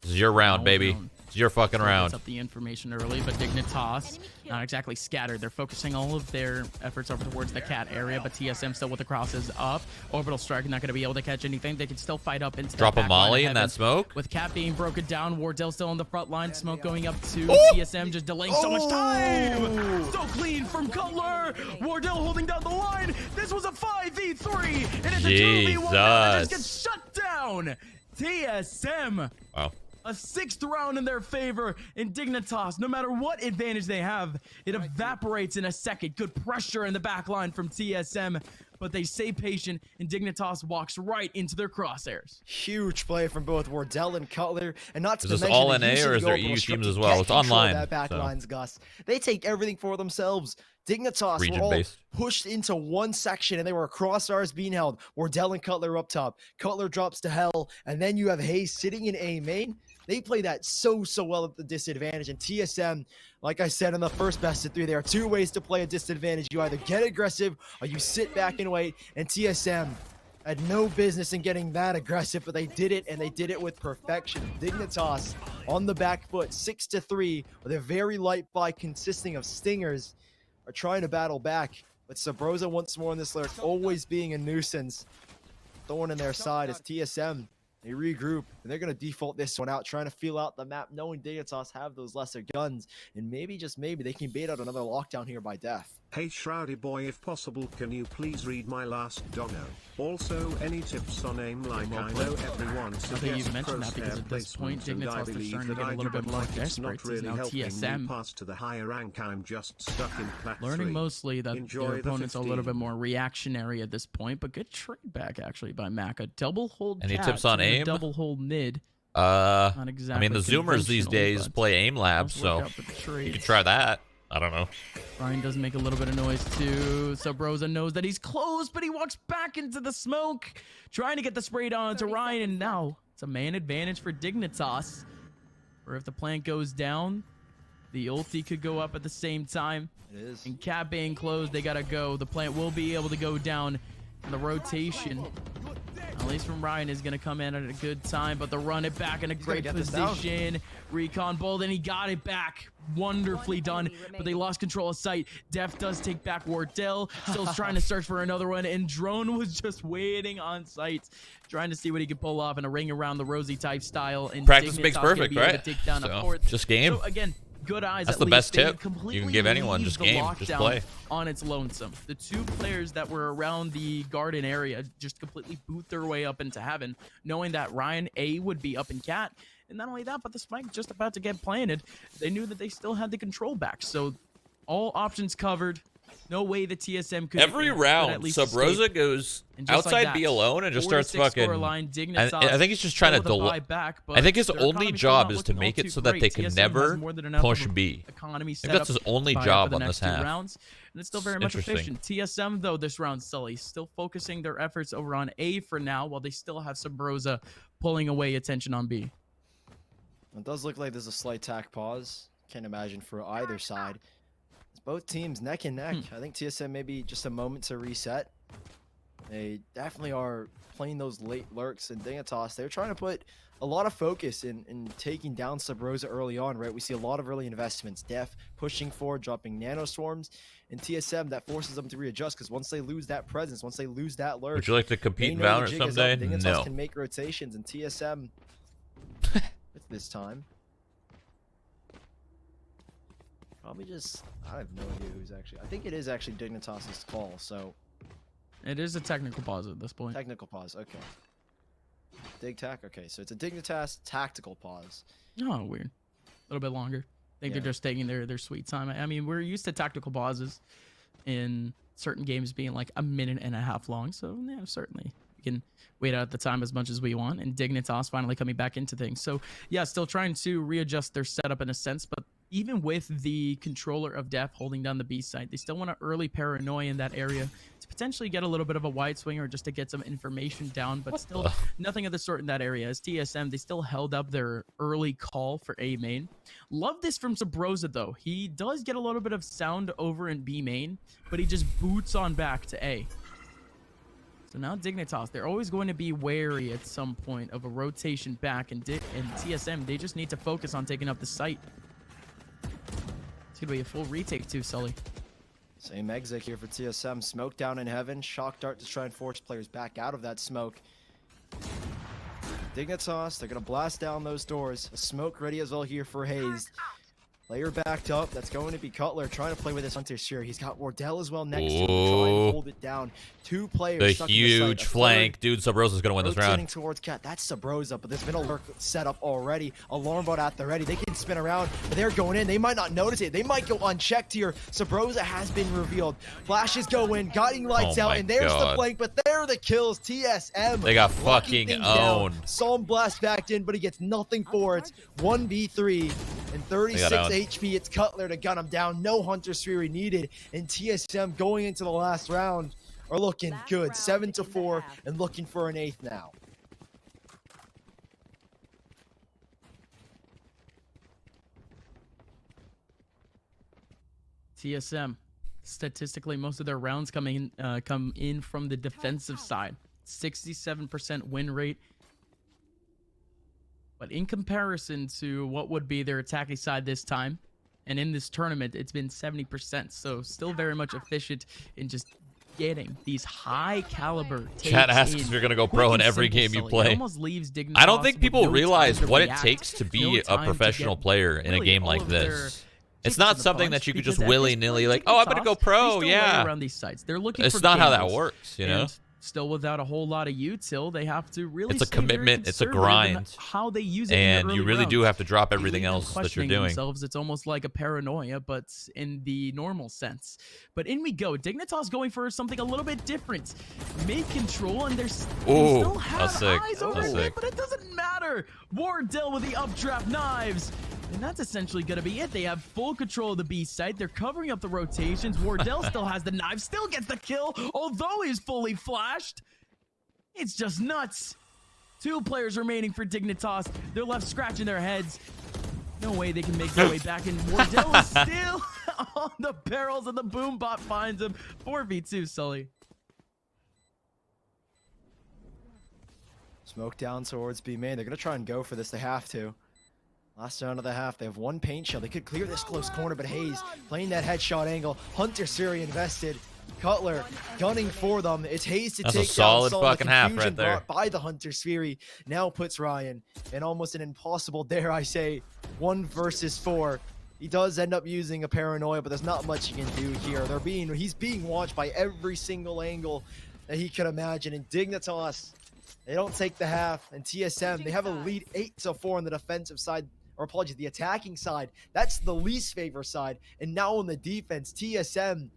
This is your round, baby. It's your fucking round. Up the information early, but Dignitas not exactly scattered. They're focusing all of their efforts over towards the cat area, but TSM still with the crosses up. Orbital strike not going to be able to catch anything. They can still fight up into Drop that a back line molly of in that heaven. smoke. With cat being broken down, Wardell still on the front line. Smoke going up to TSM, just delaying so much time. So clean from Cutler. Wardell holding down the line. This was a 5v3, and it's a 2v1 that just gets shut down. TSM. Wow. A 6th round in their favor. In Dignitas, no matter what advantage they have, it evaporates in a second. Good pressure in the back line from TSM, but they stay patient, and Dignitas walks right into their crosshairs. Huge play from both Wardell and Cutler, and not to Is this mention all the NA use or of is the there orbital EU strike teams to as well? get It's control of online, That back so. lines, Gus. They take everything for themselves. Dignitas were all Region-based. pushed into one section, and they were crossbars being held. Wardell and Cutler up top. Cutler drops to hell, and then you have Hayes sitting in A main. They play that so well at the disadvantage. And TSM, like I said in the first best of 3, there are 2 ways to play a disadvantage. You either get aggressive or you sit back and wait. And TSM had no business in getting that aggressive, but they did it, and they did it with perfection. Dignitas on the back foot, 6-3, with a very light buy consisting of stingers, are trying to battle back. But Sabrosa once more in this lurk, always being a nuisance. thorn in their side as TSM, they regroup, and they're going to default this one out, trying to feel out the map, knowing Dignitas have those lesser guns, and maybe, just maybe, they can bait out another lockdown here by Def. Hey Shroudy boy, if possible can you please read my last doggo? Also, any tips on aim, like I know everyone I think you've mentioned that because at this point, Dignitas are starting to get a little bit more desperate. It's now TSM pass to the higher rank. I'm just stuck in plat learning 3. mostly that Enjoy their the opponents are a 15. little bit more reactionary at this point, but good trade back actually by Mac. A double hold. Any cat tips on to a aim? Double hold mid. Not exactly I mean, the Zoomers these conventional, days but play aim labs, let's work so out the you trades. can try that. I don't know. Ryan does make a little bit of noise too. Subrosa knows that he's close, but he walks back into the smoke, trying to get the spray on to Ryan, and now it's a man advantage for Dignitas. Or if the plant goes down, the ulti could go up at the same time. It is. And cap being closed, they gotta go. The plant will be able to go down in the rotation. At least from Ryan is going to come in at a good time, but the run it back in a great position. Recon bold, and he got it back. Wonderfully done, but they lost control of sight. Def does take back Wardell, still trying to search for another one, and Drone was just waiting on sight, trying to see what he could pull off in a ring around the Rosie type style. And Practice Dignitas makes gonna perfect, be able to right? take down a So, fourth. just game. So again, good eyes. That's at the least. best They tip you completely can give anyone. leave Just the game. Just lockdown play. on its lonesome. The two players that were around the garden area just completely boot their way up into heaven, knowing that Ryan A would be up in cat. And not only that, but the spike just about to get planted. They knew that they still had the control back. So all options covered. No way the TSM could. Every round, Subrosa goes outside B alone and just starts fucking. I think he's just trying to delay. I think his only job is to make it so that they can never push B. I think that's his only job on this half. Rounds, and it's still very much efficient. TSM though this round, Sully, still focusing their efforts over on A for now, while they still have Subrosa pulling away attention on B. It does look like there's a slight tack pause. Can't imagine for either side. It's both teams neck and neck. I think TSM maybe just a moment to reset. They definitely are playing those late lurks, and Dignitas, they're trying to put a lot of focus in taking down Subrosa early on, right? We see a lot of early investments. Def pushing forward, dropping nano swarms, and TSM that forces them to readjust, because once they lose that presence, once they lose that lurk, would you like to compete in Valorant someday? Dignitas No. can make rotations, and TSM with this time probably just, I have no idea who's actually, I think it is actually Dignitas's call, so it is a technical pause at this point. Technical pause, okay. Dig tac, okay, so it's a Dignitas tactical pause. Oh, weird. A little bit longer. I think they're just taking their sweet time. I mean, we're used to tactical pauses in certain games being like a minute and a half long, so yeah, certainly we can wait out the time as much as we want. And Dignitas finally coming back into things. So yeah, still trying to readjust their setup in a sense, but even with the controller of Def holding down the B side, they still want to early paranoia in that area to potentially get a little bit of a wide swing or just to get some information down, but still nothing of the sort in that area. As TSM, they still held up their early call for A main. Love this from Subrosa though. He does get a little bit of sound over in B main, but he just boots on back to A. So now Dignitas, they're always going to be wary at some point of a rotation back, and TSM, they just need to focus on taking up the site. It's going to be a full retake too, Sully. Same exit here for TSM. Smoke down in heaven. Shock dart to try and force players back out of that smoke. Dignitas, they're going to blast down those doors. A smoke ready as well here for Hayes. Player backed up. That's going to be Cutler trying to play with his Hunter Shear. He's got Wardell as well next to him to try and hold it down. Two players The stuck huge in flank. Dude, Subrosa's going to win this round. Rotating towards Cat. That's Subrosa, but there's been a lurk set up already. Alarm bot at the ready. They can spin around, but they're going in. They might not notice it. They might go unchecked here. Subrosa has been revealed. Flashes go in, guiding lights out, and there's the flank, but there are the kills. TSM. They got fucking owned. Psalm blast backed in, but he gets nothing for it. 1v3 and 36 HP. It's Cutler to gun him down. No Hunter Fury needed, and TSM going into the last round are looking good. 7-4 and looking for an 8th now. TSM, statistically, most of their rounds come in from the defensive side. 67% win rate. But in comparison to what would be their attacking side this time, and in this tournament, it's been 70%. So still very much efficient in just getting these high caliber takes. Chat asks if you're gonna go pro in every game you play. I don't think people realize what it takes to be a professional player in a game like this. It's not something that you could just willy-nilly like, oh, I'm gonna go pro, yeah. Around these sites. They're looking it's for not how that gambles. works, you know. And still without a whole lot of util, they have to really. It's a stay very commitment. It's a conservative in grind. how they use it, and in you the really early do rounds. have to drop everything They leave them else that you're questioning doing. Themselves. It's almost like a paranoia, but in the normal sense. But in we go. Dignitas going for something a little bit different. Mid control, and there's still have that's sick. eyes over That's mid, sick. but it doesn't matter. Wardell with the updraft knives. And that's essentially going to be it. They have full control of the B site. They're covering up the rotations. Wardell still has the knife, still gets the kill, although he's fully flashed. It's just nuts. 2 players remaining for Dignitas. They're left scratching their heads. No way they can make their way back. And Wardell is still on the barrels, and the boom bot finds him. 4v2, Sully. Smoke down towards B main. They're going to try and go for this. They have to. Last round of the half. They have 1 paint shell. They could clear this close corner, but Hayes playing that headshot angle. Hunter Siri invested. Cutler gunning for them. It's Hayes to That's take a solid down fucking half right confusion there. brought by the Hunter Siri now puts Ryan in almost an impossible, dare I say, 1 versus 4. He does end up using a paranoia, but there's not much he can do here. He's being watched by every single angle that he could imagine. And Dignitas, they don't take the half. And TSM, they have a lead 8-4 on the defensive side. Or apologies, the attacking side. That's the least favorite side. And now on the defense, TSM,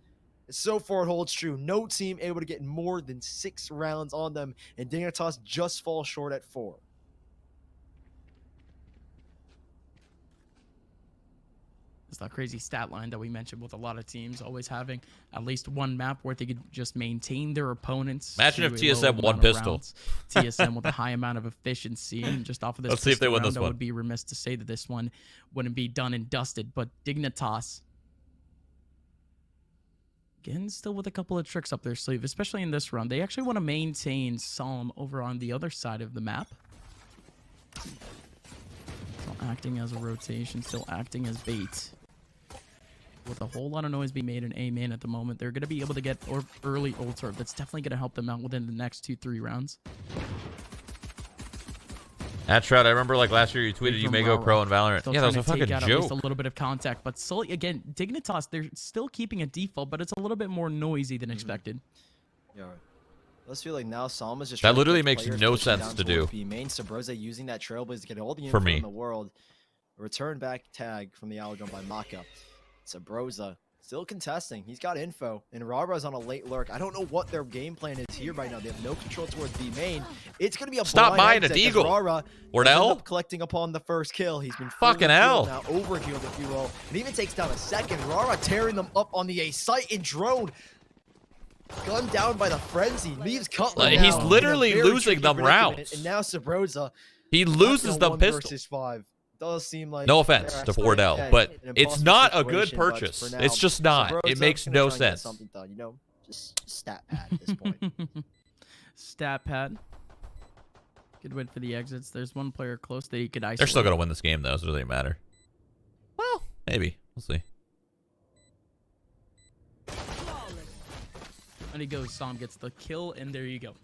so far it holds true. No team able to get more than 6 rounds on them. And Dignitas just falls short at 4. It's that crazy stat line that we mentioned with a lot of teams always having at least 1 map where they could just maintain their opponents. Imagine if to a low TSM won amount of pistol. rounds. TSM with a high amount of efficiency, and just off of this Let's see if they pistol win this round, I one. would be remiss to say that this one wouldn't be done and dusted. But Dignitas, again, still with a couple of tricks up their sleeve, especially in this round. They actually want to maintain Solemn over on the other side of the map. Still acting as a rotation, still acting as bait. With a whole lot of noise being made in A main at the moment, they're going to be able to get early ultra. That's definitely going to help them out within the next 2-3 rounds. Shroud, I remember like last year you tweeted you may go pro in Valorant. Still Yeah, that was trying a to take fucking out at least joke. a little bit of contact, but Sully, again, Dignitas, they're still keeping a default, but it's a little bit more noisy than expected. Yeah. Let's feel like now Salma's just That trying to literally get makes players no pushing sense down to towards do. B main. Sabrosa using that trailblaze to get all the For info me. in the world. A return back tag from the Algon by Maka. Sabrosa still contesting. He's got info, and Rara's on a late lurk. I don't know what their game plan is here right now. They have no control towards B main. It's gonna be a Stop blind buying a exit as deagle. Rara Wardell? ends up collecting upon the first kill. He's been Fucking hell. now overhealed, if you will, and even takes down a second. Rara tearing them up on the A site and drone. Gunned down by the frenzy, leaves Cutler. Like, he's now in a literally very losing tricky them predicament, rounds. And now Sabrosa, He loses the 1 pistol. versus 5. Does seem like No offense they're to actually Wardell, okay. but An it's impossible not a good situation, but purchase. for now, It's just not. It Sabrosa makes gonna no try and get sense. something done, you know, just stat pad at this point. Stat pad. Good win for the exits. There's 1 player close that he could isolate. They're still gonna win this game though, so it doesn't matter. Well, maybe. We'll see. And he goes, Som gets the kill, and there you go.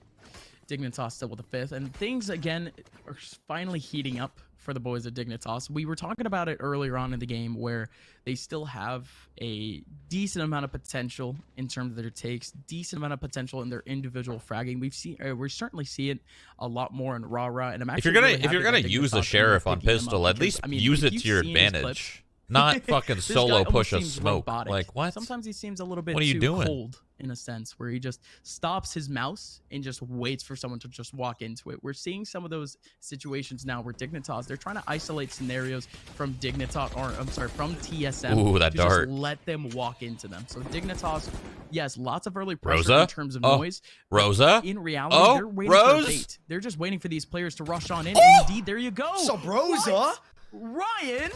Dignitas still with the 5th, and things again are finally heating up for the boys at Dignitas. We were talking about it earlier on in the game where they still have a decent amount of potential in terms of their takes, decent amount of potential in their individual fragging. We certainly see it a lot more in Rara, and I'm If actually you're gonna use the sheriff on pistol, at least use it to your advantage. Not fucking This solo guy push a almost seems smoke. robotic. Like what? Sometimes he seems a little bit What are you too doing? cold in a sense, where he just stops his mouse and just waits for someone to just walk into it. We're seeing some of those situations now where Dignitas, they're trying to isolate scenarios from Dignitas, or I'm sorry, from TSM. Ooh, that to dart. Just let them walk into them. So Dignitas, yes, lots of early pressure Rosa? in terms of Oh, noise. but Rosa? In reality, Oh, they're waiting Rose? for a bait. They're just waiting for these players to rush on in. Oh! And indeed, there you go. Sabrosa? What? Ryan?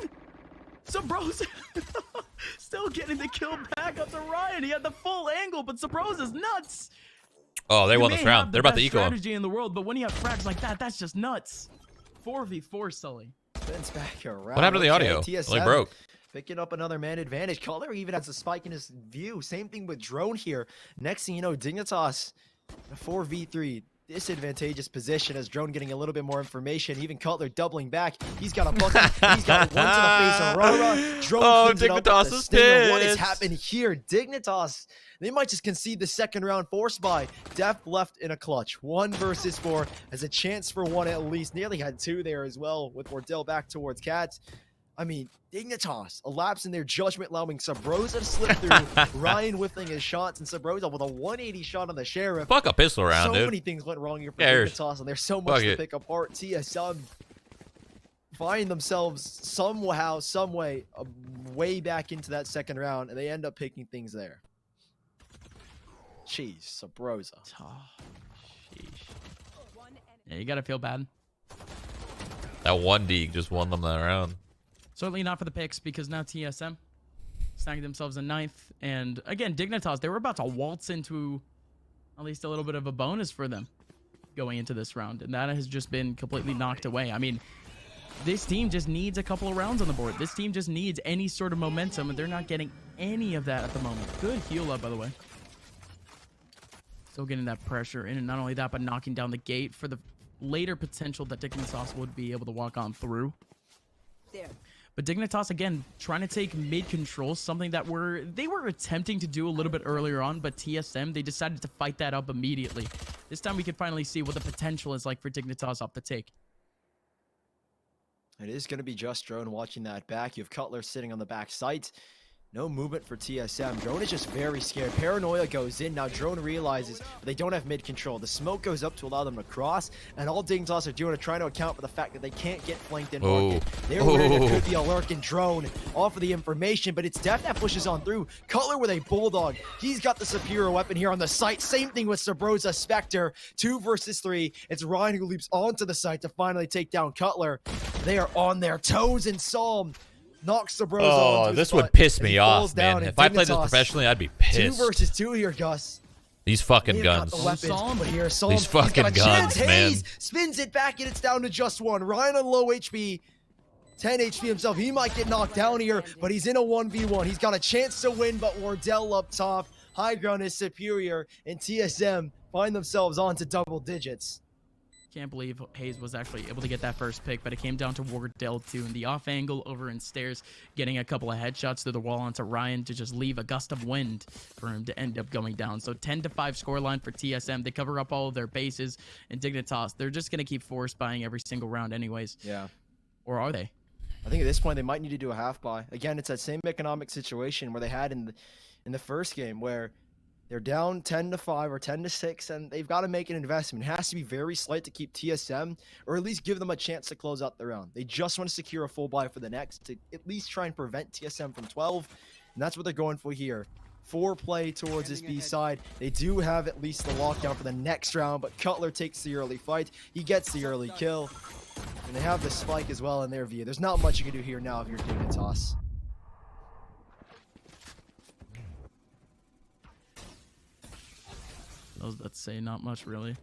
Sabrosa still getting the kill back up to Ryan. He had the full angle, but Sabrosa's nuts. Oh, they You won may this have round. the They're about to best eco him. strategy in the world, but when you have frags like that, that's just nuts. 4v4, Sully. Spins back around. What happened to the Okay, audio? TSM It like broke. picking up another man advantage. Color even has a spike in his view. Same thing with Drone here. Next thing you know, Dignitas, a 4v3. Disadvantageous position as Drone getting a little bit more information. Even Cutler doubling back. He's got a bucket. He's got one to the face. Aurora. Drone cleans it up with the stinger. What has happened here? Dignitas, they might just concede the second round. Forced by Def left in a clutch. 1 versus 4 has a chance for 1 at least. Nearly had 2 there as well with Wardell back towards Cats. I mean, Dignitas, a lapse in their judgment, allowing Sabrosa to slip through. Ryan whiffing his shots, and Sabrosa with a 180 shot on the Sheriff. Fuck a pistol round, so dude. Many things went wrong here for Dignitas, and there's so much to pick apart. TSM find themselves somehow, some way, way back into that second round, and they end up picking things there. Jeez, Sabrosa. Oh, sheesh. Yeah, you gotta feel bad. That 1D just won them that round. Certainly not for the picks, because now TSM snagged themselves a 9th. And again, Dignitas, they were about to waltz into at least a little bit of a bonus for them going into this round. And that has just been completely knocked away. I mean, this team just needs a couple of rounds on the board. This team just needs any sort of momentum, and they're not getting any of that at the moment. Good heal up, by the way. Still getting that pressure in, and not only that, but knocking down the gate for the later potential that Dignitas would be able to walk on through. There. But Dignitas, again, trying to take mid-control, something that they were attempting to do a little bit earlier on, but TSM, they decided to fight that up immediately. This time we can finally see what the potential is like for Dignitas off the take. It is going to be just Drone watching that back. You have Cutler sitting on the back site. No movement for TSM. Drone is just very scared. Paranoia goes in. Now Drone realizes they don't have mid control. The smoke goes up to allow them to cross, and all Dignitas are doing are trying to account for the fact that they can't get flanked in market. They're worried there could be a lurking Drone off of the information, but it's Def that pushes on through. Cutler with a Bulldog. He's got the superior weapon here on the site. Same thing with Sabrosa Spectre. 2 versus 3. It's Ryan who leaps onto the site to finally take down Cutler. They are on their toes, and Psalm knocks Sabrosa onto this his would butt piss as me he off, falls down, man. and If I played this Dignitas, professionally, I'd be pissed. 2 versus 2 here, Gus. These fucking guns. Got the weapons, but here, Psalm, These fucking he's got a chance. guns, man. Hayes spins it back, and it's down to just 1. Ryan on low HP. 10 HP himself. He might get knocked down here, but he's in a 1v1. He's got a chance to win, but Wardell up top. High ground is superior, and TSM find themselves onto double digits. Can't believe Hayes was actually able to get that first pick, but it came down to Wardell too, and the off angle over in stairs, getting a couple of headshots through the wall onto Ryan to just leave a gust of wind for him to end up going down. So 10-5 scoreline for TSM. They cover up all of their bases, and Dignitas, they're just going to keep force buying every single round anyways. Yeah. Or are they? I think at this point they might need to do a half buy. Again, it's that same economic situation where they had in the first game, where they're down 10-5 or 10-6, and they've got to make an investment. It has to be very slight to keep TSM, or at least give them a chance to close out the round. They just want to secure a full buy for the next to at least try and prevent TSM from 12, and that's what they're going for here. 4 play towards this B side. They do have at least the lockdown for the next round, but Cutler takes the early fight. He gets the early kill, and they have the spike as well in their view. There's not much you can do here now if you're Dignitas. Those that say not much, really.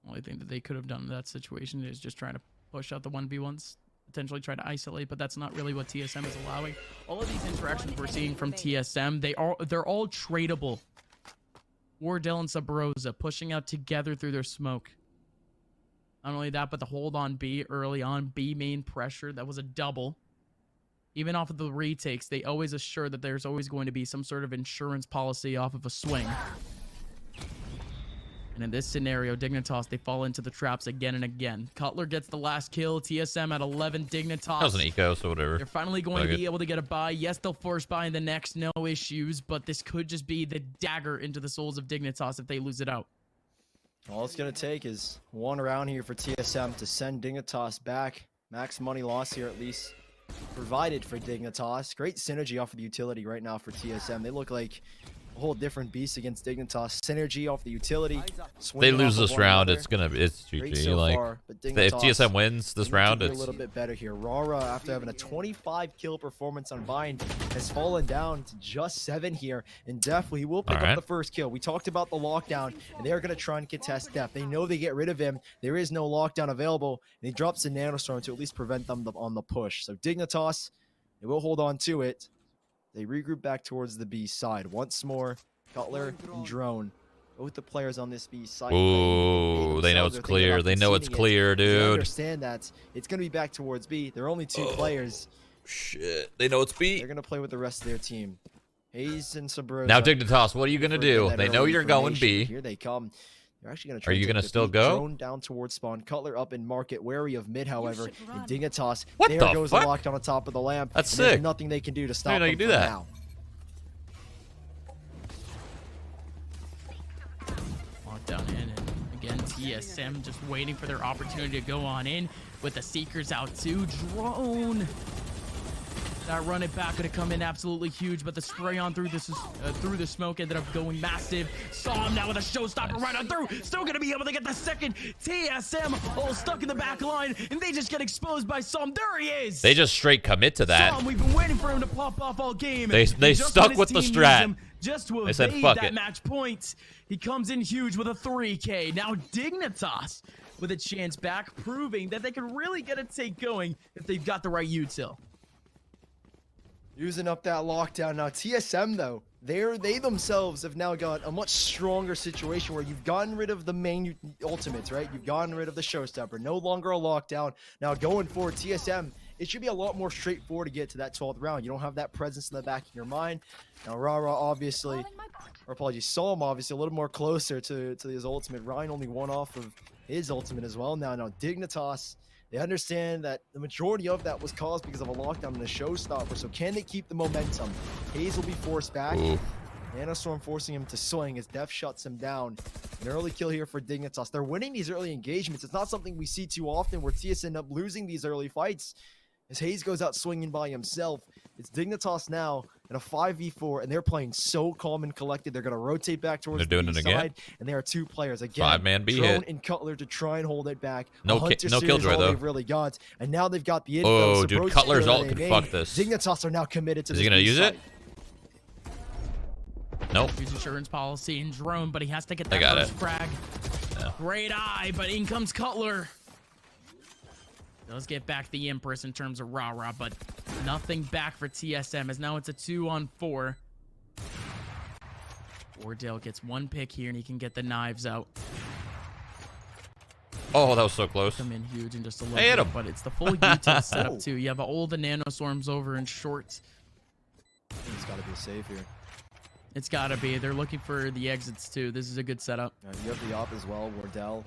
Only thing that they could have done in that situation is just try to push out the 1v1s, potentially try to isolate, but that's not really what TSM is allowing. All of these interactions we're seeing from TSM, they're all tradable. Wardell and Sabrosa pushing out together through their smoke. Not only that, but the hold on B early on, B main pressure, that was a double. Even off of the retakes, they always assure that there's always going to be some sort of insurance policy off of a swing. And in this scenario, Dignitas, they fall into the traps again and again. Cutler gets the last kill. TSM at 11. Dignitas. That was an eco, so whatever. They're finally going to be able to get a buy. Yes, they'll force buy in the next, no issues. But this could just be the dagger into the souls of Dignitas if they lose it out. All it's going to take is 1 round here for TSM to send Dignitas back. Max money loss here at least provided for Dignitas. Great synergy off of the utility right now for TSM. They look like a whole different beast against Dignitas. Synergy off the utility. They lose this round, it's GG. So like, far, but if TSM wins this round, it's it's a little bit better here. Rara, after having a 25 kill performance on Vine, has fallen down to just 7 here, and definitely he will pick up the first kill. We talked about the lockdown, and they're going to try and contest Def. They know they get rid of him. There is no lockdown available, and he drops a nanostorm to at least prevent them on the push. So Dignitas, They will hold on to it. They regroup back towards the B side. Once more, Cutler and Drone. Both the players on this B side. Ooh, they know it's clear. They know it's clear, They dude. understand that it's going to be back towards B. There are only 2 players. Shit. They know it's B. They're going to play with the rest of their team. Hayes and Sabrosa. Now, Dignitas, what are you going to do? They know you're going B. Here they come. They're actually going to Are try you going to still go? Drone down towards spawn. Cutler up in market, wary of mid, however. And Dignitas, What there the goes fuck? a lock on the top of the lamp. That's and there's sick. nothing they can do to stop I them didn't know you from could do that. now. Lockdown in, and again, TSM just waiting for their opportunity to go on in with the Seekers out too. Drone. That run it back could have come in absolutely huge, but the spray on through the smoke ended up going massive. Saw him now with a showstopper right on through. Still gonna be able to get the second. TSM all stuck in the back line, and they just get exposed by Som. There he is. They just straight commit to that. Som, we've been waiting for him to pop off all game. They Just stuck when with his the team needs strat. him just to They said, evade "Fuck that it." match point. He comes in huge with a 3K. Now Dignitas with a chance back, proving that they can really get a take going if they've got the right util. Using up that lockdown. Now TSM though, they themselves have now got a much stronger situation where you've gotten rid of the main ultimates, right? You've gotten rid of the showstopper. No longer a lockdown. Now going forward, TSM, it should be a lot more straightforward to get to that 12th round. You don't have that presence in the back of your mind. Now Rara obviously, or apologies, Psalm obviously a little more closer to his ultimate. Ryan only one off of his ultimate as well. Now Dignitas, they understand that the majority of that was caused because of a lockdown and a showstopper. So can they keep the momentum? Hayes will be forced back. Nanostorm forcing him to swing as Def shuts him down. An early kill here for Dignitas. They're winning these early engagements. It's not something we see too often where TS end up losing these early fights. As Hayes goes out swinging by himself, it's Dignitas now in a 5v4, and they're playing so calm and collected. They're going to rotate back towards They're doing the it B again? side, and there are 2 players again. 5-man B Drone hit. and Cutler to try and hold it back. No A Hunter no series killjoy, all though. they've really got, and now they've got the info. Oh, dude, Sabrosa Cutler's that ult they could made. fuck this. Dignitas are now committed to Is this he gonna B use side. it? Nope. Use insurance policy and Drone, but he has to get They that got first it. frag. Yeah. Great eye, but in comes Cutler. Does get back the Empress in terms of rah-rah, but nothing back for TSM as now it's a 2-on-4. Wardell gets 1 pick here and he can get the knives out. Oh, that was so close. Come in huge in just a little They hit bit, him. but it's the full util setup too. You have all the nanostorms over in short. It's got to be a save here. It's gotta be. They're looking for the exits too. This is a good setup. You have the op as well, Wardell.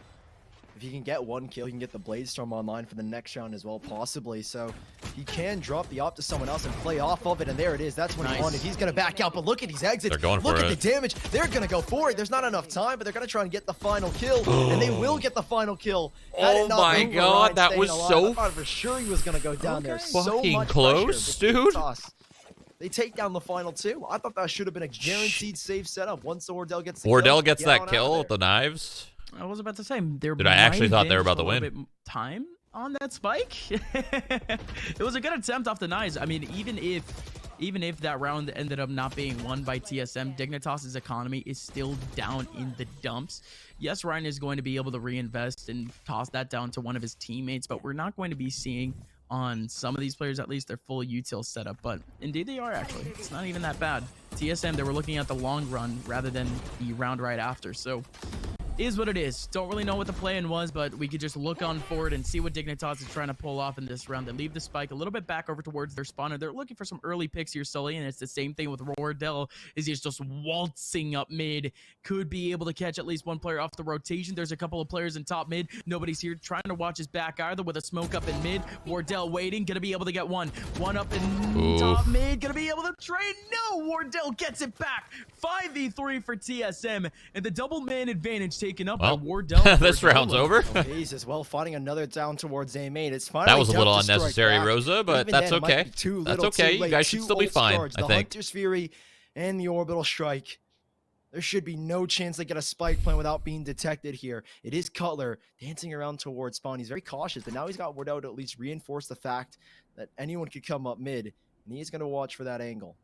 If he can get 1 kill, he can get the Bladestorm online for the next round as well, possibly. So he can drop the op to someone else and play off of it, and there it is. That's what he wanted. He's going to back out, but look at these exits. They're going look for at it. the damage. They're going to go for it. There's not enough time, but they're going to try and get the final kill, and they will get the final kill. Had it Oh not my been for God, Ryan that staying was alive, so I thought for sure he was going to go down there. So fucking much close, pressure. dude. Toss. They take down the final 2. I thought that should have been a guaranteed save setup once Wardell gets the Wardell kill, gets get on that out kill of with the knives. I was about to say, there Dude, I actually thought they were about to might have win. been a little bit time on that spike. It was a good attempt off the knives. I mean, even if that round ended up not being won by TSM, Dignitas's economy is still down in the dumps. Yes, Ryan is going to be able to reinvest and toss that down to one of his teammates, but we're not going to be seeing on some of these players, at least, their full util setup. But indeed they are, actually. It's not even that bad. TSM, they were looking at the long run rather than the round right after. So is what it is. Don't really know what the plan was, but we could just look on forward and see what Dignitas is trying to pull off in this round. They leave the spike a little bit back over towards their spawner. They're looking for some early picks here, Sully, and it's the same thing with Wardell, is he's just waltzing up mid. Could be able to catch at least 1 player off the rotation. There's a couple of players in top mid. Nobody's here trying to watch his back either with a smoke up in mid. Wardell waiting, gonna be able to get one. One up in top mid, gonna be able to trade. No, Wardell gets it back. 5v3 for TSM, and the double man advantage taken up by Wardell. This round's over. Hayes as well, fighting another down towards A-Main. It's finally That was a down little to strike unnecessary, back. Rosa, but Even that's then, it might okay. be too That's little, okay. too You late. guys should 2 still be ult fine, starts, I the think. Hunter's Fury and the Orbital Strike. There should be no chance they get a spike plan without being detected here. It is Cutler dancing around towards spawn. He's very cautious, but now he's got Wardell to at least reinforce the fact that anyone could come up mid, and he's going to watch for that angle.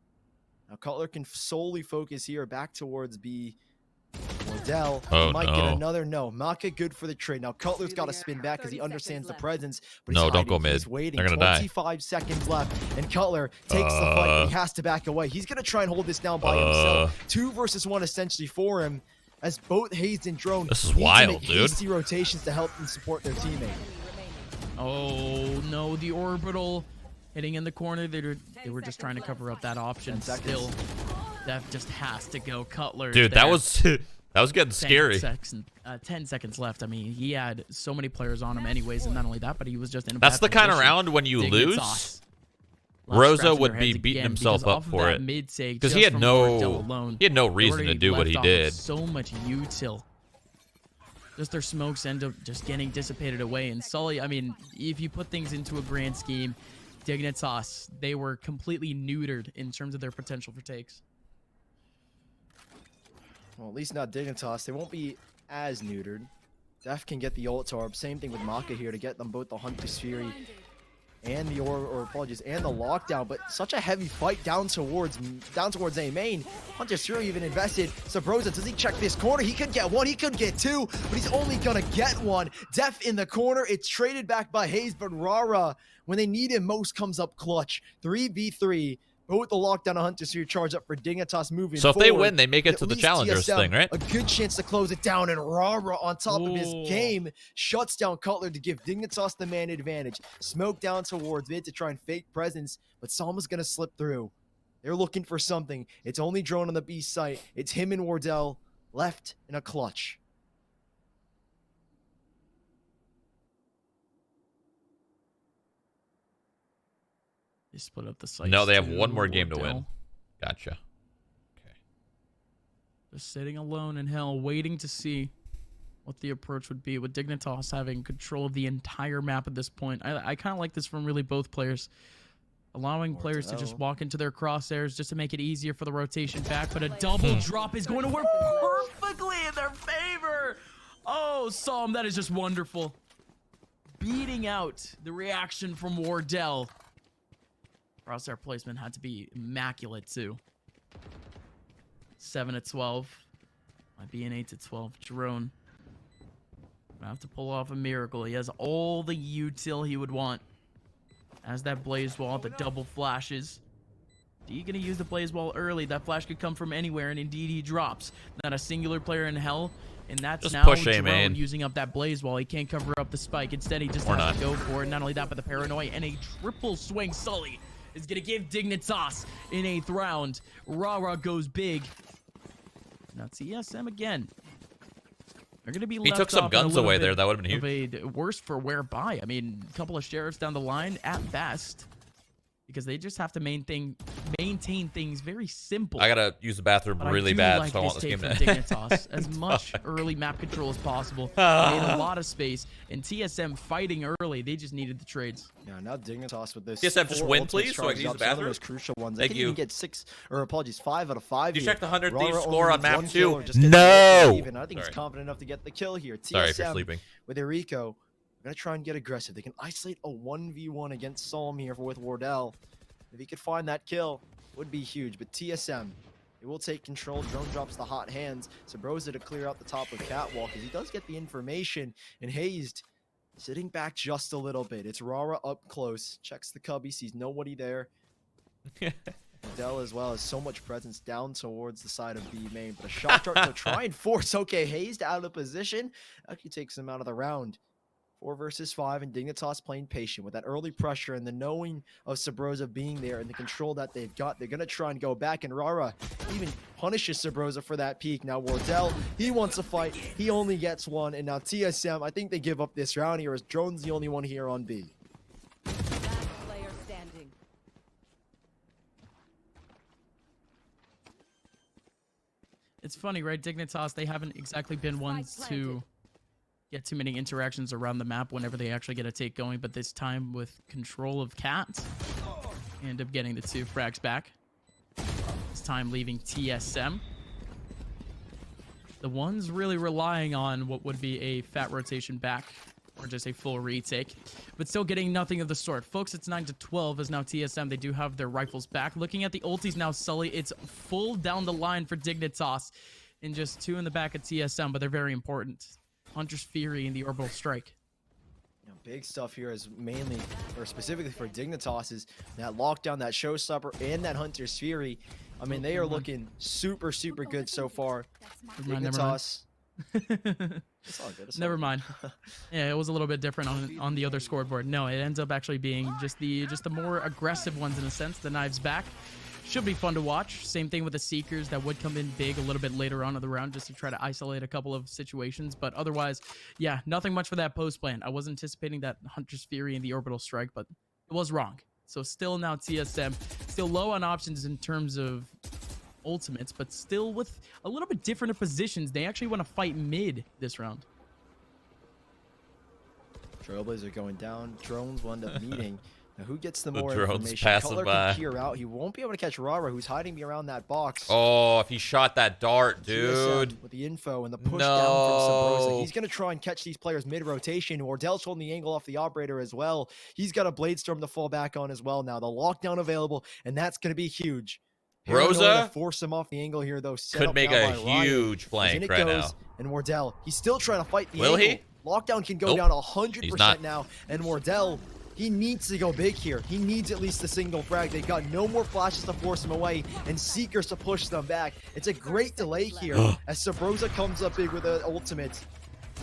Now Cutler can solely focus here back towards B. Wardell. Oh, Might no. get another no. Maka good for the trade. Now Cutler's got to spin back because he understands the presence, but No, he's don't go hiding. mid. He's waiting. They're gonna die. 25 seconds left, and Cutler takes the fight, but he has to back away. He's gonna try and hold this down by himself. 2 versus 1 essentially for him, as both Hazed and Drone This is need wild, to make dude. hasty rotations to help and support their teammate. Oh no, the orbital hitting in the corner. They were just trying to cover up that option. Still, Def just has to go. Cutler. Dude, that was getting scary. 10 seconds left. I mean, he had so many players on him anyways, and not only that, but he was just in a That's bad the kind of position. round when you Dignitas. lose, Lots Rosa scraps in would their be heads beating again himself because up off of for that it. mid-seg, Because he just had from Wardell alone, no they reason already to do what left he off did. with so much util. Just their smokes end up just getting dissipated away. And Sully, I mean, if you put things into a grand scheme, Dignitas, they were completely neutered in terms of their potential for takes. Well, at least not Dignitas. They won't be as neutered. Def can get the ult orb. Same thing with Maka here to get them both the Hunter's Fury and the and the lockdown. But such a heavy fight down towards A main. Hunter's Fury even invested. Sabrosa, does he check this corner? He could get 1, he could get 2, but he's only gonna get 1. Def in the corner. It's traded back by Hayes, but Rara, when they need him most, comes up clutch. 3v3. Both the lockdown and Hunter's Fury charge up for Dignitas moving So if forward. they win, they make it At to the least Challengers TSM, thing, right? A good chance to close it down, and Rara on top of his game shuts down Cutler to give Dignitas the man advantage. Smoke down towards mid to try and fake presence, but Salma's gonna slip through. They're looking for something. It's only Drone on the B site. It's him and Wardell left in a clutch. They split up the sites. No, they have too, one more game to Wardell. win. Gotcha. Just sitting alone in hell, waiting to see what the approach would be, with Dignitas having control of the entire map at this point. I kind of like this from really both players. Allowing players to just walk into their crosshairs just to make it easier for the rotation back, but a double drop is going to work perfectly in their favor. Oh, Psalm, that is just wonderful. Beating out the reaction from Wardell. Crosshair placement had to be immaculate too. 7-12. Might be an 8-12. Jerome. Gonna have to pull off a miracle. He has all the util he would want. As that blaze wall, the double flashes. D gonna use the blaze wall early. That flash could come from anywhere, and indeed he drops. Not a singular player in hell, and that's Just now push A Jerome main. using up that blaze wall. He can't cover up the spike. Instead, he just Or has to not. go for it. Not only that, but the paranoia and a triple swing. Sully is gonna give Dignitas in 8th round. Rara goes big. Now TSM again. They're going to be He left took some off in a guns little away bit there. That would have been of huge. a worse for wear by. I mean, a couple of sheriffs down the line at best, because they just have to maintain things very simple. I gotta use the bathroom But really I do bad, like so I want this take game from to end. Dignitas. As much early map control as possible. Made a lot of space, and TSM fighting early. They just needed the trades. Yeah, now Dignitas with this. TSM, just 4 win, ultimate please, so I charges can use up, the some of bathroom. those crucial ones. Thank They can you. even get 5 out of 5 You here. check the 100 Rara Thieves only score on needs map 1 2. kill or just get the No! ultimate even. I think Sorry. he's confident enough to get the kill here. Sorry if you're TSM sleeping. with Eriko, gonna try and get aggressive. They can isolate a 1v1 against Solom here with Wardell. If he could find that kill, would be huge. But TSM, it will take control. Drone drops the hot hands. Sabrosa to clear out the top of Catwalk, as he does get the information. And Hazed sitting back just a little bit. It's Rara up close. Checks the cubby, sees nobody there. Dell as well has so much presence down towards the side of B main. But a shot dart to try and force Hazed out of position. Actually takes him out of the round. 4 versus 5, and Dignitas playing patient with that early pressure and the knowing of Sabrosa being there and the control that they've got. They're going to try and go back, and Rara even punishes Sabrosa for that peek. Now Wardell, he wants a fight. He only gets 1, and now TSM, I think they give up this round here as Drone's the only one here on B. Last player standing. It's funny, right? Dignitas, they haven't exactly been ones to get too many interactions around the map whenever they actually get a take going, but this time with control of Cat, they end up getting the 2 frags back. This time leaving TSM. The ones really relying on what would be a fat rotation back, or just a full retake, but still getting nothing of the sort. Folks, it's 9-12 as now TSM, they do have their rifles back. Looking at the ultis now, Sully, it's full down the line for Dignitas. and just 2 in the back at TSM, but they're very important. Hunter's Fury and the Orbital Strike. You know, big stuff here is mainly, or specifically for Dignitas, is that lockdown, that showstopper, and that Hunter's Fury. I mean, they are looking super, super good so far. Dignitas. It's all good. Never mind. Yeah, it was a little bit different on the other scoreboard. No, it ends up actually being just the more aggressive ones in a sense. The Knives back should be fun to watch. Same thing with the Seekers that would come in big a little bit later on in the round just to try to isolate a couple of situations. But otherwise, yeah, nothing much for that post plan. I was anticipating that Hunter's Fury and the Orbital Strike, but it was wrong. So still now TSM still low on options in terms of ultimates, but still with a little bit different of positions. They actually want to fight mid this round. Trailblazer going down. Drones will end up meeting. Now, who gets the more drone's information? passing Cutler by. can peer out. He won't be able to catch Rara, who's hiding around that box. Oh, if he shot that dart, dude. TSM with the info and the push down from Sabrosa. He's going to try and catch these players mid-rotation. Wardell's holding the angle off the operator as well. He's got a Blade Storm to fall back on as well now. The lockdown available, and that's going to be huge. Rosa force him off the angle here, though. could make a huge flank right now. And Wardell, he's still trying to fight the Will angle. he? Lockdown can go Nope. down He's 100% not. now. And Wardell, he needs to go big here. He needs at least a single frag. They've got no more flashes to force him away and Seekers to push them back. It's a great delay here as Sabrosa comes up big with an ultimate.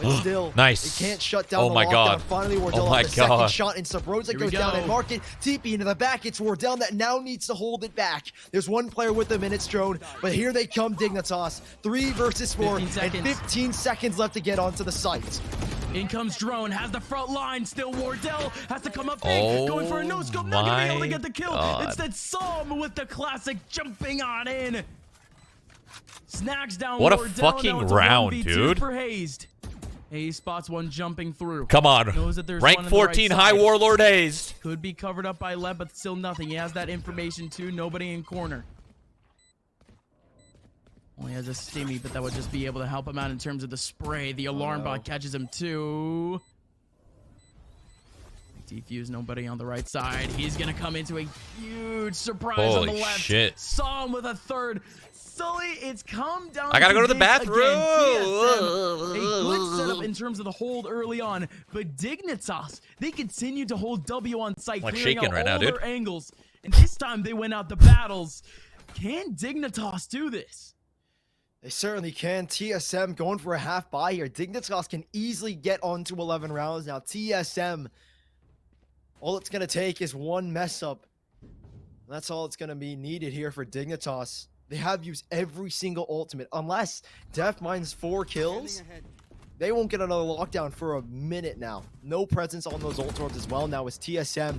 But still, nice. They can't shut down the my lockdown. God. Finally, Wardell Oh my off the second God. shot, and Sabrosa Here we goes down go. and Market. TP into the back. It's Wardell that now needs to hold it back. There's one player with them, and it's Drone. But here they come, Dignitas. 3 versus 4, 15 and 15 seconds left to get onto the site. In comes Drone, has the front line. Still Wardell has to come up big, Oh going for a no-scope. Not going to be able to my get the kill. God. Instead, Psalm with the classic jumping on in. Snags down What a Wardell. fucking Now it's a round, 1v2 dude. For Hazed. Hayes spots one jumping through. Come on. Knows that there's Rank one on the right 14 High side. Warlord Hazed. Could be covered up by Leb, but still nothing. He has that information too. Nobody in corner. Only has a stimmy, but that would just be able to help him out in terms of the spray. The alarm bot catches him too. Defuse, nobody on the right side. He's gonna come into a huge surprise on the Holy left. shit. Saw him with a third. Sully, it's come down. I gotta go to the this bathroom. again. TSM, a good setup in terms of the hold early on, but Dignitas, they continue to hold W on site, Like clearing shaking out right now, all dude. their angles. And this time they went out the battles. Can Dignitas do this? They certainly can. TSM going for a half buy here. Dignitas can easily get onto 11 rounds. Now TSM, all it's going to take is one mess up. That's all it's going to be needed here for Dignitas. They have used every single ultimate. Unless Def mines 4 kills, they won't get another lockdown for a minute now. No presence on those ult orbs as well. Now it's TSM.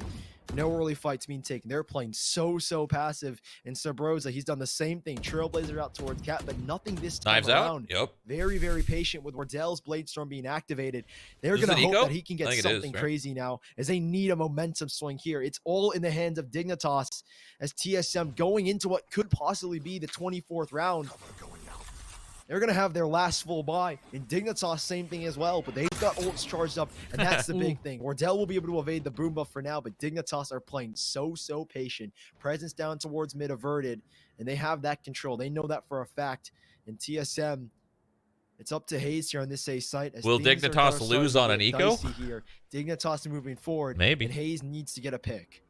No early fights being taken. They're playing so passive. And Sabrosa, he's done the same thing. Trailblazer out towards Cat, but nothing this time Knives around. out. Yep. Very patient with Wardell's Blade Storm being activated. They're Is going this to an hope eco? that he can I get think it is, something right? crazy now, as they need a momentum swing here. It's all in the hands of Dignitas, as TSM going into what could possibly be the 24th round. They're going to have their last full buy. And Dignitas, same thing as well. But they've got ults charged up. And that's the big thing. Wardell will be able to evade the boom buff for now. But Dignitas are playing so patient. Presence down towards mid averted. And they have that control. They know that for a fact. And TSM, it's up to Hayes here on this A site. As Will things are Dignitas gonna start lose to on get an eco? dicey here. Dignitas moving forward. Maybe. And Hayes needs to get a pick.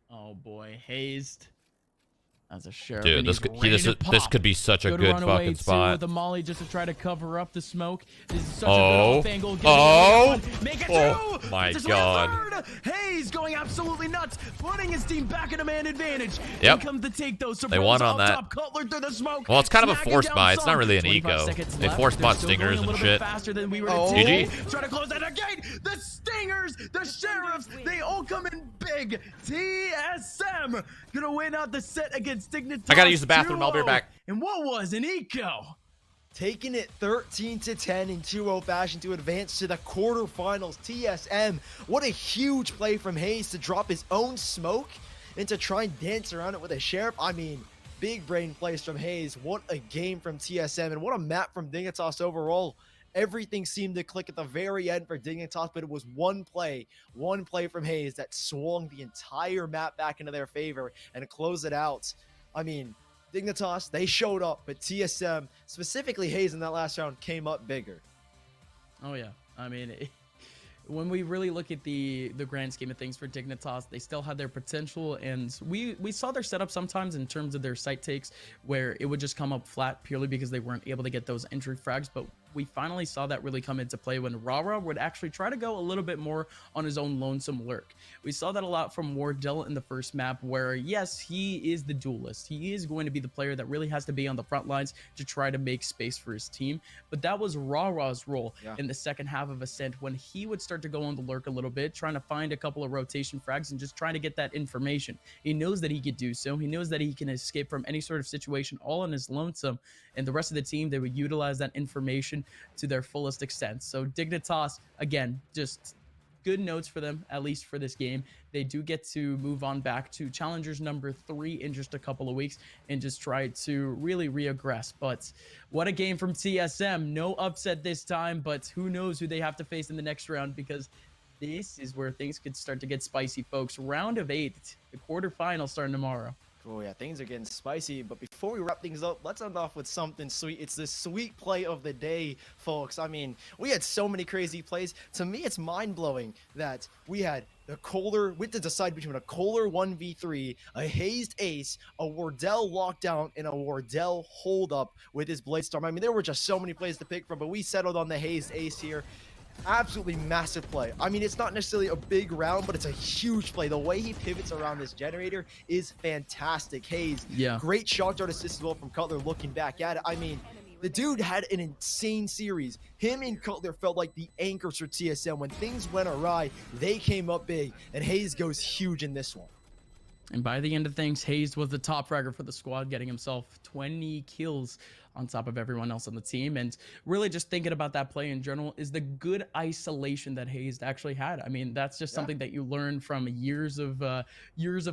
Oh boy, Hazed. As a sheriff, Dude, and this he's could, this could be such a good runaway fucking too spot. with the molly just to try to cover up the smoke. This is such a Oh. good off angle. Oh. Make it Oh, two. my Just God. went third. Hayes going absolutely nuts, putting his team back in a man advantage. Yep. In comes the take though. They won on that. Top, Cutler through the smoke. Well, it's kind of a snagging forced down buy. It's not some. really an 25 eco. seconds They left. forced They're bot still going stingers a and little bit shit. faster than we were GG. Try to close that again. The Stingers, the Sheriffs, they all come in big. TSM gonna win out the set against Dignitas. I gotta use the bathroom. I'll be right back. And what was an eco? Taking it 13-10 in 2-0 fashion to advance to the quarterfinals. TSM, what a huge play from Hayes to drop his own smoke and to try and dance around it with a sheriff. I mean, big brain plays from Hayes. What a game from TSM, and what a map from Dignitas overall. Everything seemed to click at the very end for Dignitas, but it was one play from Hayes that swung the entire map back into their favor and closed it out. I mean, Dignitas, they showed up, but TSM, specifically Hayes in that last round, came up bigger. Oh yeah, I mean, when we really look at the grand scheme of things for Dignitas, they still had their potential, and we saw their setup sometimes in terms of their site takes where it would just come up flat purely because they weren't able to get those entry frags. But we finally saw that really come into play when Rara would actually try to go a little bit more on his own lonesome lurk. We saw that a lot from Wardell in the first map where, yes, he is the duelist. He is going to be the player that really has to be on the front lines to try to make space for his team. But that was Rara's role in the second half of Ascent when he would start to go on the lurk a little bit, trying to find a couple of rotation frags and just trying to get that information. He knows that he could do so. He knows that he can escape from any sort of situation all on his lonesome, and the rest of the team, they would utilize that information to their fullest extent. So Dignitas, again, just good notes for them, at least for this game. They do get to move on back to Challengers number 3 in just a couple of weeks and just try to really reaggress. But what a game from TSM. No upset this time, but who knows who they have to face in the next round, because this is where things could start to get spicy, folks. Round of 8, the quarterfinals starting tomorrow. Oh yeah, things are getting spicy, but before we wrap things up, let's end off with something sweet. It's the sweet play of the day, folks. I mean, we had so many crazy plays. To me, it's mind-blowing that we had the Kohler, we had to decide between a Kohler 1v3, a Hazed Ace, a Wardell lockdown, and a Wardell hold up with his Blade Storm. I mean, there were just so many plays to pick from, but we settled on the Hazed Ace here. Absolutely massive play. I mean, it's not necessarily a big round, but it's a huge play. The way he pivots around this generator is fantastic. Hayes, great shot dart assist as well from Cutler looking back at it. I mean, the dude had an insane series. Him and Cutler felt like the anchors for TSM. When things went awry, they came up big, and Hayes goes huge in this one. And by the end of things, Hayes was the top fragger for the squad, getting himself 20 kills on top of everyone else on the team. And really just thinking about that play in general is the good isolation that Hayes actually had. I mean, that's just something that you learn from years of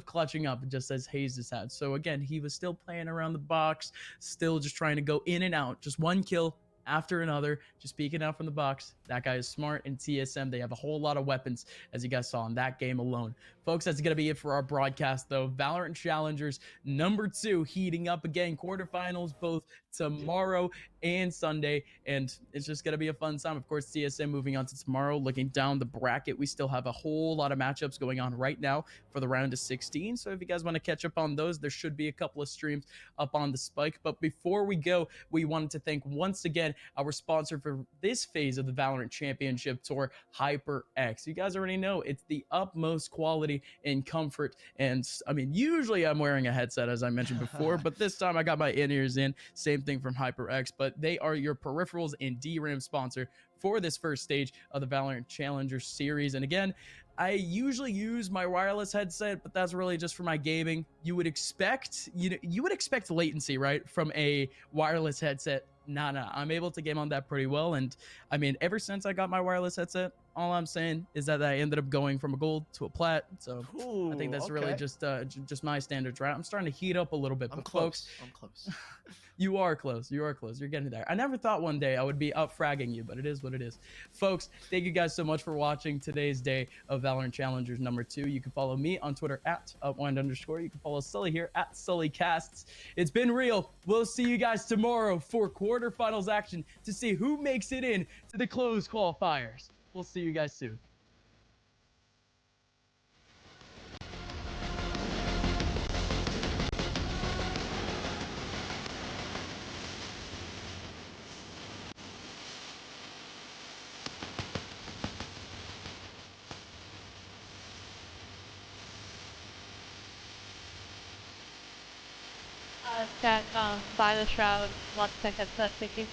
clutching up, just as Hayes has had. So again, he was still playing around the box, still just trying to go in and out, just one kill after another, just peeking out from the box. That guy is smart. In TSM, they have a whole lot of weapons, as you guys saw in that game alone. Folks, that's going to be it for our broadcast, though. Valorant Challengers number 2 heating up again. Quarterfinals both tomorrow and Sunday, and it's just going to be a fun time. Of course, TSM moving on to tomorrow. Looking down the bracket, we still have a whole lot of matchups going on right now for the round of 16. So if you guys want to catch up on those, there should be a couple of streams up on the Spike. But before we go, we wanted to thank once again our sponsor for this phase of the Valorant Championship Tour, HyperX. You guys already know it's the utmost quality and comfort. And I mean, usually I'm wearing a headset, as I mentioned before, but this time I got my in-ears in. Same thing from HyperX, but they are your peripherals and DRAM sponsor for this first stage of the Valorant Challenger series. And again, I usually use my wireless headset, but that's really just for my gaming. You would expect, you would expect latency, right, from a wireless headset. Nah, I'm able to game on that pretty well. And I mean, ever since I got my wireless headset, all I'm saying is that I ended up going from a gold to a plat. So I think that's really just my standards, right? I'm starting to heat up a little bit. I'm close. I'm close. You are close. You are close. You're getting there. I never thought one day I would be out fragging you, but it is what it is. Folks, thank you guys so much for watching today's day of Valorant Challengers number 2. You can follow me on Twitter at @upwind_. You can follow Sully here at SullyCasts. It's been real. We'll see you guys tomorrow for quarterfinals action to see who makes it in to the closed qualifiers. We'll see you guys soon. Chat, buy the shroud, 1 second, thank you.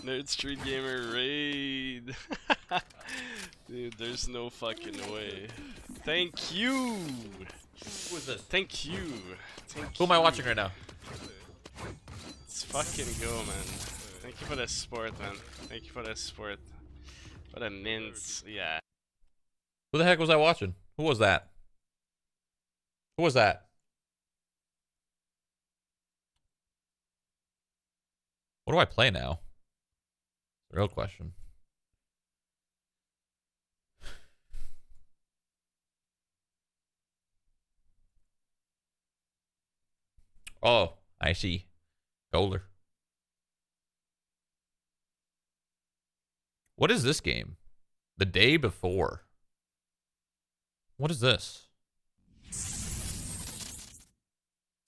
Nerd Street Gamer raid. Dude, there's no fucking way. Thank you. Who is this? Thank you. Thank Who am I you. watching right now? Let's fucking go, man. Thank you for the support, man. Thank you for the support. What a mince. Yeah. Who the heck was I watching? Who was that? Who was that? What do I play now? Real question. Oh, I see. Golder. What is this game? The Day Before. What is this? It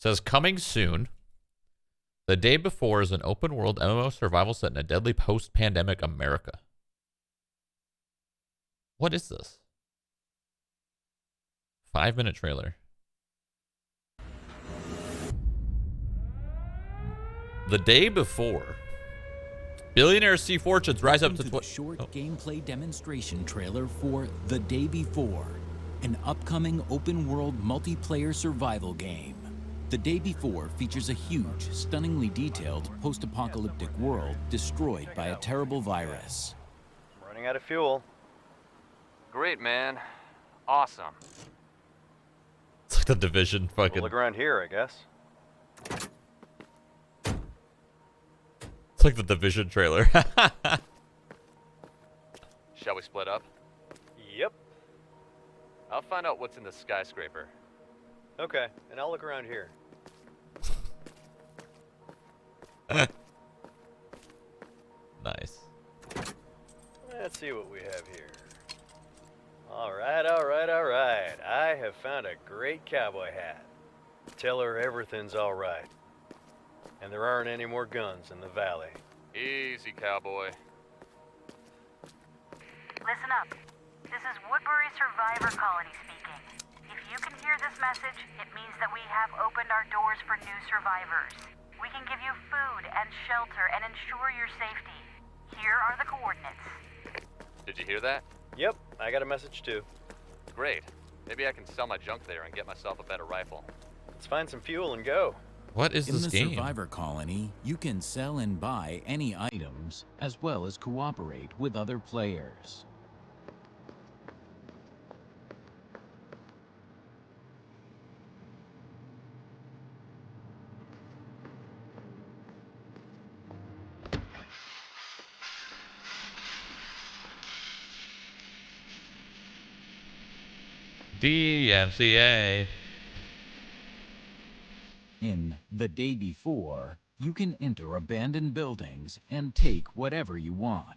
says coming soon. The Day Before is an open world MMO survival set in a deadly post-pandemic America. What is this? 5-minute trailer. The Day Before. Billionaires see fortunes rise up to the short gameplay demonstration trailer for The Day Before, an upcoming open-world multiplayer survival game. The Day Before features a huge, stunningly detailed post-apocalyptic world destroyed by a terrible virus. I'm running out of fuel. Great, man. Awesome. It's like the Division fucking. We'll look around here, I guess. It's like the Division trailer. Shall we split up? Yep. I'll find out what's in the skyscraper. Okay, and I'll look around here. Nice. Let's see what we have here. Alright, alright, alright. I have found a great cowboy hat. Tell her everything's alright. And there aren't any more guns in the valley. Easy, cowboy. Listen up. This is Woodbury Survivor Colony speaking. If you can hear this message, it means that we have opened our doors for new survivors. We can give you food and shelter and ensure your safety. Here are the coordinates. Did you hear that? Yep, I got a message too. Great. Maybe I can sell my junk there and get myself a better rifle. Let's find some fuel and go. What is this game? In the Survivor Colony, you can sell and buy any items, as well as cooperate with other players. DMCA. In The Day Before, you can enter abandoned buildings and take whatever you want.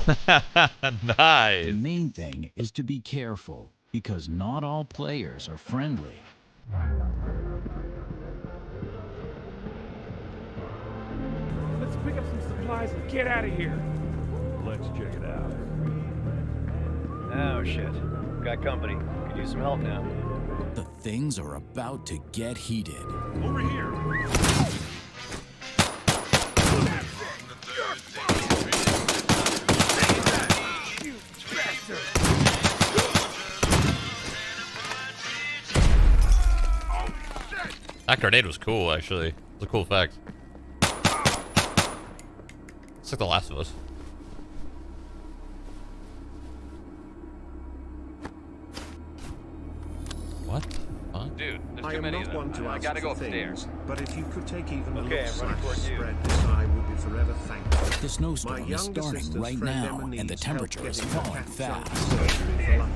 Nice. The main thing is to be careful, because not all players are friendly. Let's pick up some supplies and get out of here. Let's check it out. Oh shit. Got company. Could use some help now. The things are about to get heated. Over here. That grenade was cool, actually. It's a cool effect. It's like The Last of Us. What? Huh? Dude, there's I too am many not of them. one to I ask gotta go for upstairs. things, but if you could take even a Okay, look I'm running toward you. spread this, I would be forever thankful. The snowstorm My is younger starting sister's right friend now, Emma and the needs help temperature is getting her falling cat junk fast. surgery for lung.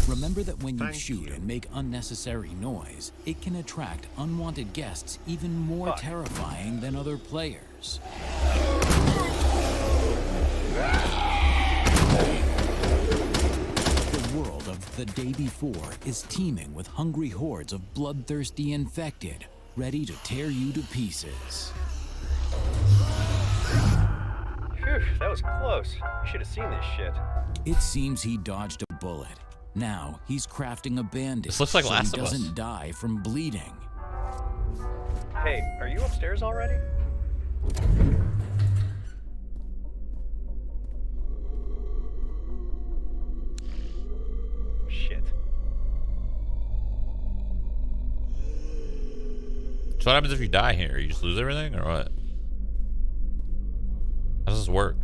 Remember that when you Thank shoot you. and make unnecessary noise, it can attract unwanted guests even more terrifying than other players. The world of The Day Before is teeming with hungry hordes of bloodthirsty infected, ready to tear you to pieces. Phew, that was close. You should have seen this shit. It seems he dodged a bullet. Now he's crafting a bandage This looks like so Last he of Us. doesn't die from bleeding. Hey, are you upstairs already? Shit. So what happens if you die here? You just lose everything, or what? How does this work?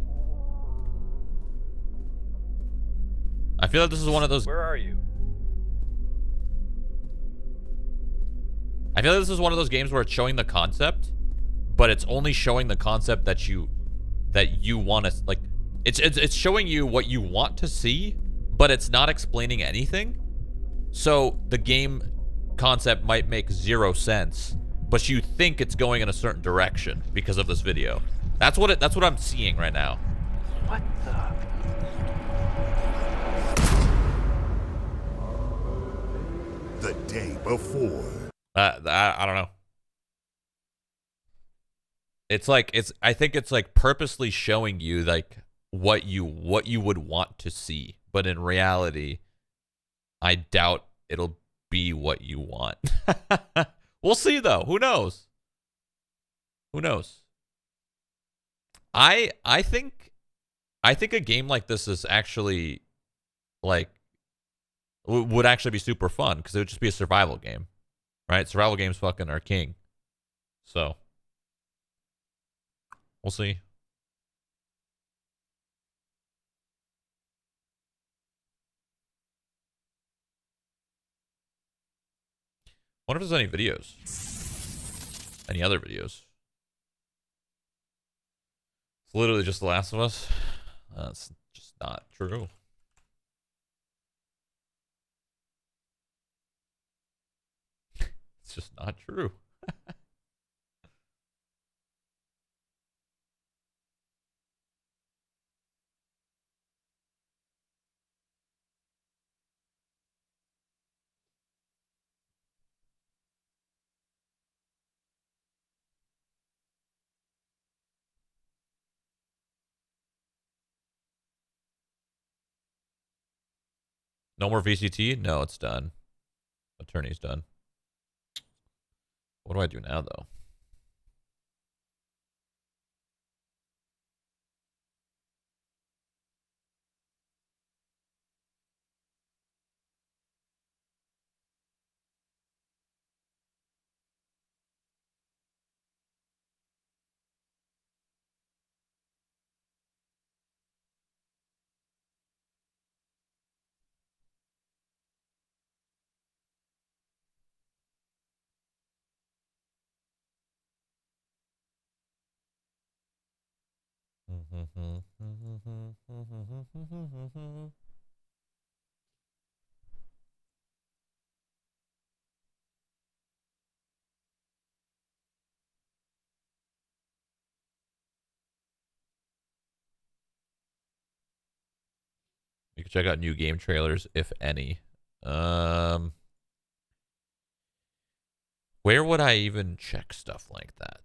I feel like this is one of those. Where are you? I feel like this is one of those games where it's showing the concept, but it's only showing the concept that you want to, like, it's showing you what you want to see, but it's not explaining anything. So the game concept might make 0 sense, but you think it's going in a certain direction because of this video. That's what I'm seeing right now. What The day before. I don't know. It's like I think it's like purposely showing you like what you would want to see, but in reality, I doubt it'll be what you want. We'll see though. Who knows? Who knows? I think a game like this is actually like would actually be super fun because it would just be a survival game. Right? Survival games fucking are king. So, we'll see. Wonder if there's any videos. Any other videos. It's literally just The Last of Us. That's just not true. It's just not true. No more VCT? No, it's done. Attorney's done. What do I do now, though? You can check out new game trailers, if any. Where would I even check stuff like that?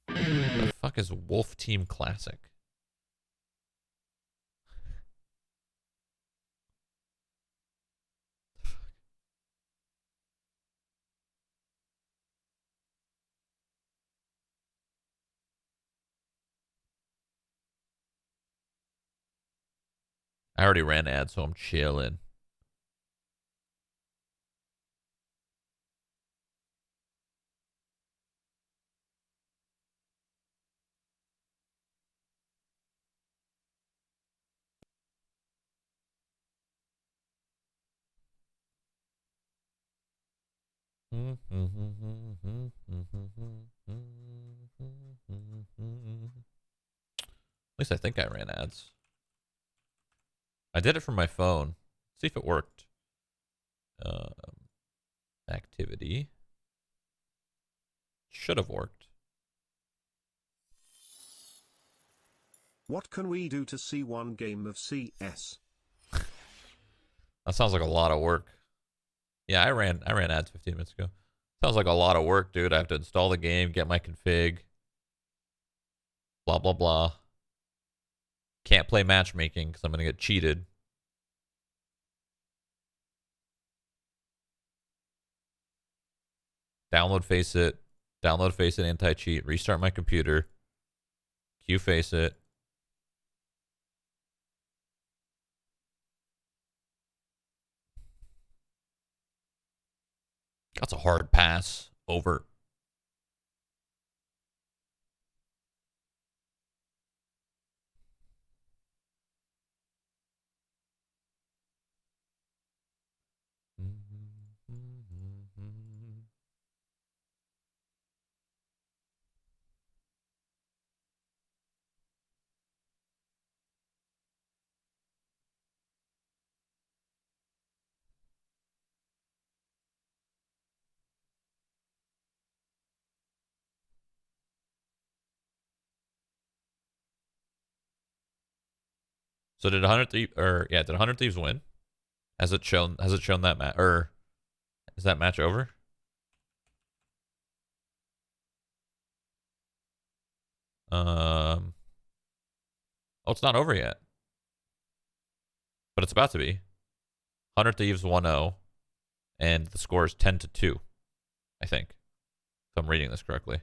The fuck is Wolf Team Classic? I already ran ads, so I'm chilling. At least I think I ran ads. I did it from my phone. See if it worked. Activity. Should have worked. What can we do to see one game of CS? That sounds like a lot of work. Yeah, I ran ads 15 minutes ago. Sounds like a lot of work, dude. I have to install the game, get my config. Blah, blah, blah. Can't play matchmaking because I'm going to get cheated. download Faceit, anti-cheat, restart my computer, queue Faceit. That's a hard pass. Over. So did 100 Thieves, or yeah, did 100 Thieves win? Has it shown that match, or is that match over? Oh, it's not over yet. But it's about to be. 100 Thieves 1-0, and the score is 10-2, I think. If I'm reading this correctly.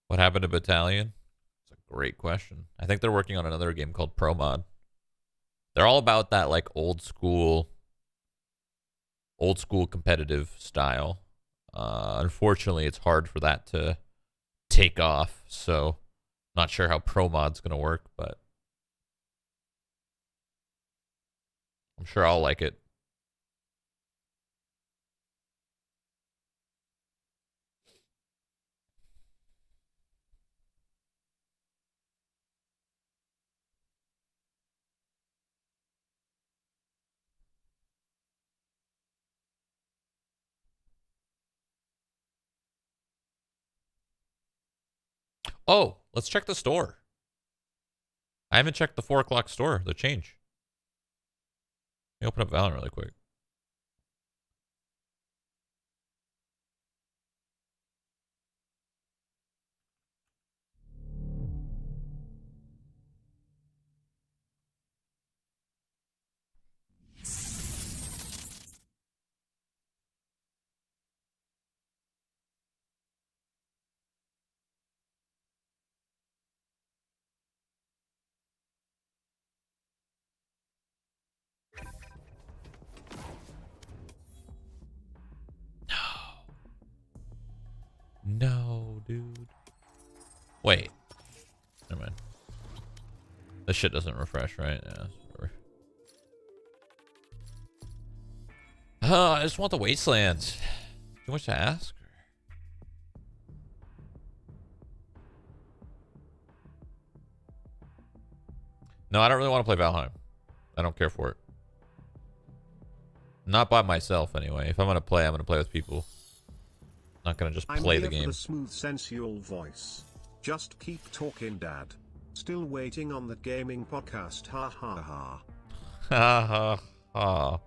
What happened to Battalion? It's a great question. I think they're working on another game called Pro Mod. They're all about that like old school competitive style. Unfortunately, it's hard for that to take off. So, not sure how Pro Mod's gonna work, but I'm sure I'll like it. Oh, let's check the store. I haven't checked the 4 o'clock store, the change. Let me open up Valorant really quick. No, dude. Wait. Never mind. This shit doesn't refresh, right? Yeah. Whatever. I just want the Wastelands. Too much to ask? No, I don't really want to play Valheim. I don't care for it. Not by myself, anyway. If I'm going to play, I'm going to play with people. Not going to just play the game. I'm here for the smooth, sensual voice. Just keep talking, Dad. Still waiting on the gaming podcast. Ha ha ha. Ha ha ha.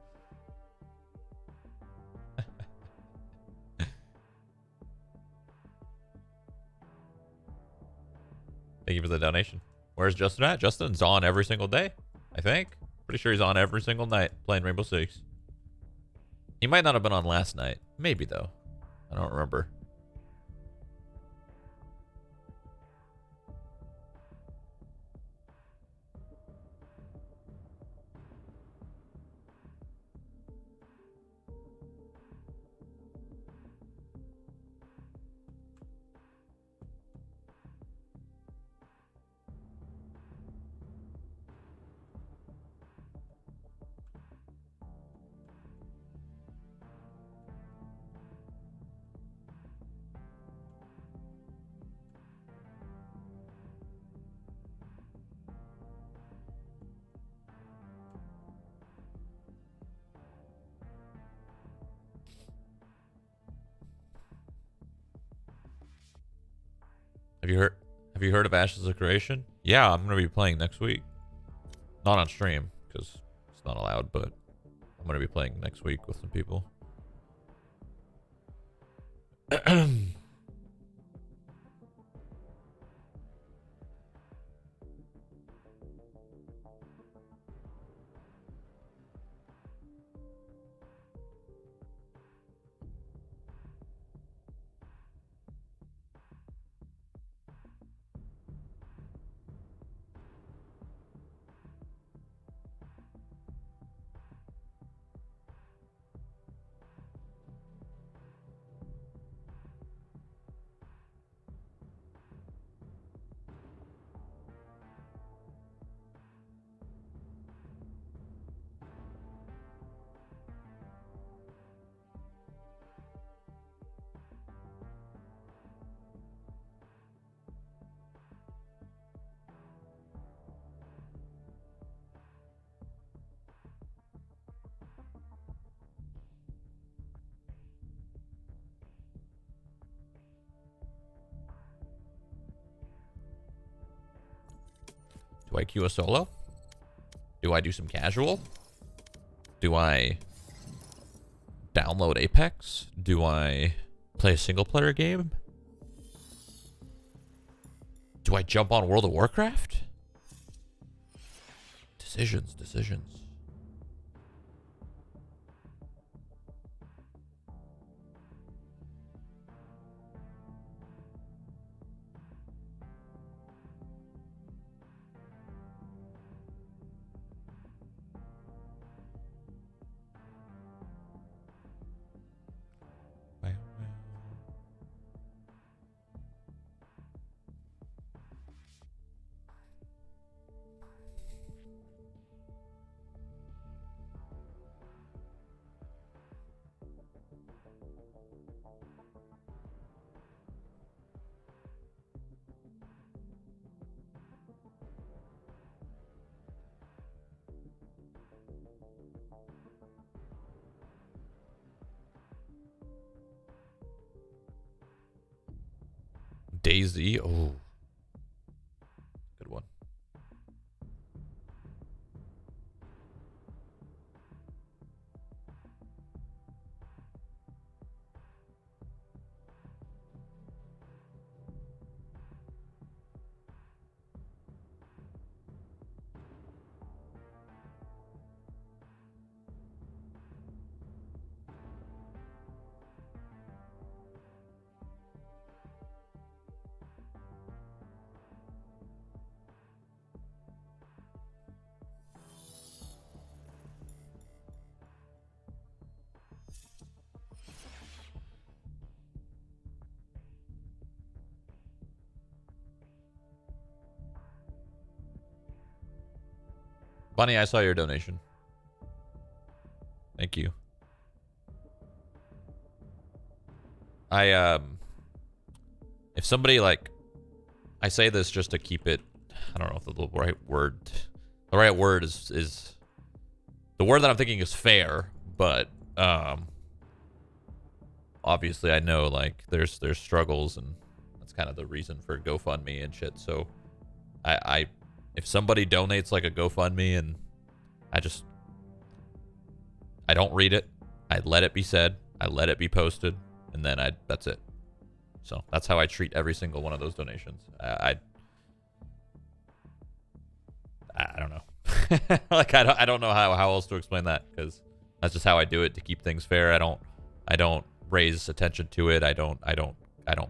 Thank you for the donation. Where's Justin at? Justin's on every single day, I think. Pretty sure he's on every single night playing Rainbow Six. He might not have been on last night. Maybe, though. I don't remember. Have you heard of Ashes of Creation? Yeah, I'm gonna be playing next week. Not on stream because it's not allowed, but I'm gonna be playing next week with some people. Do I queue a solo? Do I do some casual? Do I download Apex? Do I play a single player game? Do I jump on World of Warcraft? Decisions, decisions. Daisy. Oh, good one. Bunny, I saw your donation. Thank you. If somebody like, I say this just to keep it, I don't know if the right word is the word that I'm thinking is fair, but obviously I know like there's struggles, and that's kind of the reason for GoFundMe and shit. So I if somebody donates like a GoFundMe and I don't read it, I let it be said, I let it be posted, and then that's it. So that's how I treat every single one of those donations. I don't know. Like I don't know how else to explain that, because that's just how I do it to keep things fair. I don't raise attention to it. I don't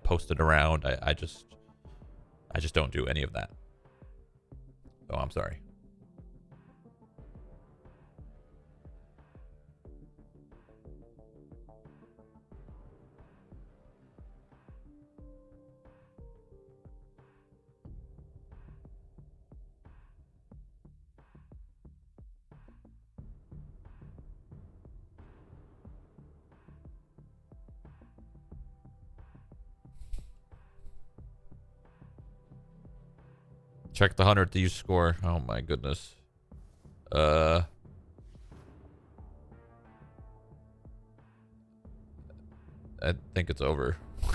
post it around. I just don't do any of that. So I'm sorry. Check the 100 Thieves score. Oh my goodness. I think it's over. I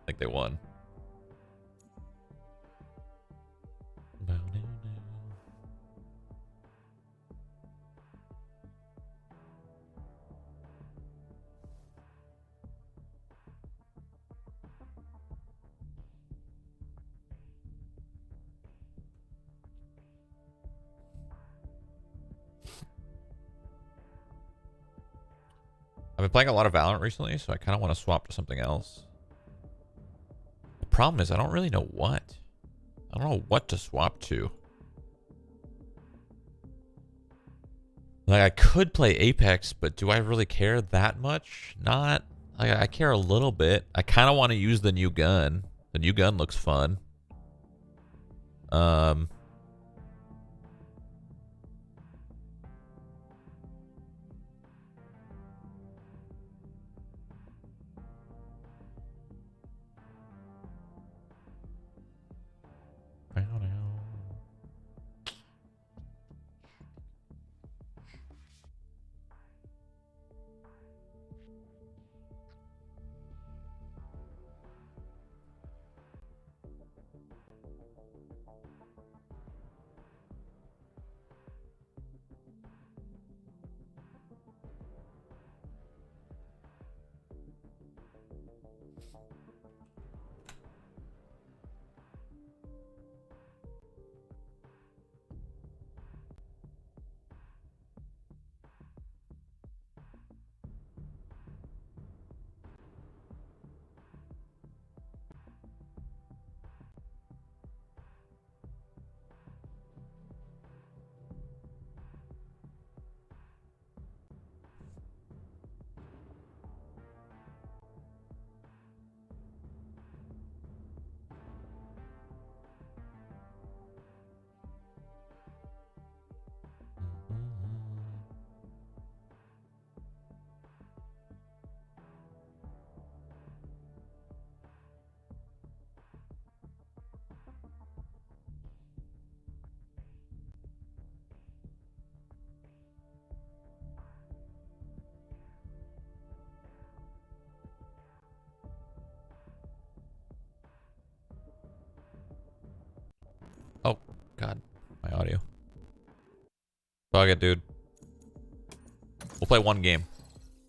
think they won. I've been playing a lot of Valorant recently, so I kind of want to swap to something else. The problem is I don't really know what. I don't know what to swap to. Like, I could play Apex, but do I really care that much? Not. Like, I care a little bit. I kind of want to use the new gun. The new gun looks fun. Oh, God. My audio. Fuck it, dude. We'll play one game.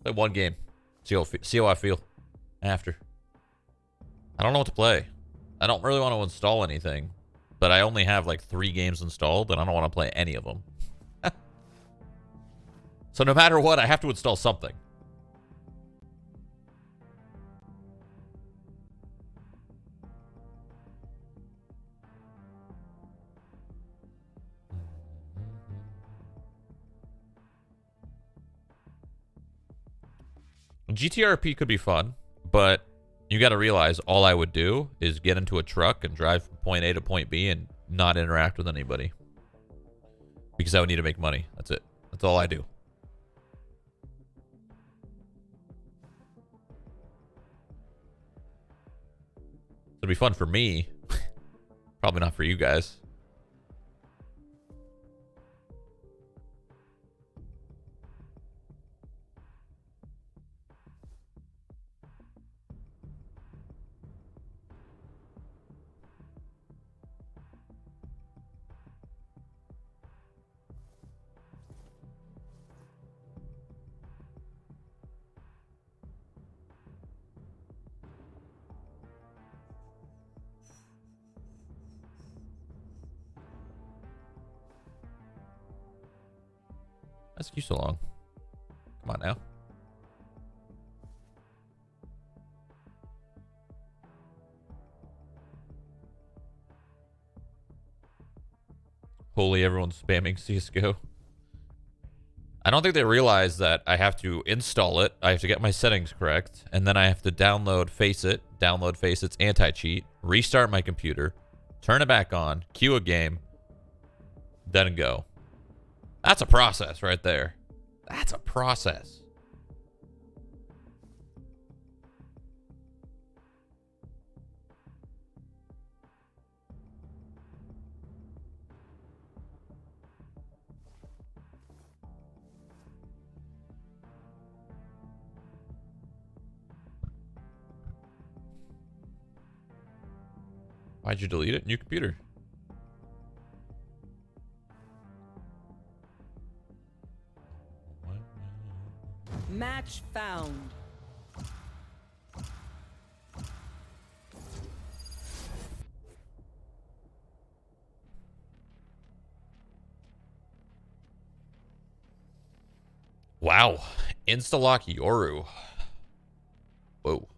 Play one game. See how I feel after. I don't know what to play. I don't really want to install anything. But I only have like 3 games installed, and I don't want to play any of them. So no matter what, I have to install something. GTRP could be fun, but you got to realize all I would do is get into a truck and drive from point A to point B and not interact with anybody. Because I would need to make money. That's it. That's all I do. It'll be fun for me. Probably not for you guys. That's you so long. Come on now. Holy, everyone's spamming CSGO. I don't think they realize that I have to install it. I have to get my settings correct. And then I have to download Facet's anti-cheat, restart my computer, turn it back on, queue a game, then go. That's a process right there. That's a process. Why'd you delete it? New computer. Match found. Wow. Insta-lock Yoru. Whoa.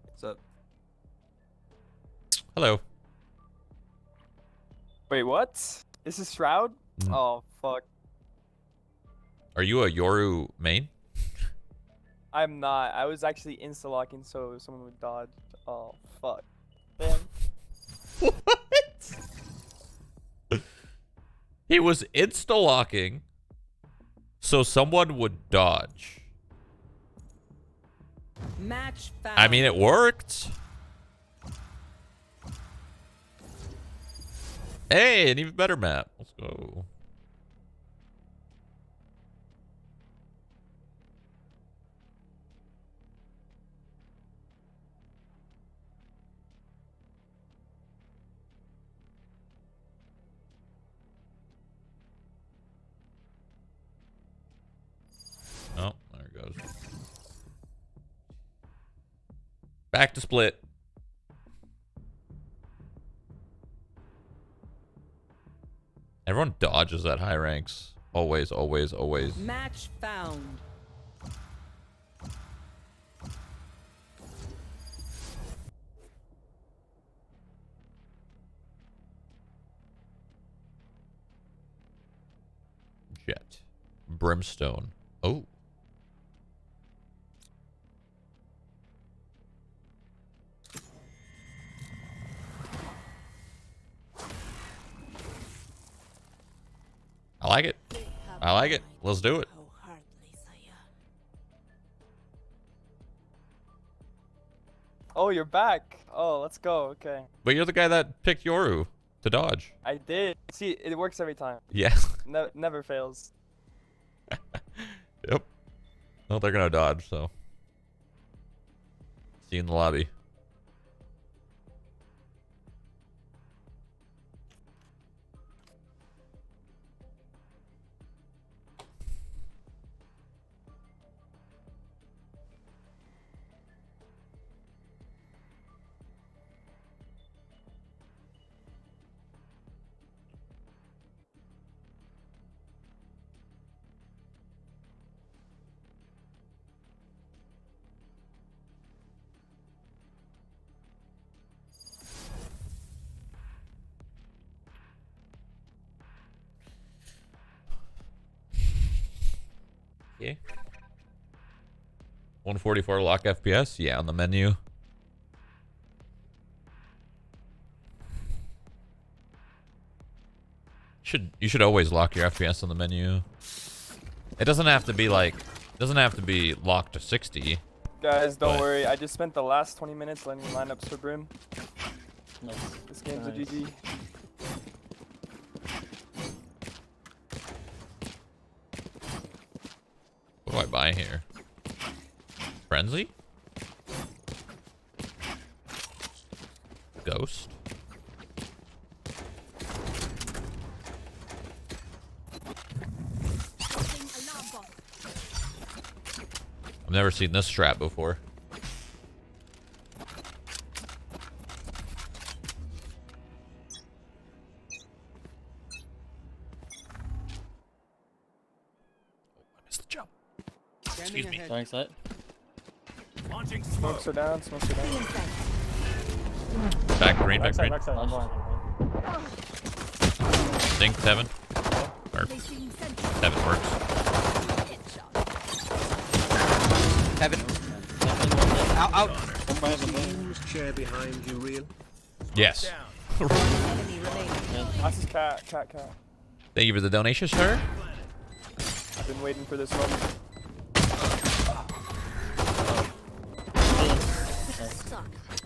What's up? Hello. Wait, what? This is Shroud? Oh, fuck. Are you a Yoru main? I'm not. I was actually insta-locking so someone would dodge. Oh, fuck. Man. He was insta-locking so someone would dodge. Match found. I mean, it worked. Hey, an even better map. Let's go. Oh, there it goes. Back to split. Everyone dodges at high ranks. Always, always, always. Match found. Jet. Brimstone. Oh. I like it. I like it. Let's do it. Oh, you're back. Oh, let's go. Okay. But you're the guy that picked Yoru to dodge. I did. See, it works every time. Yeah. Never fails. Yep. Well, they're gonna dodge, so. See you in the lobby. Okay. 144 lock FPS? Yeah, on the menu. You should always lock your FPS on the menu. It doesn't have to be like, locked to 60. Guys, don't but- worry. I just spent the last 20 minutes learning lineups for Brim. Nice. This game's a Nice. GG. What do I buy here? Frenzy? Ghost? I've never seen this strap before. Excuse me. Thanks, that. Smokes are down. Smokes are down. Back green, back green. Backside, I'm blind. Think 7. Or 7 works. Heaven. Out, out. Whose chair behind you real? Yes. This is cat. Thank you for the donation, sir. I've been waiting for this moment.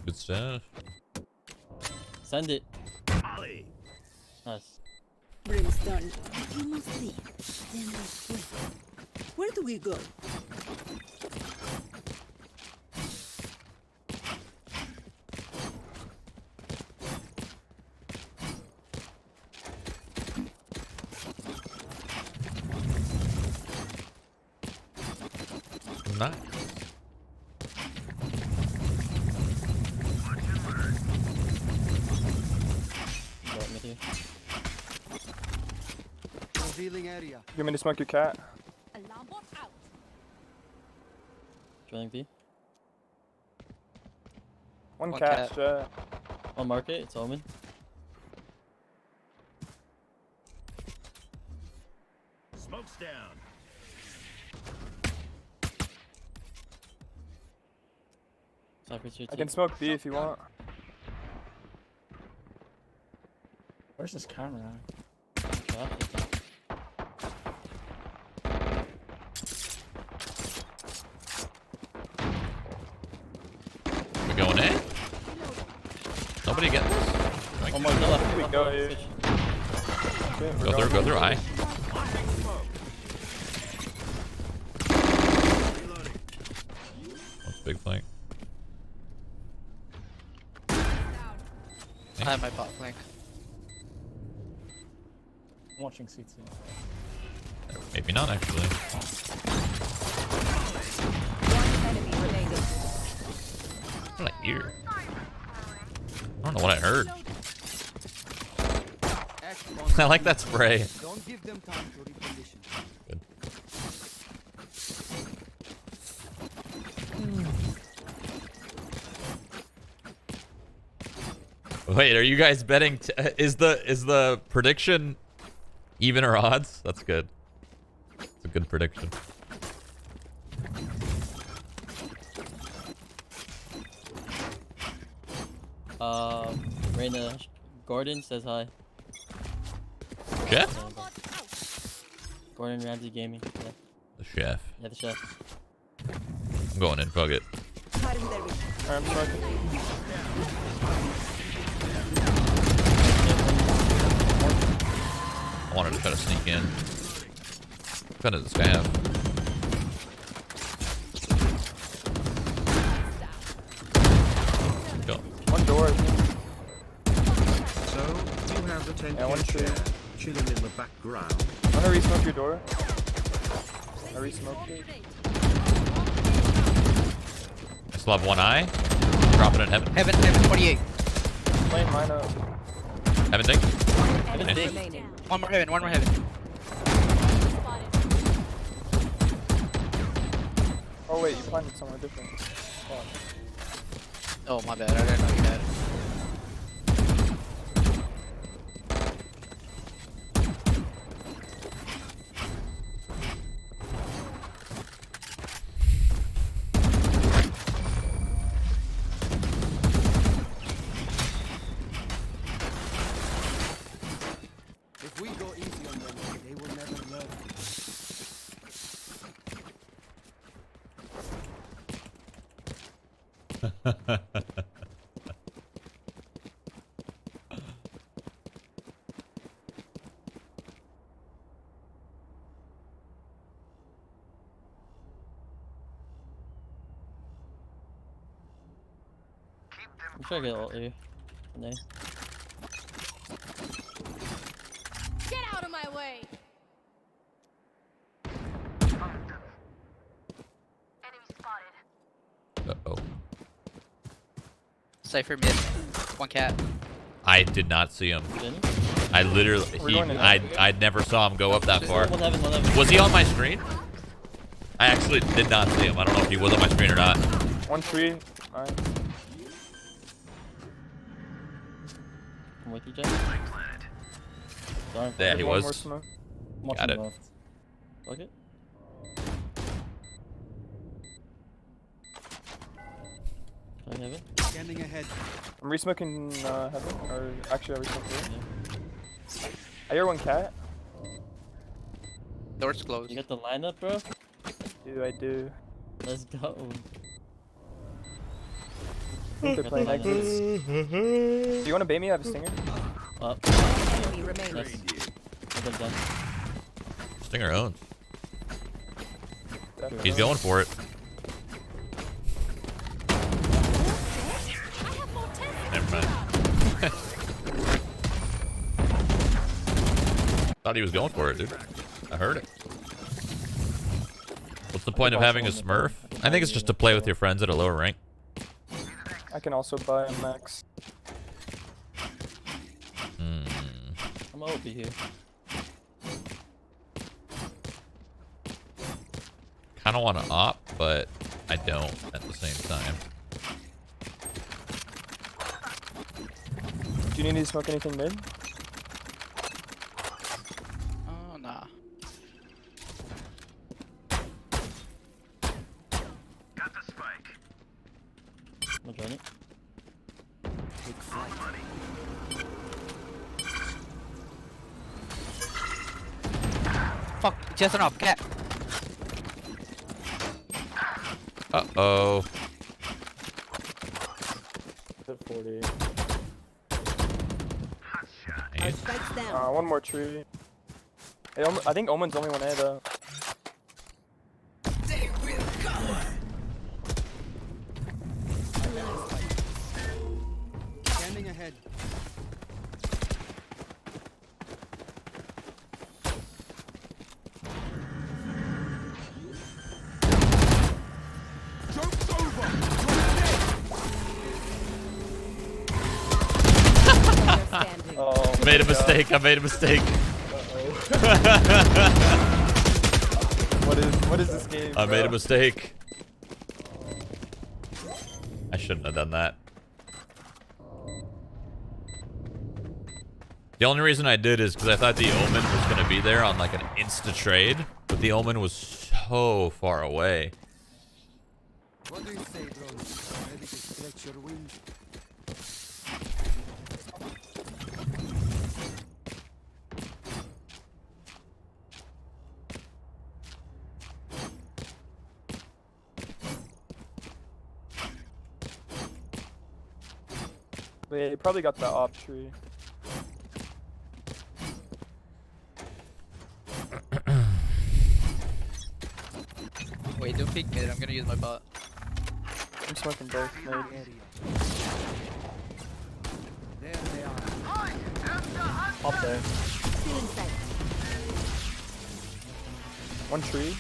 Good stuff. Send it. Nice. Brimstone, you must leave. Then let's wait. Where do we go? Nice. here. Revealing area. You want me to smoke your cat? Alarm bot out. Drilling B. One One cat. cat. I'll mark it. It's Omen. Smoke's down. Cypher's here I too. can smoke B if you want. Where's this camera? We going in? Nobody getting this? Oh my god. We go here. Go through I. What's big flank? I have my bot flank. I'm watching CT. Maybe not actually. Enemy remaining. What did I hear? I don't know what I heard. I like that spray. Don't give them time to reposition. Good. Wait, are you guys betting? Is the prediction even or odds? That's good. It's a good prediction. Reyna Gordon says hi. Chef? Gordon Ramsay Gaming. Yeah. The chef. Yeah, the chef. I'm going in. Fuck it. I'm smoking. I wanted to try to sneak in. What gun does this guy have? Go. One door. So, you have the 10K one tree. chair, chilling in the background. I'm gonna re-smoke your door. I re-smoked it. I still have one eye. Dropping in heaven. Heaven 28. Playing mine up. Heaven ding. Enemy Nice. remaining. One more heaven. Oh wait, you planted somewhere different. Fuck. Oh my bad, I didn't know you had it. If we go easy on them, they will never learn. I'm trying to get ult here. No. Get out of my way. Uh-oh. Cypher mid. One cat. I did not see him. Didn't? I literally, I never saw him go up that far. One heaven. Was he on my screen? I actually did not see him. I don't know if he was on my screen or not. One tree. Alright. I'm with you, Jay. Darn. Yeah, he One more was. smoke. Got it. Left. Fuck it. Try heaven. Scanning ahead. I'm re-smoking heaven, or actually I re-smoked here. I hear one cat. Door's closed. You got the lineup, bro? I do. Let's go. I think they're playing exits. Do you want to bait me? I have a stinger. Up. Enemy remaining. Nice. I got done. Stinger owns. Definitely. He's going for it. Never mind. Thought he was going for it, dude. I heard it. What's the point of having a Smurf? I think it's just to play with your friends at a lower rank. I can also buy a max. I'm OP here. Kind of want to op, but I don't at the same time. Do you need me to smoke anything mid? Oh, nah. Got the spike. I'm join it. Fuck, just an op, cat. Uh-oh. Hit 40. Nice. Spikes down. One more tree. Hey, I think Omen's only 1A though. They will come. Standing ahead. Joke's over. Oh, I made a mistake. I made a mistake. What is this game? I made a bro? mistake. I shouldn't have done that. The only reason I did is because I thought the Omen was going to be there on like an insta trade, but the Omen was so far away. What do you say, drone? Ready to stretch your wings? Wait, you probably got the op tree. Wait, don't peek mid. I'm gonna use my bot. I'm smoking both mid. There they are. Up there. Still in sight. One tree.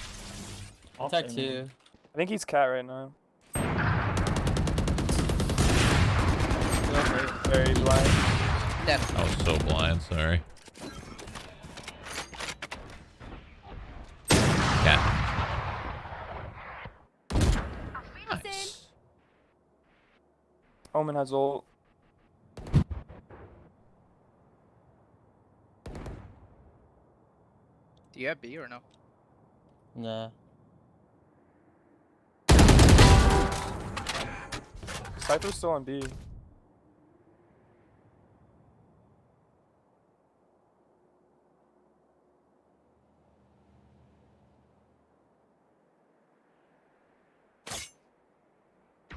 Attack 2. I think he's cat right now. Very blind. Dead. I was so blind, sorry. Cat. Nice. Omen has ult. Do you have B or no? Nah. Cypher's still on B.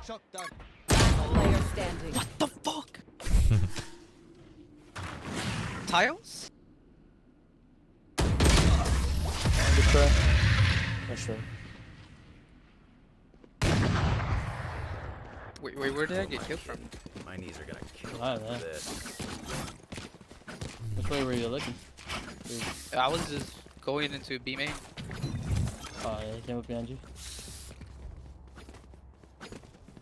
Shot down. Player standing. What the fuck? Tiles? Good try. Nice try. Wait, where did I get killed from? My knees are gonna kill I me don't know. for this. Which way were you looking? I was just going into B main. Oh, yeah, he came up behind you.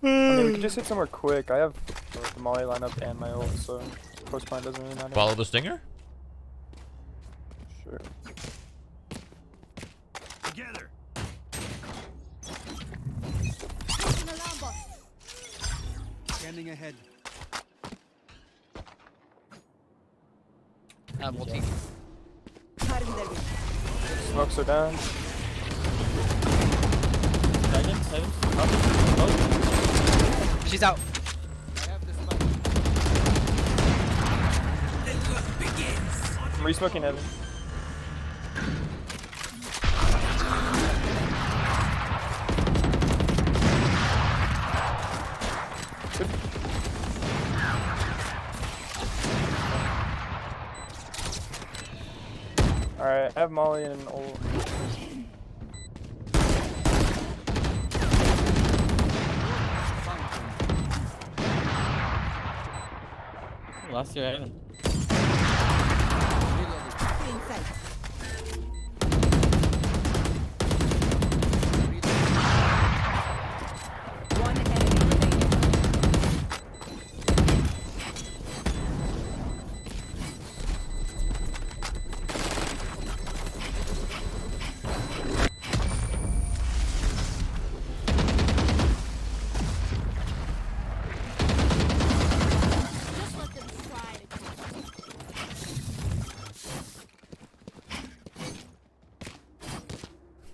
I mean, we could just hit somewhere quick. I have the Molly lineup and my ult, so close plan doesn't really matter. Follow the stinger? Sure. Together. Standing ahead. I'm ulting. Smokes are down. Heaven. She's out. I have the spike. The work begins. I'm re-smoking heaven. Alright, I have Molly and an ult. Last year, Heaven. One enemy remaining.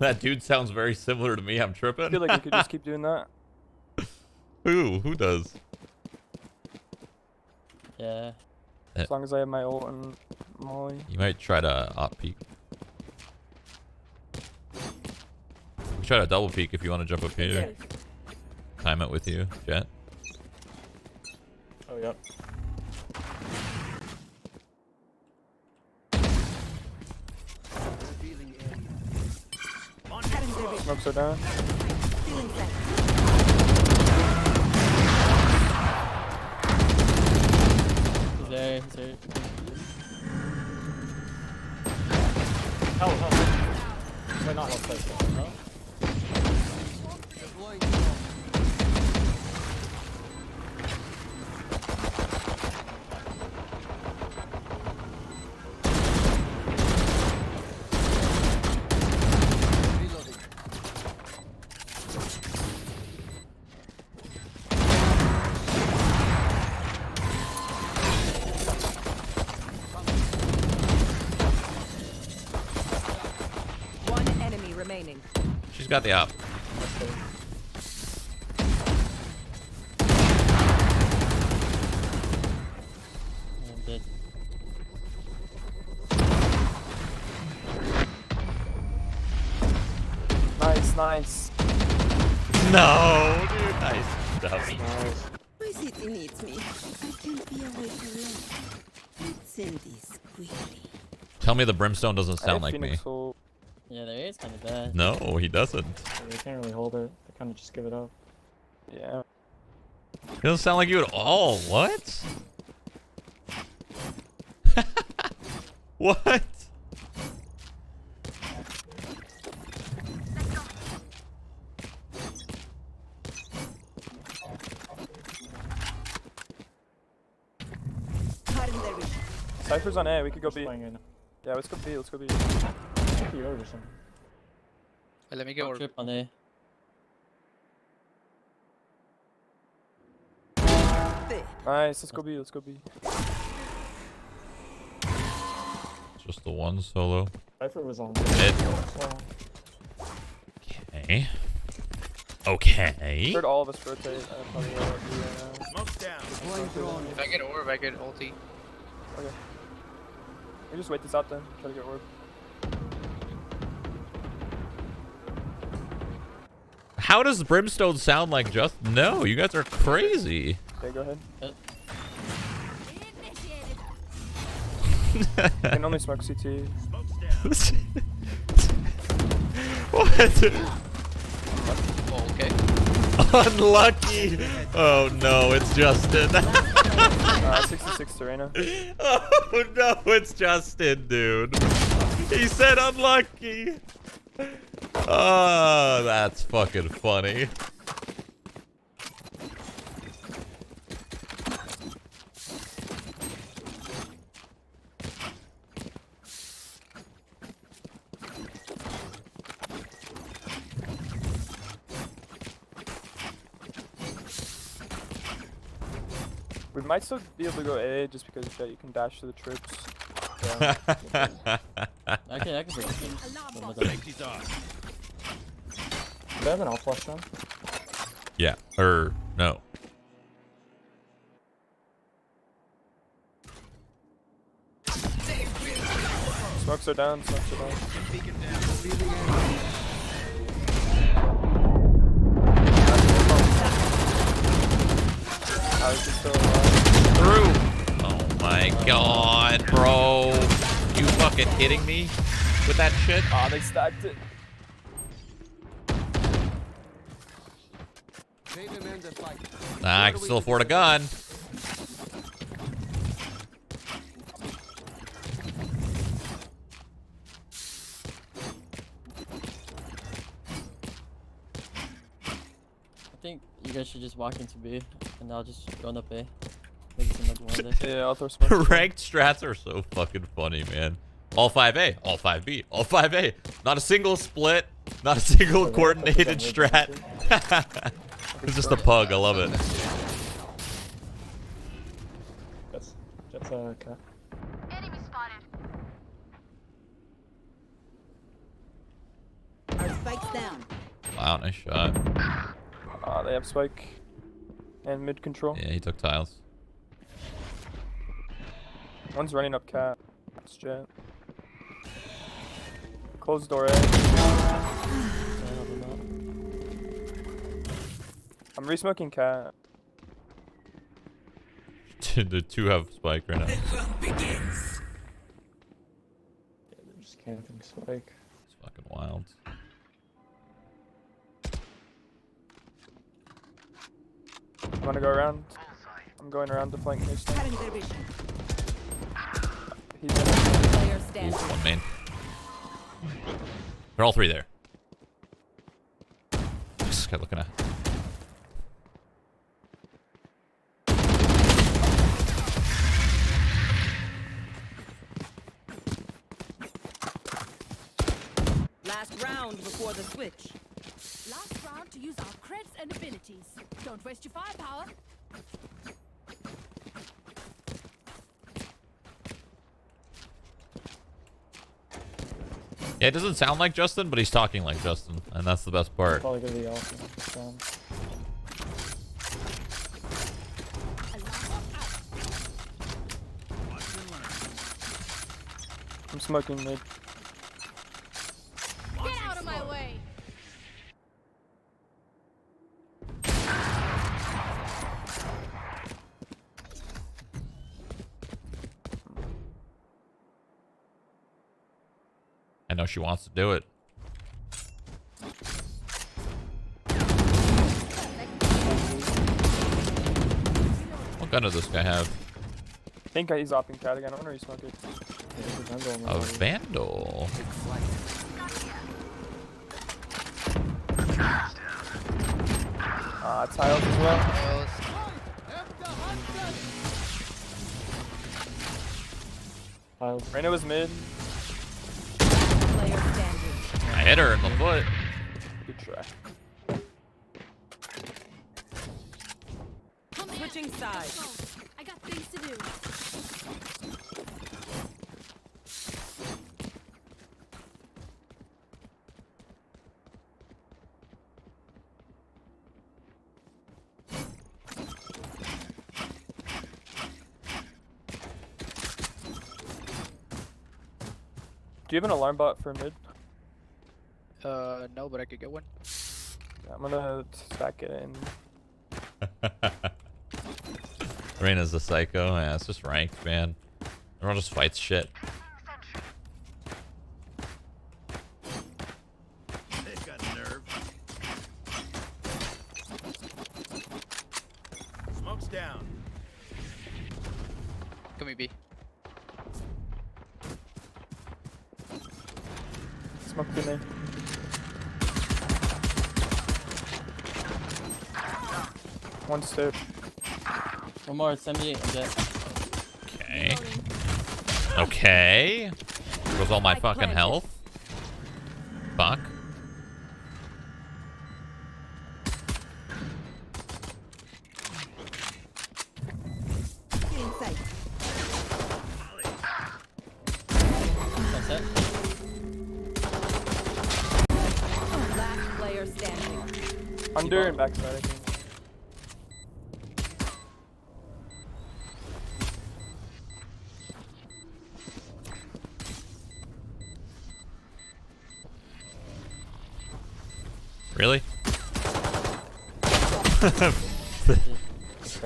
That dude sounds very similar to me. I'm tripping. I feel like we could just keep doing that. Who does? Yeah. As long as I have my ult and molly. You might try to op peek. Try to double peek if you want to jump up here. Time it with you, Jet. Oh, yep. Smokes are down. He's there. He's there. Wait, not health place. No? One enemy remaining. She's got the op. I'm dead. Nice. No, dude. Nice stuff. My city needs me. I can't be away for long. Let's send this quickly. Tell me the brimstone doesn't sound like me. Yeah, there is kind of bad. No, he doesn't. They can't really hold it. They kind of just give it up. Yeah. He doesn't sound like you at all. What? What? Cypher's on A. We could go B. Playing in. Yeah, let's go B. Let's go B. Could be over something. Let me go. Trip on A. Nice. Let's go B. Let's go B. Just the one solo. Cypher was on Mid. Okay. Okay. Heard all of us rotate. I probably will B right now. Smoke's down. If I get orb, I get ulti. Okay. We just wait this out then. Try to get orb. How does brimstone sound like just? No, you guys are crazy. Okay, go ahead. You can only smoke CT. What? Oh, okay. Unlucky. Oh no, it's Justin. 66 Serena. Oh no, it's Justin, dude. He said unlucky. Oh, that's fucking funny. We might still be able to go A just because you can dash to the troops. Yeah. I can break him. Safety's off. Do they have an off flush down? Yeah, no. Smokes are down. Smokes are down. Through. Oh my god, bro. You fucking kidding me with that shit? Ah, they stacked it. I can still afford a gun. I think you guys should just walk into B, and I'll just go up A. Maybe some like one there. Yeah, I'll throw smoke. Ranked strats are so fucking funny, man. All 5A, all 5B, all 5A. Not a single split, not a single coordinated strat. It's just a pug, I love it. That's a cat. Enemy spotted. down. Wow, nice shot. They have spike and mid control. Yeah, he took tiles. One's running up cat. It's jet. Close door A. I'm resmoking cat. The two have spike right now. Yeah, they're just camping spike. It's fucking wild. I'm gonna go around. I'm going around the flank next time. He's in it. Ooh, one main. They're all three there. What's this guy looking at? Last round before the switch. Last round to use our creds and abilities. Don't waste your firepower. Yeah, it doesn't sound like Justin, but he's talking like Justin, and that's the best part. Probably gonna be awesome. I'm smoking mid. Get out of my way. I know she wants to do it. What gun does this guy have? I think he's opping cat again. I'm gonna resmoke it. A vandal. Tiles as well. Tiles. Reyna was mid. Player standing. I hit her in the foot. Good try. Switching sides. I got things to do. Do you have an alarm bot for mid? No, but I could get one. Yeah, I'm gonna stack it in. Reyna's a psycho. Yeah, it's just ranked, man. Everyone just fights shit. They've got nerve. Smoke's down. Come here, B. Smoked in there. One step. One more, 78, I'm dead. Okay. Okay. Goes all my fucking health. Fuck. That's it. Last player standing. Under and backside, I think. Really? Okay. These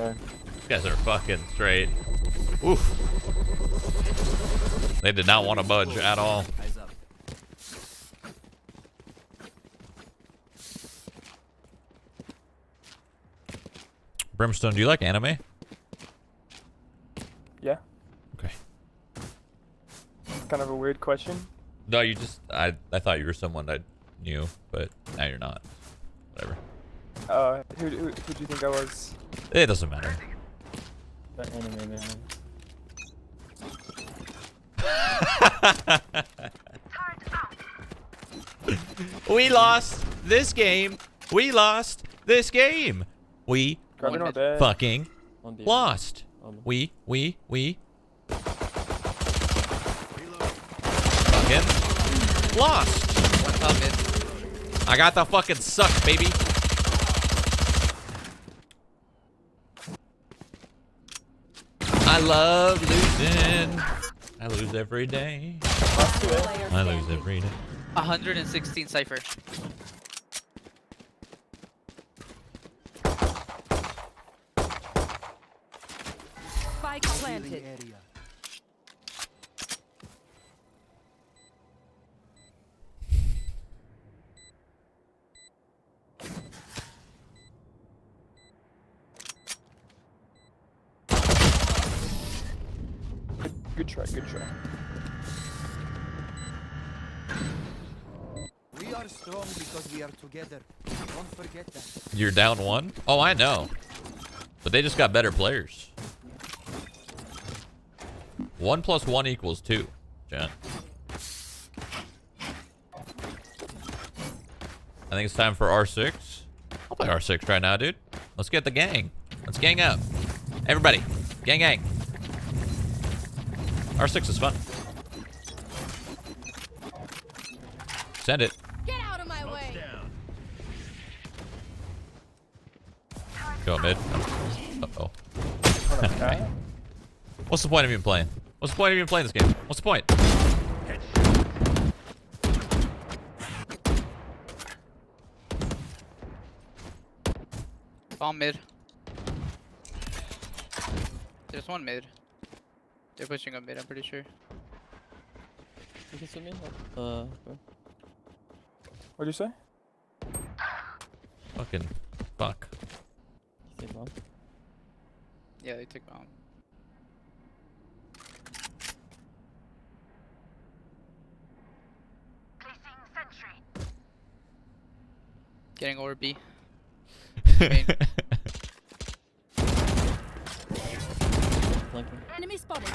guys are fucking straight. Oof. They did not want to budge at all. Eyes up. Brimstone, do you like anime? Yeah. Okay. Kind of a weird question. No, you just I thought you were someone I knew, but now you're not. Whatever. Who do you think I was? It doesn't matter. That anime man. We lost this game. We lost this game. We fucking lost. We fucking lost. I got the fucking suck, baby. I love losing. I lose every day. I lose every day. 116 Cypher. Spike planted. Good try, good try. We are strong because we are together. Don't forget that. You're down 1? Oh, I know. But they just got better players. 1 + 1 = 2, Jen. I think it's time for R6. I'll play R6 right now, dude. Let's get the gang. Let's gang up. Everybody, gang gang. R6 is fun. Send it. Get out of my way. Go mid. Uh-oh. What's the point of even playing? What's the point of even playing this game? What's the point? Bomb mid. There's one mid. They're pushing up mid, I'm pretty sure. You can see me? What'd you say? Fucking fuck. You say bomb? Yeah, they took bomb. Getting over B. Enemy spotted.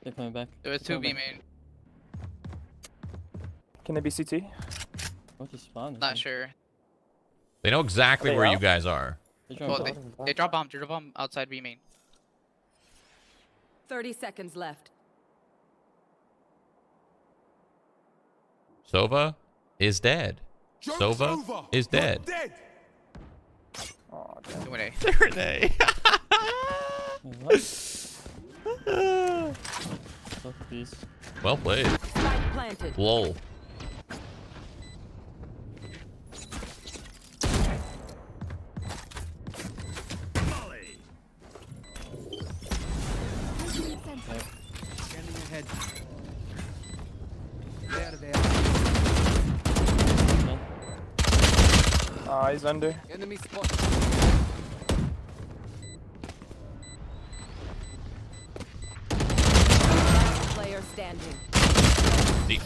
They're coming back. There was 2 B main. Can they be CT? What is spawn? Not sure. They know exactly where you guys are. Well, they drop bomb. They drop bomb outside B main. 30 seconds left. Sova is dead. Sova is dead. Oh, damn. They're They're an A. Well played. Spike planted. Lol. Scanning ahead. There they are. He's under. Enemy spot. Last player standing. Deep.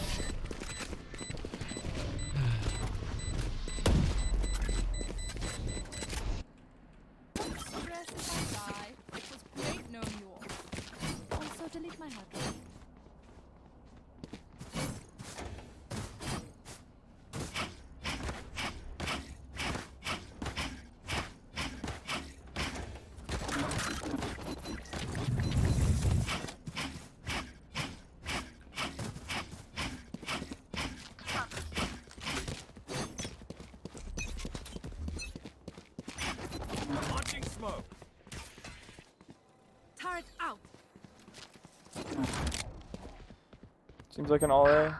Stress if I die. It was great knowing you all. Also, delete my hard drive. Launching smoke. Turret out. Seems like an all A.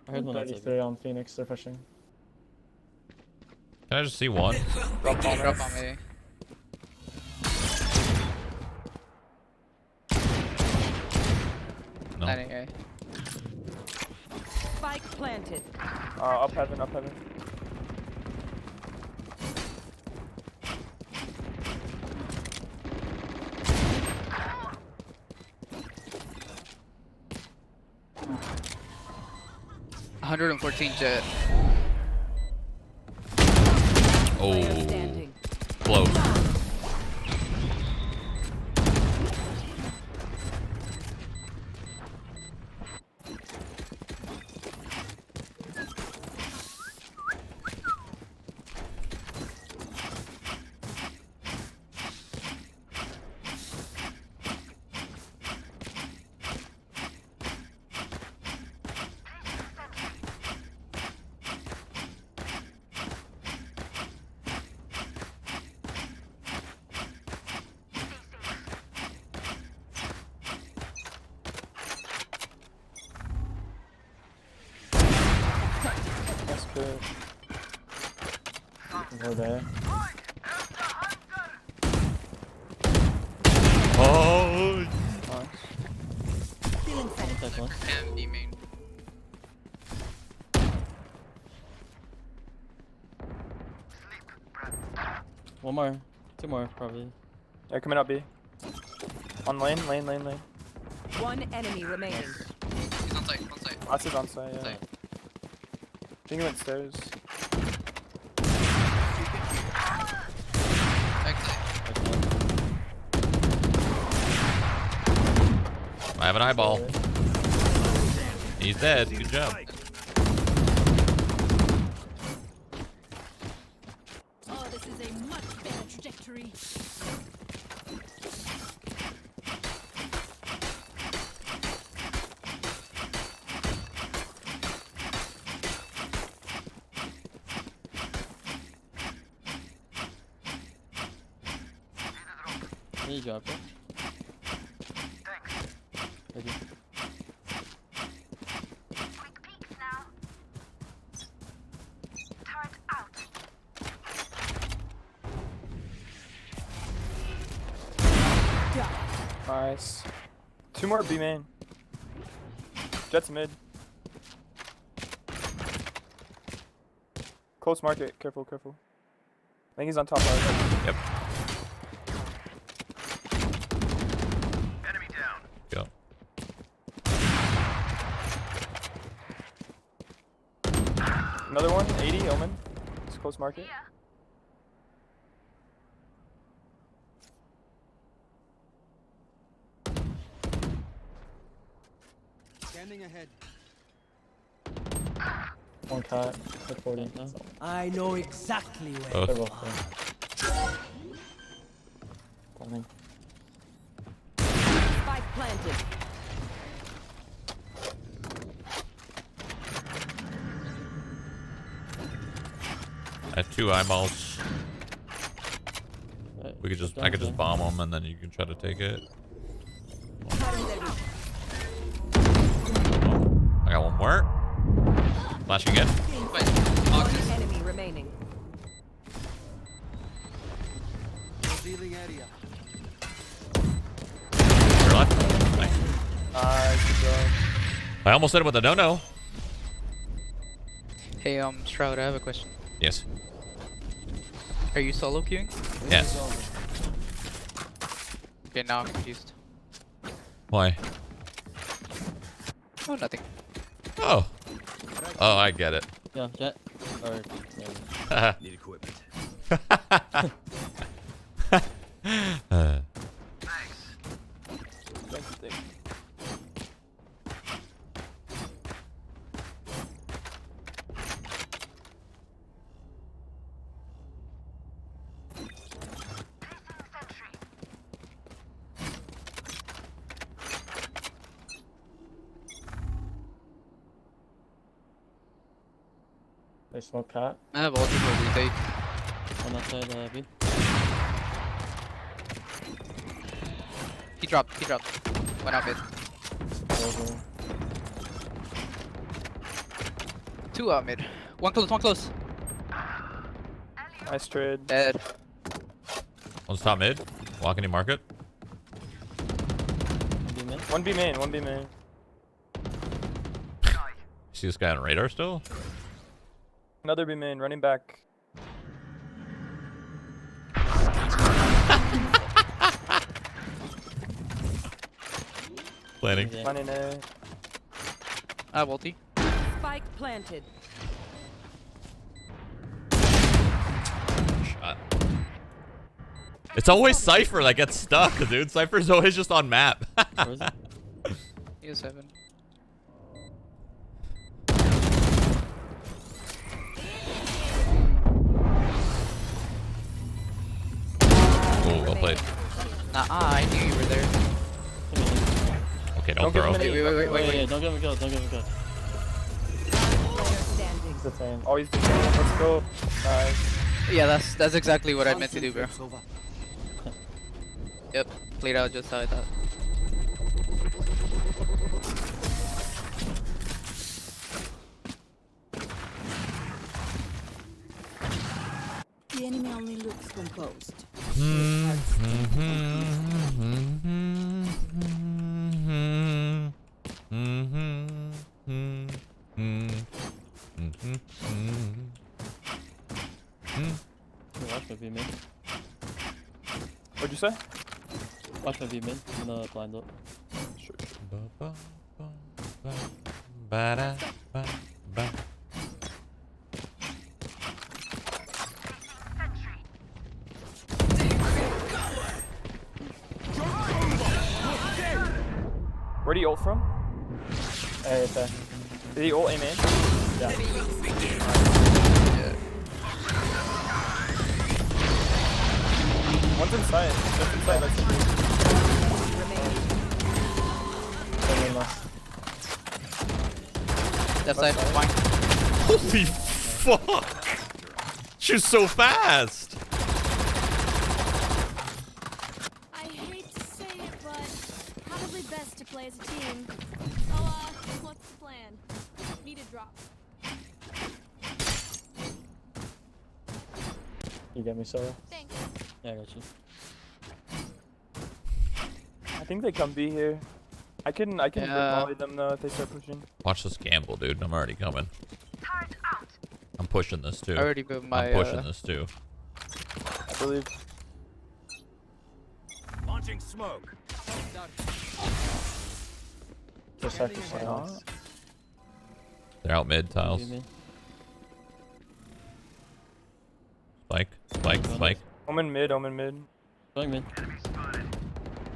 I heard one outside. 33 on Phoenix, they're pushing. Can I just see one? Drop bomb A. No. 9 A. Spike planted. Up heaven, up heaven. $114 jet. Oh, close. Good. Go there. Oh. Cam B main. One more. Two more, probably. They're coming up B. On lane. One enemy remaining. He's on site, on site. Last is on site, yeah. Site. I think he went stairs. I have an eyeball. He's dead. Good job. Oh, this is a much better trajectory. Can you drop it? Thanks. Nice. Two more B main. Jet's mid. Close market. Careful. I think he's on top right. Yep. Go. Another one. 80. Omen. It's close market. Scanning ahead. One cat. At 40. I know exactly where. Both. They're both there. Coming. Spike planted. I have 2 eyeballs. We could just, I could just bomb them and then you can try to take it. I got one more. Flashing in. One enemy remaining. Revealing area. You're left. Nice. Good job. I almost said it with a no-no. Hey, Shroud, I have a question. Yes. Are you solo queuing? Yes. Okay, now I'm confused. Why? Oh, nothing. Oh. Oh, I get it. Yeah, Jet. Or Need equipment. Thank you. They smoke cat. I have ulti for retake. on that side, B. He dropped. Went out mid. Two out mid. One close. Nice trade. Dead. One's top mid. Walking in market. One B main. See this guy on radar still? Another B main, running back. Planning. Planning A. I have ulti. Spike planted. Shot. It's always Cypher that gets stuck, dude. Cypher's always just on map. He has 7. Oh, well played. I knew you were there. Okay, don't throw. Wait. Don't give him a kill. The same. Always the same. Let's go. Nice. Yeah, that's exactly what I meant to do, bro. Yep, played out just how I thought. The enemy only looks composed. Watch my B mid. What'd you say? Watch my B mid. I'm gonna blind up. Sure. Where do you ult from? Hey, it's Did he ult A main? yeah. One's inside. Just inside. That's it. Left side, fine. Holy fuck! She's so fast! I hate to say it, but probably best to play as a team. So, what's the plan? Need a drop. You get me, Solo? Thanks. Yeah, I got you. I think they come B here. I can molly them though if they start pushing. Watch this gamble, dude. I'm already coming. I'm pushing this too. I already moved my, I'm pushing this too. I believe. Launching smoke. Just second silence. They're out mid, tiles. Spike, spike, spike. Omen mid, Omen mid. Going mid.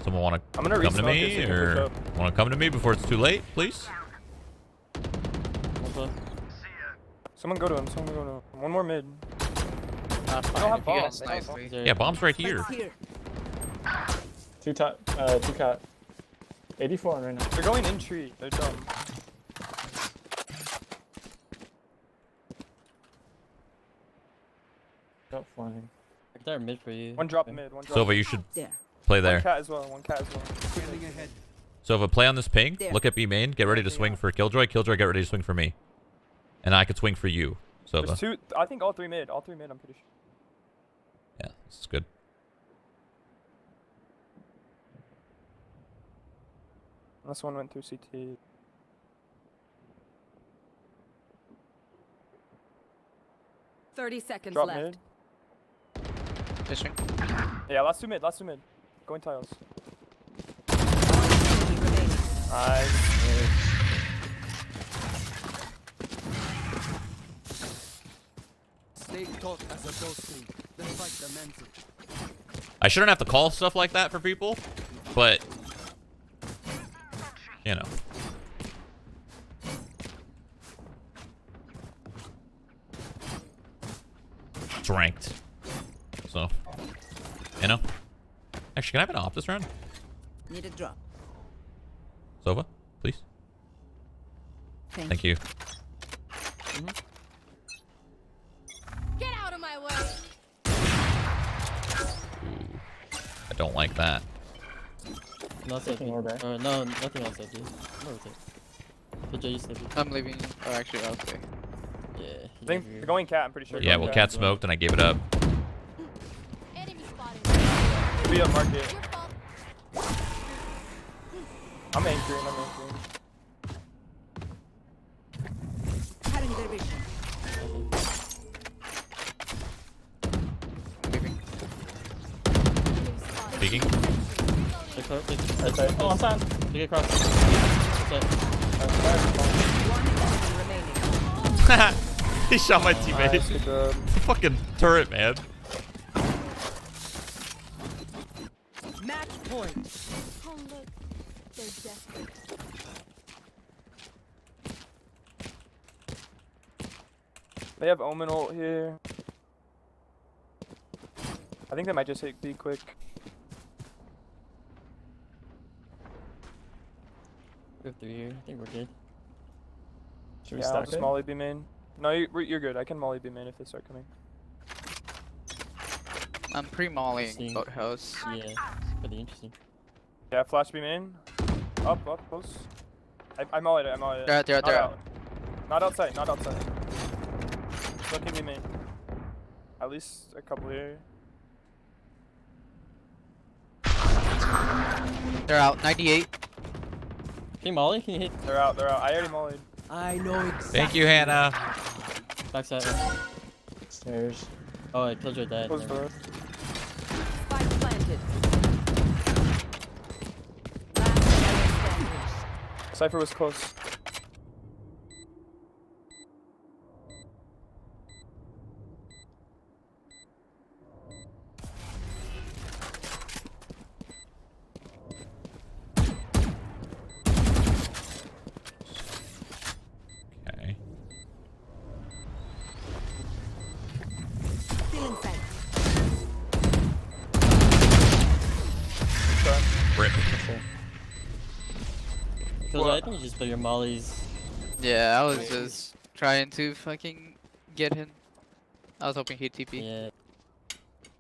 Someone want to I'm gonna come to resmoke it me, so you can push or up. want to come to me before it's too late, please? Someone go to him. Someone go to him. One more mid. I don't have bombs. Yeah, bomb's right here. Two cat. 84 on right now. They're going in tree. They're dumb. Got flying. They're mid for you. One drop mid. One drop. Sova, you should play there. One cat as well. One cat as well. Sova, play on this ping. Look at B main. Get ready to swing for Killjoy. Killjoy, get ready to swing for me. And I could swing for you, Sova. There's two. I think all three mid. All three mid. I'm pretty sure. Yeah, this is good. Unless one went through CT. Thirty seconds Drop left. mid. Fishing. Yeah, last two mid. Last two mid. Going tiles. Nice. Stay taught as a ghosting. Despite the mental. I shouldn't have to call stuff like that for people, but you know. It's ranked. So, you know. Actually, can I have an op this round? Need a drop. Sova, please. Thank you. Get out of my way. I don't like that. Nothing more back. No, nothing else I do. Put J I'm leaving. Oh, actually, okay. Yeah. I think they're going cat. I'm pretty sure. Yeah, well, cat smoked and I gave it up. Could be up market. I'm anchoring. I'm anchoring. Cutting their vision. Speaking. Oh, I'm fine. Take it across. He shot my teammate. Nice, good job. Fucking turret, man. Match point. Oh look, they're desperate. They have Omen ult here. I think they might just hit B quick. We have 3 here. I think we're good. Should we Yeah, I'll stack just it? molly B main. No, you're good. I can molly B main if they start coming. I'm pre-mollying boathouse. Yeah, pretty interesting. Yeah, flash B main. Up, close. I mollied it. I mollied it. They're out. Not out. Not outside. Not outside. Looking B main. I At least a couple here. They're out. 98. Can you molly? Can you hit? They're out. They're out. I already mollied. I know exactly. Thank you, Hannah. Backside. Stairs. Oh, I killed your dad. Close door. Spike planted. Cypher was close. Okay. Still inside. Rip. Because I think you just put your mollies. Yeah, I was just trying to fucking get him. I was hoping he'd TP. Yeah.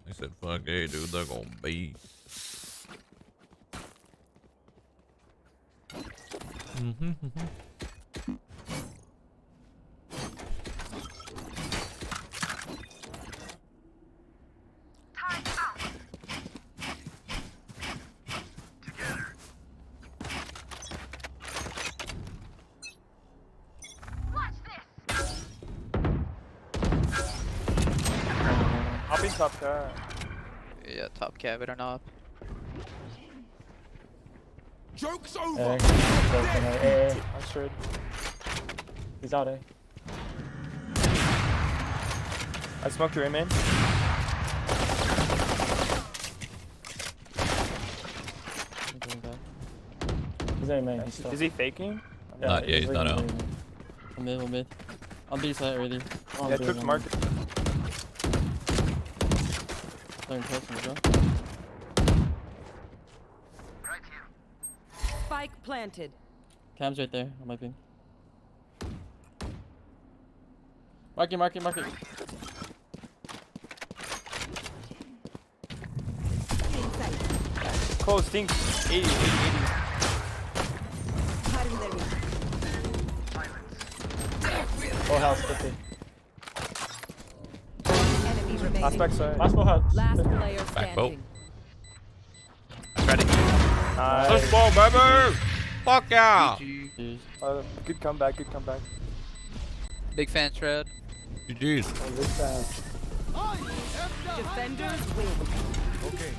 They said, fuck yeah, dude, they're gonna be. I'll be top car. Yeah, top cabin or not. Joke's Hey, over. hey. I'm sure. He's out, eh? I smoked your main. I'm going back. He's in main. He's still. Is he faking? Not yet, he's not out. I'm mid. I'm B side already. Oh, Yeah, tripped market. Playing close as well. Spike planted. Cam's right there on my ping. Mark it. Close, think 80. Full house, 50. Enemy remaining. Last backside. Last full house. Last 50. player Back boat. standing. Ready. Nice. Let's go, baby! Fuck yeah! GG. Good comeback. Big fan, Shroud. GG's. Defenders win. Okay.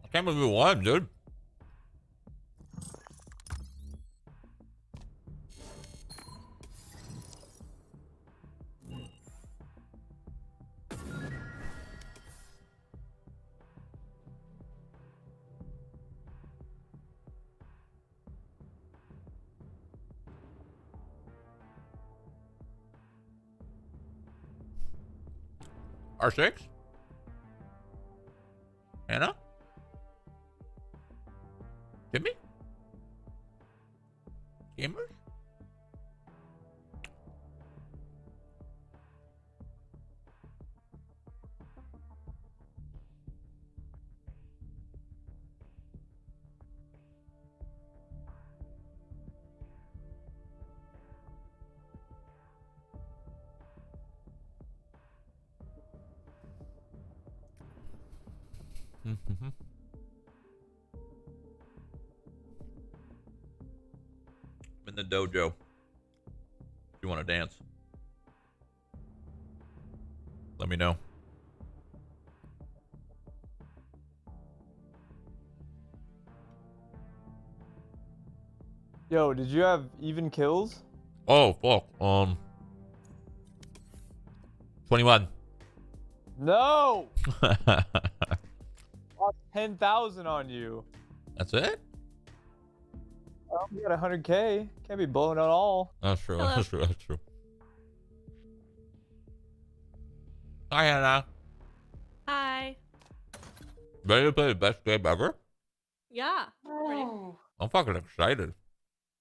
I can't believe we won, dude. R6? Hannah? Timmy? Gamers? I'm in the dojo. If you want to dance, let me know. Yo, did you have even kills? Oh fuck. 21. No. Lost 10,000 on you. That's it? Oh, you got 100K. Can't be blowing out all. That's true. Hello. That's true. That's true. Hi, Hannah. Hi. Ready to play the best game ever? Yeah. I'm fucking excited.